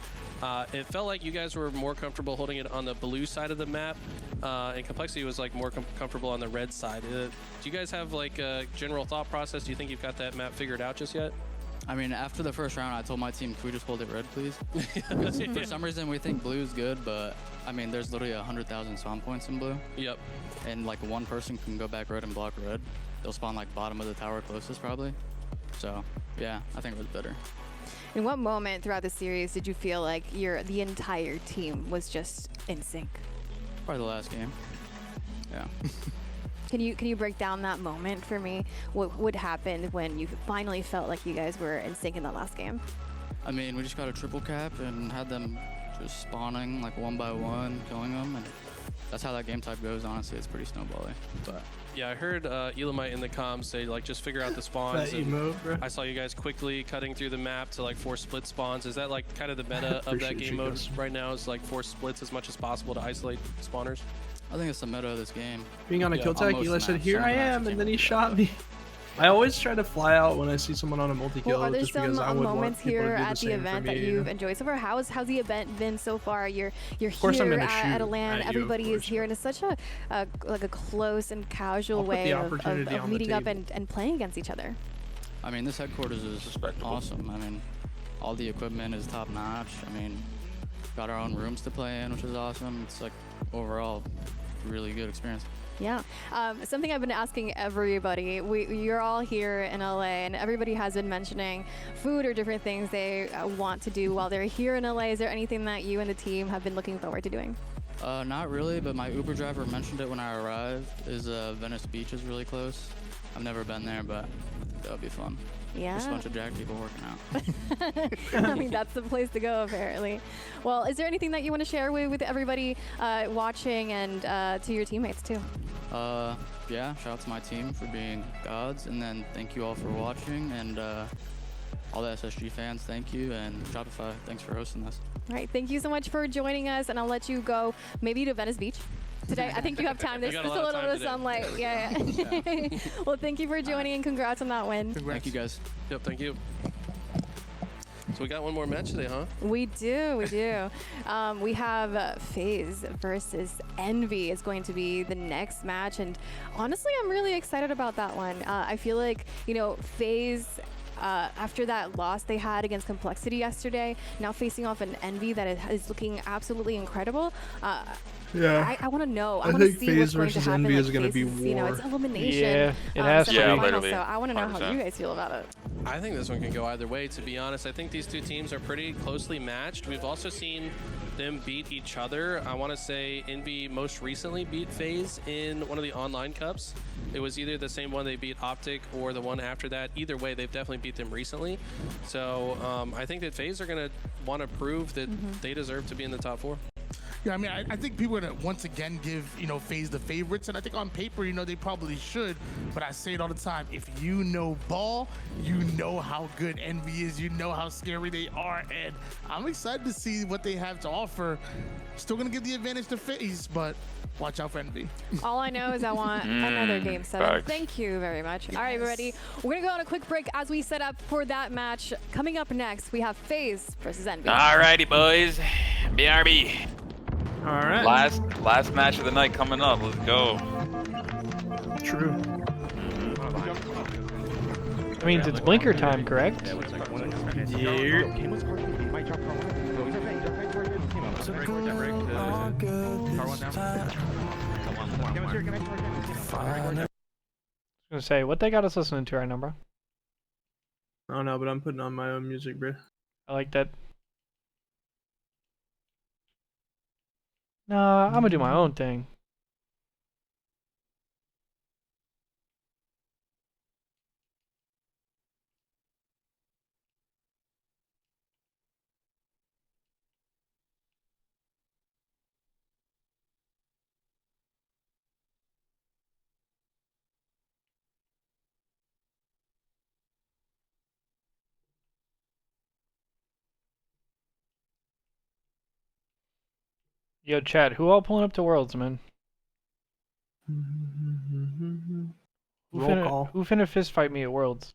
It felt like you guys were more comfortable holding it on the blue side of the map, and Complexity was like more comfortable on the red side. Do you guys have like a general thought process? Do you think you've got that map figured out just yet? I mean, after the first round, I told my team, can we just hold it red, please? For some reason, we think blue is good, but I mean, there's literally 100,000 spawn points in blue. Yep. And like one person can go back red and block red. they'll spawn like bottom of the tower closest probably. So yeah, I think it was better. In what moment throughout the series did you feel like the entire team was just in sync? Probably the last game. Yeah. Can you break down that moment for me? What would happen when you finally felt like you guys were in sync in that last game? I mean, we just got a triple cap and had them just spawning like one by one, killing them, and that's how that game type goes. Honestly, it's pretty snowbally. But yeah, I heard Elamite in the comms say like just figure out the spawns. That emote, bro. I saw you guys quickly cutting through the map to like force split spawns. Is that like kind of the meta of that game mode right now? Is like force splits as much as possible to isolate spawners? I think it's the meta of this game. Being on a kill tag, Eli said, "Here I am," and then he shot me. I always try to fly out when I see someone on a multi-kill. Well, are there just some because I would moments want here to do at the event that you've enjoyed so far? How's the event been so far? You're here at a LAN. Everybody is here, and it's such a close and casual way of meeting up and playing against each other. I mean, this headquarters is awesome. I mean, all the equipment is top notch. I mean, got our own rooms to play in, which is awesome. It's like overall really good experience. Yeah, something I've been asking everybody. You're all here in LA, and everybody has been mentioning food or different things they want to do while they're here in LA. Is there anything that you and the team have been looking forward to doing? Not really, but my Uber driver mentioned it when I arrived. Venice Beach is really close. I've never been there, but that would be fun. Yeah. Just a bunch of jacked people working out. I mean, that's the place to go, apparently. Well, is there anything that you want to share with everybody watching and to your teammates, too? Yeah, shout out to my team for being gods, and then thank you all for watching, and all the SSG fans, thank you, and Shopify, thanks for hosting this. All right, thank you so much for joining us, and I'll let you go maybe to Venice Beach today. I think you have time. There's just a little bit of sunlight. Yeah. Well, thank you for joining, and congrats on that win. Thank you, guys. Yep, thank you. So we got one more match today, huh? We do. We have FaZe versus Envy is going to be the next match, and honestly, I'm really excited about that one. I feel like, FaZe, after that loss they had against Complexity yesterday, now facing off an Envy that is looking absolutely incredible. Yeah. I want to know. I I want to think see FaZe what's going to versus happen. Envy Like is going to be war. it's elimination. Yeah, it has to. Yeah, semifinal, literally. So I want to know how 100%. you guys feel about it. I think this one can go either way, to be honest. I think these two teams are pretty closely matched. We've also seen them beat each other. I want to say Envy most recently beat FaZe in one of the online cups. It was either the same one they beat Optic or the one after that. Either way, they've definitely beat them recently. So I think that FaZe are going to want to prove that they deserve to be in the top 4. Yeah, I mean, I think people are gonna once again give FaZe the favorites, and I think on paper, they probably should. But I say it all the time: if you know ball, you know how good Envy is, you know how scary they are, and I'm excited to see what they have to offer. Still gonna give the advantage to FaZe, but watch out for Envy. All I know is I want another game 7. facts. Thank you very much. All right, everybody. We're going to go on a quick break as we set up for that match. Coming up next, we have FaZe versus Envy. Alrighty, boys. BRB. All right. Last match of the night coming up. Let's go. True. That means it's blinker time, correct? I was gonna say, what they got us listening to right now, bro? I don't know, but I'm putting on my own music, bro. I like that. Nah, I'm gonna do my own thing. Yo, chat, who all pulling up to Worlds, man? Roll call. Who finna fist fight me at Worlds?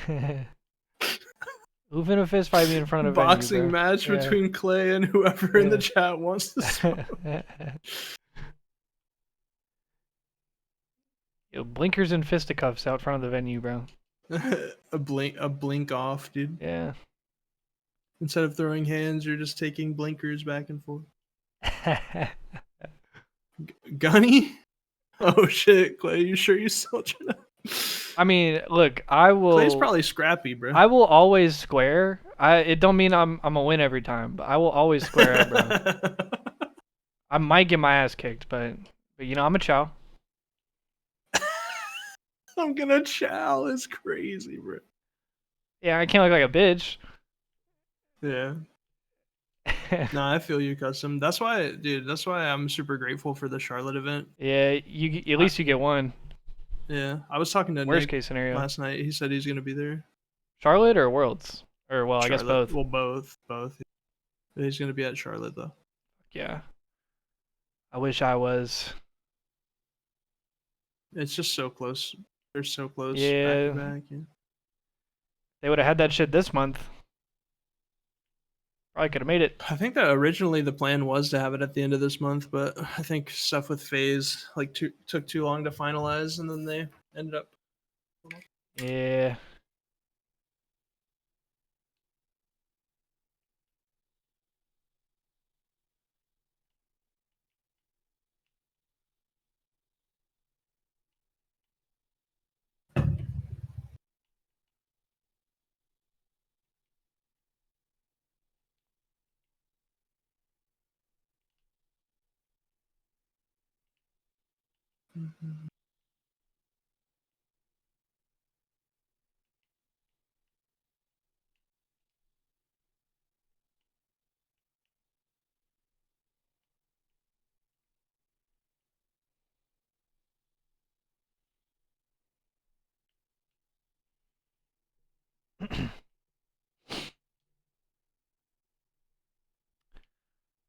Who finna fist fight me in front of boxing venue, bro? match between Clay and whoever in the chat wants to smoke. Yo, blinkers and fisticuffs out front of the venue, bro. a blink off, dude. Yeah. Instead of throwing hands, you're just taking blinkers back and forth. Gunny? Oh shit, Clay, you sure you still trying to? I mean, look, I will. Clay's probably scrappy, bro. I will always square. It don't mean I'm a win every time, but I will always square up, bro. I might get my ass kicked, but you know I'm a chow. I'm gonna chow. It's crazy, bro. Yeah, I can't look like a bitch. Yeah. No, I feel you, custom. That's why, dude. That's why I'm super grateful for the Charlotte event. Yeah, at least you get one. Yeah, I was talking to Worst Nick case scenario. last night. He said he's gonna be there. Charlotte or Worlds, or well, Charlotte. I guess both. Well, both. But he's gonna be at Charlotte though. Yeah. I wish I was. It's just so close. They're so close. Yeah. Back to back. Yeah. They would have had that shit this month. Probably could have made it. I think that originally the plan was to have it at the end of this month, but I think stuff with FaZe took too long to finalize, and then they ended up. Yeah. Mm-hmm.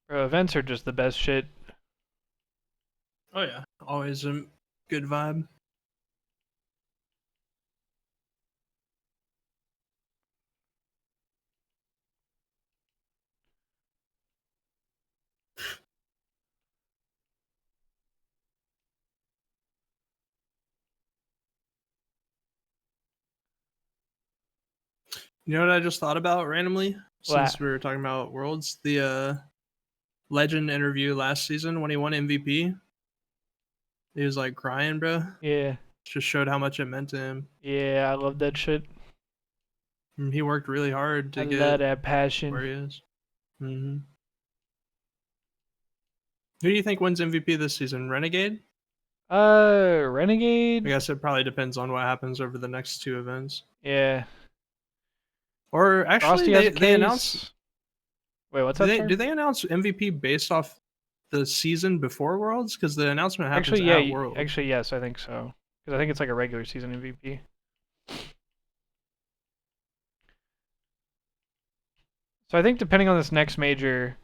Bro, events are just the best shit. Oh yeah, always a good vibe. You know what I just thought about randomly since we were talking about Worlds? The Legend interview last season when he won MVP. He was like crying, bro. Yeah. Just showed how much it meant to him. Yeah, I love that shit. He worked really hard to I get love that passion. where he is. Mm-hmm. Who do you think wins MVP this season? Renegade? Renegade? I guess it probably depends on what happens over the next two events. Yeah. Or actually, they announced. Wait, what's that? Do they announce MVP based off the season before Worlds? Because the announcement happens at Worlds. Actually, yes, I think so. Because I think it's like a regular season MVP. So I think depending on this next major,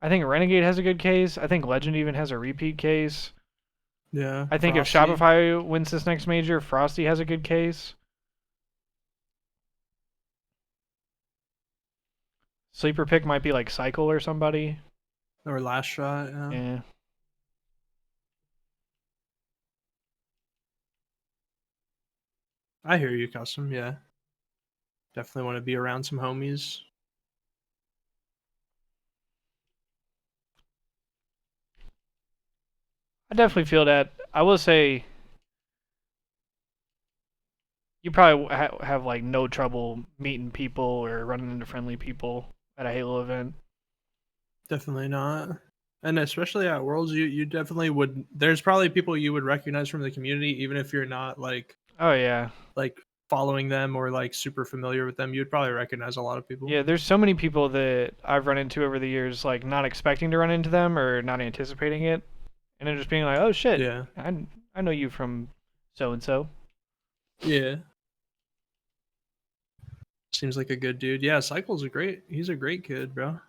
I think Renegade has a good case. I think Legend even has a repeat case. Yeah. I think Frosty. if Shopify wins this next major, Frosty has a good case. Sleeper pick might be like Cycle or somebody. Or Last Shot, Yeah. I hear you, Custom, yeah. Definitely want to be around some homies. I definitely feel that. I will say, you probably have like no trouble meeting people or running into friendly people at a Halo event. Definitely not. And especially at Worlds, you definitely would. There's probably people you would recognize from the community, even if you're not like. Oh yeah. Like following them or like super familiar with them, you'd probably recognize a lot of people. Yeah, there's so many people that I've run into over the years, like not expecting to run into them or not anticipating it, and then just being like, "Oh shit, yeah, I know you from so and so." Yeah. Seems like a good dude. Yeah, Cycle's he's a great kid, bro.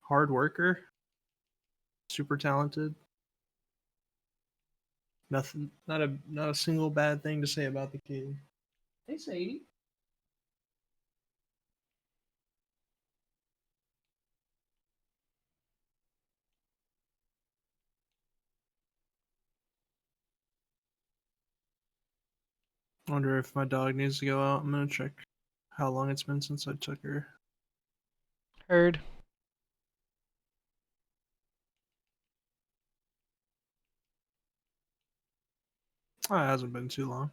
Hard worker. Super talented. Nothing, not a single bad thing to say about the kid. Hey, Sadie. I wonder if my dog needs to go out. I'm gonna check how long it's been since I took her. Heard. Oh, it hasn't been too long.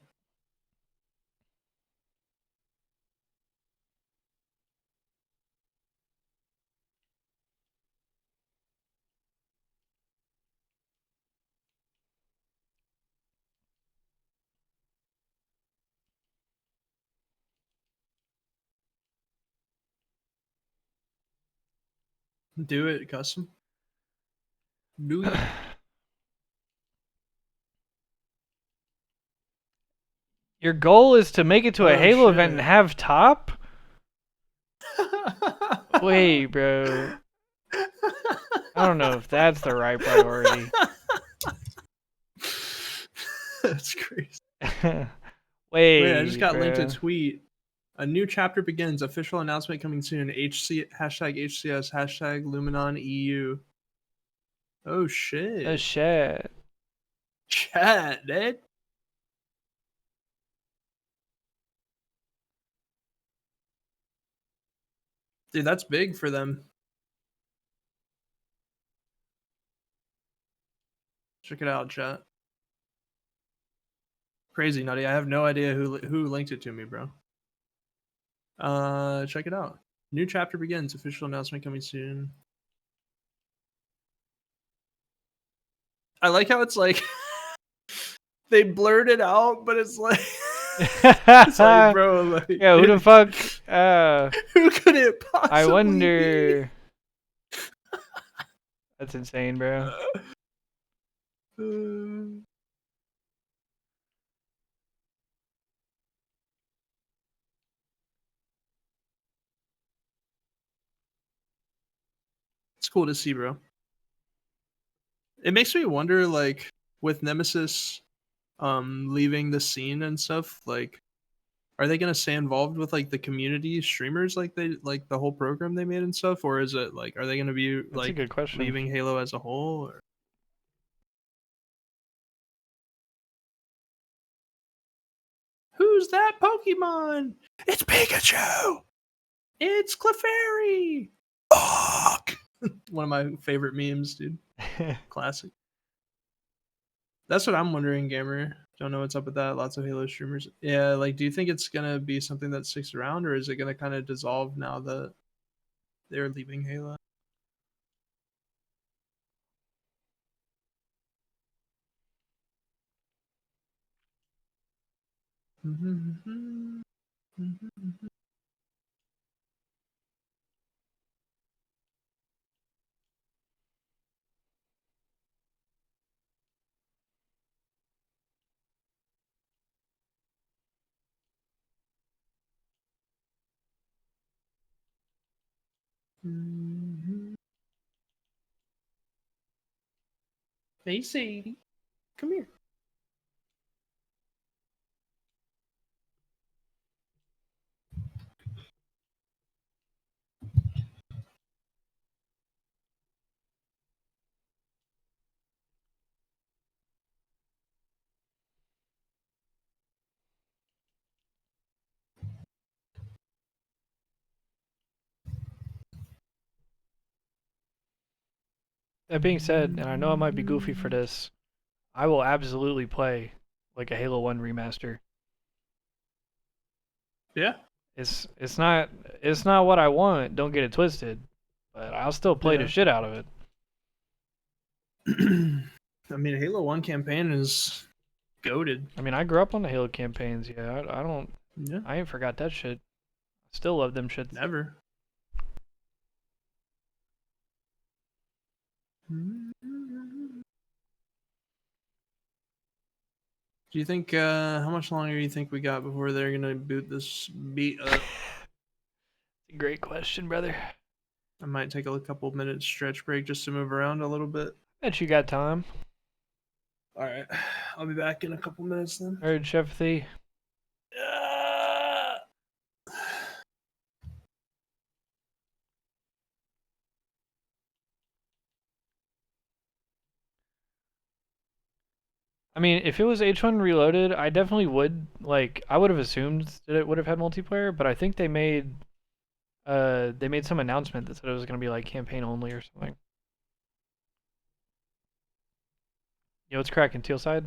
Do it, custom. Do it. Your goal is to make it to a Halo event and have top? Wait, bro. I don't know if that's the right priority. That's crazy. Wait, I just got linked a bro. tweet. A new chapter begins. Official announcement coming soon. #HCS #Luminon EU. Oh shit. Oh shit. Chat, dude. Dude, that's big for them. Check it out, chat. Crazy, Nutty. I have no idea who linked it to me, bro. Check it out. New chapter begins. Official announcement coming soon. I like how it's like they blurred it out, but it's like it's like, bro, like yeah, who the fuck? Who could it possibly I wonder. That's insane, bro. It's cool to see, bro. It makes me wonder, like, with Nemesis leaving the scene and stuff, like, are they gonna stay involved with like the community streamers like they like the whole program they made and stuff, or is it like, are they gonna be That's like a good question. leaving Halo as a whole? Or... Who's that Pokemon? It's Pikachu. It's Clefairy. Fuck. One of my favorite memes, dude. Classic. That's what I'm wondering, gamer. Don't know what's up with that. Lots of Halo streamers. Yeah, like, do you think it's gonna be something that sticks around, or is it gonna kind of dissolve now that they're leaving Halo? Hey, Sadie, come here. That being said, and I know I might be goofy for this, I will absolutely play like a Halo 1 remaster. Yeah. It's not what I want, don't get it twisted, but I'll still play the shit out of it. I mean, Halo 1 campaign is goated. I mean, I grew up on the Halo campaigns, yeah. Yeah. I ain't forgot that shit. Still love them shits. Never. Do you think how much longer do you think we got before they're gonna boot this beat up? Great question, brother. I might take a couple minutes stretch break just to move around a little bit. Bet you got time. All right, I'll be back in a couple minutes then. Heard Chef Thee. I mean, if it was H1 Reloaded, I definitely would, like, I would have assumed that it would have had multiplayer, but I think they made some announcement that said it was going to be, like, campaign only or something. Yo, what's cracking, Teal side?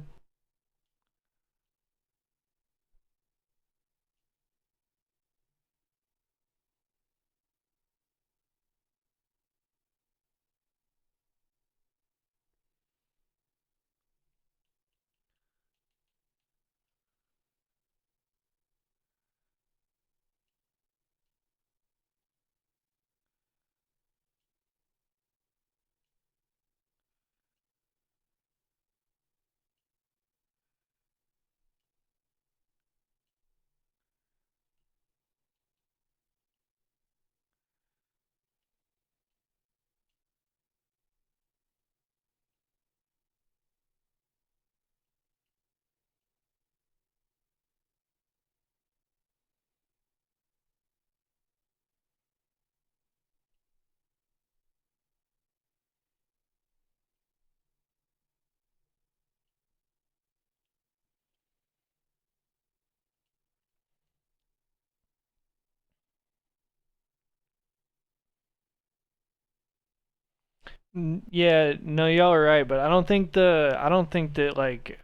Yeah, no, y'all are right, but I don't think that like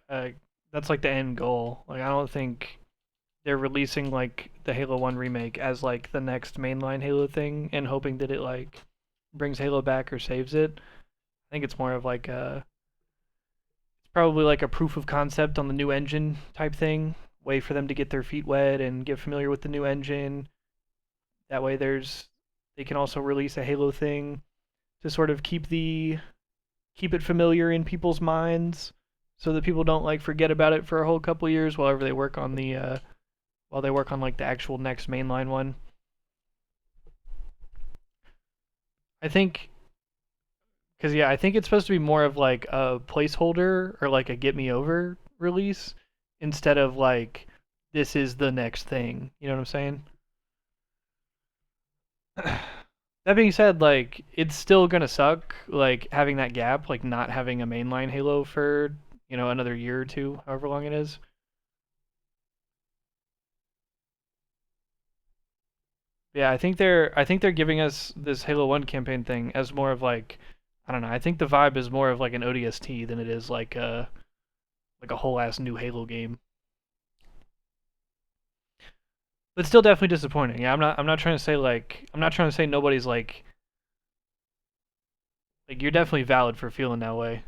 that's like the end goal. Like I don't think they're releasing like the Halo 1 remake as like the next mainline Halo thing and hoping that it like brings Halo back or saves it. I think it's more of like it's probably like a proof of concept on the new engine type thing, way for them to get their feet wet and get familiar with the new engine. That way they can also release a Halo thing to sort of keep it familiar in people's minds so that people don't like forget about it for a whole couple years while they work on like the actual next mainline one. I think I think it's supposed to be more of like a placeholder or like a get me over release instead of like this is the next thing. You know what I'm saying? That being said, like it's still gonna suck, like having that gap, like not having a mainline Halo for, you know, another year or two, however long it is. Yeah, I think they're giving us this Halo 1 campaign thing as more of like, I don't know, I think the vibe is more of like an ODST than it is like a whole ass new Halo game. But still definitely disappointing. Yeah, I'm not trying to say like nobody's like you're definitely valid for feeling that way.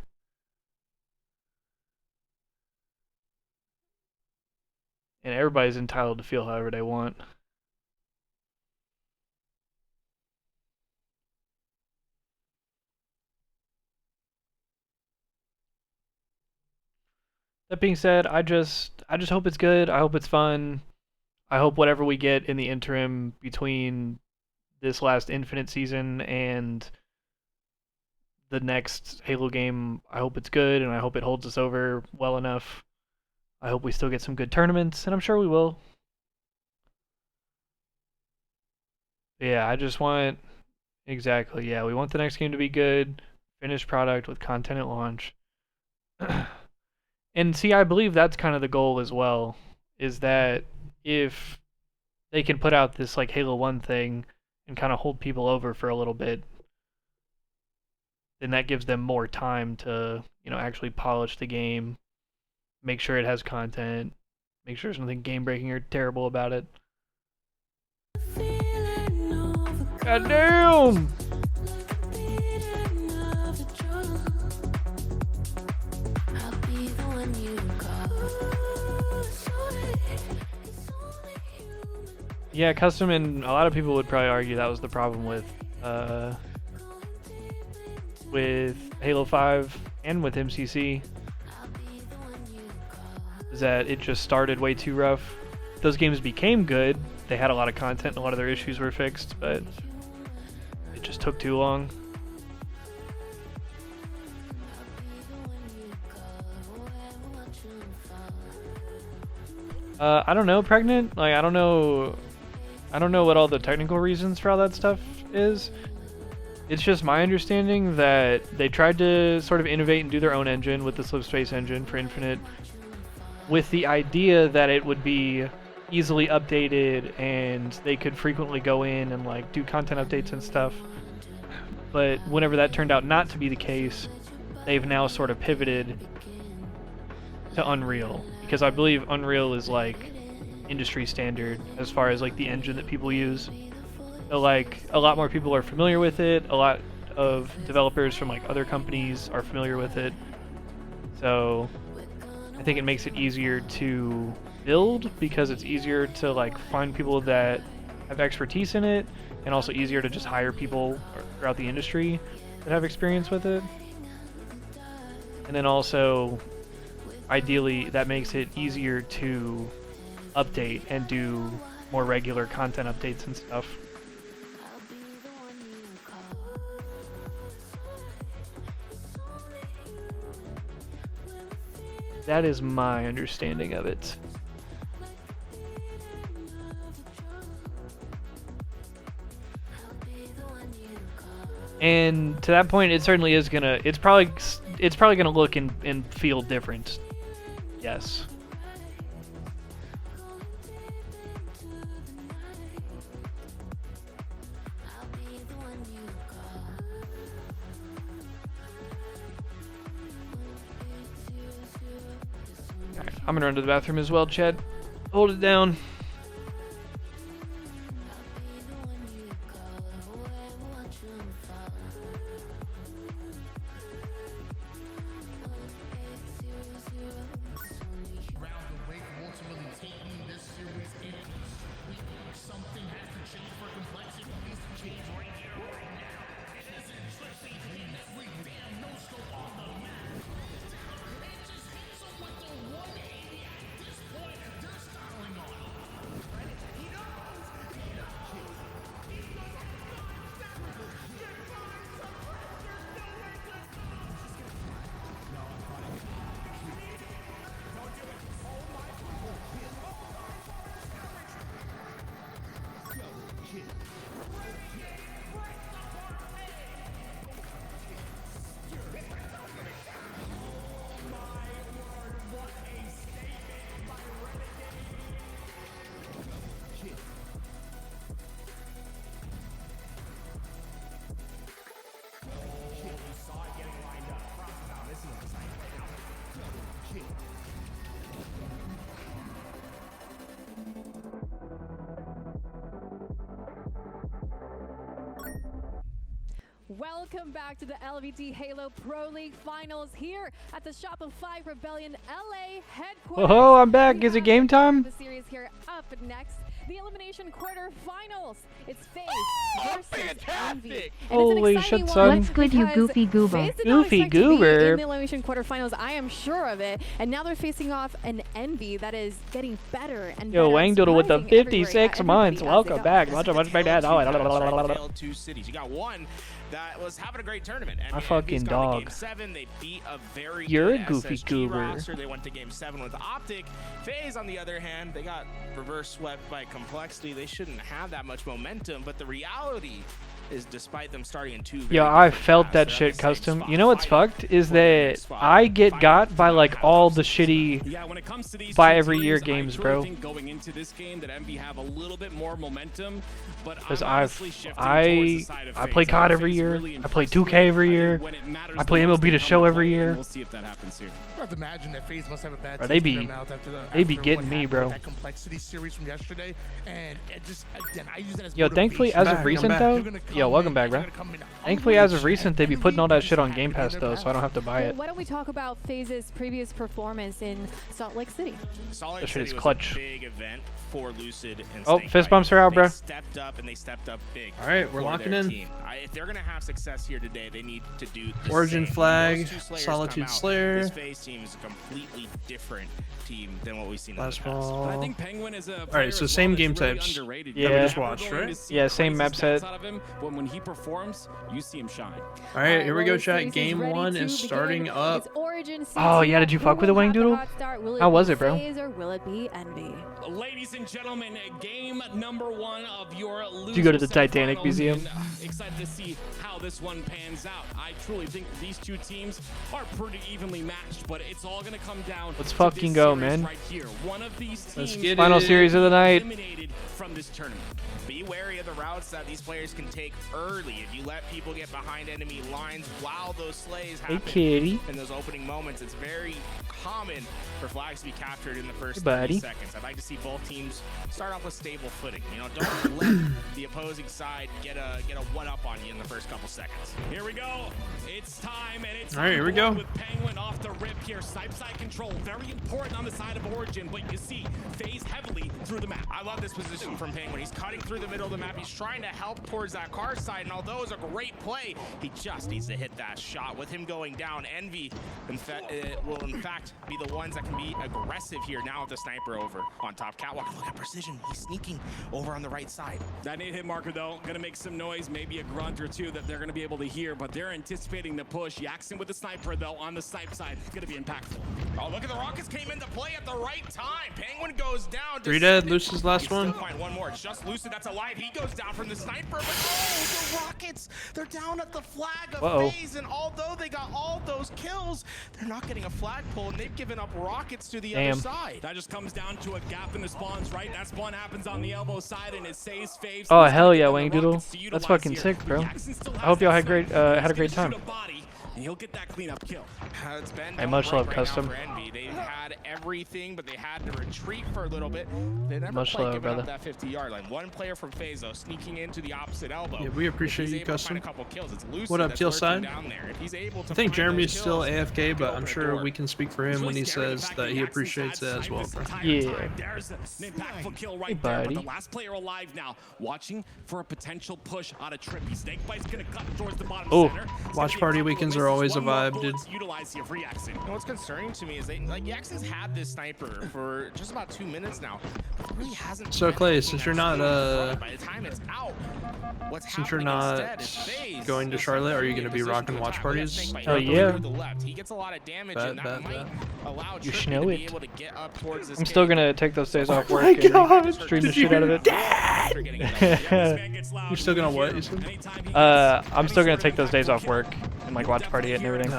And everybody's entitled to feel however they want. That being said, I just hope it's good. I hope it's fun. I hope whatever we get in the interim between this last Infinite season and the next Halo game, I hope it's good and I hope it holds us over well enough. I hope we still get some good tournaments, and I'm sure we will. Yeah, I just want exactly. Yeah, we want the next game to be good, finished product with content at launch. And see, I believe that's kind of the goal as well, is that if they can put out this like Halo 1 thing and kind of hold people over for a little bit, then that gives them more time to, you know, actually polish the game, make sure it has content, make sure there's nothing game-breaking or terrible about it. God damn! Yeah, custom, and a lot of people would probably argue that was the problem with Halo 5 and with MCC, is that it just started way too rough. Those games became good, they had a lot of content and a lot of their issues were fixed, but it just took too long. I don't know, Pregnant. Like, I don't know what all the technical reasons for all that stuff is. It's just my understanding that they tried to sort of innovate and do their own engine with the Slipspace engine for Infinite, with the idea that it would be easily updated and they could frequently go in and like do content updates and stuff. But whenever that turned out not to be the case, they've now sort of pivoted to Unreal, because I believe Unreal is like industry standard as far as like the engine that people use. So, like, a lot more people are familiar with it, a lot of developers from like other companies are familiar with it, so I think it makes it easier to build because it's easier to like find people that have expertise in it, and also easier to just hire people throughout the industry that have experience with it. And then also, ideally, that makes it easier to update and do more regular content updates and stuff. That is my understanding of it. And to that point, it certainly is gonna. It's probably gonna look and feel different. Yes. I'm gonna run to the bathroom as well, Chad. Hold it down. Welcome back to the LVT Halo Pro League Finals here at the Shopify Rebellion LA headquarters. Oh, I'm back. Is it game time? The series here up next, the elimination quarterfinals. It's FaZe versus Envy. Holy shit, son. What's good, you goofy goober? FaZe did not Goofy expect to be goober. in the elimination quarterfinals, I am sure of it. And now they're facing off an Envy that is getting better and Yo, better. Wang Doodle with the surprising everywhere 56 at months. everybody as Welcome they back. go. Much big dad. Failed 2 cities. You got one that was having a great tournament. I fucking dog. Game 7, they beat a very You're a good goofy SSG goober. roster. They went to game 7 with Optic. FaZe, on the other hand, they got reverse swept by Complexity. They shouldn't have that much momentum, but the reality is, despite them starting in 2 Yo, I felt that shit, Custom. You know what's fucked is that I get got by like all the shitty buy every year games, bro. Going into this game that Envy have a little bit more momentum, but Because I play COD every year. I play 2K every year. I play MLB The Show every year. We'll see if that happens here. I have to imagine that FaZe must have a bad Bro, taste they in be- their mouth after they be after getting what me, happened bro. with that Complexity series from yesterday, and it just again I use that as Yo, thankfully, as of recent though, yo, welcome back, bro. Thankfully, as of recent, they be putting all that shit on Game Pass though, so I don't have to buy Well, it. why don't we talk about FaZe's previous performance in Salt Lake City? Salt Lake That shit City is was clutch. a big event for Lucid and Oh, Snake fist Bite. bumps are out, They bro. stepped up, and they stepped up big. All right, we're for locking their in. team. If they're gonna have success here today, they need to do the Origin same. flag, Those 2 Slayers Solitude come out, Slayer. This FaZe team is a completely different team than what we've seen Last in the past. ball. I think Penguin is a All right, so same game types that we just watched, right? Yeah, same map set. But when he performs, you see him shine. All right, here we go, well, chat. series Game ready 1 to is begin. starting up. It's Origin Oh, season. yeah, did you Who fuck with the will Wang have the Doodle? hot start? Will How be was it, bro? FaZe or will it be Envy? Ladies and gentlemen, game number 1 of your Did you go to the loser Titanic semifinals, Museum? and, excited to see how this one pans out. I truly think these 2 teams are pretty evenly matched, but it's all gonna come down. Let's to fucking this go, series man. Right here, one of these Let's teams get Final it. series of the night. eliminated from this tournament. Be wary of the routes that these players can take early. If you let people get behind enemy lines while those slays Hey, happen kitty. in those opening moments, it's very common for flags to be captured in the first Hey, 30 buddy. seconds. I'd like to see both teams start off with stable footing. You know, don't let the opposing side get a one-up on you in the first couple seconds. Here we go. It's time, and it's All right, here we go. with Penguin off the rip here. Snipe side control, very important on the side of Origin, but you see FaZe heavily through the map. I love this position from Penguin. He's cutting through the middle of the map. He's trying to help towards that car side, and although it's a great play, he just needs to hit that shot. With him going down, Envy will in fact be the ones that can be aggressive here now with the sniper over on top. Catwalk, look at precision. He's sneaking over on the right side. That 8 hit marker, though, gonna make some noise, maybe a grunt or 2 that they're gonna be able to hear, but they're anticipating the push. Jackson with the sniper, though, on the snipe side. It's gonna be impactful. Oh, look at the rockets came into play at the right time. Penguin goes down. 3 dead, Luce's last Still one. find one more. It's just Lucid that's alive. He goes down from the sniper, but oh, the rockets, they're down at the flag of Uh-oh. FaZe, and although they got all those kills, they're not getting a flagpole, and they've given up rockets to the Damn. other side. That just comes down to a gap in the spawns, right? That spawn happens on the elbow side, and it saves FaZe. Oh hell yeah, Wang Doodle. That's fucking sick, bro. I hope y'all had a great time. and he'll get that cleanup kill. It's been I much love right custom. now for Envy. They had everything, but they had to retreat for a little bit. They never Much quite love, given brother. up that 50-yard line. One player from FaZe, though, sneaking into the opposite elbow. Yeah, we appreciate If he's you, able to find Custom. a couple kills, it's Lucid What up, that's Teal lurking Side? down there. If he's able to I think find Jeremy's those still kills, AFK, but I'm open a sure door. we can speak for him when he says that he appreciates it as well, bro. Yeah. There's an impactful kill right Hey, there, but buddy. the last player alive now, watching for a potential push out of Trippy. Snakebite's gonna cut towards the bottom Oh, center. It's watch gonna be party couple of weekends are misses, always a one more vibe, bullet dude. to utilize here for Yaxin. And what's concerning to me is Yaxin's had this sniper for just about 2 minutes now. It really hasn't So been Clay, anything since you're that's not really by the time it's out, what's since you're happening not instead is FaZe going to is Charlotte, are you in gonna be position rocking to watch attack. parties? Snakebite Oh, goes yeah. to the left. He gets a lot of damage, Bet, and that bet, might bet. allow You Trippy know to it. be able to get up towards this I'm still gate. gonna take those days off Oh work my and God, stream the did you shit out of hear it. You're still gonna what, you said? I'm still gonna take those days off work and like watch party it and everything.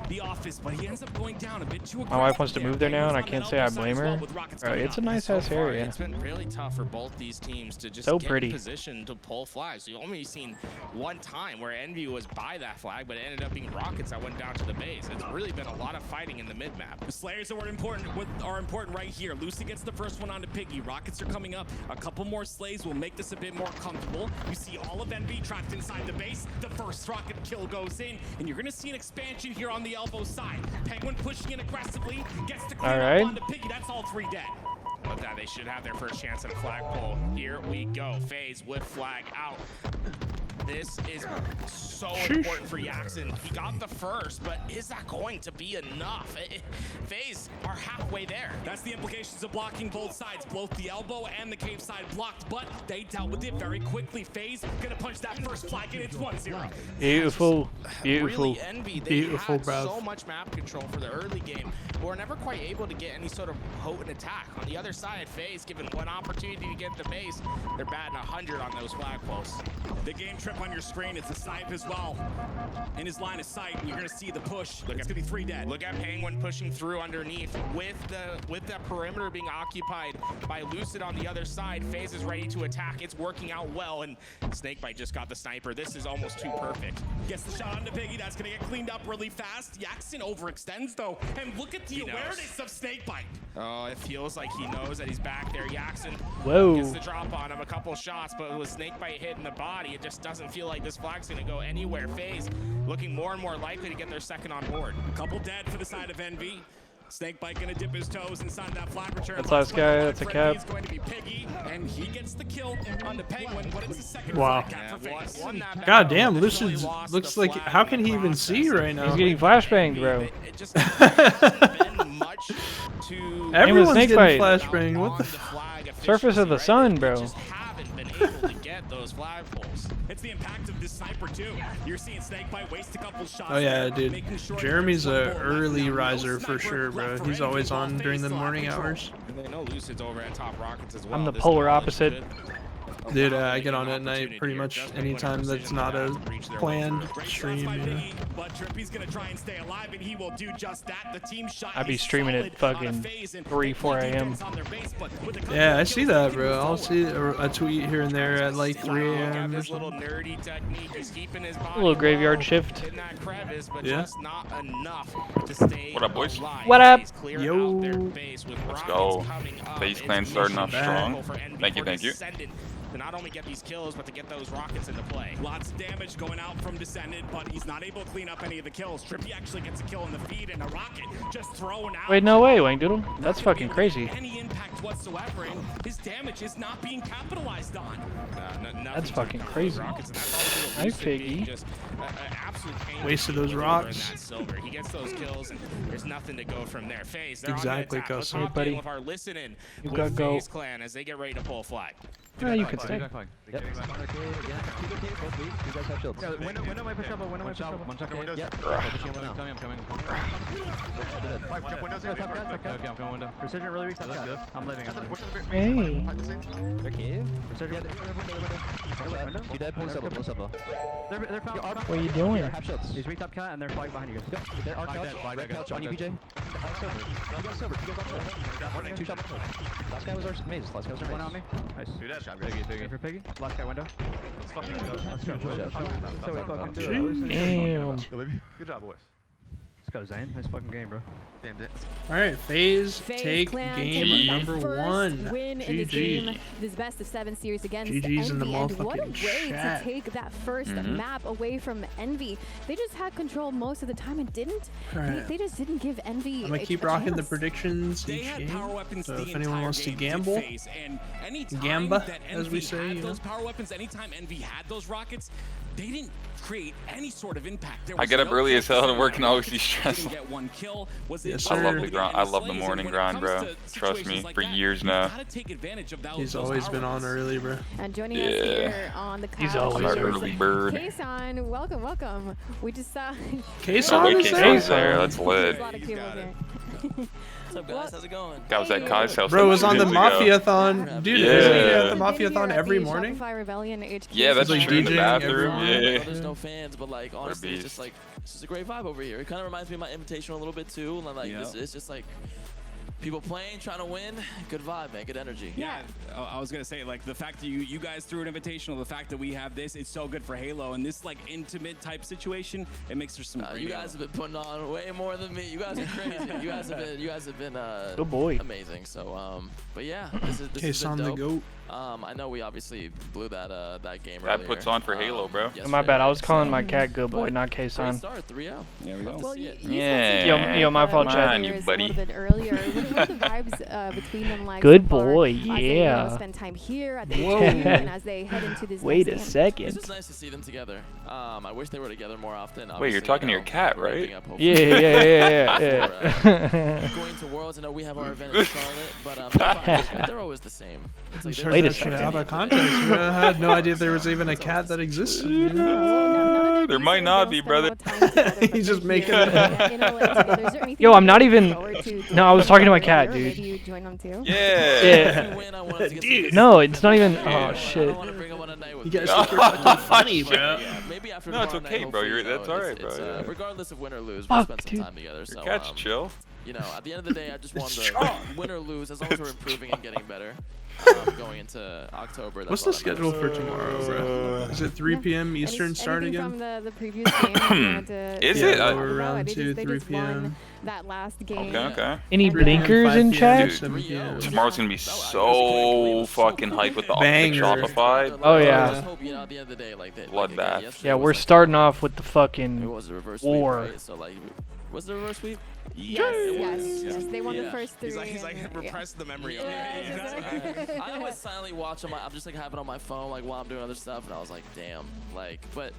The office, but he ends up going down a bit too My wife wants to move there now, and I can't say I blame her. Bro, it's a nice ass So far, area. It's been really tough for both these teams to just So get pretty. in position to pull flags. You've only seen one time where Envy was by that flag, but it ended up being Rockets that went down to the base. It's really been a lot of fighting in the mid map. The Slayers are important right here. Lucy gets the first one onto Piggy. Rockets are coming up. A couple more Slays will make this a bit more comfortable. You see all of Envy trapped inside the base. The first rocket kill goes in, and you're gonna see an expansion here on the elbow side. Penguin pushing in aggressively, gets the clean Alright. up onto Piggy. That's all 3 dead. But that they should have their first chance at a flagpole. Here we go. FaZe with flag out. This is so important for Yaxin. He got the first, but is that going to be enough? FaZe are halfway there. That's the implications of blocking both sides. Both the elbow and the cave side blocked, but they dealt with it very quickly. FaZe gonna punch that first flag, and it's 1-0. Beautiful, beautiful, Really Envy. They beautiful, had bruv. so much map control for the early game, but were never quite able to get any sort of potent attack. On the other side, FaZe, given one opportunity to get the base, they're batting 100 on those flagpoles. The game trip on your screen is the snipe as well. In his line of sight, and you're gonna see the push. It's gonna be 3 dead. Look at Penguin pushing through underneath with that perimeter being occupied by Lucid on the other side. FaZe is ready to attack. It's working out well, and Snakebite just got the sniper. This is almost too perfect. Gets the shot onto Piggy. That's gonna get cleaned up really fast. Yaxin overextends though, and look at the He knows. awareness of Snakebite. Oh, it feels like he knows that he's back there. Yaxin Whoa. gets the drop on him, a couple shots, but with Snakebite hitting the body, it just doesn't feel like this flag's gonna go anywhere. FaZe looking more and more likely to get their second on board. A couple dead for the side of Envy. Snakebite gonna dip his toes inside that flag return. That's last guy, that's a cap. He's going to be Piggy, and he gets the kill on the Penguin, but it's the second Wow. flag cap for FaZe. Won that battle, God damn, but Lucid definitely lost looks the like, flag how in can the he even see process. right now? He's getting flashbanged, bro. It just hasn't been much to Everyone's Snake getting bite. flashbang. What the Surface of the sun, bro. Just haven't been able to get those flagpoles. It's the impact of this sniper too. You're seeing Snakebite waste a couple shots. Oh yeah, there, dude. making sure Jeremy's there's a one bullet early left. Now, riser no for sniper sure, bro. left for He's Envy always while on FaZe during the still have morning control. hours. And they know Lucid's over at top Rockets as well. I'm the This polar knowledge opposite. could Dude, allow I them get an on at night opportunity pretty here, much just anytime when that's not a precision reach their way planned through. Great shots stream, by you know? Piggy, but Trippy's gonna try and stay alive, and he will do just that. The team shot. I'd be is streaming solid at fucking on a FaZe, and 3, they 4 play a.m. defense on their base, but with a couple Yeah, I of see kills, that, they bro. can I'll move see forward. a tweet here and there at like 3 Look at a.m. or this little something. nerdy technique. He's keeping his body A little graveyard low shift. in that crevice, but Yeah. just not enough to stay What up, boys? alive. What up? He's clear Yo. out their base with Let's Rockets go. coming up. FaZe It's clan starting off mission strong. critical for Envy Thank you, for thank you. Descendant to not only get these kills, but to get those rockets into play. Lots of damage going out from Descendant, but he's not able to clean up any of the kills. Trippy actually gets a kill in the feed, and a rocket just thrown out. Wait, no way, Wang Doodle. That's Not gonna fucking be crazy. Any impact whatsoever, and his damage is not being capitalized on. That's fucking crazy. Rockets, and that's all Hi, Lucid being Figgy. just an absolute pain Wasted those to deliver in rocks. that silver. He gets those kills, and there's nothing to go from there. FaZe, they're Exactly, on the attack. Let's Custom. hop Hey, in buddy. with our listening You with gotta go. FaZe clan as they get ready to pull a flag. Yeah, you can stay. Yep. Window might push up, window might push up. One check windows. Yeah. I'm coming. Windows okay, I'm going window. Precision really weak. That's good. I'm living. Hey. They're cave. Precision. Window. You dead. Pull up. They're found. What are you doing? Half shots. He's weak top cat and they're flying behind you guys. They're arc Flag dead, couch. flag Red dead, couch flag on you, dead. PJ. silver. He got silver. He goes up silver. One, 2 shot left side. Last guy was our maze. Last guy was our maze. One on me. Nice. Do that. Shot. Piggy for Piggy. Last guy window. Let's fucking go. Let's go. So we fucking do it. Damn. Good job, boys. Let's go, Zane. Nice fucking game, bro. Damn it. All right, FaZe take Clan game taking number their first 1. win in this game, this best of 7 series against GG's in the Envy, and what a motherfucking way chat. to take that first map away from Envy. They just had control most of the time and didn't. Alright. They just didn't give Envy. I'm gonna keep a rocking the chance. predictions They each had game. power weapons So the if anyone entire wants to game gamble, face, and anytime Gamba, that as we Envy say, had you those know? power weapons, anytime Envy had those rockets, they didn't create any sort of impact. There I was get up no early as hell and work rockets, and always be didn't stressful. get one kill. Was Yes, it I love sir. the grind. I love the morning grind, bro. Trust me, for years now. He's always been on early, bro. And joining us here on the He's couch always I'm an early bird. Kason, welcome. We just saw Kason Oh, is wait, there? Casey's there. That's There's lit. a lot of people here. What's up, guys? How's it going? That was at Kai's house. Bro like was on 2 the days ago. Mafia-thon. Dude, Yeah. isn't he at the Been Mafia-thon here at every the morning? Shopify Rebellion HQ. Yeah, that's Like true. In the DJing bathroom. everyone. Yeah. There's no fans, but like honestly, it's just like this is a great vibe over here. It kind of reminds me of my Invitational a little bit too. And like it's just like people playing, trying to win. Good vibe, man. Good energy. Yeah, I was gonna say, like, the fact that you guys threw an invitational, the fact that we have this, it's so good for Halo, and this like intimate type situation, it makes for some. Great You guys have been putting on way more than me. You guys are crazy. you guys have been Good boy. amazing. So but yeah, this has Kason been the dope. goat. I know we obviously blew that game That earlier. puts on for Halo, bro. My bad. I was calling my so- cat good boy, but not great Kason. start, 3-0. There we go. Well, you Yeah. Yo, my fault, Chad. Man, you buddy. A little bit earlier. What are the vibes between them like? Good so far, boy, as they, yeah. spend time here at the Whoa. HQ and as they head into this. Wait a next game. second. It's just nice to see them together. I wish they were together more often. Wait, you're Obviously, talking to you your know, cat, we're right? ramping up, hopefully. Yeah. Going to Worlds, I know we have our event in Charlotte, but they're always the same. It's like, Heard Wait a that shit second. out of context, bro. I had no idea there was even a cat that existed. You know? There might not be, brother. He's just making it up. Yo, I'm not even. No, I was talking to my cat, dude. Maybe you join them too. Yeah. Dude. No, it's not even. Oh shit. You guys are fucking funny, bro. Maybe after No, it's tomorrow okay, night, bro. hopefully, That's you know, alright, bro. it's, Yeah. regardless of win or lose, we'll Fuck, spend some dude. time together. So, Your cat's chill. you know, at the end of the day, I just want It's to win or lose, as long as we're improving and getting better. Going into October. That's What's all the that matters. schedule for tomorrow, bro? Is it 3 p.m. Eastern start Anything again? from the previous game you wanted to Is talk it? about? We're around They 2, just 3 won p.m. that last game. Okay. Any 3 p.m., blinkers 5 in p.m., chat? 7 p.m. Tomorrow's gonna be so fucking hype with the Banger. Shopify. Oh, I yeah. just hope, you know, at the end of the day, like Bloodbath. yesterday Yeah, was we're like- starting off with the It fucking was a reverse war. sweep, right? So like, was it a reverse sweep? Yes. They won the Yeah. first 3. He's like and- repress the memory of Yeah, it. exactly. I always silently watch on my. I'm just like having it on my phone, like while I'm doing other stuff, and I was like, damn, like, but.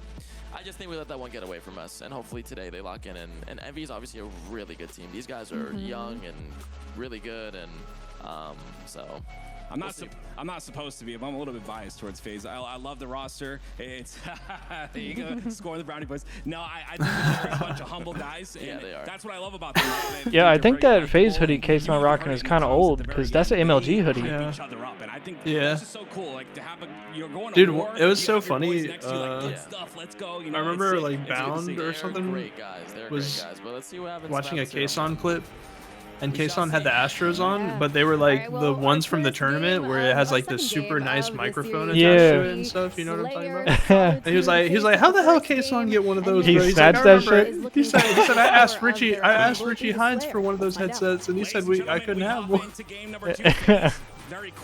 I just think we let that one get away from us, and hopefully today they lock in. And Envy is obviously a really good team. These guys are young and really good, and so. I'm not supposed to be, but I'm a little bit biased towards FaZe. I love the roster. It's there you go, score the brownie points. No, I think they're a bunch of humble guys. And Yeah, they are. That's what I love about them. Yeah, I think that FaZe hoodie Kason rocking is kind of old because that's an MLG hoodie. Yeah. Each other up, and I think Yeah. this is so cool. Like to have going to Dude, war, it was you so have your boys funny, next to you, like, good stuff, let's go. You know, I remember it's like sick. Bound They're or something great guys. They're was great guys. But let's see what happens. watching a round two. Kason clip, and Kason had the Astros on, but they were like the ones from the tournament where it has like this super nice microphone attached to it and stuff. You know what I'm talking about? And he was like, how the hell Kason get one of those? He bro? He's snatched like, I that remember- shit? He said, I asked Richie Hines for one of those headsets, and he said I couldn't have one.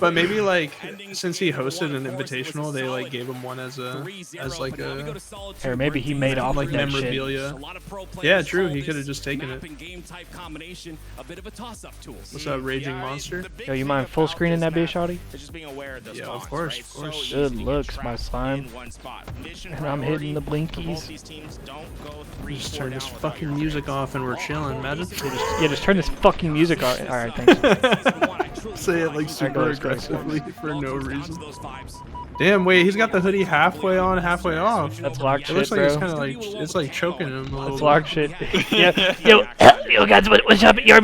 But maybe like since he hosted an invitational, they like gave him one as like a Or maybe he made off like like that shit. memorabilia. Yeah, true. He could have just taken it. What's up, Raging Monster? Yo, you mind full screening that bitch, shawty? Yeah, of course, of course. Good looks, my slime. And I'm hitting the blinkies. Just turn this fucking music off and we're chilling, imagine. Yeah, just turn this fucking music off. Alright, thanks. Say it like super goes, aggressively for no reason. Damn, wait, he's got the hoodie halfway on, halfway off. That's lock It looks shit, like it's bro. kind of like it's like choking him a little. That's bit. lock shit. Yeah, yo, guys, what's up? You're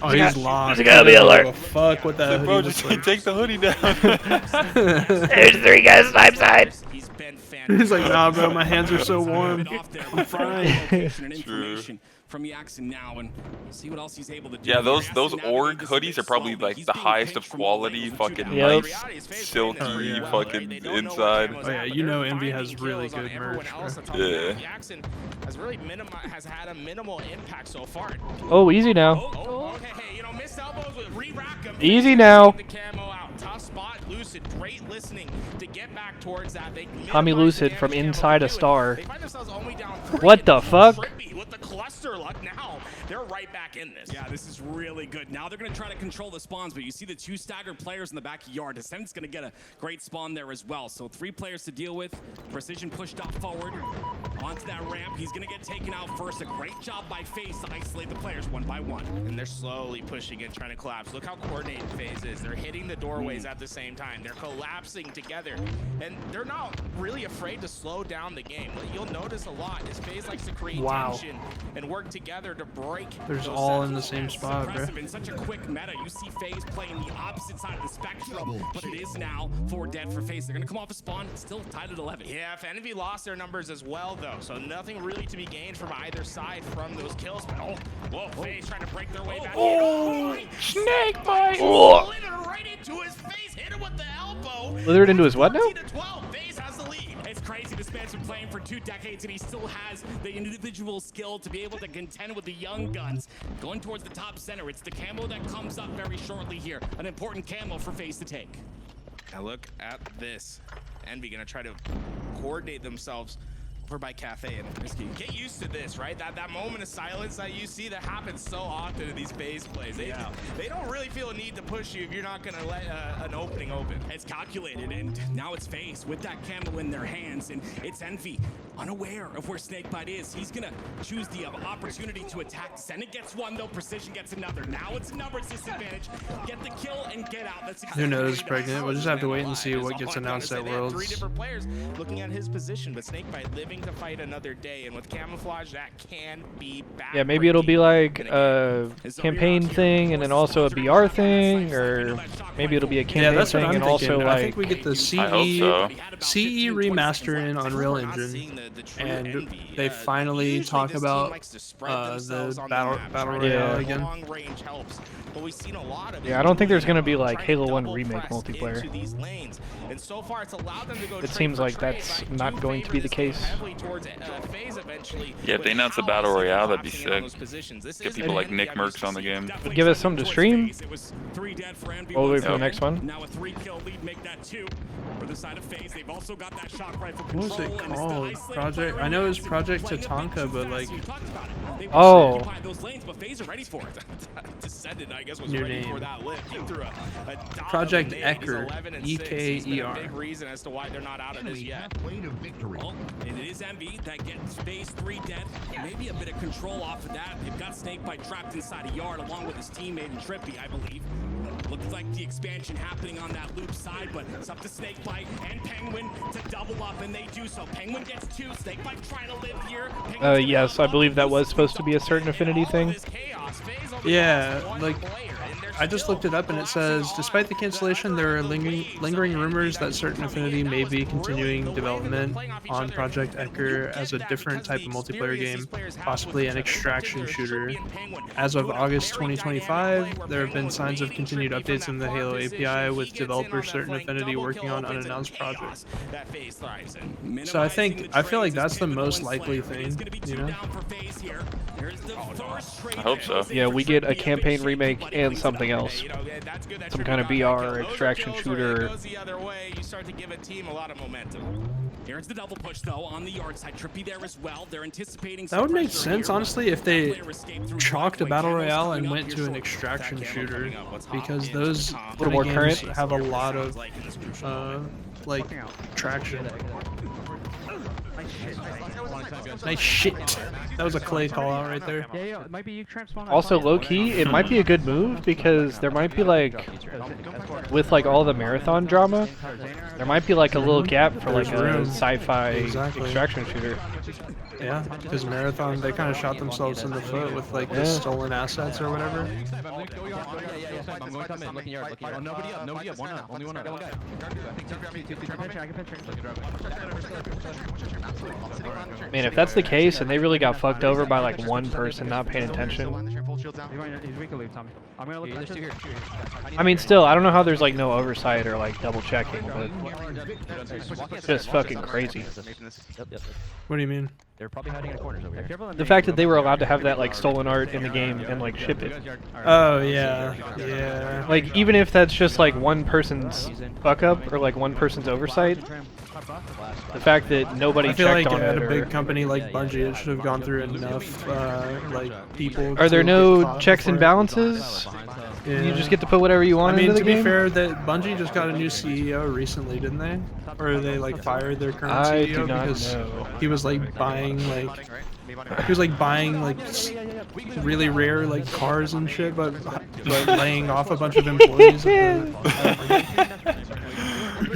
Oh, he's lost. There's gotta be I don't alert. give a fuck what that Bro, hoodie just looks like. take the hoodie down. There's 3 guys side side. He's been fantastic. He's like, nah, bro, my hands are so warm. I'm fine. True. From Jackson now, and see what else he's able to do. Yeah, those org hoodies are probably like the highest of quality, fucking Yep. nice, silky, fucking inside. Oh yeah, you know Envy has really good merch. Yeah. Jackson has had a minimal impact so far. Oh, easy now. Hey, you know, missed elbows with re-rack him. Easy now. The camo out. Tough spot. Lucid, great listening to get back towards that. They Tommy Lucid from inside a star. They find themselves only down 3. What the fuck? With the cluster luck now, they're right back in this. Yeah, this is really good. Now they're going to try to control the spawns, but you see the 2 staggered players in the backyard. Descendant's going to get a great spawn there as well. So 3 players to deal with. Precision pushed out forward onto that ramp. He's going to get taken out first. A great job by FaZe to isolate the players one by one. And they're slowly pushing and trying to collapse. Look how coordinated FaZe is. They're hitting the doorways at the same time. They're collapsing together. And they're not really afraid to slow down the game. What you'll notice a lot is FaZe likes to create tension and work together to break. There's all in the same spot, bro. In such a quick meta, you see FaZe playing the opposite side of the spectrum, but it is now 4 dead for FaZe. They're going to come off a spawn, still tied at 11. Yeah, if Envy lost their numbers as well, though, so nothing really to be gained from either side from those kills. But whoa, FaZe trying to break their way back. Snake bite! Right into his face, hit him with the elbow. Slithered into his what now? 12, FaZe has the lead. It's crazy. This man's been playing for 2 decades, and he still has the individual skill to be able to contend with the young guns. Going towards the top center, it's the camo that comes up very shortly here. An important camo for FaZe to take. Now look at this. Envy gonna try to coordinate themselves over by Cafe and Risky. Get used to this, right? That moment of silence that you see that happens so often in these FaZe plays. They don't really feel a need to push you if you're not gonna let an opening open. It's calculated, and now it's FaZe with that camo in their hands, and it's Envy, unaware of where Snakebite is. He's gonna choose the opportunity to attack. Senate gets 1 though, Precision gets another. Now it's a numbers disadvantage. Get the kill and get out. That's Who knows, Pregnant? We'll just have to wait and see what gets announced at 3 Worlds. different players looking at his position, but Snakebite living to fight another day, and with camouflage that can be back. Yeah, maybe it'll be like a campaign thing and then also a BR thing, or maybe it'll be a campaign thing and also like. I think we get the CE remaster in Unreal Engine, and they finally talk about the battle royale again. Yeah, I don't think there's gonna be like Halo 1 remake multiplayer. It seems like that's not going to be the case. Yeah, if they announce a battle royale, that'd be sick. Get people like Nick Merckx on the game. Give us something to stream. All the way for the next one. Now a 3-kill lead, make that 2. For the side of FaZe, they've also got that shock rifle What was it called? Project? I know it was Project Tatanka, but like. Oh. Those lanes, but FaZe are ready for it. Descendant, I guess, was New ready name. for that lift. He threw a Project Ecker. E-K-E-R. Big reason as to why they're not out of this yet. Well, and it is Envy that gets FaZe 3 dead. Maybe a bit of control off of that. They've got Snakebite trapped inside a yard along with his teammate and Trippy, I believe. Looks like the expansion happening on that loop side, but it's up to Snakebite and Penguin to double up, and they do so. Penguin gets 2. Snakebite trying to live here. Yes, I believe that was supposed to be a certain affinity thing. Yeah, like I just looked it up and it says, despite the cancellation, there are lingering rumors that Certain Affinity may be continuing development on Project Ecker as a different type of multiplayer game, possibly an extraction shooter. As of August 2025, there have been signs of continued updates in the Halo API, with developer Certain Affinity working on unannounced projects. So I feel like that's the most likely thing, you know? I hope so. Yeah, we get a campaign remake and something else. Some kind of BR extraction shooter. You start to give a team a lot of momentum. Here's the double push though on the yard side. Trippy there as well. They're anticipating. That would make sense, honestly, if they chalked a battle royale and went to an extraction shooter, because those little more games current have a lot of like traction. Nice shit. That was a Clay call out right there. Yeah, it might be you tramp spawn. Also, low key, it might be a good move because there might be like, with like all the marathon drama, there might be like a little gap for like a sci-fi extraction shooter. Yeah, because Marathon, they kind of shot themselves in the foot with like the stolen assets or whatever. Yeah. I'm going to come in. Looking yard. Nobody up. One up. Only one up. One guy. Man, if that's the case and they really got fucked over by like one person not paying attention. I mean, still, I don't know how there's like no oversight or like double checking, but it's just fucking crazy. What do you mean? They're probably hiding in the corners over here. The fact that they were allowed to have that like stolen art in the game and like ship it. Oh yeah. Like even if that's just like one person's fuck up or like one person's oversight, the fact that nobody checked like on at it a or... big company like Bungie, it should have gone through enough like people. Are there to no get caught checks and for it. balances? You just get to put whatever you want I mean, into the to game? be fair, that Bungie just got a new CEO recently, didn't they? Or they like fired their current I CEO do not because know. he was like buying really rare like cars and shit, but laying off a bunch of employees.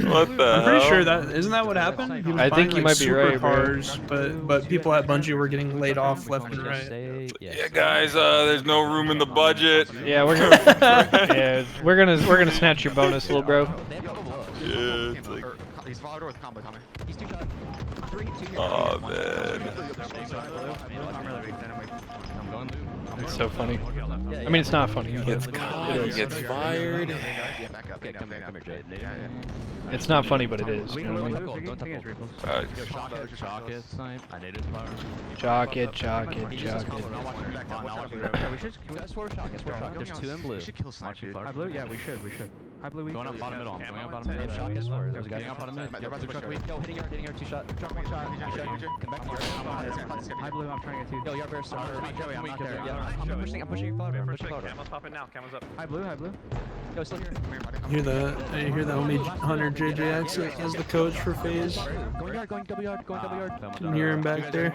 What the I'm pretty hell? sure that isn't that what happened. He was I buying, think you like, might be right, bro. supercars, but people at Bungie were getting laid off left and right. Yeah, guys, there's no room in the budget. Yeah, we're gonna snatch your bonus, little bro. Yeah, it's like... He's followed with combo coming. He's 2 shot. Oh, man. It's so funny. I mean, it's not funny. He gets caught, he gets fired. It's not funny, but it is. You know what I mean? Jock it. There's 2 in blue. High blue? Yeah, we should. High blue, going up bottom middle. Going up bottom middle. There's a guy up bottom middle. Yo, hitting yard, 2 shot. Drop 1 shot. Come back to yard. High blue, I'm trying to get 2. Yo, yard bear, Joey, I'm not there. I'm pushing your flower. Camel's popping now. Camel's up. High blue. Yo, still here. You hear the homie Hunter JJX as the coach for FaZe? Going double yard. Can hear him back there.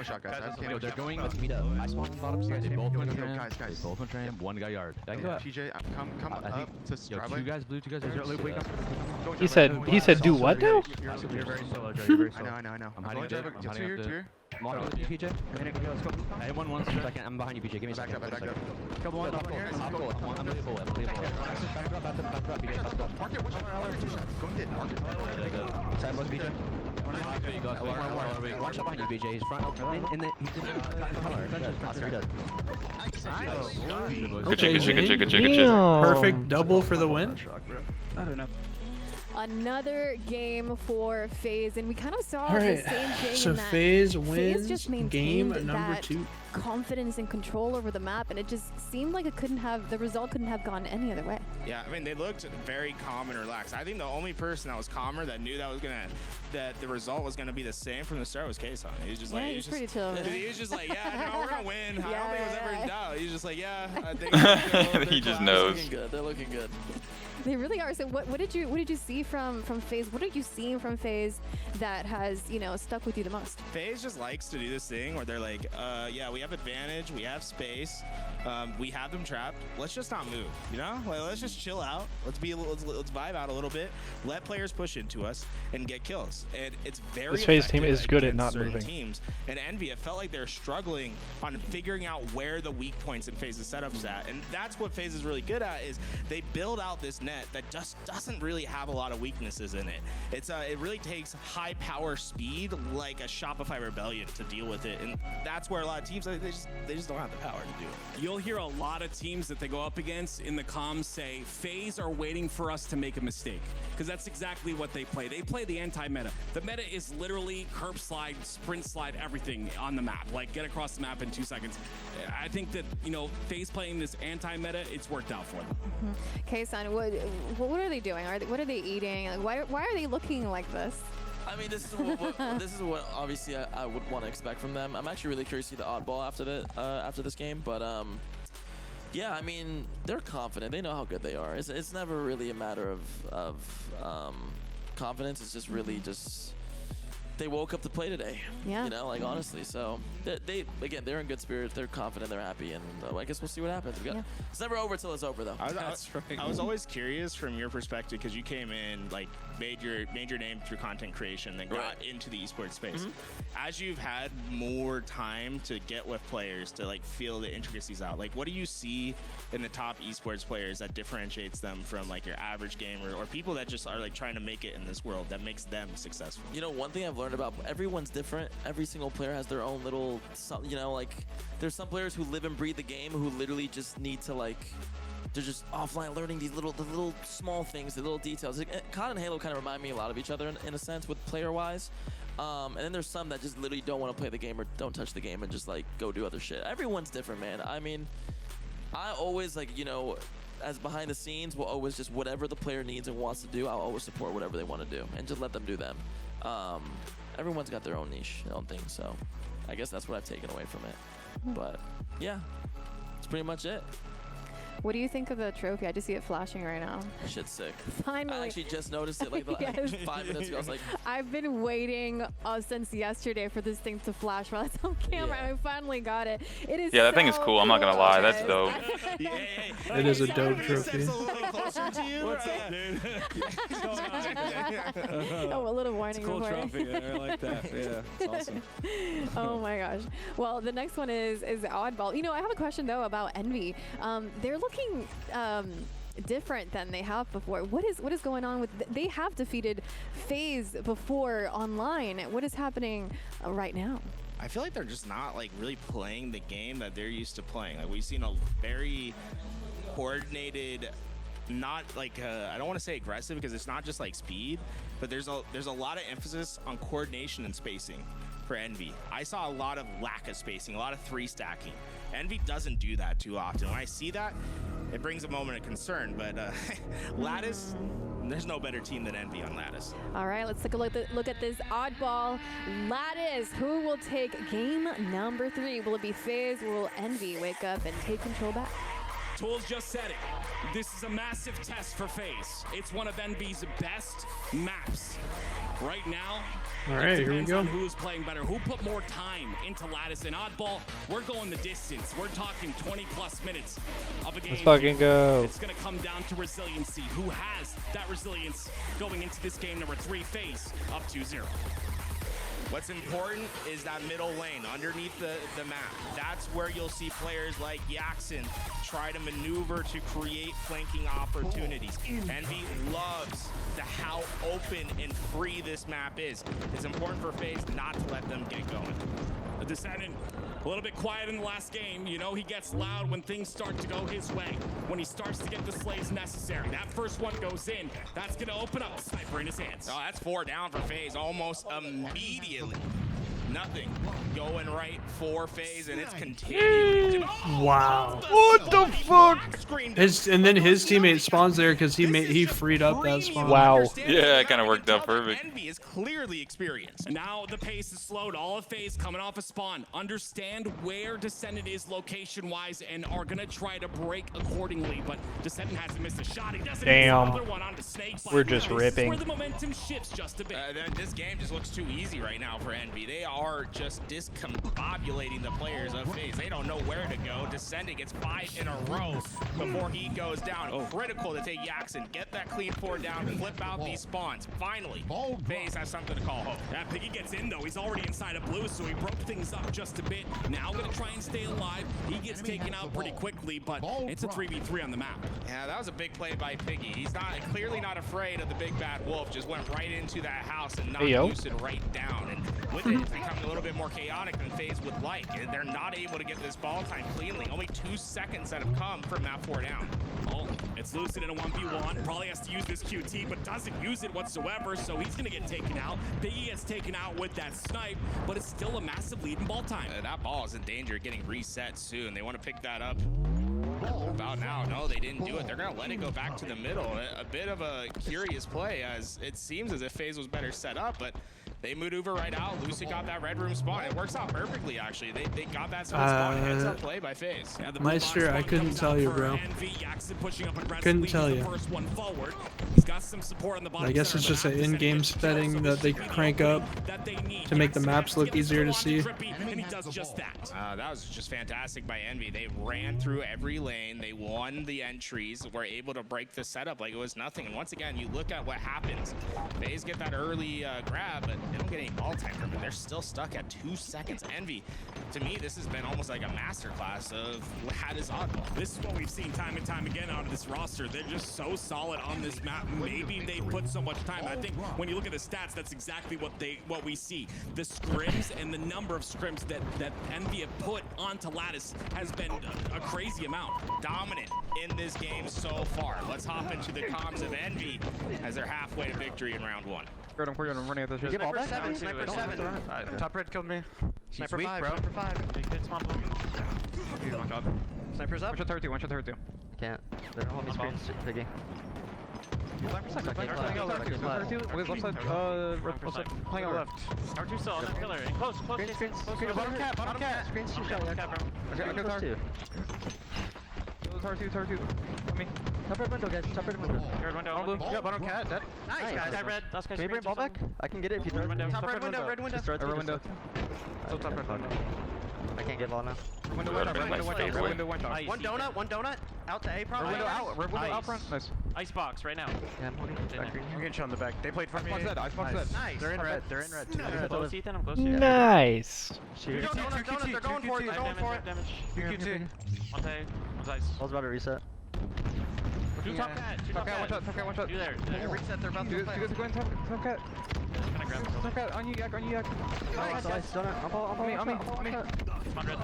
Yo, they're going, let's meet up. I spawned bottom side. They both went tram. They both went tram. 1 guy yard. TJ, come up to driveway. 2 guys blue. He said do what now? You're very solo, Joe. I know. I'm hiding up there. I'm walking with you, PJ. Let's go. I hit one second. I'm behind you, PJ. Give me a second. Back up. Couple one. I'm gonna be a bullet. Mark it. Which one? Side look, PJ. Watch out behind you, BJ. He's front. And then he's in the Good shit. Perfect double for the win. I don't know. Another game for FaZe, and we kind of saw All right, the same thing. so in that FaZe FaZe wins just game maintained number that 2. confidence and control over the map, and it just seemed like the result couldn't have gone any other way. Yeah, I mean, they looked very calm and relaxed. I think the only person that was calmer, that knew that the result was gonna be the same from the start, was Kason. He was just like, he was pretty chill. He was just like, yeah, no, we're gonna win. I don't think it was ever in doubt. He was just like, yeah, I think he just knows. They're looking good. They really are. So what did you see from FaZe? What are you seeing from FaZe that has stuck with you the most? FaZe just likes to do this thing where they're like, yeah, we have advantage, we have space, we have them trapped. Let's just not move, Like, let's just chill out. Let's vibe out a little bit. Let players push into us and get kills. And it's very. This FaZe team is good at not moving. Teams and Envy, it felt like they're struggling on figuring out where the weak points in FaZe's setup's at, and that's what FaZe is really good at. Is they build out this net that just doesn't really have a lot of weaknesses in it. It really takes high power speed like a Shopify Rebellion to deal with it, and that's where a lot of teams they just don't have the power to do it. You'll hear a lot of teams that they go up against in the comms say FaZe are waiting for us to make a mistake, because that's exactly what they play. They play the anti-meta. The meta is literally curb slide, sprint slide, everything on the map. Like, get across the map in 2 seconds. I think that FaZe playing this anti-meta, it's worked out for them. Kason, what are they doing? What are they eating? Like, why are they looking like this? I mean, this is what obviously I would want to expect from them. I'm actually really curious to see the oddball after this game, but yeah, I mean, they're confident. They know how good they are. It's never really a matter of confidence. It's just really just they woke up to play today. Yeah. You know, like honestly. So they're in good spirits. They're confident. They're happy, and I guess we'll see what happens. It's never over till it's over, though. I was always curious from your perspective because you came in like made your name through content creation, then got into the esports space. As you've had more time to get with players to like feel the intricacies out, like what do you see in the top esports players that differentiates them from like your average gamer or people that just are like trying to make it in this world that makes them successful? You know, one thing I've learned about everyone's different. Every single player has their own little, you know, like there's some players who live and breathe the game who literally just need to like, they're just offline learning these little small things, the little details. COD and Halo kind of remind me a lot of each other in a sense with player-wise. And then there's some that just literally don't want to play the game or don't touch the game and just like go do other shit. Everyone's different, man. I mean, I always like, you know, as behind the scenes, will always just whatever the player needs and wants to do, I'll always support whatever they want to do and just let them do them. Everyone's got their own niche, their own thing, so I guess that's what I've taken away from it. But yeah, that's pretty much it. What do you think of the trophy? I just see it flashing right now. Shit's sick. Finally. I actually just noticed it like Yes. 5 minutes ago. I was like, I've been waiting since yesterday for this thing to flash while it's on camera. I finally got it. It is. Yeah, that thing is cool. I'm not gonna lie. That's dope. It is a dope trophy. What's up, dude? Oh, a little warning. It's a cool before. trophy. I like that. Yeah, it's awesome. Oh my gosh. Well, the next one is Oddball. You know, I have a question though about Envy. They're looking different than they have before. What is going on with? They have defeated FaZe before online. What is happening right now? I feel like they're just not like really playing the game that they're used to playing. Like we've seen a very coordinated, not like I don't want to say aggressive because it's not just like speed, but there's a lot of emphasis on coordination and spacing for Envy. I saw a lot of lack of spacing, a lot of 3 stacking. Envy doesn't do that too often. When I see that, it brings a moment of concern. But Lattice, there's no better team than Envy on Lattice. All right, let's take a look at this Oddball Lattice. Who will take game number 3? Will it be FaZe? Will Envy wake up and take control back? Tools just said it. This is a massive test for FaZe. It's one of Envy's best maps. Right now, all right, here we go. On who's playing better, who put more time into Lattice and Oddball. We're going the distance. We're talking 20+ minutes of a game. Let's fucking go. It's going to come down to resiliency. Who has that resilience going into this game number 3? FaZe up 2-0. What's important is that middle lane underneath the map. That's where you'll see players like Yaxin try to maneuver to create flanking opportunities. Envy loves how open and free this map is. It's important for FaZe not to let them get going. The Descendant, a little bit quiet in the last game. You know, he gets loud when things start to go his way. When he starts to get the slays necessary. That first one goes in. That's going to open up a sniper in his hands. Oh, that's 4 down for FaZe almost immediately. Nothing going right for FaZe, and it's continuing. Wow. What the fuck? And then his teammate spawns there because he freed up that spawn. Wow. Yeah, it kind of worked out perfect. Envy is clearly experienced. And now the pace is slowed. All of FaZe coming off a spawn. Understand where Descendant is location-wise and are going to try to break accordingly. But Descendant hasn't missed a shot. He doesn't miss another one onto Snake. We're just ripping. Where the momentum shifts just a bit. This game just looks too easy right now for Envy. They are just discombobulating the players of FaZe. They don't know where to go. Descendant gets 5 in a row before he goes down. Critical to take Yaxin. Get that clean 4 down. Flip out these spawns. Finally, FaZe has something to call home. Yeah, Piggy gets in though. He's already inside of blue, so he broke things up just a bit. Now gonna try and stay alive. He gets taken out pretty quickly, but it's a 3v3 on the map. Yeah, that was a big play by Piggy. He's clearly not afraid of the big bad wolf. Just went right into that house and knocked Lucid right down. And with it, it's becoming a little bit more chaotic than FaZe would like. They're not able to get this ball time cleanly. Only 2 seconds that have come from map 4 down. Oh, it's Lucid in a 1v1. Probably has to use this QT, but doesn't use it whatsoever, so he's gonna get taken out. Piggy gets taken out with that snipe, but it's still a massive lead in ball time. That ball is in danger of getting reset soon. They want to pick that up about now. No, they didn't do it. They're going to let it go back to the middle. A bit of a curious play, as it seems as if FaZe was better set up, but They maneuver right out. Lucid got that red room spawn. It works out perfectly, actually. They got that spot. Heads up play by FaZe. Yeah, Meister, I couldn't tell you, bro. Couldn't tell you. I guess it's just an in-game setting that they crank up to make the maps look easier to see. And he does just that. That was just fantastic by Envy. They ran through every lane. They won the entries. Were able to break the setup like it was nothing. And once again, you look at what happens. FaZe get that early grab, but they don't get any ball time from it. They're still stuck at 2 seconds. Envy, to me, this has been almost like a masterclass of how does oddball. This is what we've seen time and time again out of this roster. They're just so solid on this map. Maybe they put so much time. I think when you look at the stats, that's exactly what we see. The scrims and the number of scrims that Envy have put onto Lattice has been a crazy amount. Dominant in this game so far. Let's hop into the comms of Envy as they're halfway to victory in round 1. I'm running at this shit. Sniper 7, Sniper 7. Top red killed me. Sniper weak, 5, bro. Sniper 5. One shot. Sniper's up. One shot 32. Can't. They're on me screen. Piggy. Left side, playing out left. R2 still on the pillar. Close. Screen, bottom cat. Screen's 2 shot, yeah. I got close 2. Tar2. On me. Top red window, guys. Top red window. Third window. Bottom blue. Yeah, bottom cat. Dead. Nice, guys. Sky red. That's Can you bring ball back? I can get it if you throw it. Top red window. Red window. Still top red window. I can't get ball now. Window, one shot. One donut. Out to A prom. Window out front. Nice. Icebox right now. Yeah, I'm holding. I'm getting shot in the back. They played for me. Icebox dead. Nice. They're in red. I'm close, Ethan. I'm close to you. Nice. Donut. They're going for it. Damage. QQ2. One's A. One's ice. Ball's about to reset. Two top cat. Two top cat. One shot. You there. Reset. They're about to You guys are going top cat. Gonna grab the Top cat. On you, yak. Nice. Donut.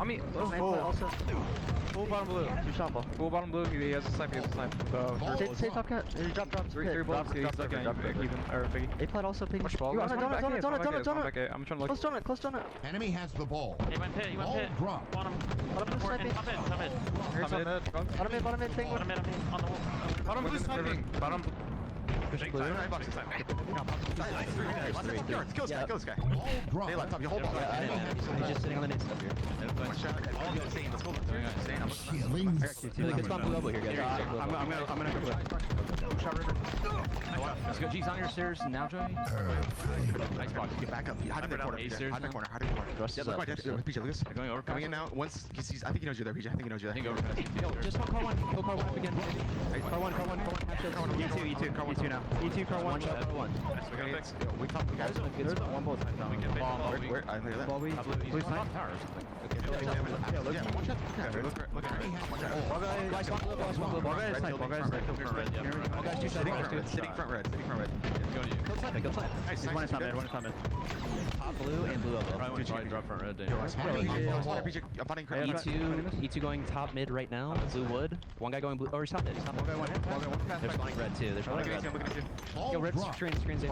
On me. Also. Full bottom blue. 2 shot ball. Full bottom blue. He has a snipe. Say top cat. Drop. 3 bullets. He's stuck in even. Or Biggie. A plat also ping. Ball. Donut. I'm trying to look. Close donut. Enemy has the ball. He went pit. Drop. Want him. Bottom blue sniping. Top mid. Bottom mid. Thing. Bottom mid. On the wall. Bottom blue sniping. Bottom. Kill this guy. They left top. You hold ball. He's just sitting on the nade stuff here. Killing. Good spot blue elbow here, guys. I'm gonna go blue. Let's go. G's on your stairs now, Joey. Nice box. Get back up. Hide in the corner. Hide in the corner. Russ is up. PJ, look at this. Going over. Coming in now. Once he sees, I think he knows you're there, PJ. I think he knows you're there. Yo, just car 1. Go car 1 up again. Car 1. E2. Car 1. now. E2, car 1. We top the guys. There's one both sides down. Where? I hear that. Ball weak. Blue side. One shot. Look at me. Ball guy is snipe. Ball guys sitting front red. Go side. Nice. One is not mid. Top blue and blue elbow. Probably drop front red. E2 going top mid right now. Blue wood. One guy going blue. Oh, he's top mid. They're spawning red too. Yo, red screens. He has his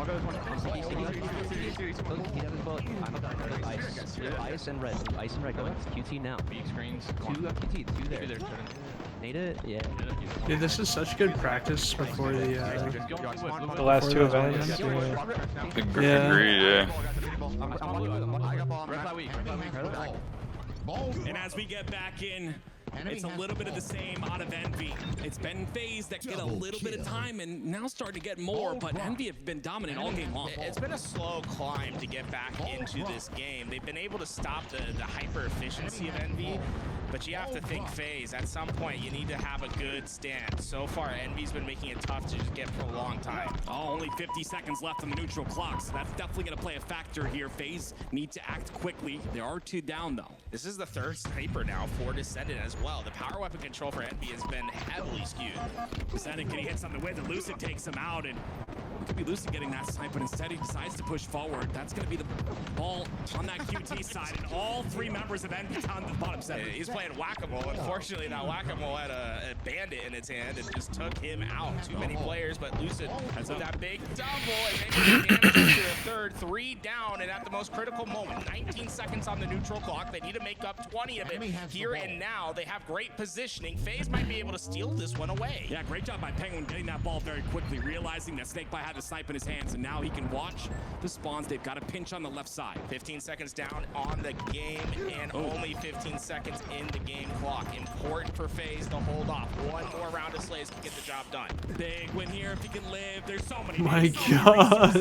bullet. I'm up on ice. Ice and red. Ice and red going. QT now. Big screens. 2 QT. 2 there. Nade it? Yeah. Dude, this is such good practice before the last 2 events. Agreed, yeah. And as we get back in, it's a little bit of the same out of Envy. It's been FaZe that get a little bit of time and now starting to get more, but Envy have been dominant all game long. It's been a slow climb to get back into this game. They've been able to stop the hyper efficiency of Envy, but you have to think FaZe. At some point, you need to have a good stand. So far, Envy's been making it tough to just get for a long time. Oh, only 50 seconds left on the neutral clock, so that's definitely going to play a factor here. FaZe need to act quickly. There are 2 down, though. This is the 3rd sniper now for Descendant as well. The power weapon control for Envy has been heavily skewed. Descendant getting hit something with it. Lucid takes him out, and it could be Lucid getting that snipe, but instead he decides to push forward. That's going to be the ball on that QT side, and all 3 members of Envy down the bottom 7. He's playing whack-a-mole. Unfortunately, that whack-a-mole had a bandit in its hand and just took him out. Too many players, but Lucid with that big double and maybe damage to the 3rd. 3 down, and at the most critical moment, 19 seconds on the neutral clock. They need to make up 20 of it here and now. They have great positioning. FaZe might be able to steal this one away. Yeah, great job by Penguin getting that ball very quickly, realizing that Snakebite had the the snipe in his hands, and now he can watch the spawns. They've got a pinch on the left side. 15 seconds down on the game, and only 15 seconds in the game clock. Important for FaZe to hold off. One more round of slays can get the job done. Big win here if he can live. There's so many. My God.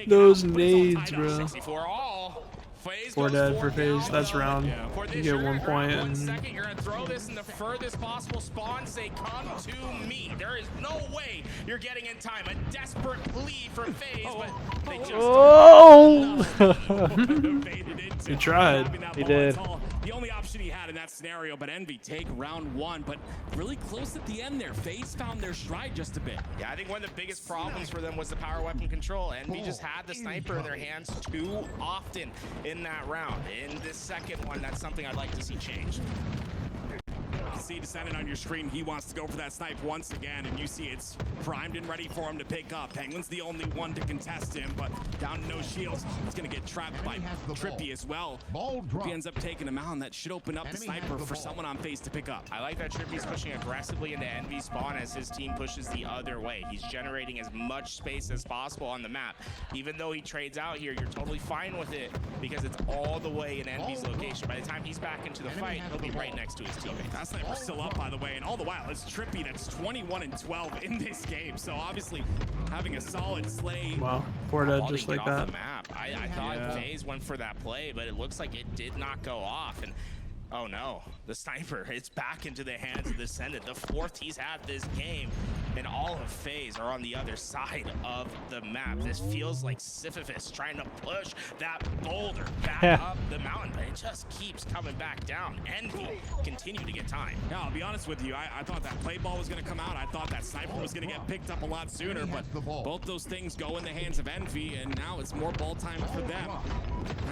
Those nades, bro. 64 all. FaZe 4 goes dead 4 for FaZe. down. That's round. For this, You get you're 1 gonna grab point. 1 And second. You're gonna throw this in the furthest possible spawn. Say, "Come to me." There is no way you're getting in time. A desperate plea from FaZe, but they just oh! He tried. He did. The only option he had in that scenario, but Envy take round 1, but really close at the end there. FaZe found their stride just a bit. Yeah, I think one of the biggest problems for them was the power weapon control. Envy just had the sniper in their hands too often in that round. In this second one, that's something I'd like to see changed. You see Descendant on your screen, he wants to go for that snipe once again, and you see it's primed and ready for him to pick up. Penguin's the only one to contest him, but down to no shields. He's gonna get trapped by Trippy as well. Trippy ends up taking him out, and that should open up the sniper for someone on FaZe to pick up. I like that Trippy's pushing aggressively into Envy's spawn as his team pushes the other way. He's generating as much space as possible on the map. Even though he trades out here, you're totally fine with it because it's all the way in Envy's location. By the time he's back into the fight, he'll be right next to his teammate. That sniper's still up, by the way, and all the while, it's Trippy that's 21 and 12 in this game. So obviously, having a solid slay. Wow, 4 dead just like that. The map. I thought FaZe went for that play, but it looks like it did not go off. And oh no, the sniper, it's back into the hands of the Descendant. The 4th he's had this game, and all of FaZe are on the other side of the map. This feels like Sisyphus trying to push that boulder back up the mountain, but it just keeps coming back down. Envy continue to get time. Yeah, I'll be honest with you, I thought that play ball was going to come out. I thought that sniper was going to get picked up a lot sooner, but both those things go in the hands of Envy, and now it's more ball time for them.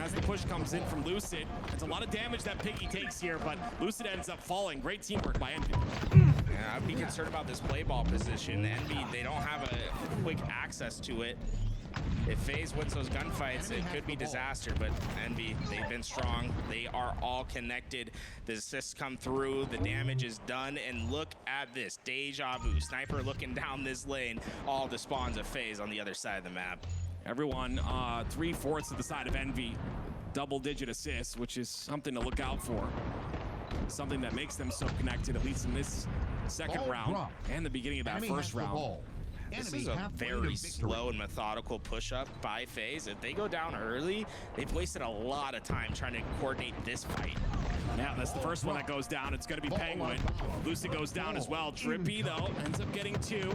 As the push comes in from Lucid, it's a lot of damage that Piggy takes here, but Lucid ends up falling. Great teamwork by Envy. Yeah, I'd be concerned about this play ball position. Envy, they don't have a quick access to it. If FaZe wins those gunfights, it could be disaster, but Envy, they've been strong. They are all connected. The assists come through, the damage is done, and look at this. Deja vu. Sniper looking down this lane. All the spawns of FaZe on the other side of the map. Everyone, 3/4 to the side of Envy. Double-digit assists, which is something to look out for. Something that makes them so connected, at least in this second round and the beginning of that first round. This is a very slow and methodical push-up by FaZe. If they go down early, they've wasted a lot of time trying to coordinate this fight. Yeah, that's the first one that goes down. It's going to be Penguin. Lucid goes down as well. Trippy, though, ends up getting 2.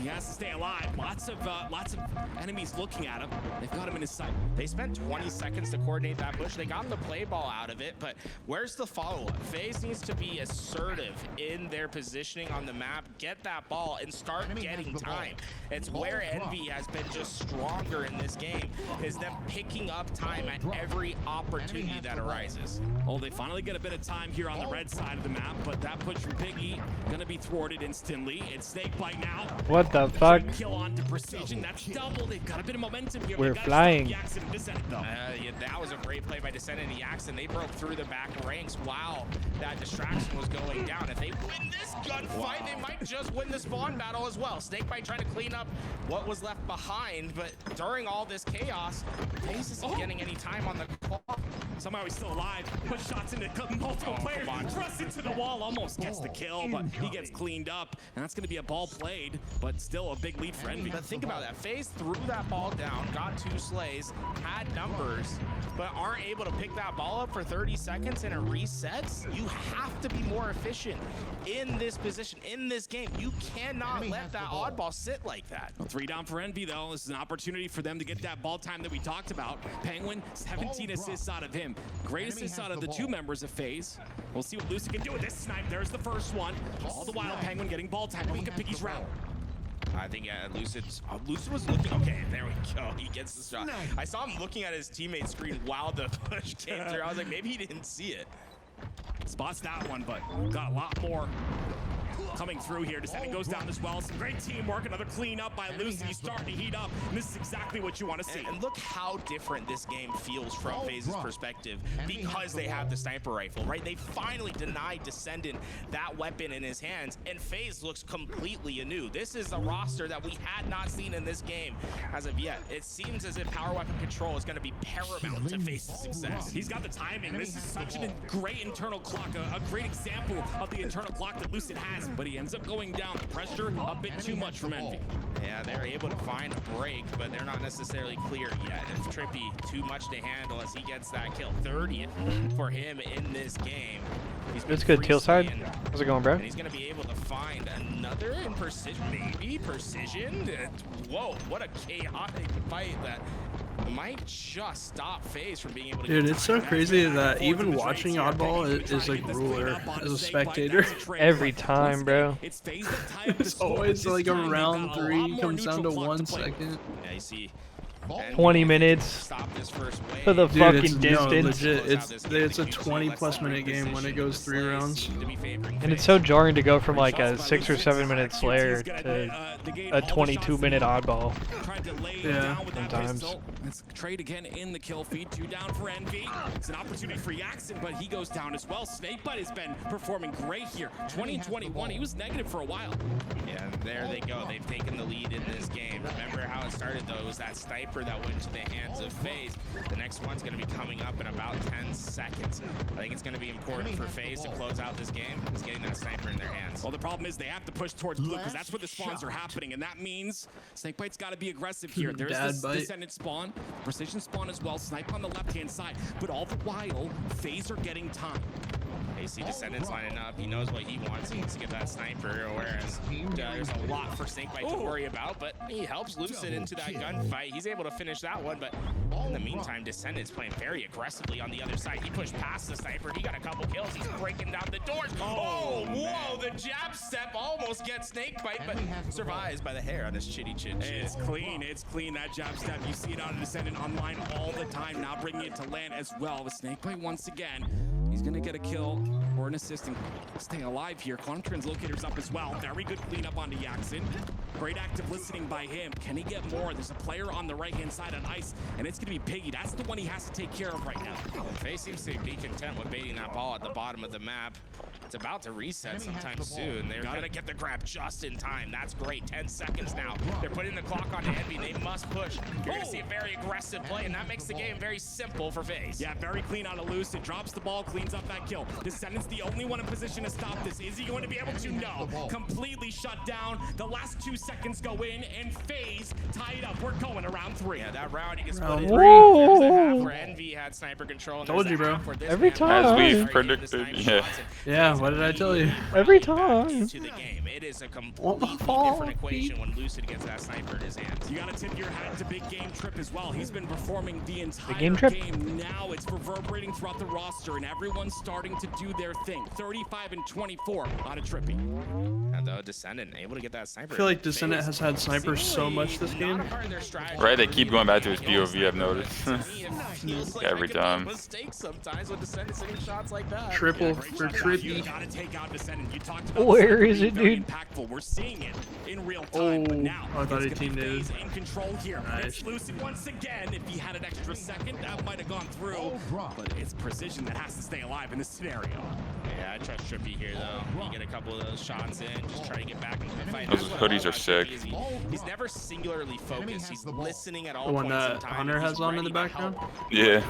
He has to stay alive. Lots of enemies looking at him. They've got him in his sight. They spent 20 seconds to coordinate that push. They got the play ball out of it, but where's the follow-up? FaZe needs to be assertive in their positioning on the map, get that ball, and start getting time. It's where Envy has been just stronger in this game, is them picking up time at every opportunity that arises. Oh, they finally get a bit of time here on the red side of the map, but that push from Piggy gonna be thwarted instantly. It's Snakebite now. What the fuck? Kill on to Precision. That's double. They've got a bit of momentum here. We're flying. Yeah, that was a great play by Descendant and Yaxon. They broke through the back ranks while that distraction was going down. If they win this gunfight, they might just win the spawn battle as well. Snakebite trying to clean up what was left behind, but during all this chaos, FaZe isn't getting any time on the clock. Somehow he's still alive. Push shots into multiple players. Thrust into the wall. Almost gets the kill, but he gets cleaned up. And that's going to be a ball played, but still a big lead for Envy. But think about that. FaZe threw that ball down, got 2 slays, had numbers, but aren't able to pick that ball up for 30 seconds and it resets. You have to be more efficient in this position, in this game. You cannot let that oddball sit like that. Well, 3 down for Envy, though. This is an opportunity for them to get that ball time that we talked about. Penguin, 17 assists out of him. Great assists out of the 2 members of FaZe. We'll see what Lucy can do with this snipe. There's the first one. All the while, Penguin getting ball time. Look at Piggy's route. I think Lucid was looking. Okay, there we go. He gets the shot. I saw him looking at his teammate's screen while the push came through. I was like, maybe he didn't see it. Spots that one, but got a lot more coming through here. Descendant goes down as well. Some great teamwork. Another clean up by Lucy. He's starting to heat up. And this is exactly what you want to see. And look how different this game feels from FaZe's perspective because they have the sniper rifle, right? They finally denied Descendant that weapon in his hands, and FaZe looks completely anew. This is a roster that we had not seen in this game as of yet. It seems as if power weapon control is going to be paramount to FaZe's success. He's got the timing. This is such a great internal clock, a great example of the internal clock that Lucid has, but he ends up going down. Pressure a bit too much from Envy. Yeah, they're able to find a break, but they're not necessarily clear yet. And Trippy, too much to handle as he gets that kill. 30th for him in this game. It's good, teal side. How's it going, bro? And he's going to be able to find another in precision, maybe precision. Whoa, what a chaotic fight that might just stop FaZe from being able to. Dude, it's so crazy that even watching Oddball is like ruler as a spectator. Every time, bro. It's always like a round 3 comes down to 1 second. Yeah, you see. 20 minutes for the Dude, fucking distance. No, legit, it's a 20+ minute game when it goes 3 rounds. And it's so jarring to go from like a 6 or 7 minute Slayer to a 22-minute oddball. Yeah. Sometimes. Let's trade again in the kill feed. 2 down for Envy. It's an opportunity for Yaxon, but he goes down as well. Snakebite has been performing great here. 2021, he was negative for a while. Yeah, there they go. They've taken the lead in this game. Remember how it started though? It was that sniper that went to the hands of FaZe. The next one's going to be coming up in about 10 seconds. I think it's going to be important for FaZe to close out this game, is getting that sniper in their hands. Well, the problem is they have to push towards blue because that's where the spawns are happening, and that means Snakebite's got to be aggressive here. There's this Descendant spawn, precision spawn as well, snipe on the left-hand side, but all the while, FaZe are getting time. You see Descendant's lining up. He knows what he wants. He wants to get that sniper, whereas there's a lot for Snakebite to worry about, but he helps Lucid into that gunfight. He's able to finish that one, but in the meantime, Descendant's playing very aggressively on the other side. He pushed past the sniper. He got a couple kills. He's breaking down the doors. Oh, whoa, the jab step almost gets Snakebite, but survives by the hair on his chitty chin. It's clean. It's clean, that jab step. You see it out of Descendant online all the time, now bringing it to LAN as well. With Snakebite once again, he's going to get a kill or an assist and staying alive here. Quantum Translocator's up as well. Very good cleanup onto Yaxon. Great active listening by him. Can he get more? There's a player on the right-hand side on ice, and it's going to be Piggy. That's the one he has to take care of right now. FaZe seems to be content with baiting that ball at the bottom of the map. It's about to reset sometime soon. They're going to get the grab just in time. That's great. 10 seconds now. They're putting the clock on Envy. They must push. You're going to see a very aggressive play, and that makes the game very simple for FaZe. Yeah, very clean out of Lucid. Drops the ball, cleans up that kill. Descendant's the only one in position to stop this. Is he going to be able to? No. Completely shut down. The last 2 seconds go in, and FaZe tied up. We're going around 3. Yeah, that round he gets split in 3. There's a half where Envy had sniper control. And Told you, bro. Every time. As we've predicted, yeah. Yeah, what did I tell you? Every time. To the game. It is a completely different equation when Lucid gets that sniper in his hands. You got to tip your hat to Big Game Trip as well. He's been performing the entire Game Trip? game. Now it's reverberating throughout the roster, and everyone's starting to do their thing. 35 and 24 on a Trippy. And though Descendant able to get that sniper. I feel like Descendant has had snipers so much this game. Right, they keep going back to his POV, I've noticed. Every time. Mistakes sometimes with Descendant hitting shots like that. Triple for Trippy. You gotta take out Descendant. You talked about where is it, dude? Impactful. We're seeing it in real time, but now I thought he teamed in. In control here. Nice. It's Lucid once again. If he had an extra second, that might have gone through. But it's precision that has to stay alive in this scenario. Yeah, I trust Trippy here though. You get a couple of those shots in, just try to get back into the fight. Those hoodies are sick. He's never singularly focused. He's listening at all The one points in that time. Hunter has on in the background? Yeah.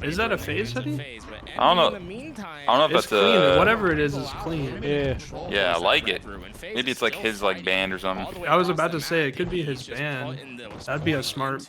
Is that a FaZe hoodie? I don't know. I don't know if It's that's clean. a... Whatever it is clean. Yeah. Yeah, I like it. Maybe it's like his like band or something. I was about to say it could be his band. That'd be a smart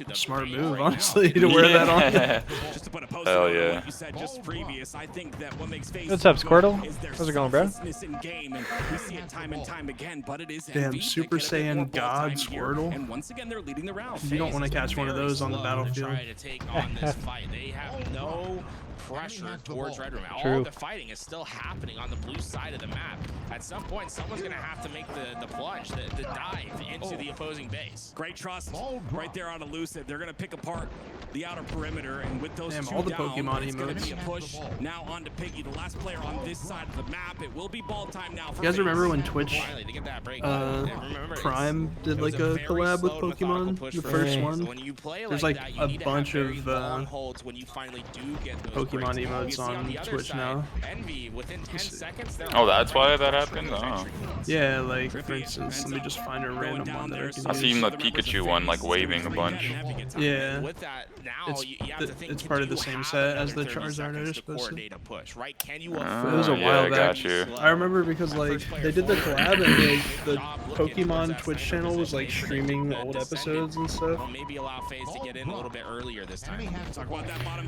move, honestly, to wear that on. Just to put a post Hell on yeah. what you said just previous, I think that what makes FaZe What's up, so Squirtle? good is their How's it going, bro? selflessness in game, and we see it time and time again, but it is Damn, Envy that Super get a bit more Saiyan ball God time here, Squirtle. and once again they're leading the round. You don't want to catch one of those on the battlefield. Try to take on this fight. They have no pressure towards Red Room. All True. the fighting is still happening on the blue side of the map. At some point, someone's going to have to make the plunge, the dive into the opposing base. Great trust right there on Elusive. They're going to pick apart the outer perimeter, and with those Damn, two all the down, Pokemon it's going to be a emotes. push now onto Piggy, the last player on this side of the map. It will be ball time now. You guys remember when Twitch Prime did like a collab with Pokemon, the first one? There's like a bunch of Pokemon emotes on Twitch now. Oh, that's why that happened? Oh. Yeah, like for instance, let me just find a random one that I can I seen the Pikachu one like waving a bunch. Yeah, it's part of the same set as the Charizard, I suppose. It was a while back. I remember because like they did the collab and the Pokemon Twitch channel was like streaming old episodes and stuff. Maybe allow FaZe to get in a little bit earlier this time.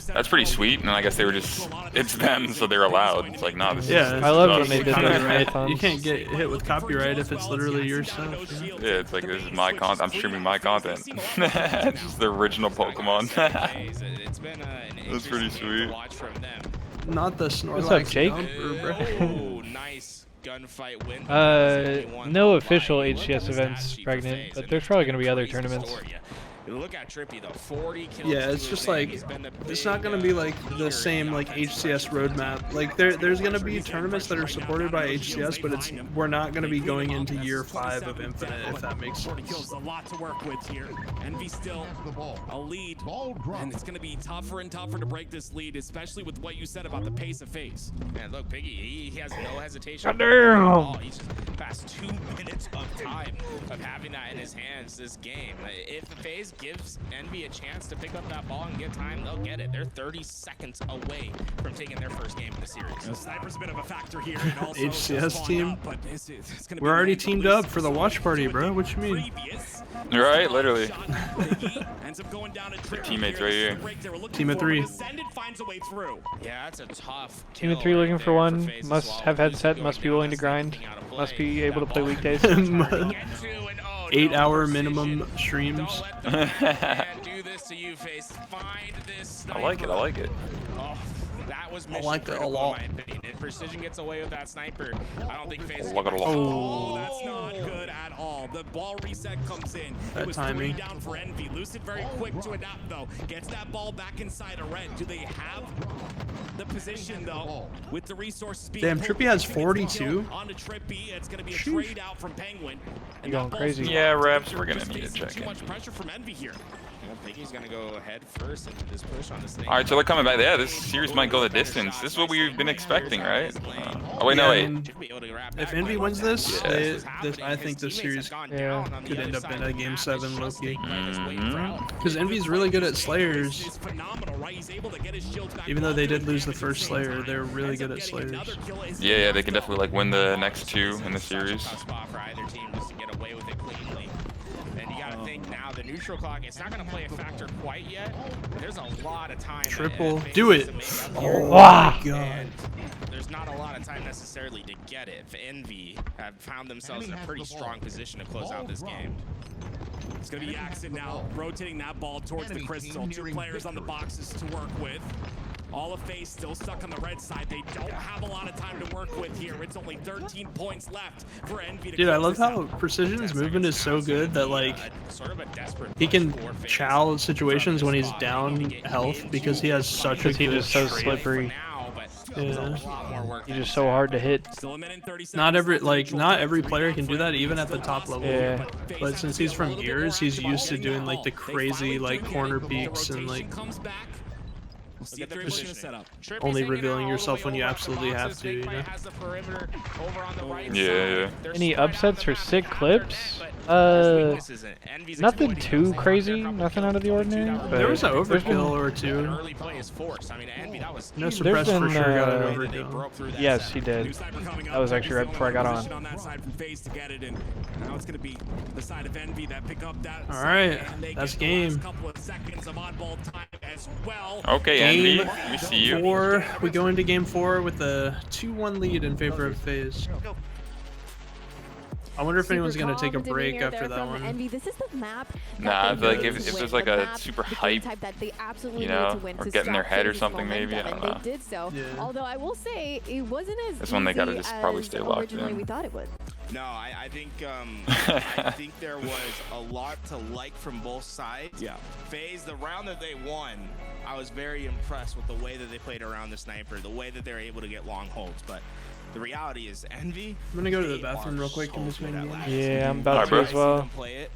That's pretty sweet, and I guess they were just, it's them, so they're allowed. It's like, nah, this is I love when us. they did that. You can't get hit with copyright if it's literally your stuff. You know? Yeah, it's like, this is my content, I'm streaming my content. It's just the original Pokemon. That's pretty sweet. Not the Snorlax. What's up, Jake? Nice gunfight win. No official HCS events, Pregnant, but there's probably going to be other tournaments. Look at Trippy though, 40 kills. Yeah, it's just like it's not gonna be like the same like HCS roadmap. Like there's gonna be tournaments that are supported by HCS, but we're not gonna be going into year 5 of Infinite, if that makes sense. A lot to work with here. Envy still a lead, and it's gonna be tougher and tougher to break this lead, especially with what you said about the pace of FaZe. And look, Piggy, he has no hesitation. Goddamn! Oh, he's just past 2 minutes of time of having that in his hands this game. If FaZe gives Envy a chance to pick up that ball and get time, they'll get it. They're 30 seconds away from taking their first game in the series. The sniper's a bit of a factor here. And also HCS team? up, but it's gonna We're already teamed up for the watch party, bro. What you mean? Right, literally. Ends up going down to Teammates right here. Team of 3. Finds a way through. Yeah, that's a tough Team of 3 looking for one. Must have headset. Must be willing to grind. Must be able to play weekdays. 8-hour minimum streams. I like it. I like it. That was I like it a lot. If Precision gets away with that sniper, I don't think FaZe. Oh, that's not good at all. The ball reset comes in. It was timing. 3 down for Envy. Lucid very quick to adapt though. Gets that ball back inside a red. Do they have the position though with the resources? Damn, Trippy has 42. On to Trippy, it's going to be a trade out from Penguin. You going crazy? Yeah, Reps, we're gonna need to check Too in. much pressure from Envy here. I think he's gonna go ahead first into this push on the snake. Alright, so they're coming back. Yeah, this series might go the distance. This is what we've been expecting, right? Oh, wait, no, wait. If Envy wins this, I think this series could end up in a Game 7 low-key. Because Envy's really good at Slayers. Even though they did lose the first Slayer, they're really good at Slayers. Yeah, they can definitely like win the next 2 in the series. Spot for either team just to get away with it cleanly. And you gotta think now the neutral clock, it's not gonna play a factor quite yet. There's a lot of time. Triple. Do it. Oh my god. There's not a lot of time necessarily to get it. If Envy have found themselves in a pretty strong position to close out this game. It's going to be Axon now, rotating that ball towards the crystal. 2 players on the boxes to work with. All of FaZe still stuck on the red side. They don't have a lot of time to work with here. It's only 13 points left for Envy to Dude, I love how Precision's movement is so good that like he can chow situations when he's down health because he has such a He good just so trade. slippery. Yeah. He's just so hard to hit. Not every player can do that even at the top level. Yeah. But since he's from Gears, he's used to doing like the crazy like corner peeks and like just only revealing yourself when you absolutely have to, you know? Yeah. Any upsets or sick clips? Nothing too crazy, nothing out of the ordinary. But there was an overkill or 2. No suppress for sure got an overkill. Yes, he did. That was actually right before I got on. Alright, that's game. Okay, Envy, let me see you. 4. We go into game 4 with a 2-1 lead in favor of FaZe. I wonder if Super anyone's gonna calm take a break demeanor after there that from one. Envy. This is the map. Nah, I feel like if win, there's like the a map, super the game hype, type that they absolutely you needed know, to win or to get in their stop head or FaZe's something maybe. I momentum, don't know. and they did so. Although I will say it wasn't as This one they gotta easy just probably as stay locked originally in. we thought it would. No, I think I think there was a lot to like from both sides. Yeah. FaZe, the round that they won, I was very impressed with the way that they played around the sniper, the way that they're able to get long holds. But the reality is, Envy. I'm gonna go to the bathroom real quick in this game. Yeah, I'm about to as well. Play it,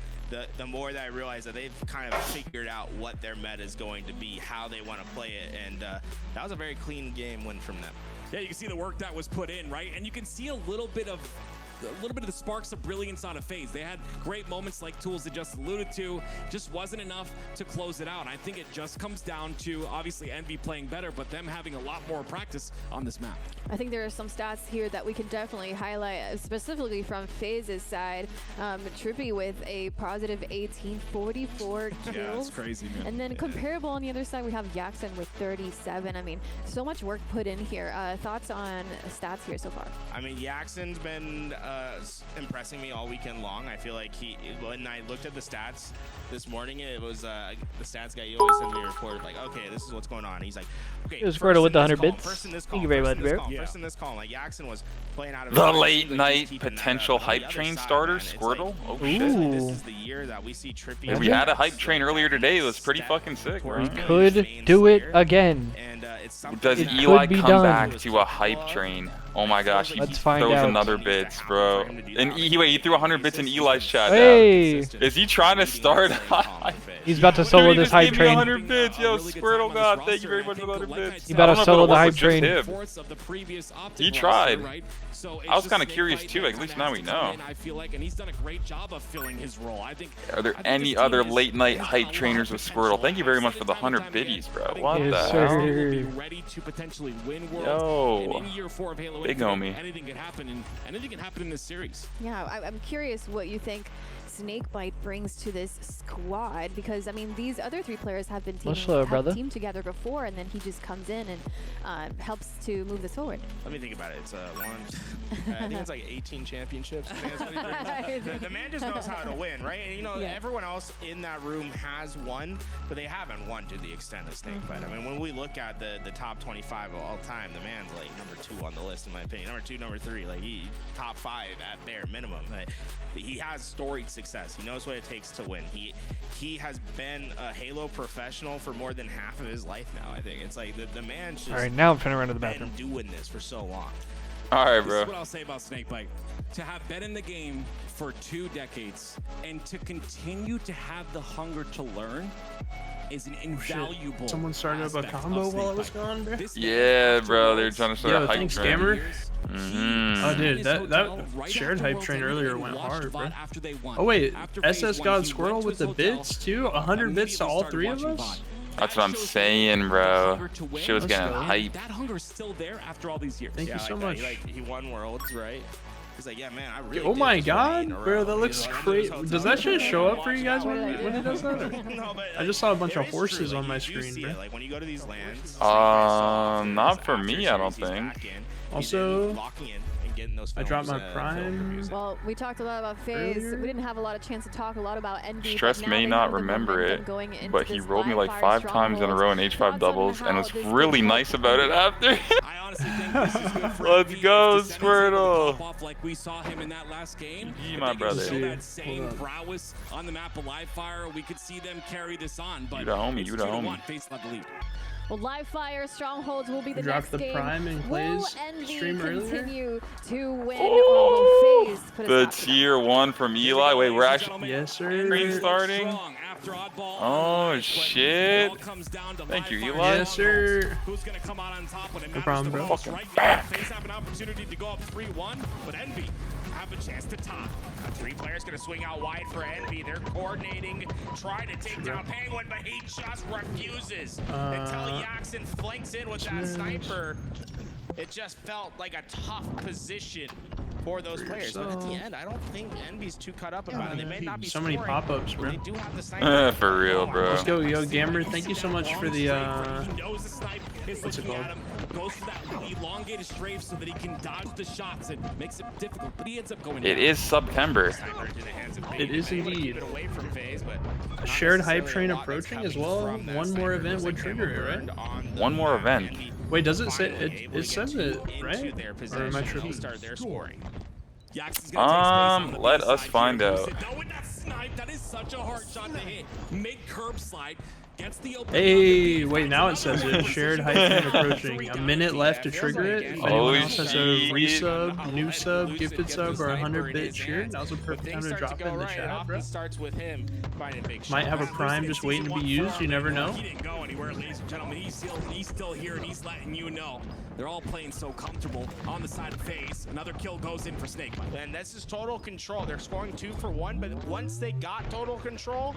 the more that I realize that they've kind of figured out what their meta is going to be, how they want to play it, and that was a very clean game win from them. Yeah, you can see the work that was put in, right? And you can see a little bit of the sparks of brilliance on a FaZe. They had great moments like Tools had just alluded to, just wasn't enough to close it out. And I think it just comes down to obviously Envy playing better, but them having a lot more practice on this map. I think there are some stats here that we can definitely highlight, specifically from FaZe's side. Trippy with a positive 18, 44 kills. Yeah, that's crazy, man. And then comparable on the other side, we have Jackson with 37. I mean, so much work put in here. Thoughts on stats here so far? I mean, Jackson's been impressing me all weekend long. I feel like when I looked at the stats this morning, it was the stats guy, he always sends me a report of like, okay, this is what's going on. He's like, okay, It was Squirtle with the 100 bits. Thank you very much, bro. First in this column, like Jackson was playing out of The late night potential hype train starter, Squirtle. Oh shit. This is the year that we see Trippy. Yeah, we had a hype train earlier today. It was pretty fucking sick, bro. We could do it again. Does It Eli could be come done. back to a hype train? Oh my gosh, he Let's find throws out. another bits, bro. And wait, he threw 100 bits in Eli's chat. Hey! Is he trying to start? He's about to solo Dude, he this just hype gave me train. 100 bits. Yo, Squirtle God, thank you very much for the 100 bits. He about to solo the hype train. He tried. I was kind of curious too. Like, at least now we know. I feel like, and he's done a great job of filling his role. I think. Are there any other late night hype trainers with Squirtle? Thank you very much for the 100 biddies, bro. What the hell? Ready to potentially win Worlds. Yo, in year 4 of Halo big Infinite, homie. anything could happen, and anything can happen in this series. Yeah, I'm curious what you think Snakebite brings to this squad, because I mean these other 3 players have been teamed together before, and then he just comes in and helps to move this forward. Let me think about it. It's I think it's like 18 championships. The man just knows how to win, right? And you know, everyone else in that room has won, but they haven't won to the extent of Snakebite. I mean, when we look at the top 25 of all time, the man's like number 2 on the list in my opinion. Number 2, number 3, like he top 5 at bare minimum. Like, he has storied success. He knows what it takes to win. He has been a Halo professional for more than half of his life now. I think it's like the man's just All right, now I'm trying to run to the bathroom. been doing this for so long. All right, This bro. is what I'll say about Snakebite. To have been in the game for 2 decades and to continue to have the hunger to learn is an invaluable. Someone started up a combo while I was gone, bro. Yeah, bro. They're trying to start a hype thanks, train. Scammer. Mm-hmm. Oh, dude, that shared hype train earlier went hard, bro. Oh, wait, SS God Squirrel with the bits, too? 100 bits to all 3 of us? That's what I'm saying, bro. Shit was getting hype. That hunger is still there after all these years. Thank you so much. He won Worlds, right? He's like, yeah, man, I really. Oh did my this god, in a bro, row. that looks great. Does that shit show up for you guys when it does that? Or? No, but, I just saw a bunch of horses on my screen, bro. Like when you go to these lands. Not for me, I don't think. Also, locking in and getting those I dropped my films, prime. Well, we talked a lot about FaZe. Earlier? We didn't have a lot of chance to talk a lot about Envy. Stress may not remember it, but he rolled me like 5 times in a row in H5 doubles and was really nice about it after. I honestly think this is good for Let's Envy. go, If the settings Squirtle. pop off like we saw him in that last game. Yeah, if my they can brother. show that same prowess on the map of Livefire, we could see them carry this on. But You the homie, it's you the 2-1. homie. FaZe left the lead. Well, Livefire Strongholds will be the Dropped next the game. Prime and Will plays Envy stream earlier? continue to win? Or will FaZe put a The stop to that? tier 1 from Eli. Wait, we're actually Yes, sir. screen starting. Oh shit! Thank you, Eli. Yes, sir. Who's gonna come out on top when it No matters problem, the bro. most, Fucking right? back. FaZe have an opportunity to go up 3-1, but Envy have a chance to top. 3 players gonna swing out wide for Envy. They're coordinating, trying to take down Penguin, but he just refuses. Until Jackson flanks in with that sniper. It just felt like a tough position for those players. But at the end, I don't think Envy's too cut up about it. They may not be so many pop-ups, bro. They do have the sniper. For real, bro. Let's go, yo, Gamer. Thank you so much for the what's it called? Goes for that elongated strafe so that he can dodge the shots. It makes it difficult, but he ends up going. It is September. It is indeed. A shared hype train approaching as well. One more event would trigger it, right? One more event. Wait, does it say it says it, right? Or am I tripping? Let us find out. That is such a hard shot to hit. Mid curb slide. Hey, wait, now it says it. Shared hype train approaching. A minute left to trigger it. If anyone else has a resub, new sub, gifted sub, or 100-bit cheer, now's a perfect time to drop it in the chat, bro. Might have a prime just waiting to be used, you never know. He didn't go anywhere, ladies and gentlemen. He's still here, and he's letting you know. They're all playing so comfortable on the side of FaZe. Another kill goes in for Snake. And this is total control. They're scoring 2 for 1, but once they got total control,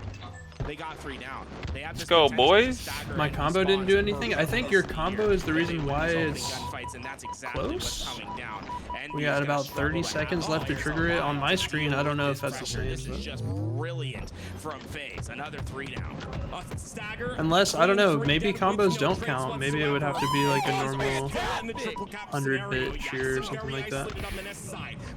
they got 3 down. They have Let's go, boys. My combo didn't do anything. I think your combo is the reason why it's close. We got about 30 seconds left to trigger it on my screen. I don't know if that's the same. This is just brilliant from FaZe. Another 3 down. Unless, I don't know, maybe combos don't count. Maybe it would have to be like a normal 100-bit cheer or something like that.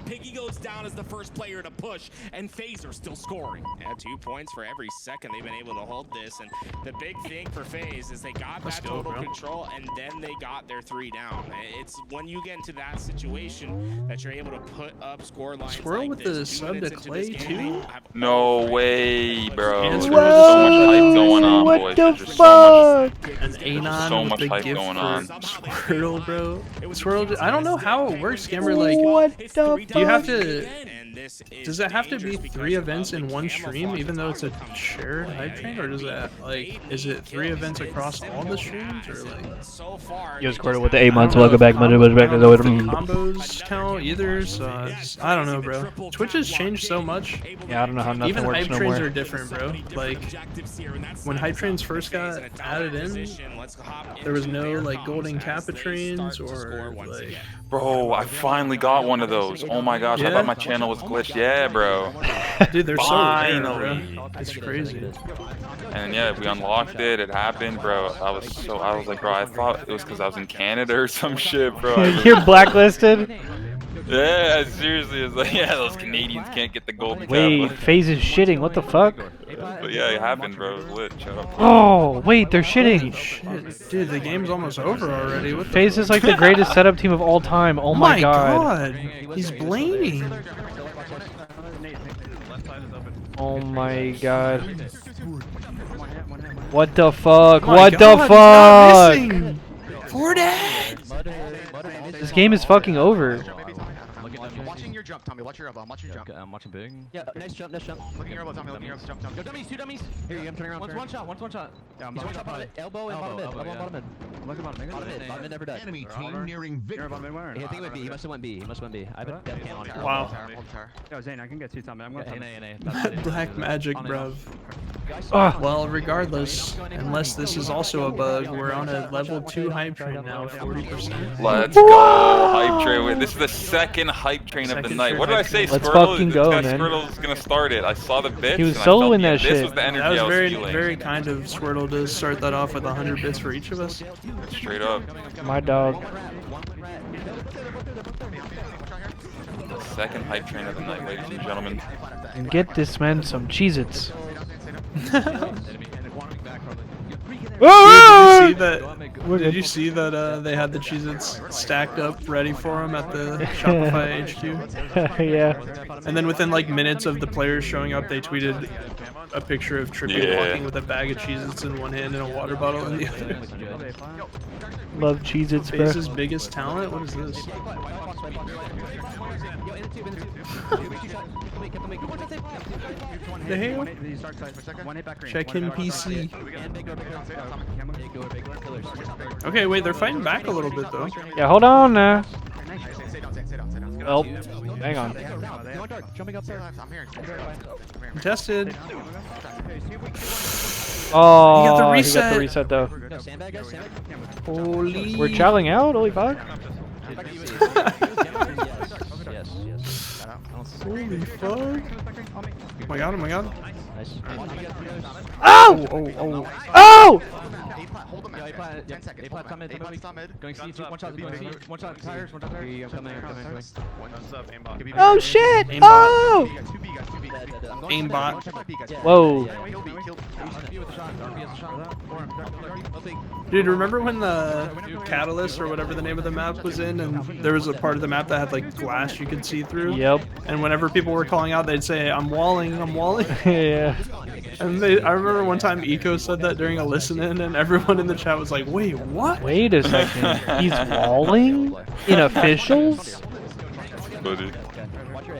Piggy goes down as the first player to push, and FaZe are still scoring. Yeah, 2 points for every second they've been able to hold this. And the big thing for FaZe is they got that total control, and then they got their 3 down. It's when you get into that situation that you're able to put up score lines Swirl like with this. the sub to Clay too? No way, bro. There's so Whoa, much hype going on, what boys. the There's just so fuck? An Anon so with much the hype gift going for on. Swirl, bro. Swirl, I don't know how it works, Gamer. Like, What the do you have fuck? to? Does it have to be 3 events in one stream, even though it's a shared hype train, or does that is it 3 events across all the streams, or like? Yo, Squirtle with the 8 months. Welcome back, I don't know if the combos count either, so I don't know, bro. Twitch has changed so much. Yeah, I don't know how nothing Even works hype no trains more. are different, bro. Like when hype trains first got added in, there was no like golden kappa trains or like. Bro, I finally got one of those. Oh my gosh, I thought my channel was glitched. Yeah, bro. Dude, they're so rare, bro. Finally. It's crazy. And yeah, we unlocked it. It happened, bro. I was like, bro, I thought it was because I was in Canada or some shit, bro. You're blacklisted? Yeah, seriously, it's like, yeah, those Canadians can't get the golden Wait, kappa. FaZe is shitting. What the fuck? But yeah, it happened, bro. It was lit. Shut up. Oh, wait, they're shitting. Shit, dude, the game's almost over already. What the FaZe is like the greatest setup team of all time. Oh my god. He's blaming. Oh my god. What the fuck? Oh my What God, the he's not fuck? missing. For that. This game is fucking over. I'm watching your jump, Tommy. Watch your elbow. I'm watching your jump. I'm watching big. Yeah, nice jump, nice jump. Looking your elbow, Tommy. Looking your elbow. Jump, jump. Yo, dummies, 2 dummies. Here, I'm turning around. One shot. One shot. Yeah, I'm one shot. Elbow and bottom mid. Elbow and bottom mid. Look at bottom mid. Bottom mid never died. Enemy team nearing victory. I think it went B. He must have went B. He must have went B. I have a death count on here. Wow. Yo, Zane, I can get 2 Tommy. I'm going Black magic, bruv. Ah. Well, regardless, unless this is also a bug, we're on a level 2 hype train now, 40%. Let's go, hype train. This is the second hype train of the night. What did I say, Let's Squirtle? fucking go, man. Squirtle's gonna start it. I saw the bits. He was and I felt soloing that this shit. was the energy That was I was very, feeling. very kind of Squirtle to start that off with 100 bits for each of us. Straight up. My dog. The second hype train of the night, ladies and gentlemen. And get this man some Cheez-Its. Did you see that they had the Cheez-Its stacked up ready for him at the Shopify HQ? Yeah. And then within like minutes of the players showing up, they tweeted a picture of Trippy walking with a bag of Cheez-Its in one hand and a water bottle in the other. Love Cheez-Its, bro. FaZe's biggest talent? What is this? The hell? Check him PC. Okay, wait, they're fighting back a little bit though. Yeah, hold on now. Oh, hang on. Contested. Oh, he got the he reset. got the reset though. Holy. We're chowing out? Holy fuck. Yes, yes. Holy fuck. Oh my god, oh my god. Nice. Oh! Oh! Oh! Yeah, 10 seconds. Top mid. Going C, one shot, one shot, tires, one shot, tires. I'm coming. Oh shit! Oh! Aimbot. Whoa. Dude, remember when the Catalyst or whatever the name of the map was in, and there was a part of the map that had like glass you could see through? Yep. And whenever people were calling out, they'd say, "I'm walling, I'm walling." Yeah. And I remember one time Eco said that during a listen-in, and everyone in the chat was like, "Wait, what?" Wait a second. He's walling in officials?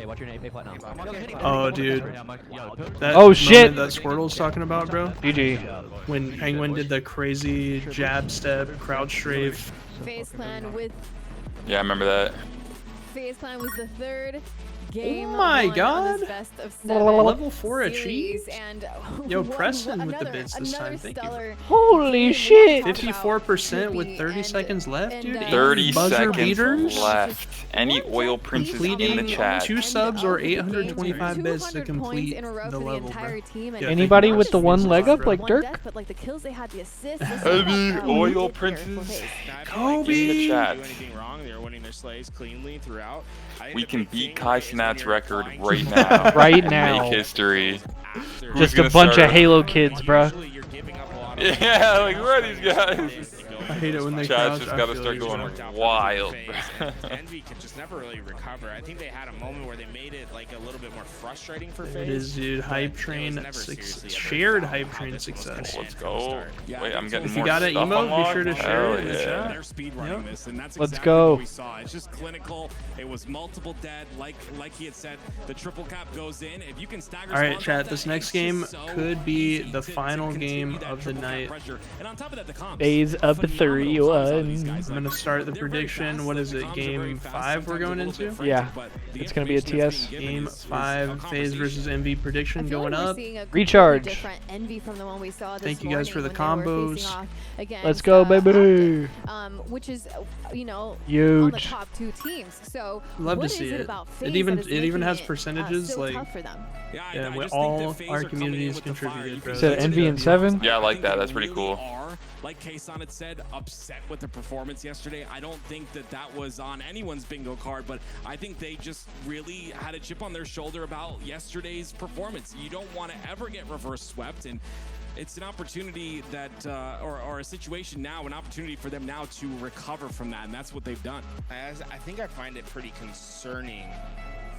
Watch your A plot now. Oh, dude. That Oh, shit. moment that Squirtle's talking about, bro. GG. When Penguin did the crazy jab step, crouch strafe. FaZe Clan with Yeah, I remember that. FaZe Clan was the third game. Oh my won god. on this best of 7 Level 4 series, achieved. and Yo, one- Preston with the another- bits this time. another Thank you. stellar Holy game. shit. 54% with 30 seconds left, dude. 30 Buzzer seconds beaters. left. Any oil princes in the Completing chat. 2 subs or 825 bits to 200 points complete in a row the for the level, entire bro. team, and Yeah, Anybody thank you. with the one leg up like one Dirk? death, but like the kills they had, the assists. Heavy oil princes. Kobe. In the chat. Anything wrong? They're winning their slays cleanly throughout. We can beat Kai Sinat's record right now. Right and now. Make history. Just Who's a bunch gonna of Halo kids, bruh. Yeah, like who are these guys? I hate it when they Chat's crouch. just I gotta feel start you. going wild. Envy can just never really recover. I think they had a moment where they made it like a little bit more frustrating for FaZe. It is, dude. Hype train, shared hype train success. Let's go. Wait, I'm getting If more you got an stuff emo, be unlocked. sure to share Hell it in the yeah. chat. They're speed running this, and that's Let's exactly go. what we saw. It's just clinical. It was multiple dead, like he had said. The triple cap goes in. If you can stagger. All right, spawns chat. off This that, next it's game just so could be easy the to final continue game that of the triple cap night. pressure. And on top of that, the comps. FaZe up 3-1. I'm gonna start the prediction. What is it? Game 5 we're going into? Yeah. It's gonna be a TS. Game 5, FaZe versus Envy prediction going up. Recharge. Different Envy from the one we saw this Thank you guys for the morning when they were combos. facing off against, Let's go, baby. which is, you know, on the Huge. top 2 teams. So Love what to see is it. about It FaZe even that is it even making has it, percentages so like tough for them? yeah, I with just think all that FaZe our are coming in communities with the fire. contributed, You bro. can So That's a Envy good and deal. 7? Yeah, I like that. they That's pretty really cool. Are, like Kayson had said, upset with the performance yesterday. I don't think that was on anyone's bingo card, but I think they just really had a chip on their shoulder about yesterday's performance. You don't want to ever get reverse swept, and it's an opportunity that, or a situation now, an opportunity for them now to recover from that, and that's what they've done. I think I find it pretty concerning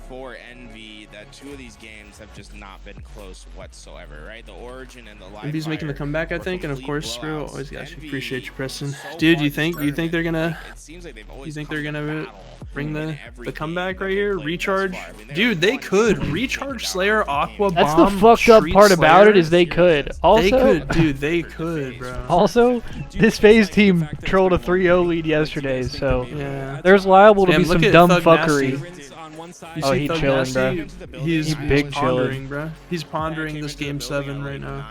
for Envy that 2 of these games have just not been close whatsoever, right? The Origin and the Live Envy's making the Fire comeback, I were think, and of complete course, Screw blowouts. always got you. Envy, Appreciate you, Preston. so Dude, far you this think they're gonna? it seems like they've You always think come they're to gonna battle bring in the every comeback game right that here? they've played Recharge, thus far. I mean, dude. They could recharge Slayer, Aqua Bomb. That's the fucked up Street part about it Slayer. is they could. Also, They could, dude. They could, bro. Also, this FaZe team trolled a 3-0 lead yesterday, so Yeah. there's liable to Damn, be look some at dumb Thug fuckery. Nasty. You Oh, see he Thug chilling, bro. Nasty? He's big pondering, chilling. bro. He's pondering this game 7 right now.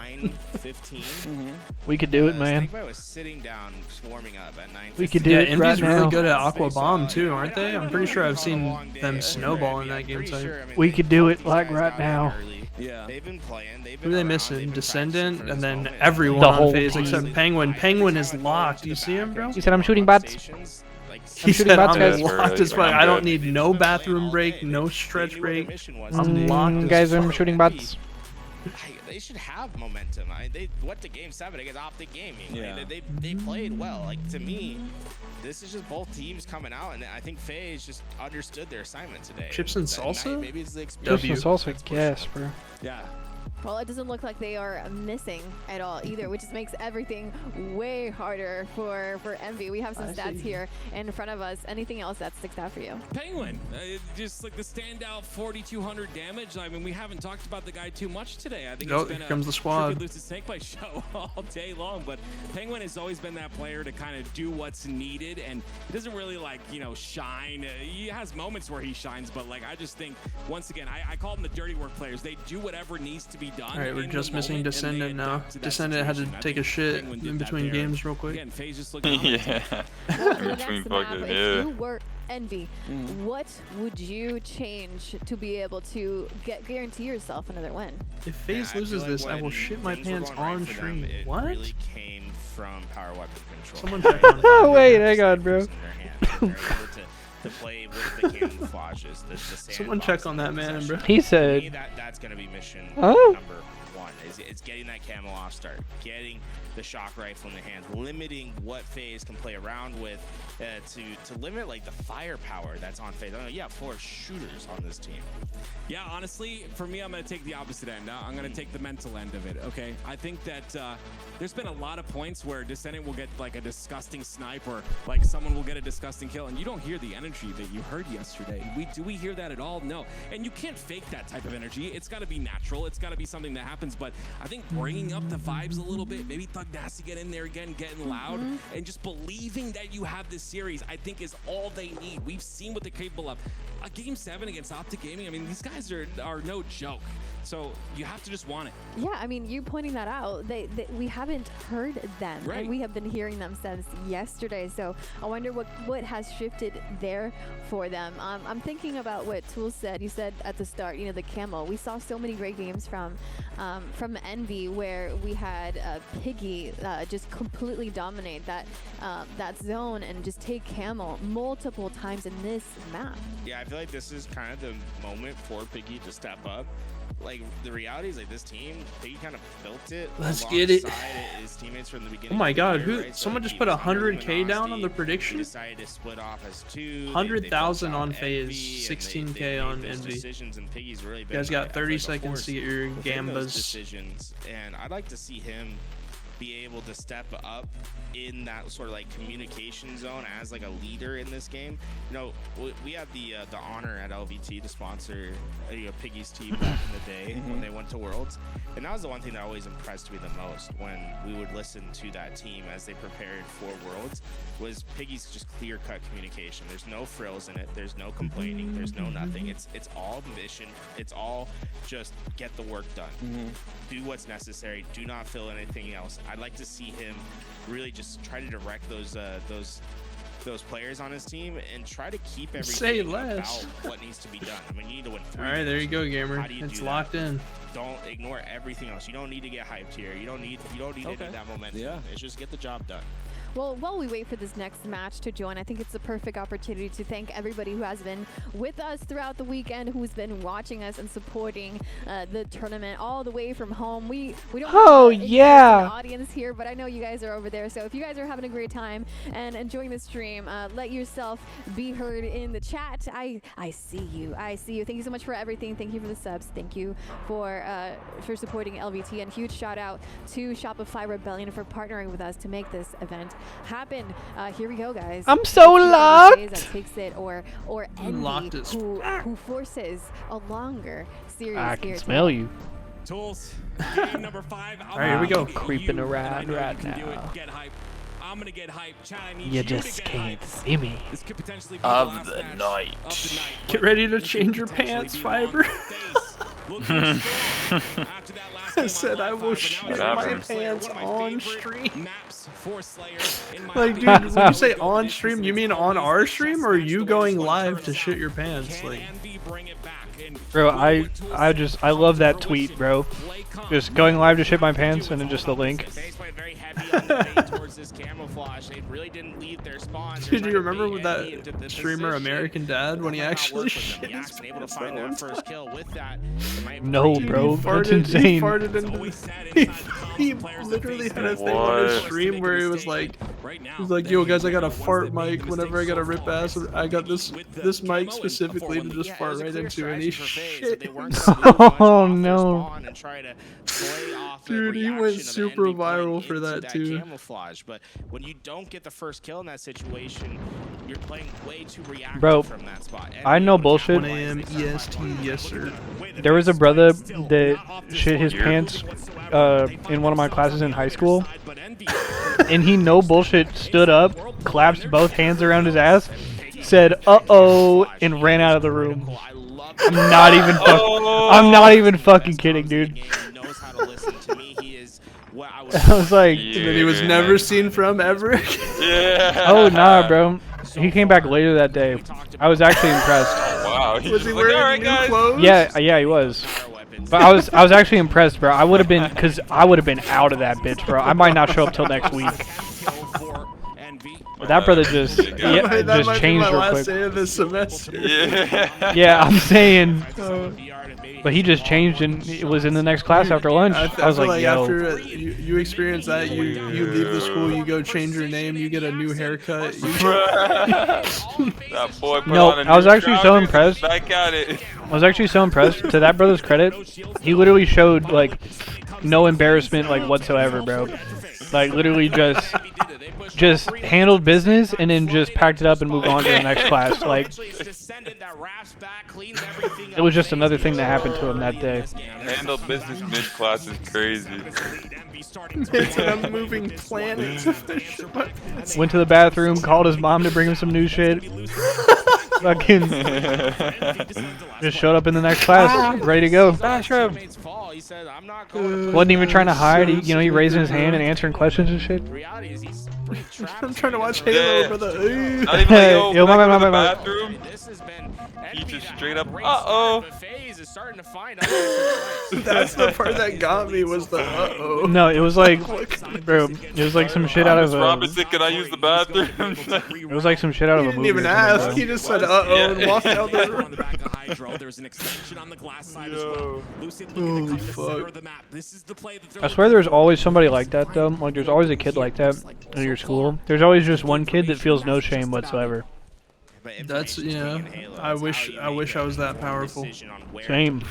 9:15. We could do it, man. Snakebite was sitting down, swarming up at 9:15. We could do Yeah, it right Envy's really now. good at Aqua Bomb too, aren't they? I'm pretty sure I've seen them snowball in that game type. We could do it like right now. Yeah. They've been playing. They've Who been are they around, missing? they've been Descendant, practicing for and this then moment. everyone The on whole phase team. except Penguin. Penguin is locked. You see him, bro? He said, "I'm shooting bots." He shooting said, bots, "I'm guys." locked as fuck. I'm I don't good. need no bathroom break, no stretch break. I'm locked as Guys, I'm fuck." shooting bots. They should have momentum. They went to game 7 against Optic Gaming. Yeah. Like, they played well. Like, to me, this is just both teams coming out, and I think FaZe just understood their assignment today. Chips and That salsa? night, maybe it's the experience. Chips and salsa, gas, bro. Yeah. Well, it doesn't look like they are missing at all either, which just makes everything way harder for Envy. We have some stats here in front of us. Anything else that sticks out for you? Penguin, just like the standout 4,200 damage. I mean, we haven't talked about the guy too much today. I think Oh, it's been here comes the squad. Lose the Snakebite show all day long, but Penguin has always been that player to kind of do what's needed, and he doesn't really shine. He has moments where he shines, but I just think once again, I call them the dirty work players. They do whatever needs to be done. All right, we're in just the missing moment, and Descendant they now. adapt to that Descendant had to situation. I take a think shit Penguin did in that between there. games real quick. Again, FaZe just looking Yeah. In between fucking, yeah. Envy, what would you change to be able to guarantee yourself another win? If FaZe loses this, I will shit my pants on stream. What? Really came from power weapon control. Someone check on Oh wait, hang on, bro. To play with the camouflages, the Someone check on that man, bro. He said, that's gonna be mission huh? number 1. It's getting that camo off start, getting the shock rifle in the hands, limiting what FaZe can play around with, to limit like the firepower that's on FaZe. I don't know, yeah, 4 shooters on this team. Yeah, honestly, for me, I'm going to take the opposite end. I'm going to take the mental end of it, okay? I think that there's been a lot of points where Descendant will get like a disgusting snipe or like someone will get a disgusting kill, and you don't hear the energy that you heard yesterday. Do we hear that at all? No. And you can't fake that type of energy. It's got to be natural. It's got to be something that happens. But I think bringing up the vibes a little bit, maybe Thug Nasty get in there again, getting loud, and just believing that you have this series, I think is all they need. We've seen what they're capable of. A Game 7 against Optic Gaming, I mean, these guys are no joke. So you have to just want it. Yeah, I mean, you pointing that out, we haven't heard them, right, and we have been hearing them since yesterday. So I wonder what has shifted there for them. I'm thinking about what Tool said. You said at the start, you know, the camo. We saw so many great games from Envy where we had Piggy just completely dominate that zone and just take camo multiple times in this map. Yeah, I feel like this is kind of the moment for Piggy to step up. Like, the reality is, like, this team, Piggy kind of built it. Let's get it. His teaments from the beginning. Oh my god, year, right? Someone so just put 100k down on the He prediction? decided to split off as 2. 100,000 on FaZe, 16k on Envy. You guys got 30 seconds to get your gambas. Decisions, and I'd like to see him be able to step up in that sort of like communication zone as like a leader in this game. You know, we had the honor at LVT to sponsor Piggy's team back in the day when they went to Worlds, and that was the one thing that always impressed me the most when we would listen to that team as they prepared for Worlds, was Piggy's just clear-cut communication. There's no frills in it. There's no complaining. There's no nothing. It's all mission. It's all just get the work done. Do what's necessary. Do not fill anything else. I'd like to see him really just try to direct those players on his team and try to keep everything about what needs to be done. I mean, you need to win 3 All right, there you go, gamer. It's locked in. Don't ignore everything else. You don't need to get hyped here. You don't need to do that momentum. Yeah. It's just get the job done. Well, while we wait for this next match to join, I think it's a perfect opportunity to thank everybody who has been with us throughout the weekend, who's been watching us and supporting the tournament all the way from home. We don't have an audience here, but I know you guys are over there. So if you guys are having a great time and enjoying the stream, let yourself be heard in the chat. I see you. I see you. Thank you so much for everything. Thank you for the subs. Thank you for supporting LVT, and huge shout out to Shopify Rebellion for partnering with us to make this event happen. Here we go, guys. I'm so locked. That takes it, or Envy, who forces a longer series. I can smell you. Tools, game number 5. All right, here we go. Creeping around right now. Get hype. I'm gonna get hype. Chad, I need You to just get can't hype. see me. This could potentially be Of the last the match night. of the night. Get ready to change your pants, Fiber. I said I will shit my pants on stream. Like, dude, when you say on stream, you mean on our stream, or are you going live to shit your pants? Like, bro, I love that tweet, bro. Just going live to shit my pants and then just the link. Dude, do you remember with that streamer American Dad when he actually shit his pants? No, bro, that's insane. He farted into he literally had a thing on his stream where he was like, yo guys, I got a fart mic whenever I got a rip ass. I got this mic specifically to just fart right into, and he shit. Oh no. Dude, he went super viral for that too. Camouflage, but when you don't get the first kill in that situation, you're playing way too reactive from that spot. I know bullshit. 1 a.m. EST, yes sir. There was a brother that shit his pants in one of my classes in high school, and he no bullshit stood up, clapped both hands around his ass, said "uh-oh" and ran out of the room. I'm not even fucking kidding, dude. I was like, that he was never seen from ever. Yeah. Oh nah, bro. He came back later that day. I was actually impressed. Wow. Was he wearing new clothes? Yeah, he was. But I was actually impressed, bro. I would have been, cause I would have been out of that bitch, bro. I might not show up till next week. But that brother just that just might changed be my real last quick. day of this semester. Yeah, I'm saying. But he just changed and it was in the next class after lunch. I was feel like, yo. after you experience that, you leave the school, you go change your name, you get a new haircut. That boy put No, on a I was new actually so trousers, impressed. Back at it. I was actually so impressed. To that brother's credit, he literally showed like no embarrassment like whatsoever, bro. Like literally just handled business and then just packed it up and moved on to the next class. Like it was just another thing that happened to him that day. Handle business mid-class is crazy. I'm moving planets. Went to the bathroom, called his mom to bring him some new shit. Fucking just showed up in the next class, ready to go. Wasn't even trying to hide. He raising his hand and answering questions and shit. I'm trying to watch Halo, brother. Not even like, Yo, go my to the bathroom. He just straight up, uh-oh. That's the part that got me, was the uh-oh. No, it was like, bro, it was like some shit out of Miss Robinson, can I use the bathroom? It was like some shit out of a movie. He didn't even ask. He just said uh-oh and walked out the room. Holy fuck. I swear there's always somebody like that, though. Like, there's always a kid like that in your school. There's always just one kid that feels no shame whatsoever. That's, I wish I was that powerful. Same.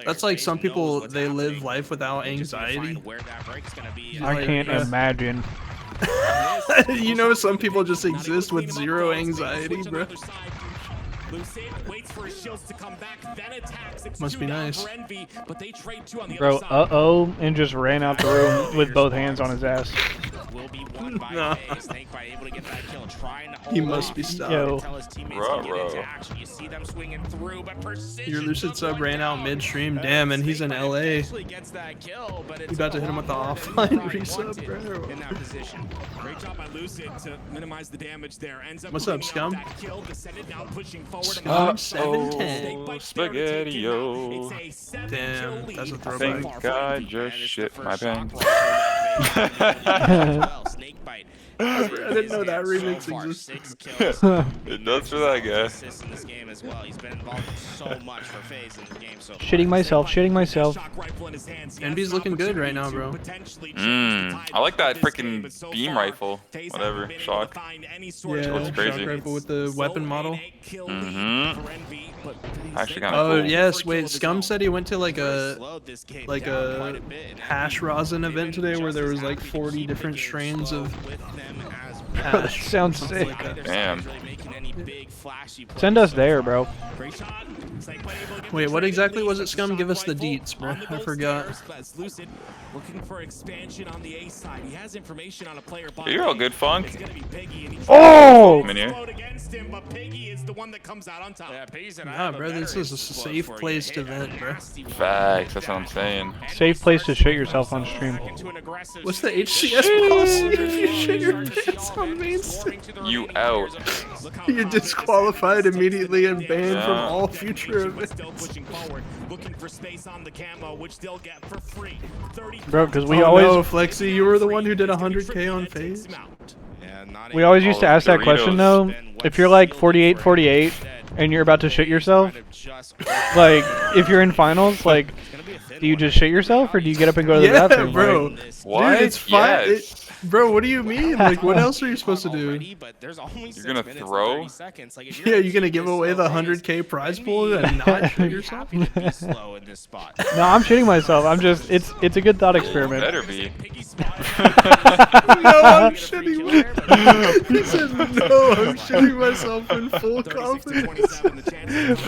That's like some people, they live life without anxiety. I can't imagine. Some people just exist with zero anxiety, bro. Must be nice. Bro, uh-oh, and just ran out the room with both hands on his ass. Nah. He must be stopped. Yo. Your Lucid sub ran out midstream. Damn, and he's in LA. You about to hit him with the offline resub, bro. What's up, Scum? Scum 710. Spaghetti-o. Damn, that's a I throwback. think I just shit my pants. I didn't know that remix existed. It does for that guy. Shitting myself. NB's looking good right now, bro. I like that freaking beam rifle. Whatever, shock. Yeah, Looks crazy. shock rifle with the weapon model. Actually kind of Oh cool. yes, wait. Scum said he went to like a hash rosin event today where there was like 40 different strains of hash. Sounds sick. Damn. Send us there, bro. Wait, what exactly was it, Scum? Give us the deets, bro. I forgot. Looking for expansion on the A side. He has information on a player. You're all good, Funk. Oh! Nah, bro, this is a safe place to vent, bro. Facts, that's what I'm saying. Safe place to shit yourself on stream. What's the HCS policy if you shit your pants on main stage? You out. You're disqualified immediately and banned from all future events. Bro, because we always... No, Flexi, you were the one who did 100K on FaZe? We always used to ask that question, though. If you're like 48 and you're about to shit yourself, like, if you're in finals, like, do you just shit yourself or do you get up and go to the bathroom? Bro. Like, what? Dude, it's fine. Yes. Bro, what do you mean? Like, what else are you supposed to do? You're gonna throw? Yeah, you gonna give away the 100K prize pool and not shit yourself? No, I'm shitting myself. I'm just, it's a good thought experiment. Better be. No, I'm shitting myself. He said, no, I'm shitting myself in full confidence.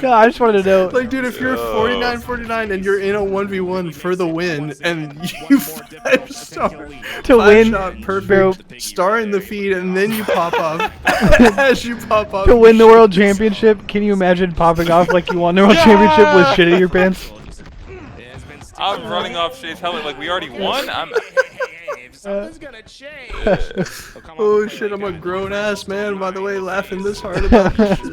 No, I just wanted to know. Like, dude, if you're 49-49 and you're in a 1v1 for the win and you 5-star to win, perfect, bro. star in the feed, and then you pop off. As you pop off. To win the world championship, can you imagine popping off like you won the world championship with shit in your pants? I'm running off Shay's helmet like we already won. Something's gonna change. Oh shit, I'm a grown ass man, by the way, laughing this hard about this shit.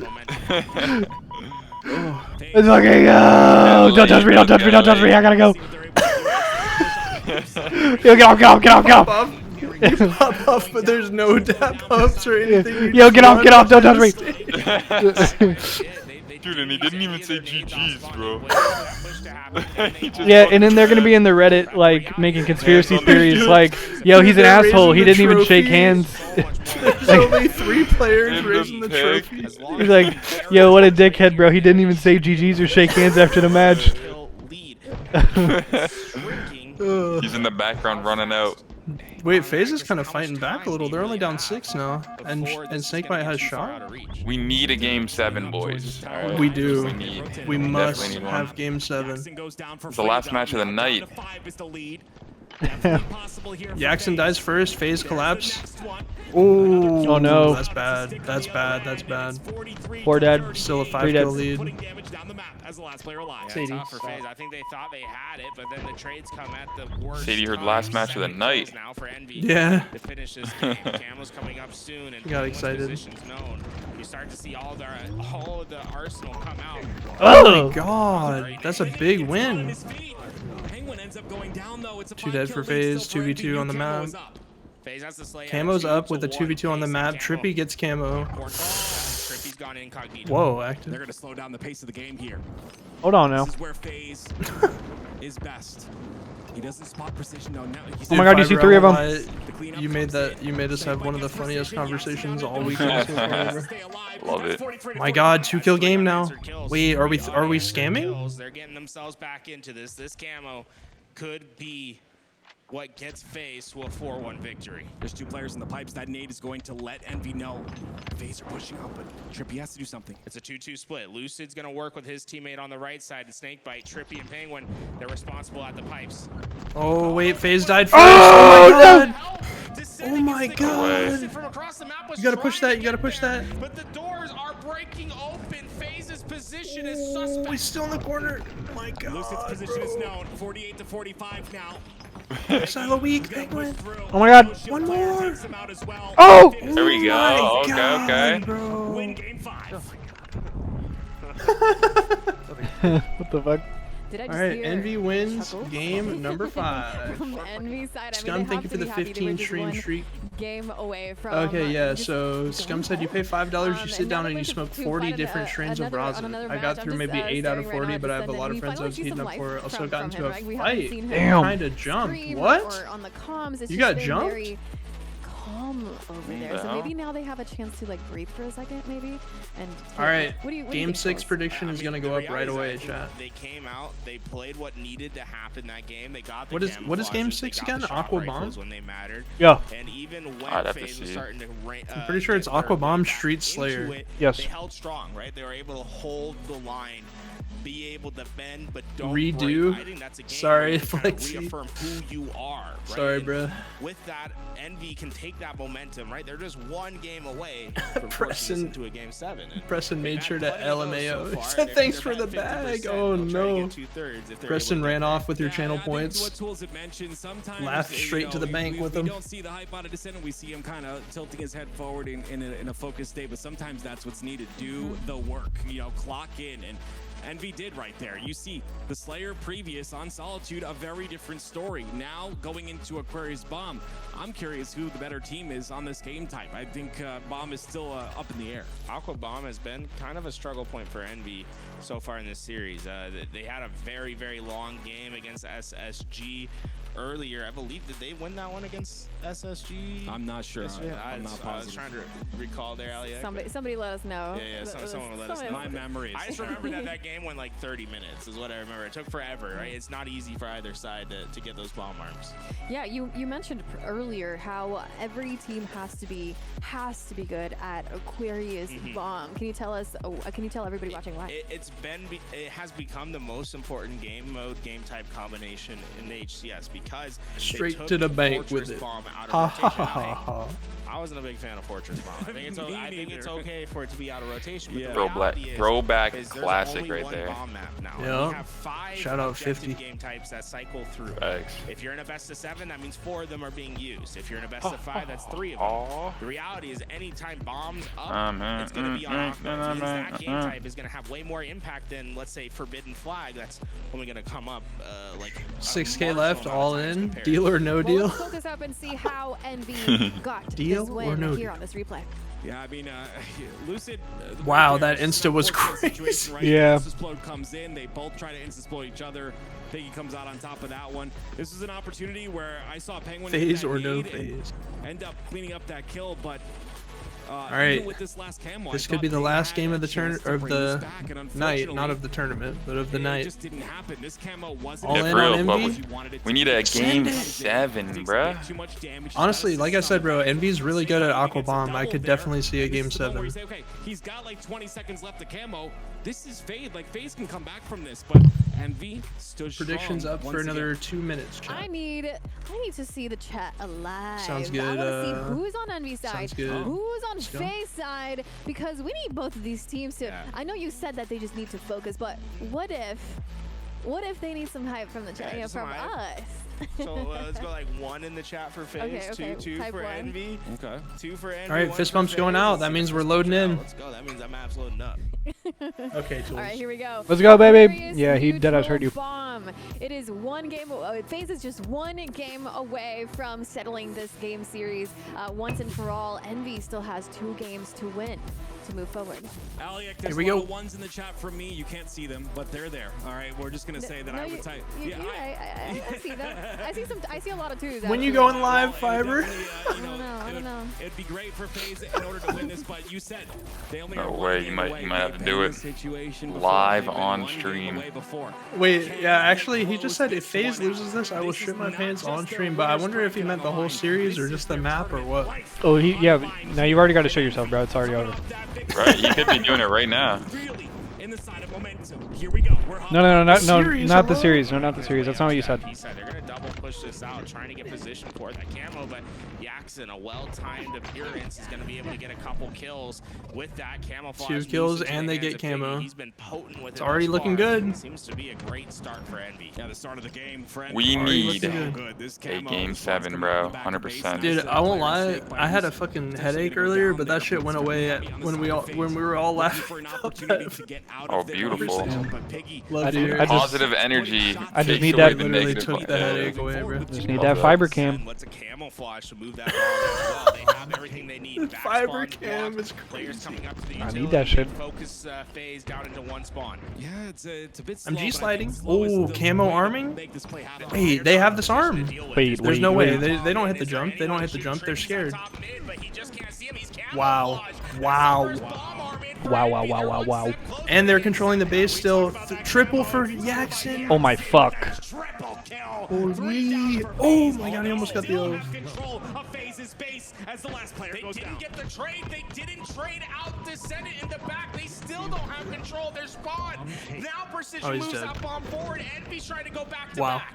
Let's fucking go! Don't touch me, don't touch me, don't touch me, I gotta go! Yo, get off, get off, get off, get off! You pop off, but there's no dap ups or anything. Yo, get off, don't touch me! Dude, and he didn't even say GG's, bro. Yeah, and then they're gonna be in the Reddit, like, making conspiracy theories, like, yo, he's an asshole, he didn't even shake hands. There's only 3 players raising the trophy. He's like, yo, what a dickhead, bro, he didn't even say GG's or shake hands after the match. He's in the background running out. Wait, FaZe is kind of fighting back a little. They're only down 6 now, and Snakebite has shot. We need a game 7, boys. Right. We do. We must definitely need have one. game 7. It's the last match of the night. Jackson dies first. FaZe collapse. Ooh, oh no. That's bad. That's bad. That's bad. 4 dead. Still a 5 3 dead. kill lead. Sadie. For FaZe. I think they thought they had it, but then the trades come at the worst. Sadie heard last match of the night. Now for Envy Yeah. to finish this game. Camo's coming up soon, and Got excited. positions known. You start to see all of the arsenal come out. Oh my god, that's a big win. 2 dead for FaZe. 2v2 on the map. Camo's up with a 2v2 on the map. Trippy gets camo. Whoa, active. They're gonna slow down the pace of the game here. Hold on now. This is where FaZe is best. He doesn't spot precision though. Now Oh my god, you see 3 of them. You made that. You made us have one of the funniest conversations all weekend so far. Love it. My god, 2-kill game now. Wait, are we scamming? They're getting themselves back into this. This camo could be what gets FaZe to a 4-1 victory. There's 2 players in the pipes. That nade is going to let Envy know. FaZe are pushing up, but Trippy has to do something. It's a 2-2 split. Lucid's going to work with his teammate on the right side. And Snakebite, Trippy, and Penguin, they're responsible at the pipes. Oh wait, FaZe died first. Oh my god! Oh my god! You gotta push that. You gotta push that. But the doors are breaking open. FaZe's position is Oh, suspect. he's still in the corner. Oh my god. Lucid's position is known. 48 to 45 now. Silo weak, Penguin. Oh my god. One more. Oh! There we go. Okay, okay. Bro. Win game 5. What the fuck? Did I just Alright, hear Envy wins chuckle? game number 5. From Envy's side, I mean, Scum, they thank you have for to the be happy they were 15 just stream one streak. game away from. Okay, yeah, just so Scum said you pay $5, you sit down and you smoke 40 different strains of rosin. I got through maybe 8 out of 40, but I have a lot of friends I was heating up for. Also got into a fight. Damn. Kinda jumped. What? On the comms, it's You just got been jumped? very calm over there. So maybe now they have a chance to like breathe for a second, maybe. And Alright, what do you game think, 6 Phil? prediction is gonna go up right away, chat. They came out, they played what needed to happen that game. They got the What is game camouflages, they 6 got again? the shot Aqua rifles Bomb? when they mattered. Yeah. And even when I'd have to FaZe was see. starting to I'm pretty sure it's Aqua Bomb Street Slayer. Yes. They held strong, right? They were able to hold the line, be able to bend, but don't Redo? break. I think that's a game Sorry, where you kind of Flexi. reaffirm who you are. Right? Sorry, And bro. With that, Envy can take that momentum, right? They're just one game away from Preston- forcing us into a game 7. And Preston made they've sure had to plenty of those LMAO. so He far. said They're- thanks they're for the about bag. 50%. Oh They'll try to no. get 2/3 if they're Preston able to ran off with your Yeah, channel I think points. what tools had mentioned, sometimes, Laughed you straight to know, the bank we, with we him. don't see the hype out of Descendant. We see him kind of tilting his head forward in a focused state, but sometimes that's what's needed. Do the work, you know, clock in. And Envy did right there. You see the Slayer previous on Solitude, a very different story. Now going into Aquarius Bomb, I'm curious who the better team is on this game type. I think Bomb is still up in the air. Aqua Bomb has been kind of a struggle point for Envy so far in this series. They had a very, very long game against SSG earlier. I believe, did they win that one against SSG? I'm not sure. I'm not I was positive. trying to recall there, Aliyah. Somebody let us know. Yeah, someone will let us know. My memories. I just remember that game went like 30 minutes is what I remember. It took forever, right? It's not easy for either side to get those bomb arms. Yeah, you mentioned earlier how every team has to be good at Aquarius Bomb. Can you tell us? Can you tell everybody watching live? It has become the most important game mode, game type combination in the HCS because because Straight to the bank with it. Ha ha ha ha. I wasn't a big fan of Fortress Bomb. I think it's okay for it to be out of rotation. But Throwback classic right there. Yeah. Shout out 50 game types that cycle through. Thanks. If you're in a best of 7, that means 4 of them are being used. If you're in a best of 5, that's 3 of them. The reality is, anytime bombs up, it's going to be on offense. That game type is going to have way more impact than, let's say, Forbidden Flag. That's only going to come up like 6K left, all in. Deal or no deal? Let's focus up and see how Envy got Deal this win or no here deal? on this replay. Yeah, I mean, Lucid. Wow, that insta was crazy. Right? Yeah. Explode comes in. They both try to insta-explode each other. Piggy comes out on top of that one. This is an opportunity where I saw Penguin Phase or no phase. end up cleaning up that kill, but all right, this could be the last game of the night, not of the tournament, but of the night. All in on Envy. We need a game 7, bruh. Honestly, like I said, bro, Envy's really good at Aqua Bomb. I could definitely see a game 7. Okay, he's got like 20 seconds left to camo. This is Fade. Like, Fade's can come back from this, but Envy stood strong. Predictions up for another 2 minutes. Chat. I need to see the chat alive. Sounds good. I want to see who's on Envy's side, good. who's on FaZe's side, because we need both of these teams to. Yeah. I know you said that they just need to focus, but what if they need some hype from the chat, from us? So let's go like 1 in the chat for FaZe, okay. 2 for 1. Envy, 2 for Envy. All right, fist bump's going out. That means we're loading in. Let's go. That means I'm loading up. Okay, tools. All right, here we go. Let's go, baby. Yeah, he deadass heard you. Bomb. It is 1 game. FaZe is just 1 game away from settling this game series once and for all. Envy still has 2 games to win to move forward. Aliak, there's a lot of ones in the chat from me. You can't see them, but they're there. All right, we're just gonna say that I would type. I see them. I see a lot of 2s. When you going live, Fiber? I don't know. It'd be great for FaZe in order to win this, but you said they only no way. You might have to do it live on stream. Wait, yeah, actually, he just said if FaZe loses this, I will shit my pants on stream. But I wonder if he meant the whole series or just the map or what. Oh, yeah. Now you've already got to show yourself, bro. It's already over. Right, he could be doing it right now. No, not the series. No, not the series. That's not what you said. He said they're gonna double push this out, trying to get position for that camo, but Jackson, a well-timed appearance, is gonna be able to get a couple kills with that camouflage. 2 kills and they get camo. He's been potent with it's already looking good. Seems to be a great start for Envy. Yeah, the start of the game for Envy. We need a game 7, bro. 100%. Dude, I won't lie. I had a fucking headache earlier, but that shit went away when we were all laughing. Oh, beautiful. Love you. Positive energy. I just need that. Literally took the headache away, bro. Just need that fiber cam. What's a camouflage to move that ball as well? They have everything they need. Fiber cam is crazy. I need that shit. Focus FaZe down into 1 spawn. Yeah, it's a bit slow. I'm G-sliding. Oh, camo arming? Hey, they have this arm. There's no way. They don't hit the jump. They don't hit the jump. They're scared. Wow. Wow. Wow. And they're controlling the base still. Triple for Jackson. Oh my fuck. Holy. Oh my god, he almost got the O. Control of FaZe's base as the last player goes down. They didn't get the trade. They didn't trade out the Senate in the back. They still don't have control of their spawn. Now Precision moves that bomb forward. Envy's trying to go back to back.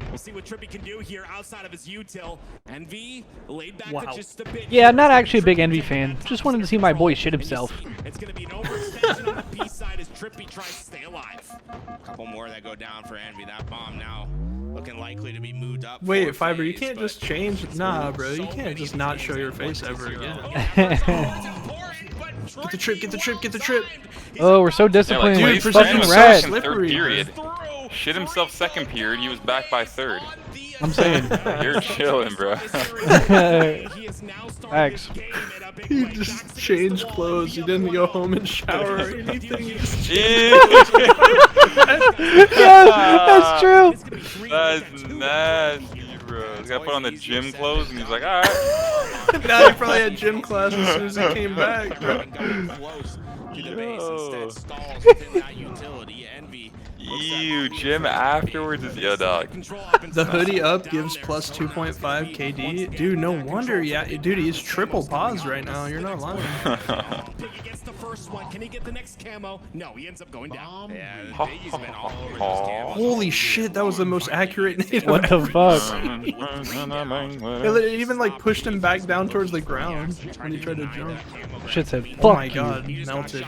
We'll see what Trippy can do here outside of his util. Envy laid back to just a bit. Yeah, not actually a big Envy fan. Just wanted to see my boy shit himself. It's going to be an overextension on the B side as Trippy tries to stay alive. A couple more that go down for Envy. That bomb now looking likely to be moved up. Wait, Fiber, you can't just change. Nah, bro, you can't just not show your face ever again. Get the trip, get the trip, get the trip. Oh, we're so disciplined. Yeah, like, dude, fucking rad. Third period. Shit himself 2nd period. He was back by 3rd. I'm saying. You're chilling, bro. Thanks. He just changed clothes. He didn't go home and shower or anything. He just Yeah, that's true. That's nasty, bro. He's got to put on the gym clothes, and he's like, all right. Now he probably had gym class as soon as he came back, bro. Ew, gym afterwards is dog. The hoodie up gives plus 2.5 KD. Dude, no wonder. Yeah, dude, he's triple pause right now. You're not lying. first one. Can he get the next camo? No, he ends up going down. Yeah, Biggy's been all over this camo. Holy shit, that was the most accurate nade. What the fuck? It even like pushed him back down towards the ground when he tried to jump. Shit said, fuck oh my you. god, melted.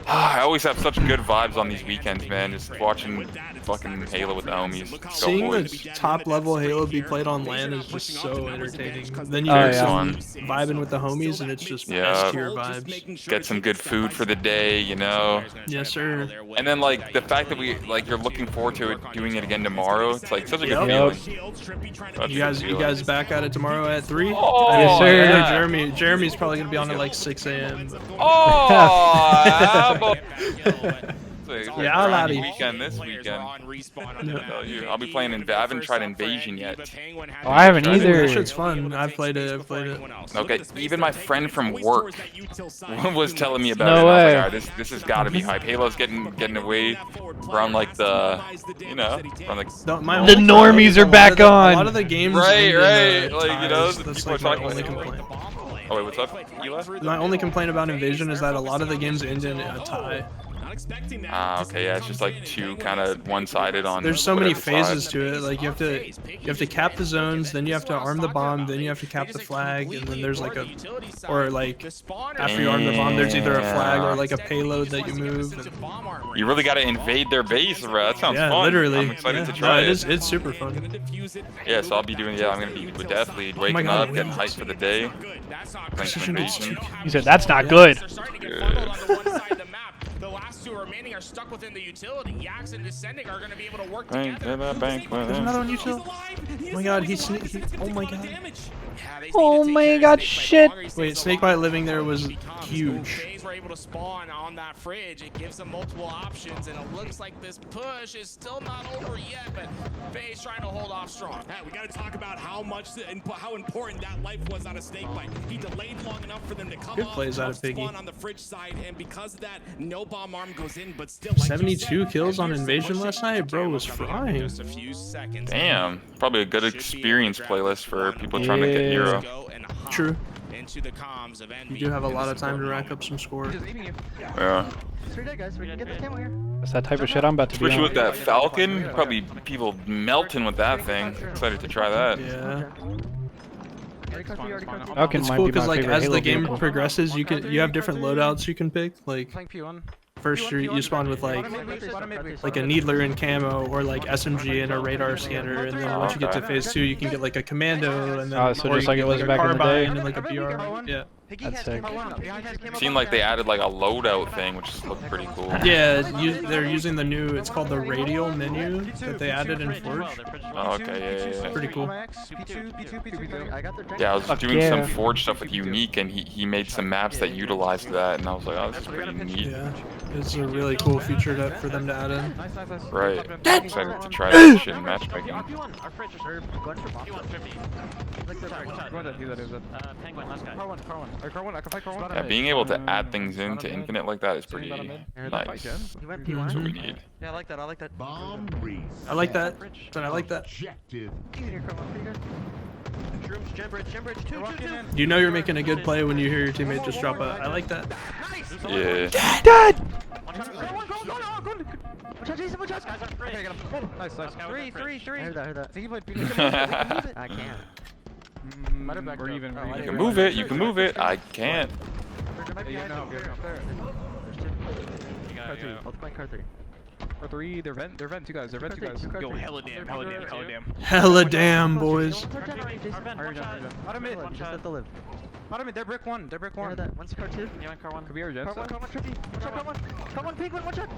I always have such good vibes on these weekends, man. Just watching fucking Halo with the homies. Seeing the top level Halo be played on LAN is just so entertaining. Then you get some vibing with the homies and it's just S tier vibes. Get some good food for the day, you know. Yes, sir. And then like the fact that you're looking forward to it, doing it again tomorrow. It's like such a good feeling. You guys back at it tomorrow at 3? Oh, yes, sir. yeah. Jeremy's probably gonna be on at like 6 a.m. Oh, yeah, I'll allow you. Weekend this weekend. I'll be playing I haven't tried Invasion yet. Oh, I haven't either. That shit's fun. I've played it. Okay, even my friend from work was telling me about no it. And way. I was like, all right, this has got to be hype. Halo's getting away around like the, you know, from like the normies are back on. A lot of the games. Right. Like you know, that's people like are my only complaint. Oh wait, what's up, Eli? My only complaint about Invasion is that a lot of the games end in a tie. Okay, yeah, it's just like two kind of one-sided on. There's so many phases to it. Like you have to cap the zones, then you have to arm the bomb, then you have to cap the flag, and then there's like after you arm the bomb, there's either a flag or like a payload that you move. You really got to invade their base, bro. That sounds fun. Yeah, literally. I'm excited to try it. It's super fun. Yeah, so I'll be doing. Yeah, I'm gonna be with Death Lead, waking up, getting hyped for the day. You said that's not good. The last two remaining are stuck within the utility. Yax and Descending are going to be able to work together. There's another one utility. Oh my god, oh my god. Oh my god, shit. Wait, Snakebite living there was huge. Were able to spawn on that fridge. It gives them multiple options, and it looks like this push is still not over yet, but FaZe trying to hold off strong. Hey, we got to talk about how important that life was on a Snakebite. He delayed long enough for them to come good plays out of Piggy. on the fridge side, and because of that, no bomb arm goes in, but still 72 kills on Invasion last night, bro, was frying. Damn, probably a good experience playlist for people trying to get Hero. True. You do have a lot of time to rack up some score. Yeah. That's that type of shit I'm about to be Especially on. with that Falcon, probably people melting with that thing. Excited to try that. Yeah. Falcon It's might cool be my because like favorite as Halo the game vehicle. progresses, you have different loadouts you can pick. Like first you spawn with like a needler and camo or like SMG and a radar scanner, and then once you get to phase 2 you can get like a commando and then so or just you like can it was get, back like, in a the day. carbine and like a BR. Yeah. That's sick. Seemed like they added like a loadout thing, which looked pretty cool. Yeah, they're using the new, it's called the radial menu that they added in Forge. Oh, okay, yeah. Pretty cool. Yeah, I was doing some Forge stuff with Unique, and he made some maps that utilized that, and I was like, oh, this is pretty neat. Yeah, it's a really cool feature for them to add in. Right. I'm excited to try that shit in matchmaking. Yeah, being able to add things into Infinite like that is pretty nice. That's what we need. Yeah, I like that. I like that. I like that, but I like that. You know you're making a good play when you hear your teammate just drop a, I like that. Yeah. Dad! Nice. Three. I heard that. I can't. You can move it, you can move it. I can't. Car 3, they're vent 2 guys, Yo, hella damn. Hella damn, boys. Bottom mid, just let the live. Bottom mid, they're brick 1. Yeah, one's car 2. Yeah, car 1. Could be our jet. Car 1, tricky. Car 1, pig, one shot.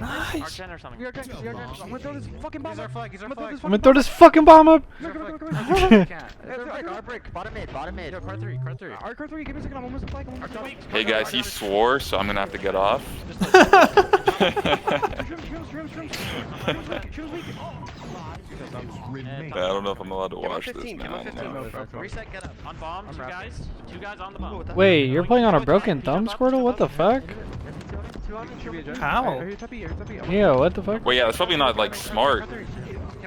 Nice. Argen or something. We are Argen. I'm gonna throw this fucking bomb up. I'm gonna throw this fucking bomb up. Our brick, bottom mid. Yo, car 3. Our car 3, give me a second, I'm almost flag. Hey guys, he swore, so I'm gonna have to get off. I don't know if I'm allowed to watch this now. Reset, get up. On bombs, two guys on the bomb. Wait, you're playing on a broken thumb, Squirtle? What the fuck? How? Yeah, what the fuck? Well, yeah, that's probably not like smart.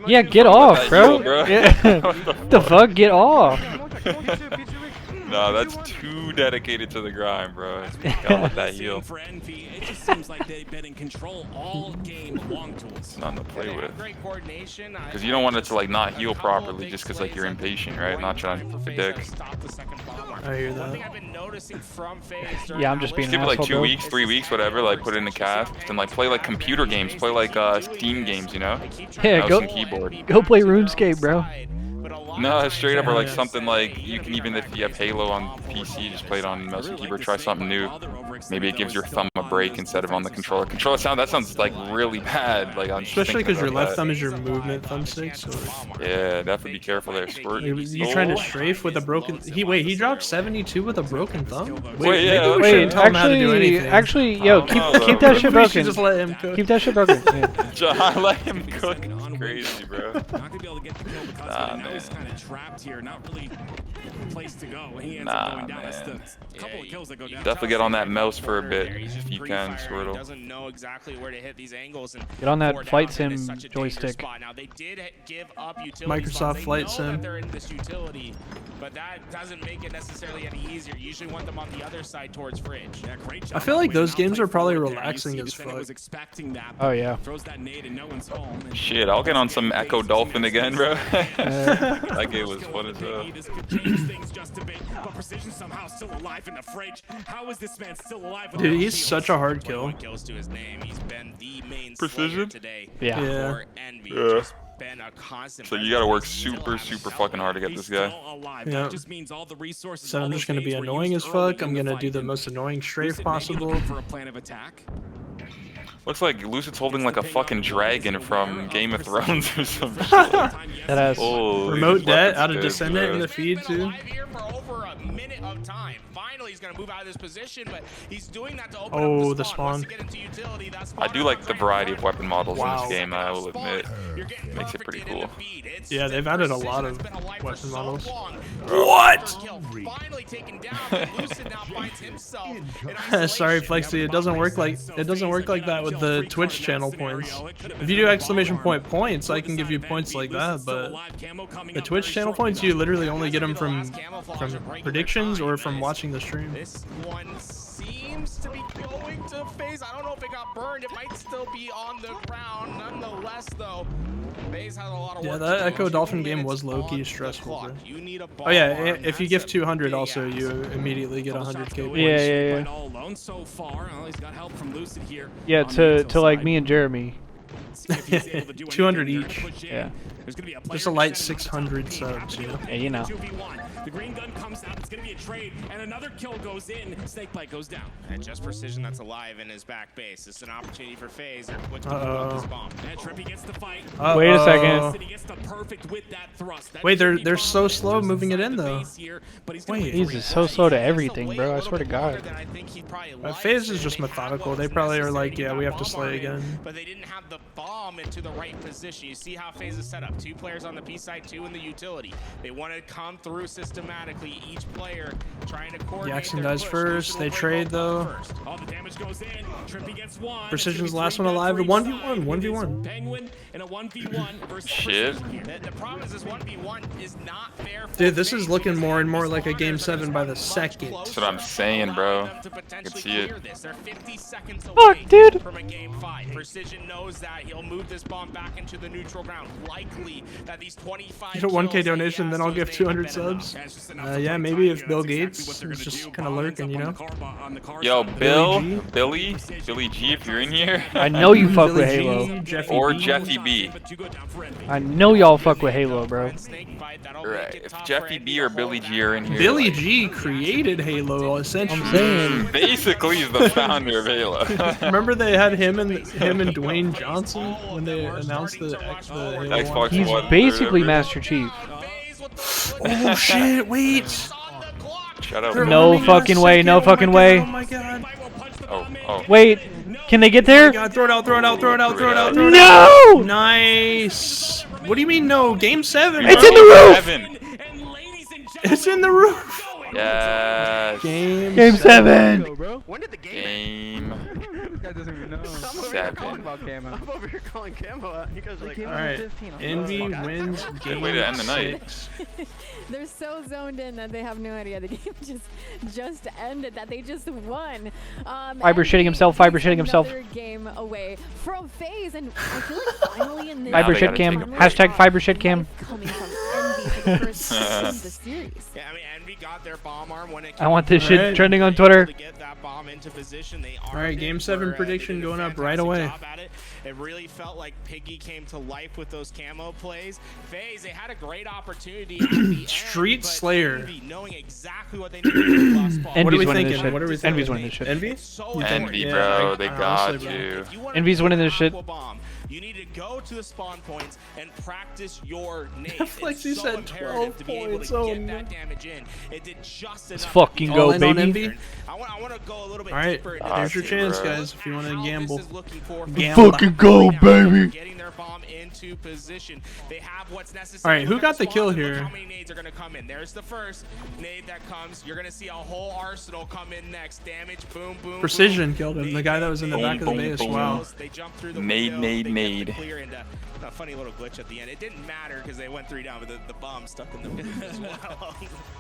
Yeah, get off, bro. Bro. Yeah. What the fuck? Get off. No, that's too dedicated to the grind, bro. Gotta let that heal. For Envy, it just seems like they've been in control all game long to us. Nothing to play with. Great coordination. Because you don't want it to like not heal properly just because like you're impatient, right? Not trying to predict. I hear that. Yeah, I'm just being Give an it like asshole, 2 bro. weeks, 3 weeks, whatever. Like put it in the cast and like play like computer games, play like Steam games, you know? Yeah, Mouse and keyboard. go play RuneScape, bro. No, straight up, or like something like you can even if you have Halo on PC, just play it on mouse and keyboard. Try something new. Maybe it gives your thumb a break instead of on the controller. Controller sound that sounds like really bad. Like I'm just especially because your left that. thumb is your movement thumbstick. So yeah, definitely be careful there, Squirt. you trying to strafe with a broken? He dropped 72 with a broken thumb. Wait, yeah. Maybe we shouldn't tell him how to do anything. Actually, yo, keep that shit broken. Just let him cook. Keep that shit broken. Yeah. John, let him cook. Crazy, bro. Not gonna be able to get the kill because now he's kind of trapped here. Not really a place to go. He ends up going down. That's the couple of kills that go down. Definitely get on that mouse for a bit if you can, Squirtle. Doesn't know exactly where to hit these angles and Get on that flight sim joystick. Now they did give up utility Microsoft Flight Sim. they're in this utility, but that doesn't make it necessarily any easier. You usually want them on the other side towards Fridge. Yeah, great job. I feel like those games are probably relaxing as fuck. Was expecting that, oh yeah. Throws that nade and no one's home. Shit, I'll get on some Echo Dolphin again, bro. That game was fun as hell. This could change things just a bit, but Precision somehow still alive in the Fridge. How is this man still alive? Dude, he's such a hard kill. Kills to his name. He's been the main Precision today. Yeah. For Envy. Just been a constant. So you gotta work super fucking hard to get this guy. Yeah. So I'm just gonna be annoying as fuck. I'm gonna do the most annoying strafe possible. For a plan of attack. Looks like Lucid's holding like a fucking dragon from Game of Thrones or some shit. That has remote debt out of Descendant in the feed too. Over a minute of time. Finally, he's gonna move out of this position, but he's doing that to open up the spawn. I do like the variety of weapon models in this game, I will admit. Makes it pretty cool. Yeah, they've added a lot of weapon models. What? Sorry, Flexi, it doesn't work like that with the Twitch channel points. If you do exclamation point points, I can give you points like that, but the Twitch channel points, you literally only get them from predictions or from watching the stream. This one seems to be going to FaZe. I don't know if it got burned. It might still be on the ground. Nonetheless, though, FaZe has a lot of work. Yeah, that Echo Dolphin game was low-key stressful, bro. Oh yeah, if you give 200 also, you immediately get 100k points. Yeah. Yeah, to like me and Jeremy. 200 each. Yeah. Just a light 600 subs, you know? Yeah, you know. The green gun comes out. It's going to be a trade, and another kill goes in. Snakebite goes down. And just Precision that's alive in his back base. It's an opportunity for FaZe. This bomb. And Trippy gets the fight. Wait a second. He gets the perfect with that thrust. Wait, they're so slow moving it in though. Wait, he's just so slow to everything, bro. I swear to God. FaZe is just methodical. They probably are like, yeah, we have to slay again. But they didn't have the bomb into the right position. You see how FaZe is set up. 2 players on the P side, 2 in the utility. They want to come through systematically. Each player trying to coordinate. Jackson dies first. They trade though. All the damage goes in. Trippy gets 1. Precision's the last one alive. 1v1. 1v1. Penguin in a 1v1 versus shit. The problem is this 1v1 is not fair. Dude, this is looking more and more like a game 7 by the second. That's what I'm saying, bro. I can see it. They're 50 seconds away Fuck, dude. from a game 5. Precision knows that he'll move this bomb back into the neutral ground. Likely that these 25 Get a 1k donation, then I'll give 200 subs. Yeah, maybe if Bill Gates is just kind of lurking, you know? Yo, Billy G, if you're in here. I know you fuck with Halo. Or Jeffy B. I know y'all fuck with Halo, bro. Right. If Jeffy B or Billy G are in here. Billy G created Halo, essentially. I'm saying. Basically, he's the founder of Halo. Remember they had him and Dwayne Johnson when they announced the Halo Xbox He's One basically Master Chief. Oh shit, wait! Shut up. No fucking way, no fucking way. Oh my god. Oh. Wait, can they get there? Oh god, throw it out, throw it out, throw it out, throw it out, throw it out. No! Nice. What do you mean no? Game 7. It's in the roof! It's in the roof! Yes. Game 7! Game. guy doesn't even know. I'm over here calling about camo. I'm over here calling camo. You guys are like, all right. Envy wins game way to end the night. 6. They're so zoned in that they have no idea the game just ended. That they just won. Fiber shitting himself. Fiber shitting himself. Another game away from FaZe, and I feel like finally in this Fiber shit cam. Hashtag fiber shit cam. coming from Envy for the first time in the series. Yeah, I mean, Envy got their bomb arm when it I want this shit Alright. trending on Twitter. to get that bomb into position. They All right, game 7 prediction going up right away. It really felt like Piggy came to life with those camo plays. FaZe, they had a great opportunity at the Street end, but Slayer. Envy, knowing exactly what they needed to do last spot. What are we Envy's winning this thinking? shit. What are we thinking? Envy's winning this shit. Envy? It's so You think- Envy, yeah, bro. They got honestly, bro. you. If you wanna Envy's winning this Aqua shit. Bomb, you need to go to the spawn points and practice your nades. Flexi It's so said imperative 12 to be able points. to Oh, get no. that damage in. It did just enough. fucking to go, get on baby. Envy. I want to go a little bit All right, deeper into there's this your chance, bro. guys. If you want to How gamble, this is looking for gamble. Fucking go, baby. Getting their bomb into position. They have what's necessary. All right, who Look got at the kill spawns and look here? How many nades are going to come in? There's the first nade that comes. You're going to see a whole arsenal come in next. Damage, boom, boom. Precision boom. killed him. The guy that was in the Boom, back of the boom, base. boom. Wow. They jumped through the Nade, window, nade, they get nade. the clear, and a funny little glitch at the end. It didn't matter because they went 3 down, but the bomb stuck in the middle as well.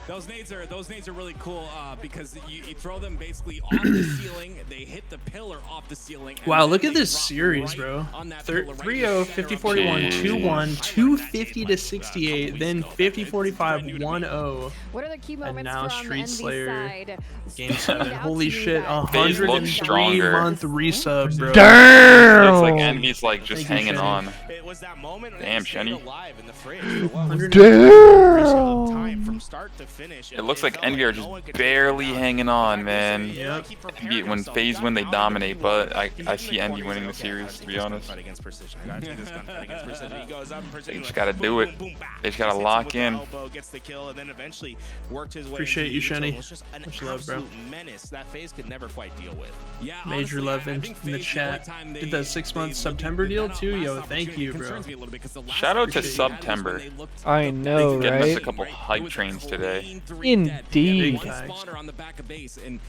Those nades are really cool because you throw them basically off the ceiling. They hit the pillar off the ceiling. and Wow, then look at they this drop series, right bro. on that pillar, right in the 3-0, center of the 50-41, Jeez. 2-1, 250 to 68, then 50-45, 1-0. What are the key moments now from Street Envy Slayer, side? Game Stand 7. out Holy to you shit, guys? FaZe looks 103-month resub, bro. Damn! Looks like Envy's like just Thank you, hanging Shenny. on. It was that moment when Damn, they stayed Shenny. alive in the fridge. For what was Damn! time from start to finish. It looks like felt Envy are no just one could barely take them down. hanging on, man. Yep. Envy, when FaZe win, they dominate, but I see Envy winning the series, to be honest. Fight against precision. I gotta take this gunfight against precision. He goes up, precision. They just like, gotta boom, do it. boom, boom, bah. They just gotta Hits him lock with the in. elbow, gets the kill, and then eventually worked his way. Appreciate into you, the neutral. Shenny. It was just an Much love, bro. absolute menace that FaZe could never quite deal with. Yeah, Major honestly, love I in think the FaZe, chat. time Did that 6-month September deal too? Yo, thank you, bro. Shout out to Appreciate you. September. I know, Getting us a right? couple hype trains today. Indeed. One spawner on the back of base, and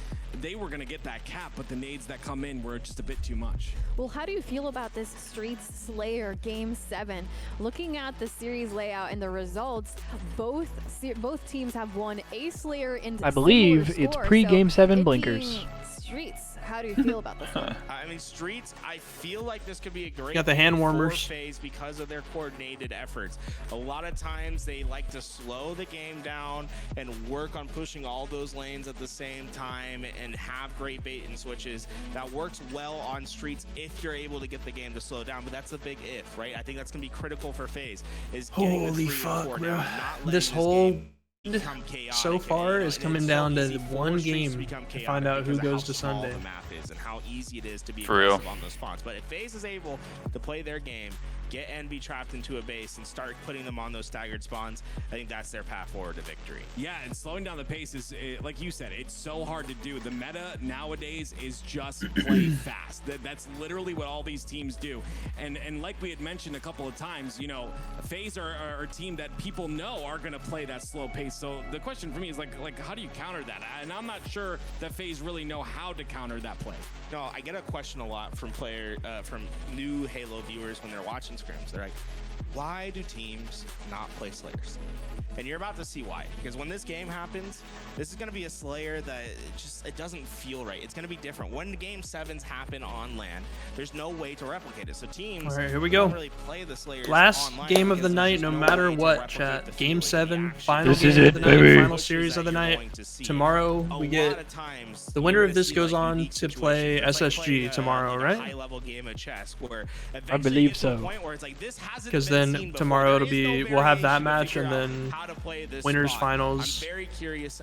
they were gonna get that cap, but the nades that come in were just a bit too much. Well, how do you feel about this Street Slayer Game 7? Looking at the series layout and the results, both teams have won a Slayer in I believe similar it's score, pre-Game so 7 it blinkers. being Streets, how do you feel about this one? I mean, Streets, I feel like this could be a great Got the hand for warmers. FaZe because of their coordinated efforts. A lot of times they like to slow the game down and work on pushing all those lanes at the same time and have great bait and switches. That works well on Streets if you're able to get the game to slow down, but that's a big if, right? I think that's going to be critical for FaZe, is getting Holy the 3 and 4 fuck, down, bro. not letting This whole become chaotic so far and is coming down to easy for one Streets to game become to chaotic find out who because of goes how to small Sunday. the map is and how easy it is to be For real. aggressive on those spawns. But if FaZe is able to play their game, get Envy trapped into a base and start putting them on those staggered spawns, I think that's their path forward to victory. Yeah, and slowing down the pace is, like you said, it's so hard to do. The meta nowadays is just play fast. That's literally what all these teams do. And like we had mentioned a couple of times, you know, FaZe are a team that people know are going to play that slow pace. So the question for me is like, how do you counter that? And I'm not sure that FaZe really know how to counter that play. No, I get a question a lot from from new Halo viewers when they're watching scrims. They're like, why do teams not play Slayers? And you're about to see why. Because when this game happens, this is going to be a Slayer that it doesn't feel right. It's going to be different. When the Game 7s happen on LAN, there's no way to replicate it. So teams All right, here we go. don't really play the Slayers Last online game of the because there's night, just no no matter way to what, replicate chat. the Game feeling, 7, the final This game is of it, the night, baby. final series of the night. Tomorrow we get the winner of this goes on to play SSG tomorrow, right? high-level game of chess where I believe so. Because then tomorrow it'll be we'll have that match and then winners finals,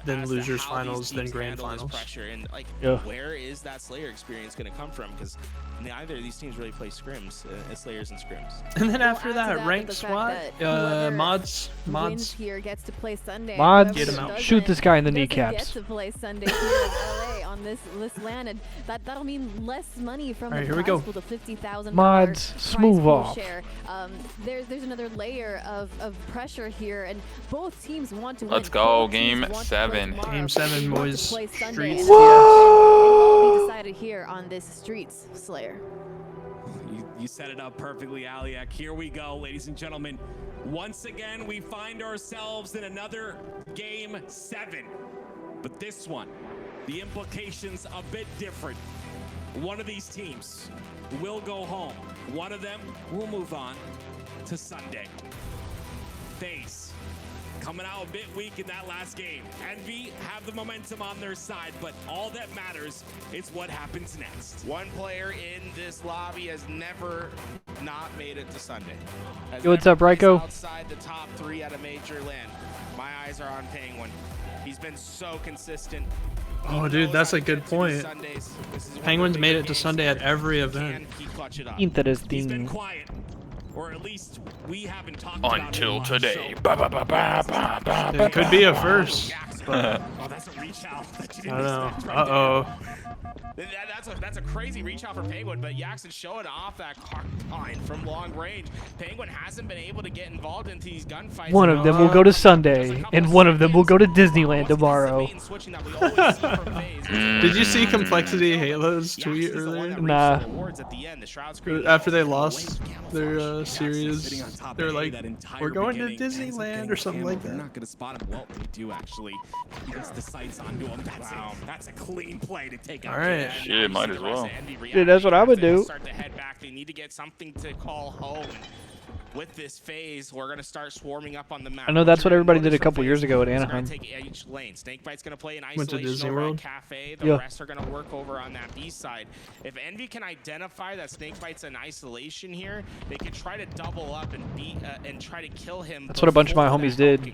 then losers finals, then grand finals. And like, Yeah. where is that Slayer experience going to come from? Because neither of these teams really play scrims, Slayers and scrims. And then We'll after add to that, with ranked the fact SWAT, that whoever mods, wins here gets to play Sunday. Mods, Whoever Get 'em out. doesn't shoot this guy in the doesn't kneecaps. Get to play Sunday here in LA on this LAN, and that'll mean less money from Alright, the here we prize go. pool, the $50,000 Mods, prize smooth pool off. share. There's another layer of pressure here, and both teams want to win. Let's go, Both teams game want to play 7. tomorrow. Game 7, Both want to boys. play Sunday, Streets. and it'll all be decided decided here on this Streets Slayer. You set it up perfectly, Aliak. Here we go, ladies and gentlemen. Once again, we find ourselves in another Game 7. But this one, the implications a bit different. One of these teams will go home. One of them will move on to Sunday. FaZe coming out a bit weak in that last game. Envy have the momentum on their side, but all that matters is what happens next. One player in this lobby has never not made it to Sunday. Yo, what's up, Ryko? Outside the top 3 at a major LAN. My eyes are on Penguin. He's been so consistent. Oh, dude, that's a good point. Penguins made it to Sunday at every event. Interesting. Or at least we haven't talked until today. It could be a first. But oh, that's a reach out. I don't know. Uh-oh. That's a crazy reach out for Penguin, but Yaxon showing off that line from long range. Penguin hasn't been able to get involved into these gunfights. One of them will go to Sunday, and one of them will go to Disneyland tomorrow. Did you see Complexity Halo's tweet earlier? Nah. After they lost their series, they were like, "We're going to Disneyland" or something like that. They're not going to spot him. Well, they do actually. He gets the sights onto him. That's a clean play to take out. All right. Shit, might as well. Dude, that's what I would do. Start to head back. They need to get something to call home. With this phase, we're gonna start swarming up on the map. I know that's what everybody did a couple years ago at Anaheim. Take each lane. Snakebite's gonna play an Went to isolation Disney over World. at Cafe. The rest are gonna work over on that B side. If Envy can identify that Snakebite's in isolation here, they could try to double up and beat and try to kill him. That's what a bunch of my homies did.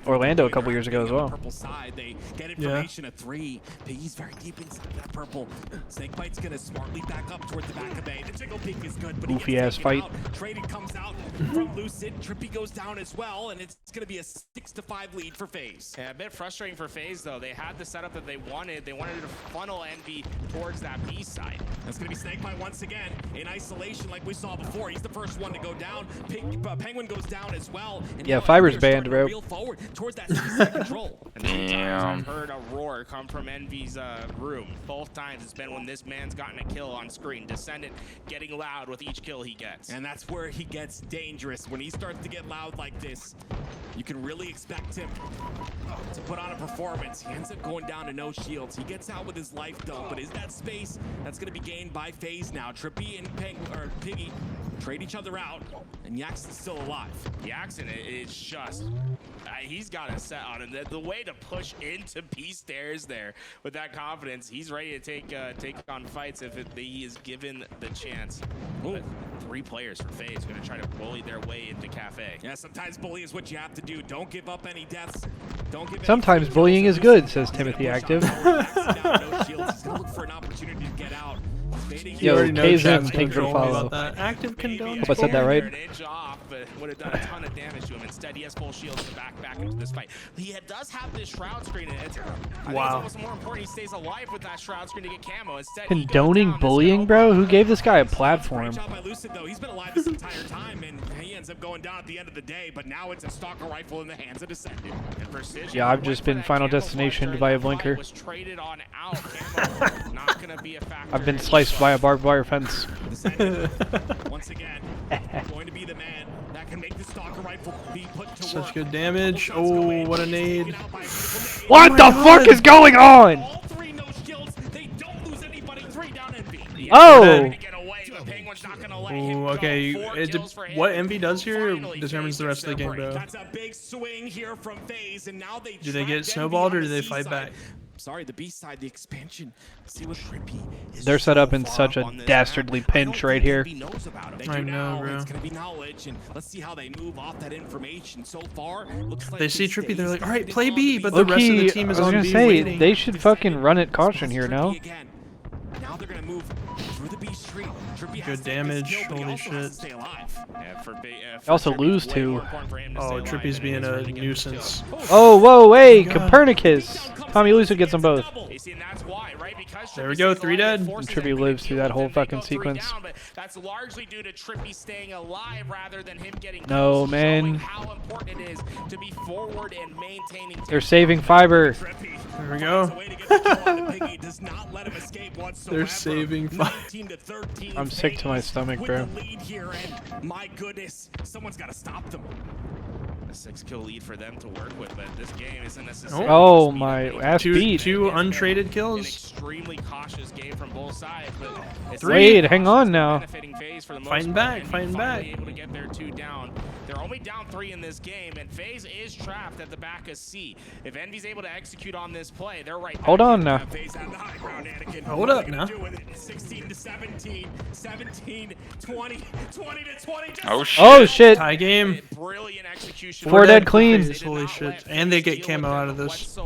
Orlando a couple years ago as well. Purple side, they get information at 3. Piggy's very deep inside that purple. Snakebite's gonna smartly back up towards the back of A. The jiggle peek is good, but goofy ass fight. Traded comes out from Lucid. Trippy goes down as well, and it's going to be a 6-5 lead for FaZe. Yeah, a bit frustrating for FaZe, though. They had the setup that they wanted. They wanted to funnel Envy towards that B side. That's going to be Snakebite once again in isolation like we saw before. He's the first one to go down. Penguin goes down as well. And yeah, Fiber's banned, bro. Real forward towards that C-side control. Damn. I've heard a roar come from Envy's room. Both times it's been when this man's gotten a kill on screen. Descendant getting loud with each kill he gets. And that's where he gets dangerous. When he starts to get loud like this, you can really expect him to put on a performance. He ends up going down to no shields. He gets out with his life though, but is that space that's going to be gained by FaZe now? Trippy and Piggy trade each other out, and Yaxon's still alive. Yaxon is just, he's got a set on him. The way to push into B stairs there with that confidence, he's ready to take on fights if he is given the chance. But 3 players for FaZe going to try to bully their way into Cafe. Yeah, sometimes bullying is what you have to do. Don't give up any deaths. Don't give Sometimes bullying is good, says Timothy Active. He's going to look for an opportunity to get out. Yo, KZM, thanks for follow. Active condone. Hope I said that right. An inch off, but would have done a ton of damage to him. Instead, he has full shields to back into this fight. He does have this shroud screen. I think it's almost more important he stays alive with that shroud screen to get camo. Instead, Condoning bullying, bro? Who gave this guy a platform? Shot by Lucid, though. He's been alive this entire time, and he ends up going down at the end of the day. But now it's a stalker rifle in the hands of Descendant. Yeah, I've just been Final Destination via Blinker. I've been sliced by a barbed wire fence. Once again, going to be the man that can make the stalker rifle be put to Such work. good damage. Oh, what a nade. What the fuck is going on? All 3 no shields. They don't lose anybody. 3 down Envy. Oh! Ooh, okay. What Envy does here determines the rest of the game, bro. That's a big swing here from FaZe, and now they Do they get snowballed or do they fight back? Sorry, the B side, the expansion. See what Trippy is. They're set up in such a dastardly pinch right here. I know, bro. It's gonna be knowledge, and let's see how they move off that information. So far, looks like They see Trippy, they're like, all right, play B, but the rest of the team is I was on gonna B say, waiting. they should fucking run it caution here now. Now they're gonna move through the B street. Trippy has Good damage, kill, but he holy also has to shit. stay alive. They also lose too. Oh, Trippy's being a nuisance. Oh, whoa, wait, Copernicus. Tommy Lucid gets them both. There we go, 3 dead. And Trippy lives through that whole fucking sequence. That's largely due to Trippy staying alive rather than him getting No, kills, man. showing how important it is to be forward and maintaining. They're saving Fiber. There we go. Does not let him escape whatsoever. They're saving 19 to 13. I'm sick to my stomach, bro. Lead here, and my goodness, someone's got to stop them. A 6-kill lead for them to work with, but this game isn't necessarily. Oh my ass beat. Two untraded kills. An extremely cautious game from both sides, but it's Wait, hang on now. Fighting back, fighting back. Able to get their 2 down. They're only down 3 in this game, and FaZe is trapped at the back of C. If Envy's able to execute on this play, they're right back. Hold on now. FaZe at the high ground, Anakin. Hold up now. 16 to 17, 17, 20, 20 to 20. Oh shit. Tie game. Brilliant execution. 4 dead clean. Holy shit. And they get camo out of this.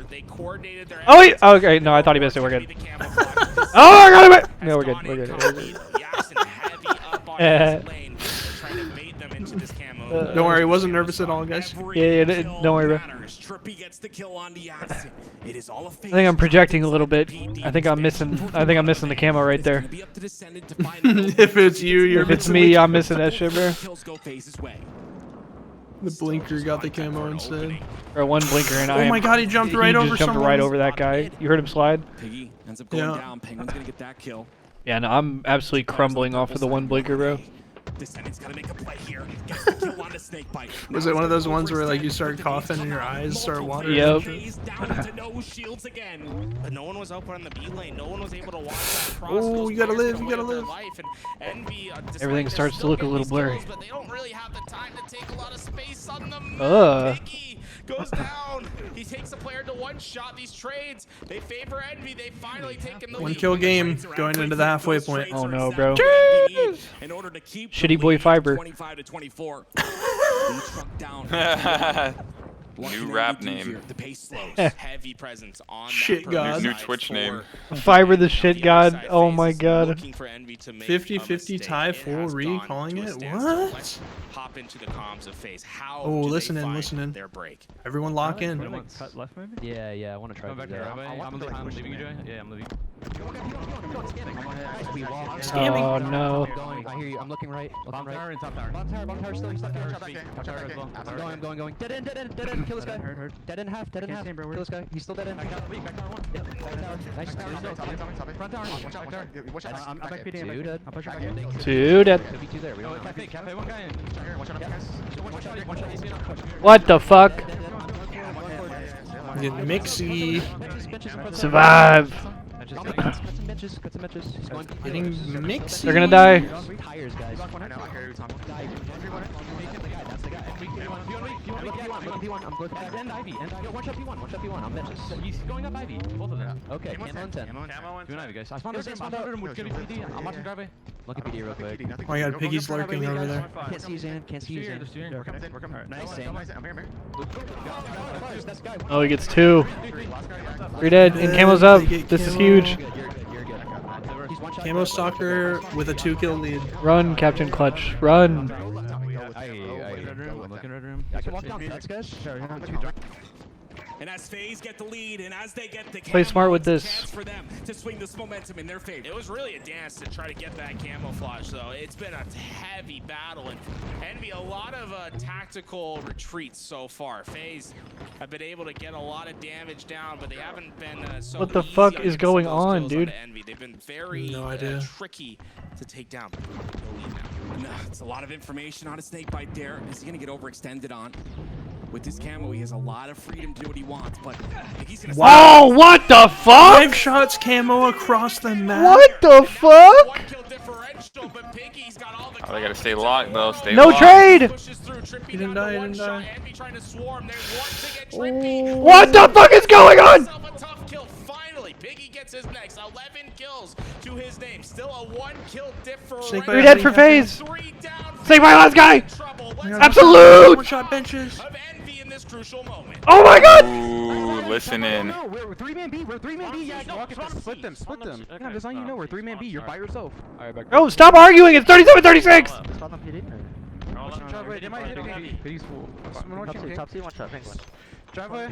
They coordinated their Oh wait. Okay. No, I thought he missed it. We're good. Oh, I got it. No, we're good. We're good. We're good. Don't worry, I wasn't nervous at all, guys. Yeah, don't worry, bro. Trippy gets the kill on the Axie. It is all a I think I'm projecting a little bit. I think I'm missing the camo right there. If it's you, you're If it's missing me, the I'm missing that shit, bro. The blinker got the camo instead. Or one blinker and Oh my god, he jumped right over just jumped someone. right over that guy. You heard him slide? Piggy ends up going down. Penguin's gonna get that kill. Yeah, no, I'm absolutely crumbling off of the one blinker, bro. Descendant's gotta make a play here. Gets the kill on the snake bite. Was it one of those ones where like you start coughing and your eyes start watering? Yep. Down to no shields again. But no one was open on the B lane. No one was able to watch that cross. Oh, you gotta live, you gotta live. Everything starts to look a little blurry. But they don't really have the time to take a lot of space on them. Piggy goes down. He takes a player to one shot. These trades, they favor Envy. They finally taken the lead. 1 kill game going into the halfway point. Oh no, bro. In order to keep Shitty boy fiber. 25 to 24. New rap name. The pace slows. Heavy presence on Shit that god. New Twitch name. Fiber the shit god. Oh my god. 50-50 tie, full re, calling it? What? Hop into the comms of FaZe. How Oh, do listen they in, find listen in. their break? Everyone lock in. Cut left maybe? Yeah, I want to try. Back to I'm leaving you, Joy. Yeah, I'm leaving. Oh no. I hear you. I'm looking right. Bomb tower and top tower. Bomb tower still. He's stuck here. I'm going. Dead end. Kill this guy. Dead end half. Kill this guy. He's still dead end. Nice. Front tower. Watch out. I'm back PD. 2 dead. I'll push back in. 2 dead. Could be 2 there. We don't know. Cafe, one guy in. Watch out, guys. What the fuck? Getting mixy. Survive. Cut some benches. He's going. Getting mixy. They're gonna die. Tires, guys. I know. I hear you talking. That's the guy. P1. I'm going back. End Ivy. One shot P1. I'm benches. He's going up Ivy. Both of them. Okay. Camo and 10. Doing Ivy, guys. I spawned out. I'm watching driveway. Look at PD real quick. Oh my god, Piggy's lurking over there. Can't see you, Zan. Can't see you, Zan. We're coming. Nice, Zan. Oh, he gets 2. 3 dead. And camo's up. This is huge. Camo stalker with a 2-kill lead. Run, Captain Clutch. Run. I'm looking red room. I can walk down pets, guys. And as FaZe get the lead, and as they get the Play smart with this. for them to swing this momentum in their favor. It was really a dance to try to get that camouflage, though. It's been a heavy battle, and Envy a lot of tactical retreats so far. FaZe have been able to get a lot of damage down, but they haven't been so What the easy fuck on is getting going some of those on, kills dude? onto Envy. They've been very No idea. tricky to take down. It's a lot of information on a snake bite there. Is he gonna get overextended on? With this camo, he has a lot of freedom to do what he wants, but he's gonna. Wow, what the fuck? 5 shots camo across the map. What the fuck? Oh, they gotta stay locked though. Stay No locked. trade. He didn't die, What the fuck is going on? Finally, Piggy gets his next 11 kills to his name. Still a 1-kill difference. 3 dead for FaZe. Save my last guy. Absolute. 1-shot benches. Oh my god. Ooh, listen in. No, we're 3-man B. We're 3-man B. Yeah, split them. Yeah, just letting you know we're 3-man B. You're by yourself. Alright, back. Oh, stop arguing. It's 37-36. Stop on PD. They might hit me. PD's full. Top C, one shot. Penguin. Driveway.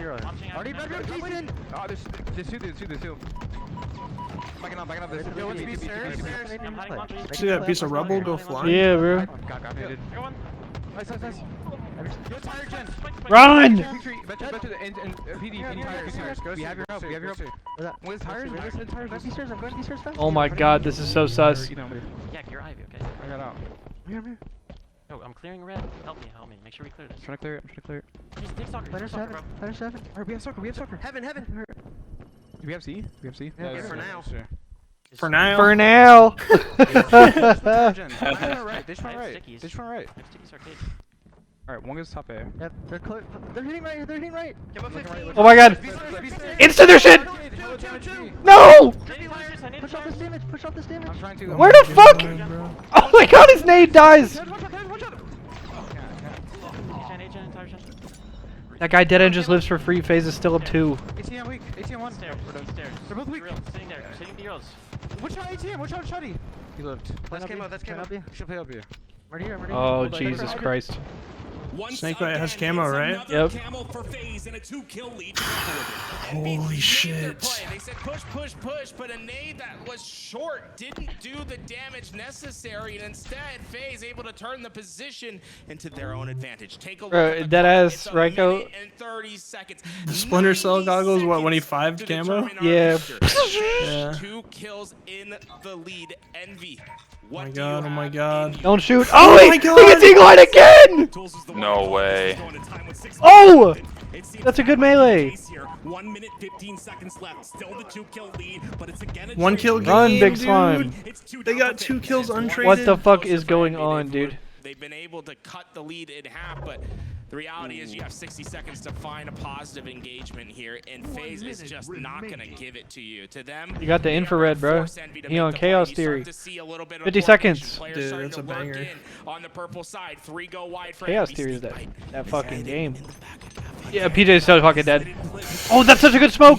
Already bedroom, Jason. Oh, there's two. Backing up. Yo, what's B stairs? See that piece of rubble go flying? Yeah, bro. Nice. Run. Bet you and PD tires. We have your help. We have your help. Where's tires? Where's the tires? I'm going to these stairs fast. Oh my god, this is so sus. Yeah, you're Ivy, okay? I got out. Here. No, I'm clearing red. Help me. Make sure we clear this. I'm trying to clear it. Take soccer. Ladder 7. Alright, we have soccer. Heaven. Do we have C? Yeah, for now. For now. For now. This one right. Sticky's arcade. Alright, one goes top A. Yep, they're hitting right. Oh my god. Insta their shit. No. Push off this damage. I'm trying to. Where the fuck? Oh my god, his nade dies. That guy dead end just lives for free. FaZe is still up 2. ATM weak. ATM 1. Stairs. They're both weak. Sitting there. Sitting the Earls. Watch out ATM. Watch out Shuddy. He lived. That's came up. You should play up here. Right here. Oh Jesus Christ. Snakebite has camo, right? Yep. Holy shit. They said push, but a nade that was short didn't do the damage necessary, and instead FaZe able to turn the position into their own advantage. Take a look at Dead ass Ryko. in 30 seconds. The Splinter Cell goggles, what, when he 5'd camo? Yeah. Yeah. 2 kills in the lead. Envy. Oh my god. Don't shoot. Oh, my he god. gets eagle eye again. No way. Oh, that's a good melee. 1 minute 15 seconds left. Still the 2-kill lead, but it's again a 1 kill game, Run, big dude. slime. They got 2 kills untraded. What the fuck is going on, dude? They've been able to cut the lead in half, but the reality is you have 60 seconds to find a positive engagement here, and FaZe is just not going to give it to you. To them, You got the infrared, bro. You know, chaos theory. 50 seconds. Dude, that's a banger. On the purple side, 3 go wide for Chaos theory is that fucking game. Yeah, PJ is so fucking dead. Oh, that's such a good smoke.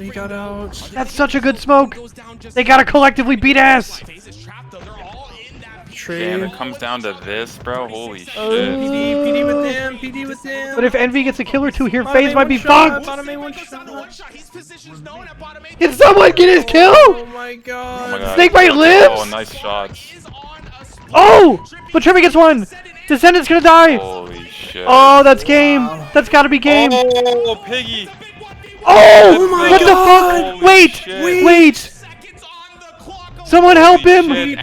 He got out. That's such a good smoke. They gotta collectively beat ass. Damn, it comes down to this, bro. Holy shit. PD with them. But if Envy gets a kill or 2 here, FaZe might be fucked. Can someone get his kill? Oh my god. Snakebite lives? Oh, nice shots. Oh, but Trevor gets 1. Descendant's gonna die. Holy shit. Oh, that's game. That's gotta be game. Oh, Piggy. Oh, my what god. the fuck? Wait. Someone help him. Where?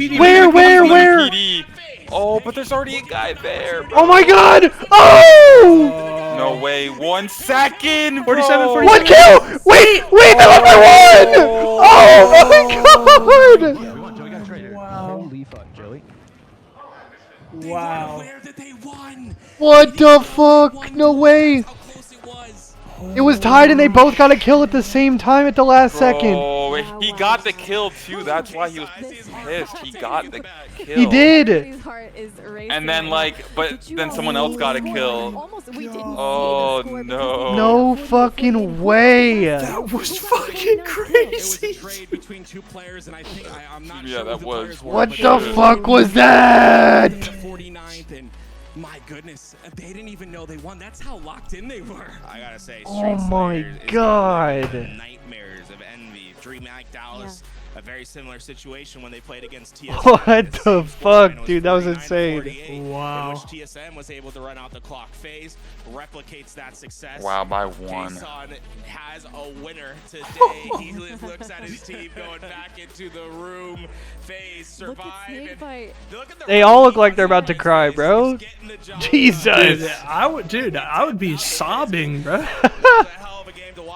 PD. Oh, but there's already a guy there, bro. Oh my god. Oh. No way. 1 second, 47, 47. 1 kill. Wait, they left by 1. Oh my god. Wow. Holy fuck, Joey. Wow. What the fuck? No way. It was tied and they both got a kill at the same time at the last second. Oh, he got the kill too. That's why he was pissed. He got the kill. He did. And then but then someone else got a kill. Oh no. No fucking way. That was fucking crazy. Yeah, that was. What the fuck was that? 49th and my goodness, they didn't even know they won. That's how locked in they were. I gotta say, Oh my god. nightmares of Envy. Dream Act Dallas, a very similar situation when they played against TSM. What the fuck, dude? That was insane. Wow. In which TSM was able to run out the clock. FaZe replicates that success. Wow, by 1. Jason has a winner today. He looks at his team going back into the room. FaZe survive. They all look like they're about to cry, bro. Jesus. Dude, I would be sobbing, bro.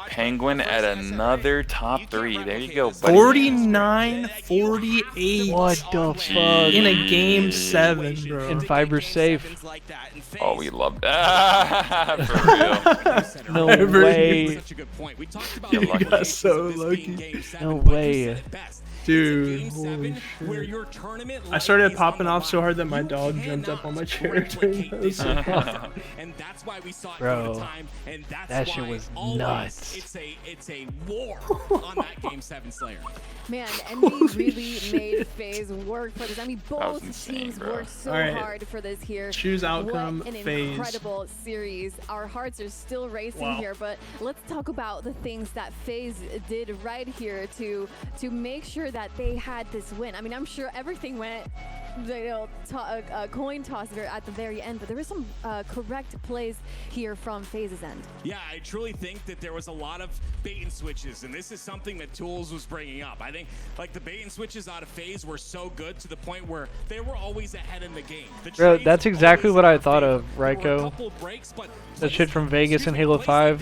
Penguin at another top 3. There you go, buddy. 49-48. What the fuck? In a game 7, bro. And Fiber's safe. Oh, we love that. For real. No way. You got so lucky. No way. Dude, holy shit. I started popping off so hard that my dog jumped up on my chair during those. Bro, that shit was nuts. It's a war on that Game 7 Slayer. Man, Envy really made FaZe work for this. I mean, both teams worked so hard for this here. Choose outcome, what an FaZe. incredible series. Our hearts are still racing here, but let's talk about the things that FaZe did right here to make sure that they had this win. I mean, I'm sure everything went coin toss at the very end, but there were some correct plays here from FaZe's end. Yeah, I truly think that there was a lot of bait and switches, and this is something that Tools was bringing up. I think like the bait and switches out of FaZe were so good to the point where they were always ahead in the game. Bro, that's exactly what I thought of, Ryko. That shit from Vegas and Halo 5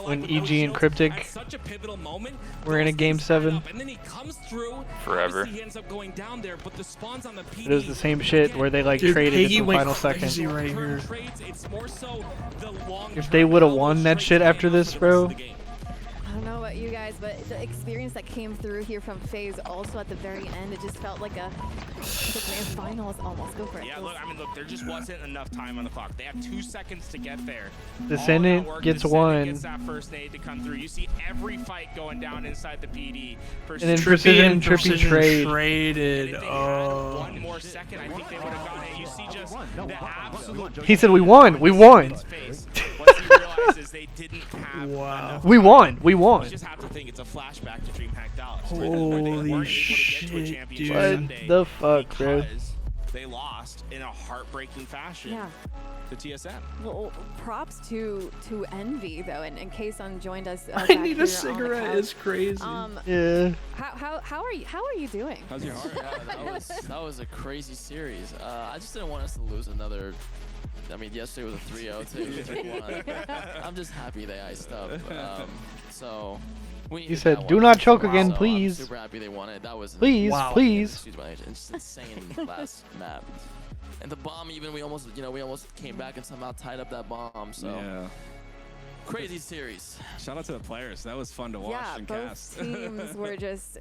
when EG and Cryptic were in a Game 7. Forever. It was the same shit where they like traded at the final second. Right here. If they would have won that shit after this, bro. I don't know about you guys, but the experience that came through here from FaZe also at the very end, it just felt like a grand finals almost. Go for it. Yeah, look, I mean, look, there just wasn't enough time on the clock. They have 2 seconds to get there. Descendant gets one. Gets that first nade to come through. You see every fight going down inside the PD. And then Precision and Trippy traded. Oh. One more second, I think they would have gotten it. You see just the absolute. He said, "We won. We won." What he realizes they didn't have enough We won. We won. You just have to think it's a flashback to DreamHack Dallas. Holy shit, dude. What the fuck, bro? They lost in a heartbreaking fashion to TSM. Well, props to Envy though, and Kason joined us. I need a cigarette. It's crazy. Yeah. How are you doing? How's your heart? That was a crazy series. I just didn't want us to lose another. I mean, yesterday was a 3-0, today was a 3-1. I'm just happy they iced up. So He said, "Do not choke again, please." I'm super happy they won it. That was please. Excuse my language. It's insane last map. And the bomb, even we almost came back and somehow tied up that bomb. So yeah. Crazy series. Shout out to the players. That was fun to watch and cast. Both teams were just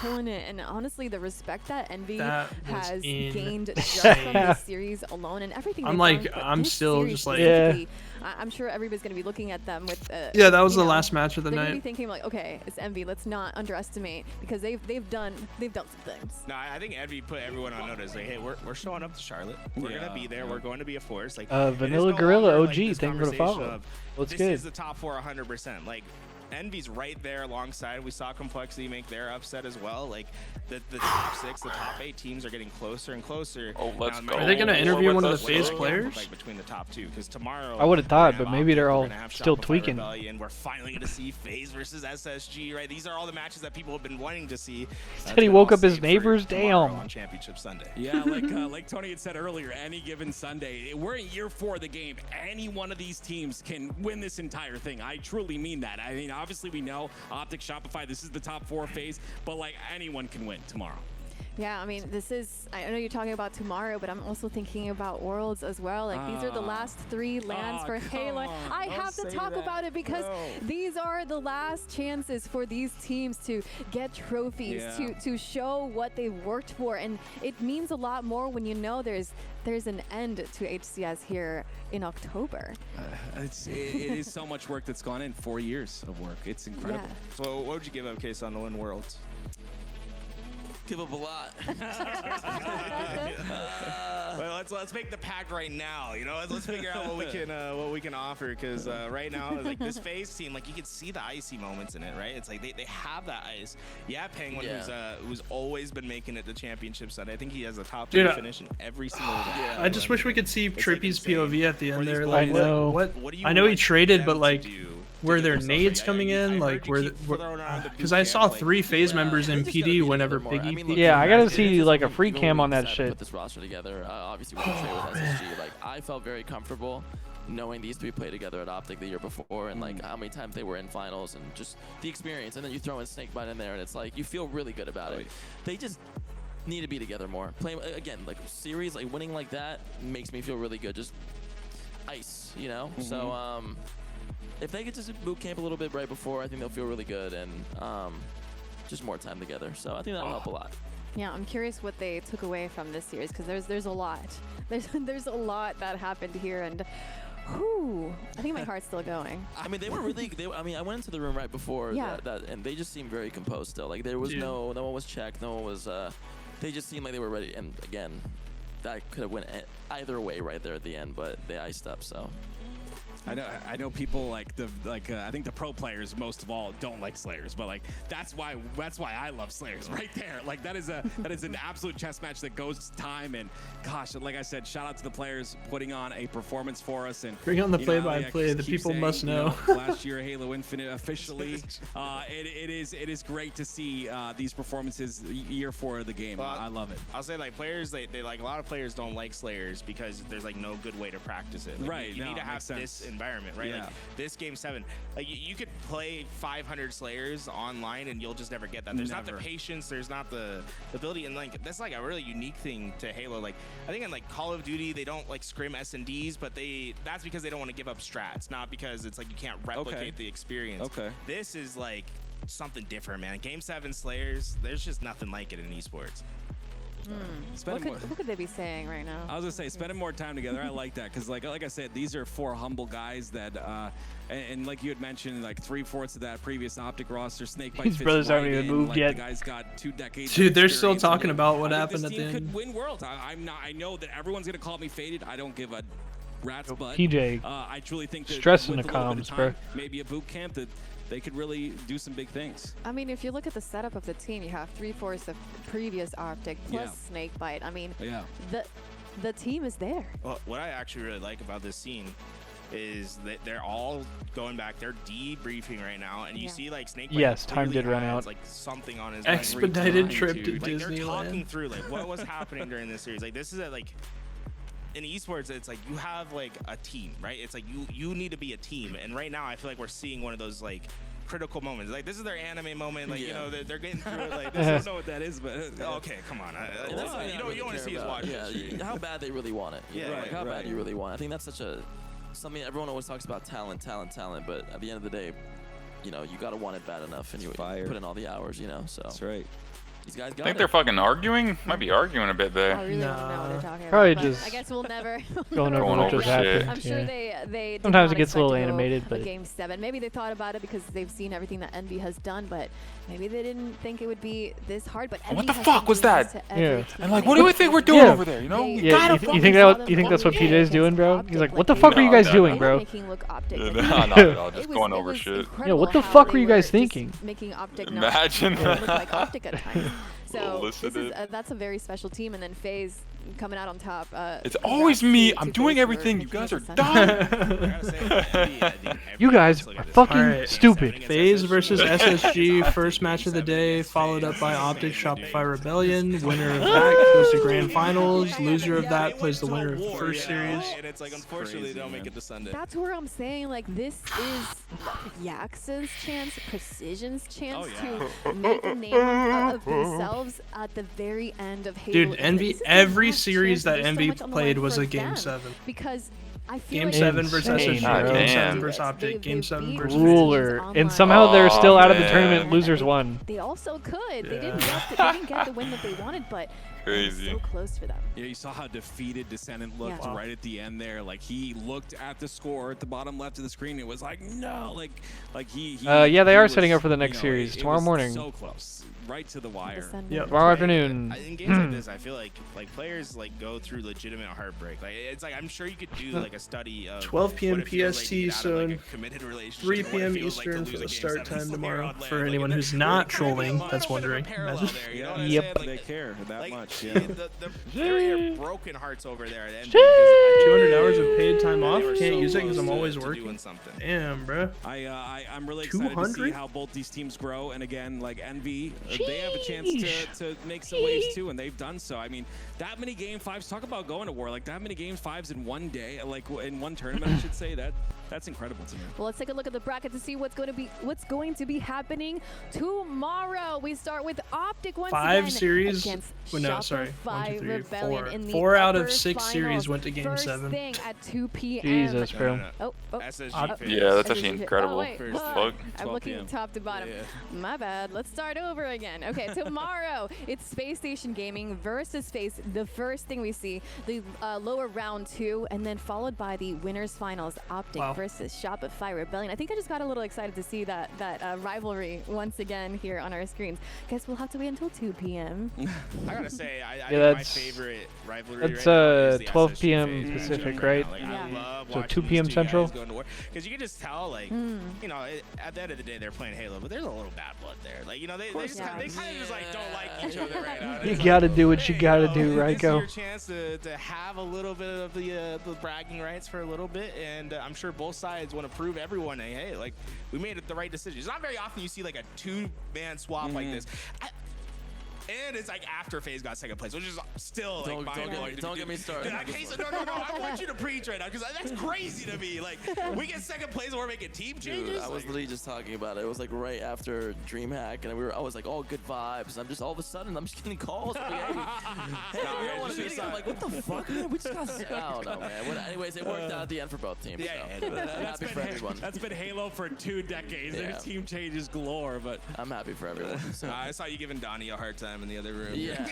killing it, and honestly, the respect that Envy has gained just from this series alone and everything. I'm still just like, I'm sure everybody's gonna be looking at them with. Yeah, that was the last match of the night. night. They're gonna be thinking like, okay, it's Envy. Let's not underestimate because they've done some things. No, I think Envy put everyone on notice. Like, hey, we're showing up to Charlotte. We're gonna be there. We're going to be a force. Like Vanilla Gorilla OG. Thank you for the follow. What's good? This is the top 4 100%. Like Envy's right there alongside. We saw Complexity make their upset as well. Like the top 6, the top 8 teams are getting closer and closer. Oh, let's go. Are they gonna interview one of the FaZe players? Like between the top 2, because tomorrow I would have thought, but maybe they're all still tweaking. And we're finally gonna see FaZe versus SSG. Right? These are all the matches that people have been wanting to see. Said he woke up his neighbors. Damn. On Championship Sunday. Yeah, like Tony had said earlier, any given Sunday, we're in year 4 of the game. Any one of these teams can win this entire thing. I truly mean that. I mean, obviously we know Optic, Shopify, this is the top 4 FaZe, but like anyone can win tomorrow. Yeah, I mean, this is, I know you're talking about tomorrow, but I'm also thinking about Worlds as well. Like, these are the last 3 lands for Halo. I have to talk about it because these are the last chances for these teams to get trophies, to show what they've worked for. And it means a lot more when you know there's an end to HCS here in October. It is so much work that's gone in. 4 years of work. It's incredible. Yeah. So what would you give up, Case, on the win Worlds? Give up a lot. Well, let's make the pact right now. You know, let's figure out what we can offer, because right now, like this FaZe team, like you can see the icy moments in it, right? It's like they have that ice. Yeah, Penguin, who's always been making it to Championship Sunday. I think he has a top 3 finish in every single event. I just wish we could see Trippy's POV at the end there. Like, I know he traded, but like, were there nades coming in? Like, because I saw 3 FaZe members in PD whenever Piggy. Yeah, I gotta see like a free cam on that shit. Put this roster together. Obviously, with the trade with SSG, like I felt very comfortable knowing these 3 played together at Optic the year before, and like how many times they were in finals, and just the experience. And then you throw in Snakebite in there, and it's like you feel really good about it. They just need to be together more. Playing again, like series, like winning like that makes me feel really good. Just ice, you know. So if they could just boot camp a little bit right before, I think they'll feel really good, and just more time together. So I think that'll help a lot. Yeah, I'm curious what they took away from this series, because there's a lot. There's a lot that happened here, and whew, I think my heart's still going. I mean, they were really. I mean, I went into the room right before that, and they just seemed very composed still. Like there was no one was checked, no one was. They just seemed like they were ready. And again, that could have went either way right there at the end, but they iced up. So I know people I think the pro players most of all don't like Slayers, but like that's why I love Slayers right there. Like that is an absolute chess match that goes time, and gosh, like I said, shout out to the players putting on a performance for us. And bring on the play-by-play. The people must know. Last year Halo Infinite officially, it is great to see these performances year 4 of the game. I love it. I'll say like players, they like a lot of players don't like Slayers because there's like no good way to practice it. Like, right. You need to have this environment, right? Yeah. Like this game 7, like you could play 500 Slayers online and you'll just never get that. There's not the patience, there's not the ability, and like that's like a really unique thing to Halo. Like I think in like Call of Duty they don't like scrim S&Ds, but that's because they don't want to give up strats, not because it's like you can't replicate the experience. Okay. This is like something different, man. Game 7 Slayers, there's just nothing like it in esports. What could they be saying right now? I was gonna say, spending more time together. I like that because, like I said, these are 4 humble guys that, and like you had mentioned, like 3/4 of that previous Optic roster, Snakebite. These brothers haven't even moved yet. The guy's got 2 decades. Dude, they're still talking about what happened at the end. Could win Worlds. I know that everyone's gonna call me faded. I don't give a rat's butt. PJ, I truly think that stressing with the a little bit of comms, time, bro. maybe a boot camp that they could really do some big things. I mean, if you look at the setup of the team, you have 3/4 of previous Optic plus Snakebite. I mean, the team is there. Well, what I actually really like about this scene is that they're all going back. They're debriefing right now, and you see like Snakebite. Yes, time did run out. Like something on his expedited trip to like, Disneyland. They're talking through like what was happening during this series. Like this is like. In esports, it's like you have like a team, right? It's like you need to be a team, and right now I feel like we're seeing one of those like critical moments. Like this is their anime moment. Like you know they're getting through it. Like I don't know what that is, but okay, come on. You don't want to see us watch. Yeah, how bad they really want it. Like how bad you really want it. I think that's something everyone always talks about, talent, but at the end of the day, you know, you gotta want it bad enough, and you put in all the hours, you know. So that's right. These guys got I think they're fucking arguing. Might be arguing a bit there. I really don't know what they're talking Probably about. just I guess we'll never going over what just happened. I'm sure they sometimes did it gets a not little expect to go animated, a but game 7. Maybe they thought about it because they've seen everything that Envy has done, but maybe they didn't think it would be this hard. But what the fuck was that? Yeah. And like, what do we think we're doing over there? You know? Yeah, you think that's what PJ's doing, bro? He's like, what the fuck are you guys doing, bro? No, just going over shit. Yeah, what the fuck were you guys thinking? Making Optic Imagine not look like Optic at times. So Listen that's a very special team, and then FaZe coming out on top. It's always me. I'm doing everything. You guys are dumb. You guys are fucking stupid. FaZe versus SSG, first match of the day, followed up by Optic Shopify Rebellion. Winner of that goes to Grand Finals. Loser of that plays the winner of the first series. And it's like, unfortunately, they don't make it to Sunday. That's where I'm saying, like, this is Yax's chance, Precision's chance to make a name of themselves at the very end of Halo. Dude, Envy, every series that Envy played was a Game 7. Because I feel Game like 7 versus SSG, Game 7 Damn. versus Optic, Game 7 versus Ruler, and somehow they're still out of the tournament. Losers won. They also could. They didn't get the win that they wanted, but crazy. So close for them. Yeah, you saw how defeated Descendant looked right at the end there. Like he looked at the score at the bottom left of the screen. It was like no, like he. Yeah, they are setting up for the next series tomorrow morning. So close, right to the wire. Yeah, tomorrow afternoon. In games like this, I feel like players like go through legitimate heartbreak. Like it's like I'm sure you could do like a study of 12 p.m. what it feels PST, like to get so out of, like, a committed relationship, 3 what it p.m. feels like to Eastern lose for a the Game start 7 time Slayer tomorrow. on For land. anyone who's not trolling, that's wondering. Imagine. You know what I'm Yep. saying? Like, They care that much. Yeah. There are broken hearts over there. 200 hours of paid time off. Can't use it because I'm always working. Damn, bro. I'm really excited to see how both these teams grow. And again, like Envy, they have a chance to make some waves too, and they've done so. I mean, that many game 5s. Talk about going to war. Like that many game 5s in one day, like in one tournament, I should say. That's incredible to me. Well, let's take a look at the bracket to see what's going to be happening tomorrow. We start with Optic once again. 5 series. Against Well, no, sorry. Shopify 1, 2, 3, Rebellion 4. in the 4 out of upper 6 series finals. went to Game First 7. thing at 2 p.m. Jesus, bro. Oh. Yeah, that's actually incredible. Fuck. I'm looking top to bottom. My bad. Let's start over again. Okay, tomorrow it's Space Station Gaming versus FaZe. The first thing we see, the lower round 2, and then followed by the winners finals, Optic versus Shopify Rebellion. I think I just got a little excited to see that rivalry once again here on our screens. Guess we'll have to wait until 2 p.m. I gotta say, I Yeah, think my that's favorite rivalry that's right now is the 12 SSG p.m. phase Pacific, matchup right? now. Like, I love So watching 2 these p.m. two Central. guys go into war, because you can just tell, like, you know, at the end of the day, they're playing Halo, but there's a little bad blood there. Like, you know, they kind of just like don't like each other right now. You It's gotta like, do what you hey, gotta know, do, right, this Go? is your chance to have a little bit of the bragging rights for a little bit, and I'm sure both sides want to prove everyone, hey, like, we made the right decision. It's not very often you see like a two-man swap like this. And it's like after FaZe got second place, which is still like Don't get me started. No, I want you to preach right now, because that's crazy to me. Like, we get second place and we're making team changes. Dude, I was literally just talking about it. It was like right after DreamHack, and I was like, oh, good vibes. I'm just all of a sudden, I'm just getting calls. Like, hey, we don't want to meeting. I'm like, what the fuck, man? We just got. I don't know, man. Well, anyways, it worked out at the end for both teams. Yeah, so. I'm happy for everyone. That's been Halo for 2 decades. Yeah. There's team changes galore, but I'm happy for everyone. So. I saw you giving Donnie a hard time in the other room. Yeah,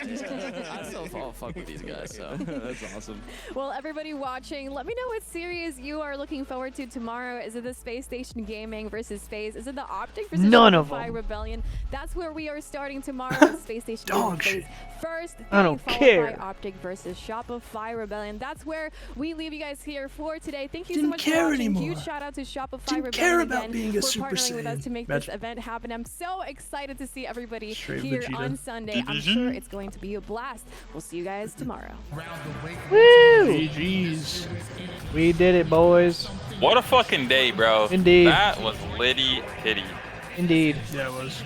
I still fuck with these guys, so that's awesome. Well, everybody watching, let me know what series you are looking forward to tomorrow. Is it the Space Station Gaming versus FaZe? Is it the Optic versus None of Shopify them. Rebellion? That's where we are starting tomorrow with Space Station Gaming FaZe first. I don't followed care. by Optic versus Shopify Rebellion. That's where we leave you guys here for today. Thank you Didn't so much for care watching. anymore. Huge shout out to Shopify Didn't Rebellion care about again being a for Super partnering with us Saiyan. to make Match- this event happen. I'm so excited to see everybody Straight here Vegeta. on Sunday. I'm sure it's going to be a blast. We'll see you guys tomorrow. Woo! GG's. We did it, boys. What a fucking day, bro. Indeed. That was litty hitty. Indeed. Yeah, it was.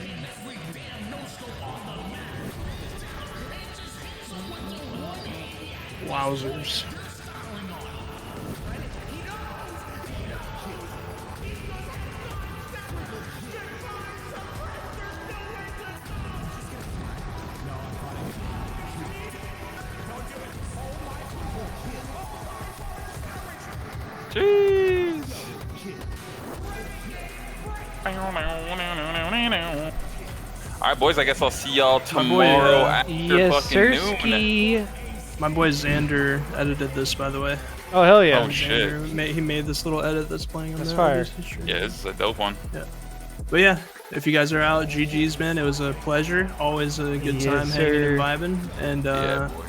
Wowzers. Jeez. Alright, boys, I guess I'll see y'all tomorrow after fucking noon. My boy Xander edited this, by the way. Oh, hell yeah. Oh, shit. He made this little edit that's playing on That's the fire. Yeah, this is a dope one. Yeah. But yeah, if you guys are out, GG's, man. It was a pleasure. Always a good Yes, time hanging sir. and vibing. And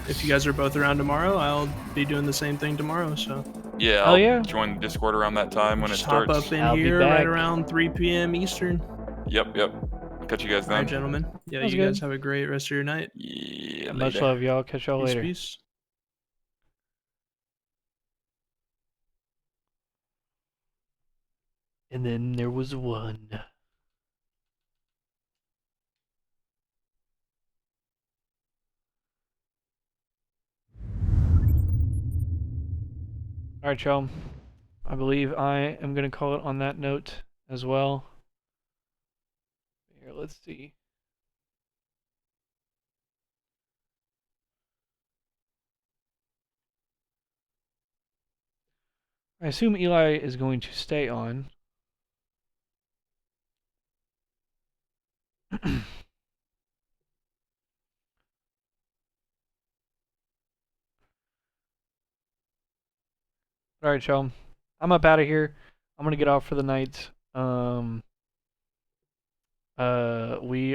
if you guys are both around tomorrow, I'll be doing the same thing tomorrow. So Yeah, Hell I'll yeah. join the Discord around that time when just it hop starts. up in I'll be here back. right around 3 p.m. Eastern. Yep. Catch you guys All right, then. gentlemen. Yeah, Sounds you guys good. have a great rest of your night. Yeah, Much later. love, y'all. Catch y'all Peace, later. peace. And then there was one. Alright, y'all. I believe I am going to call it on that note as well. Here, let's see. I assume Eli is going to stay on. Alright, y'all. I'm up out of here. I'm going to get off for the night. We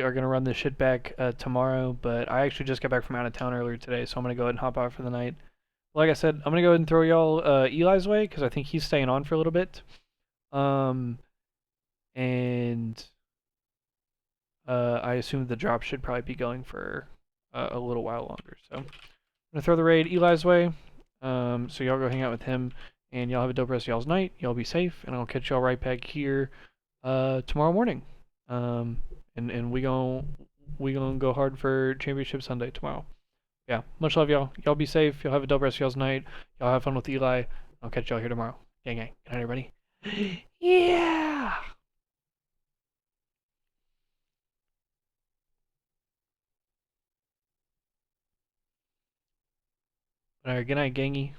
are going to run this shit back tomorrow, but I actually just got back from out of town earlier today, so I'm going to go ahead and hop off for the night. Like I said, I'm going to go ahead and throw y'all Eli's way, because I think he's staying on for a little bit. And I assume the drop should probably be going for a little while longer. So I'm going to throw the raid Eli's way. So y'all go hang out with him, and y'all have a dope rest of y'all's night. Y'all be safe, and I'll catch y'all right back here tomorrow morning. And we gonna go hard for Championship Sunday tomorrow. Yeah, much love, y'all. Y'all be safe. Y'all have a dope rest of y'all's night. Y'all have fun with Eli. I'll catch y'all here tomorrow. Gang, gang. Good night, everybody. Yeah. All right, good night, gangy.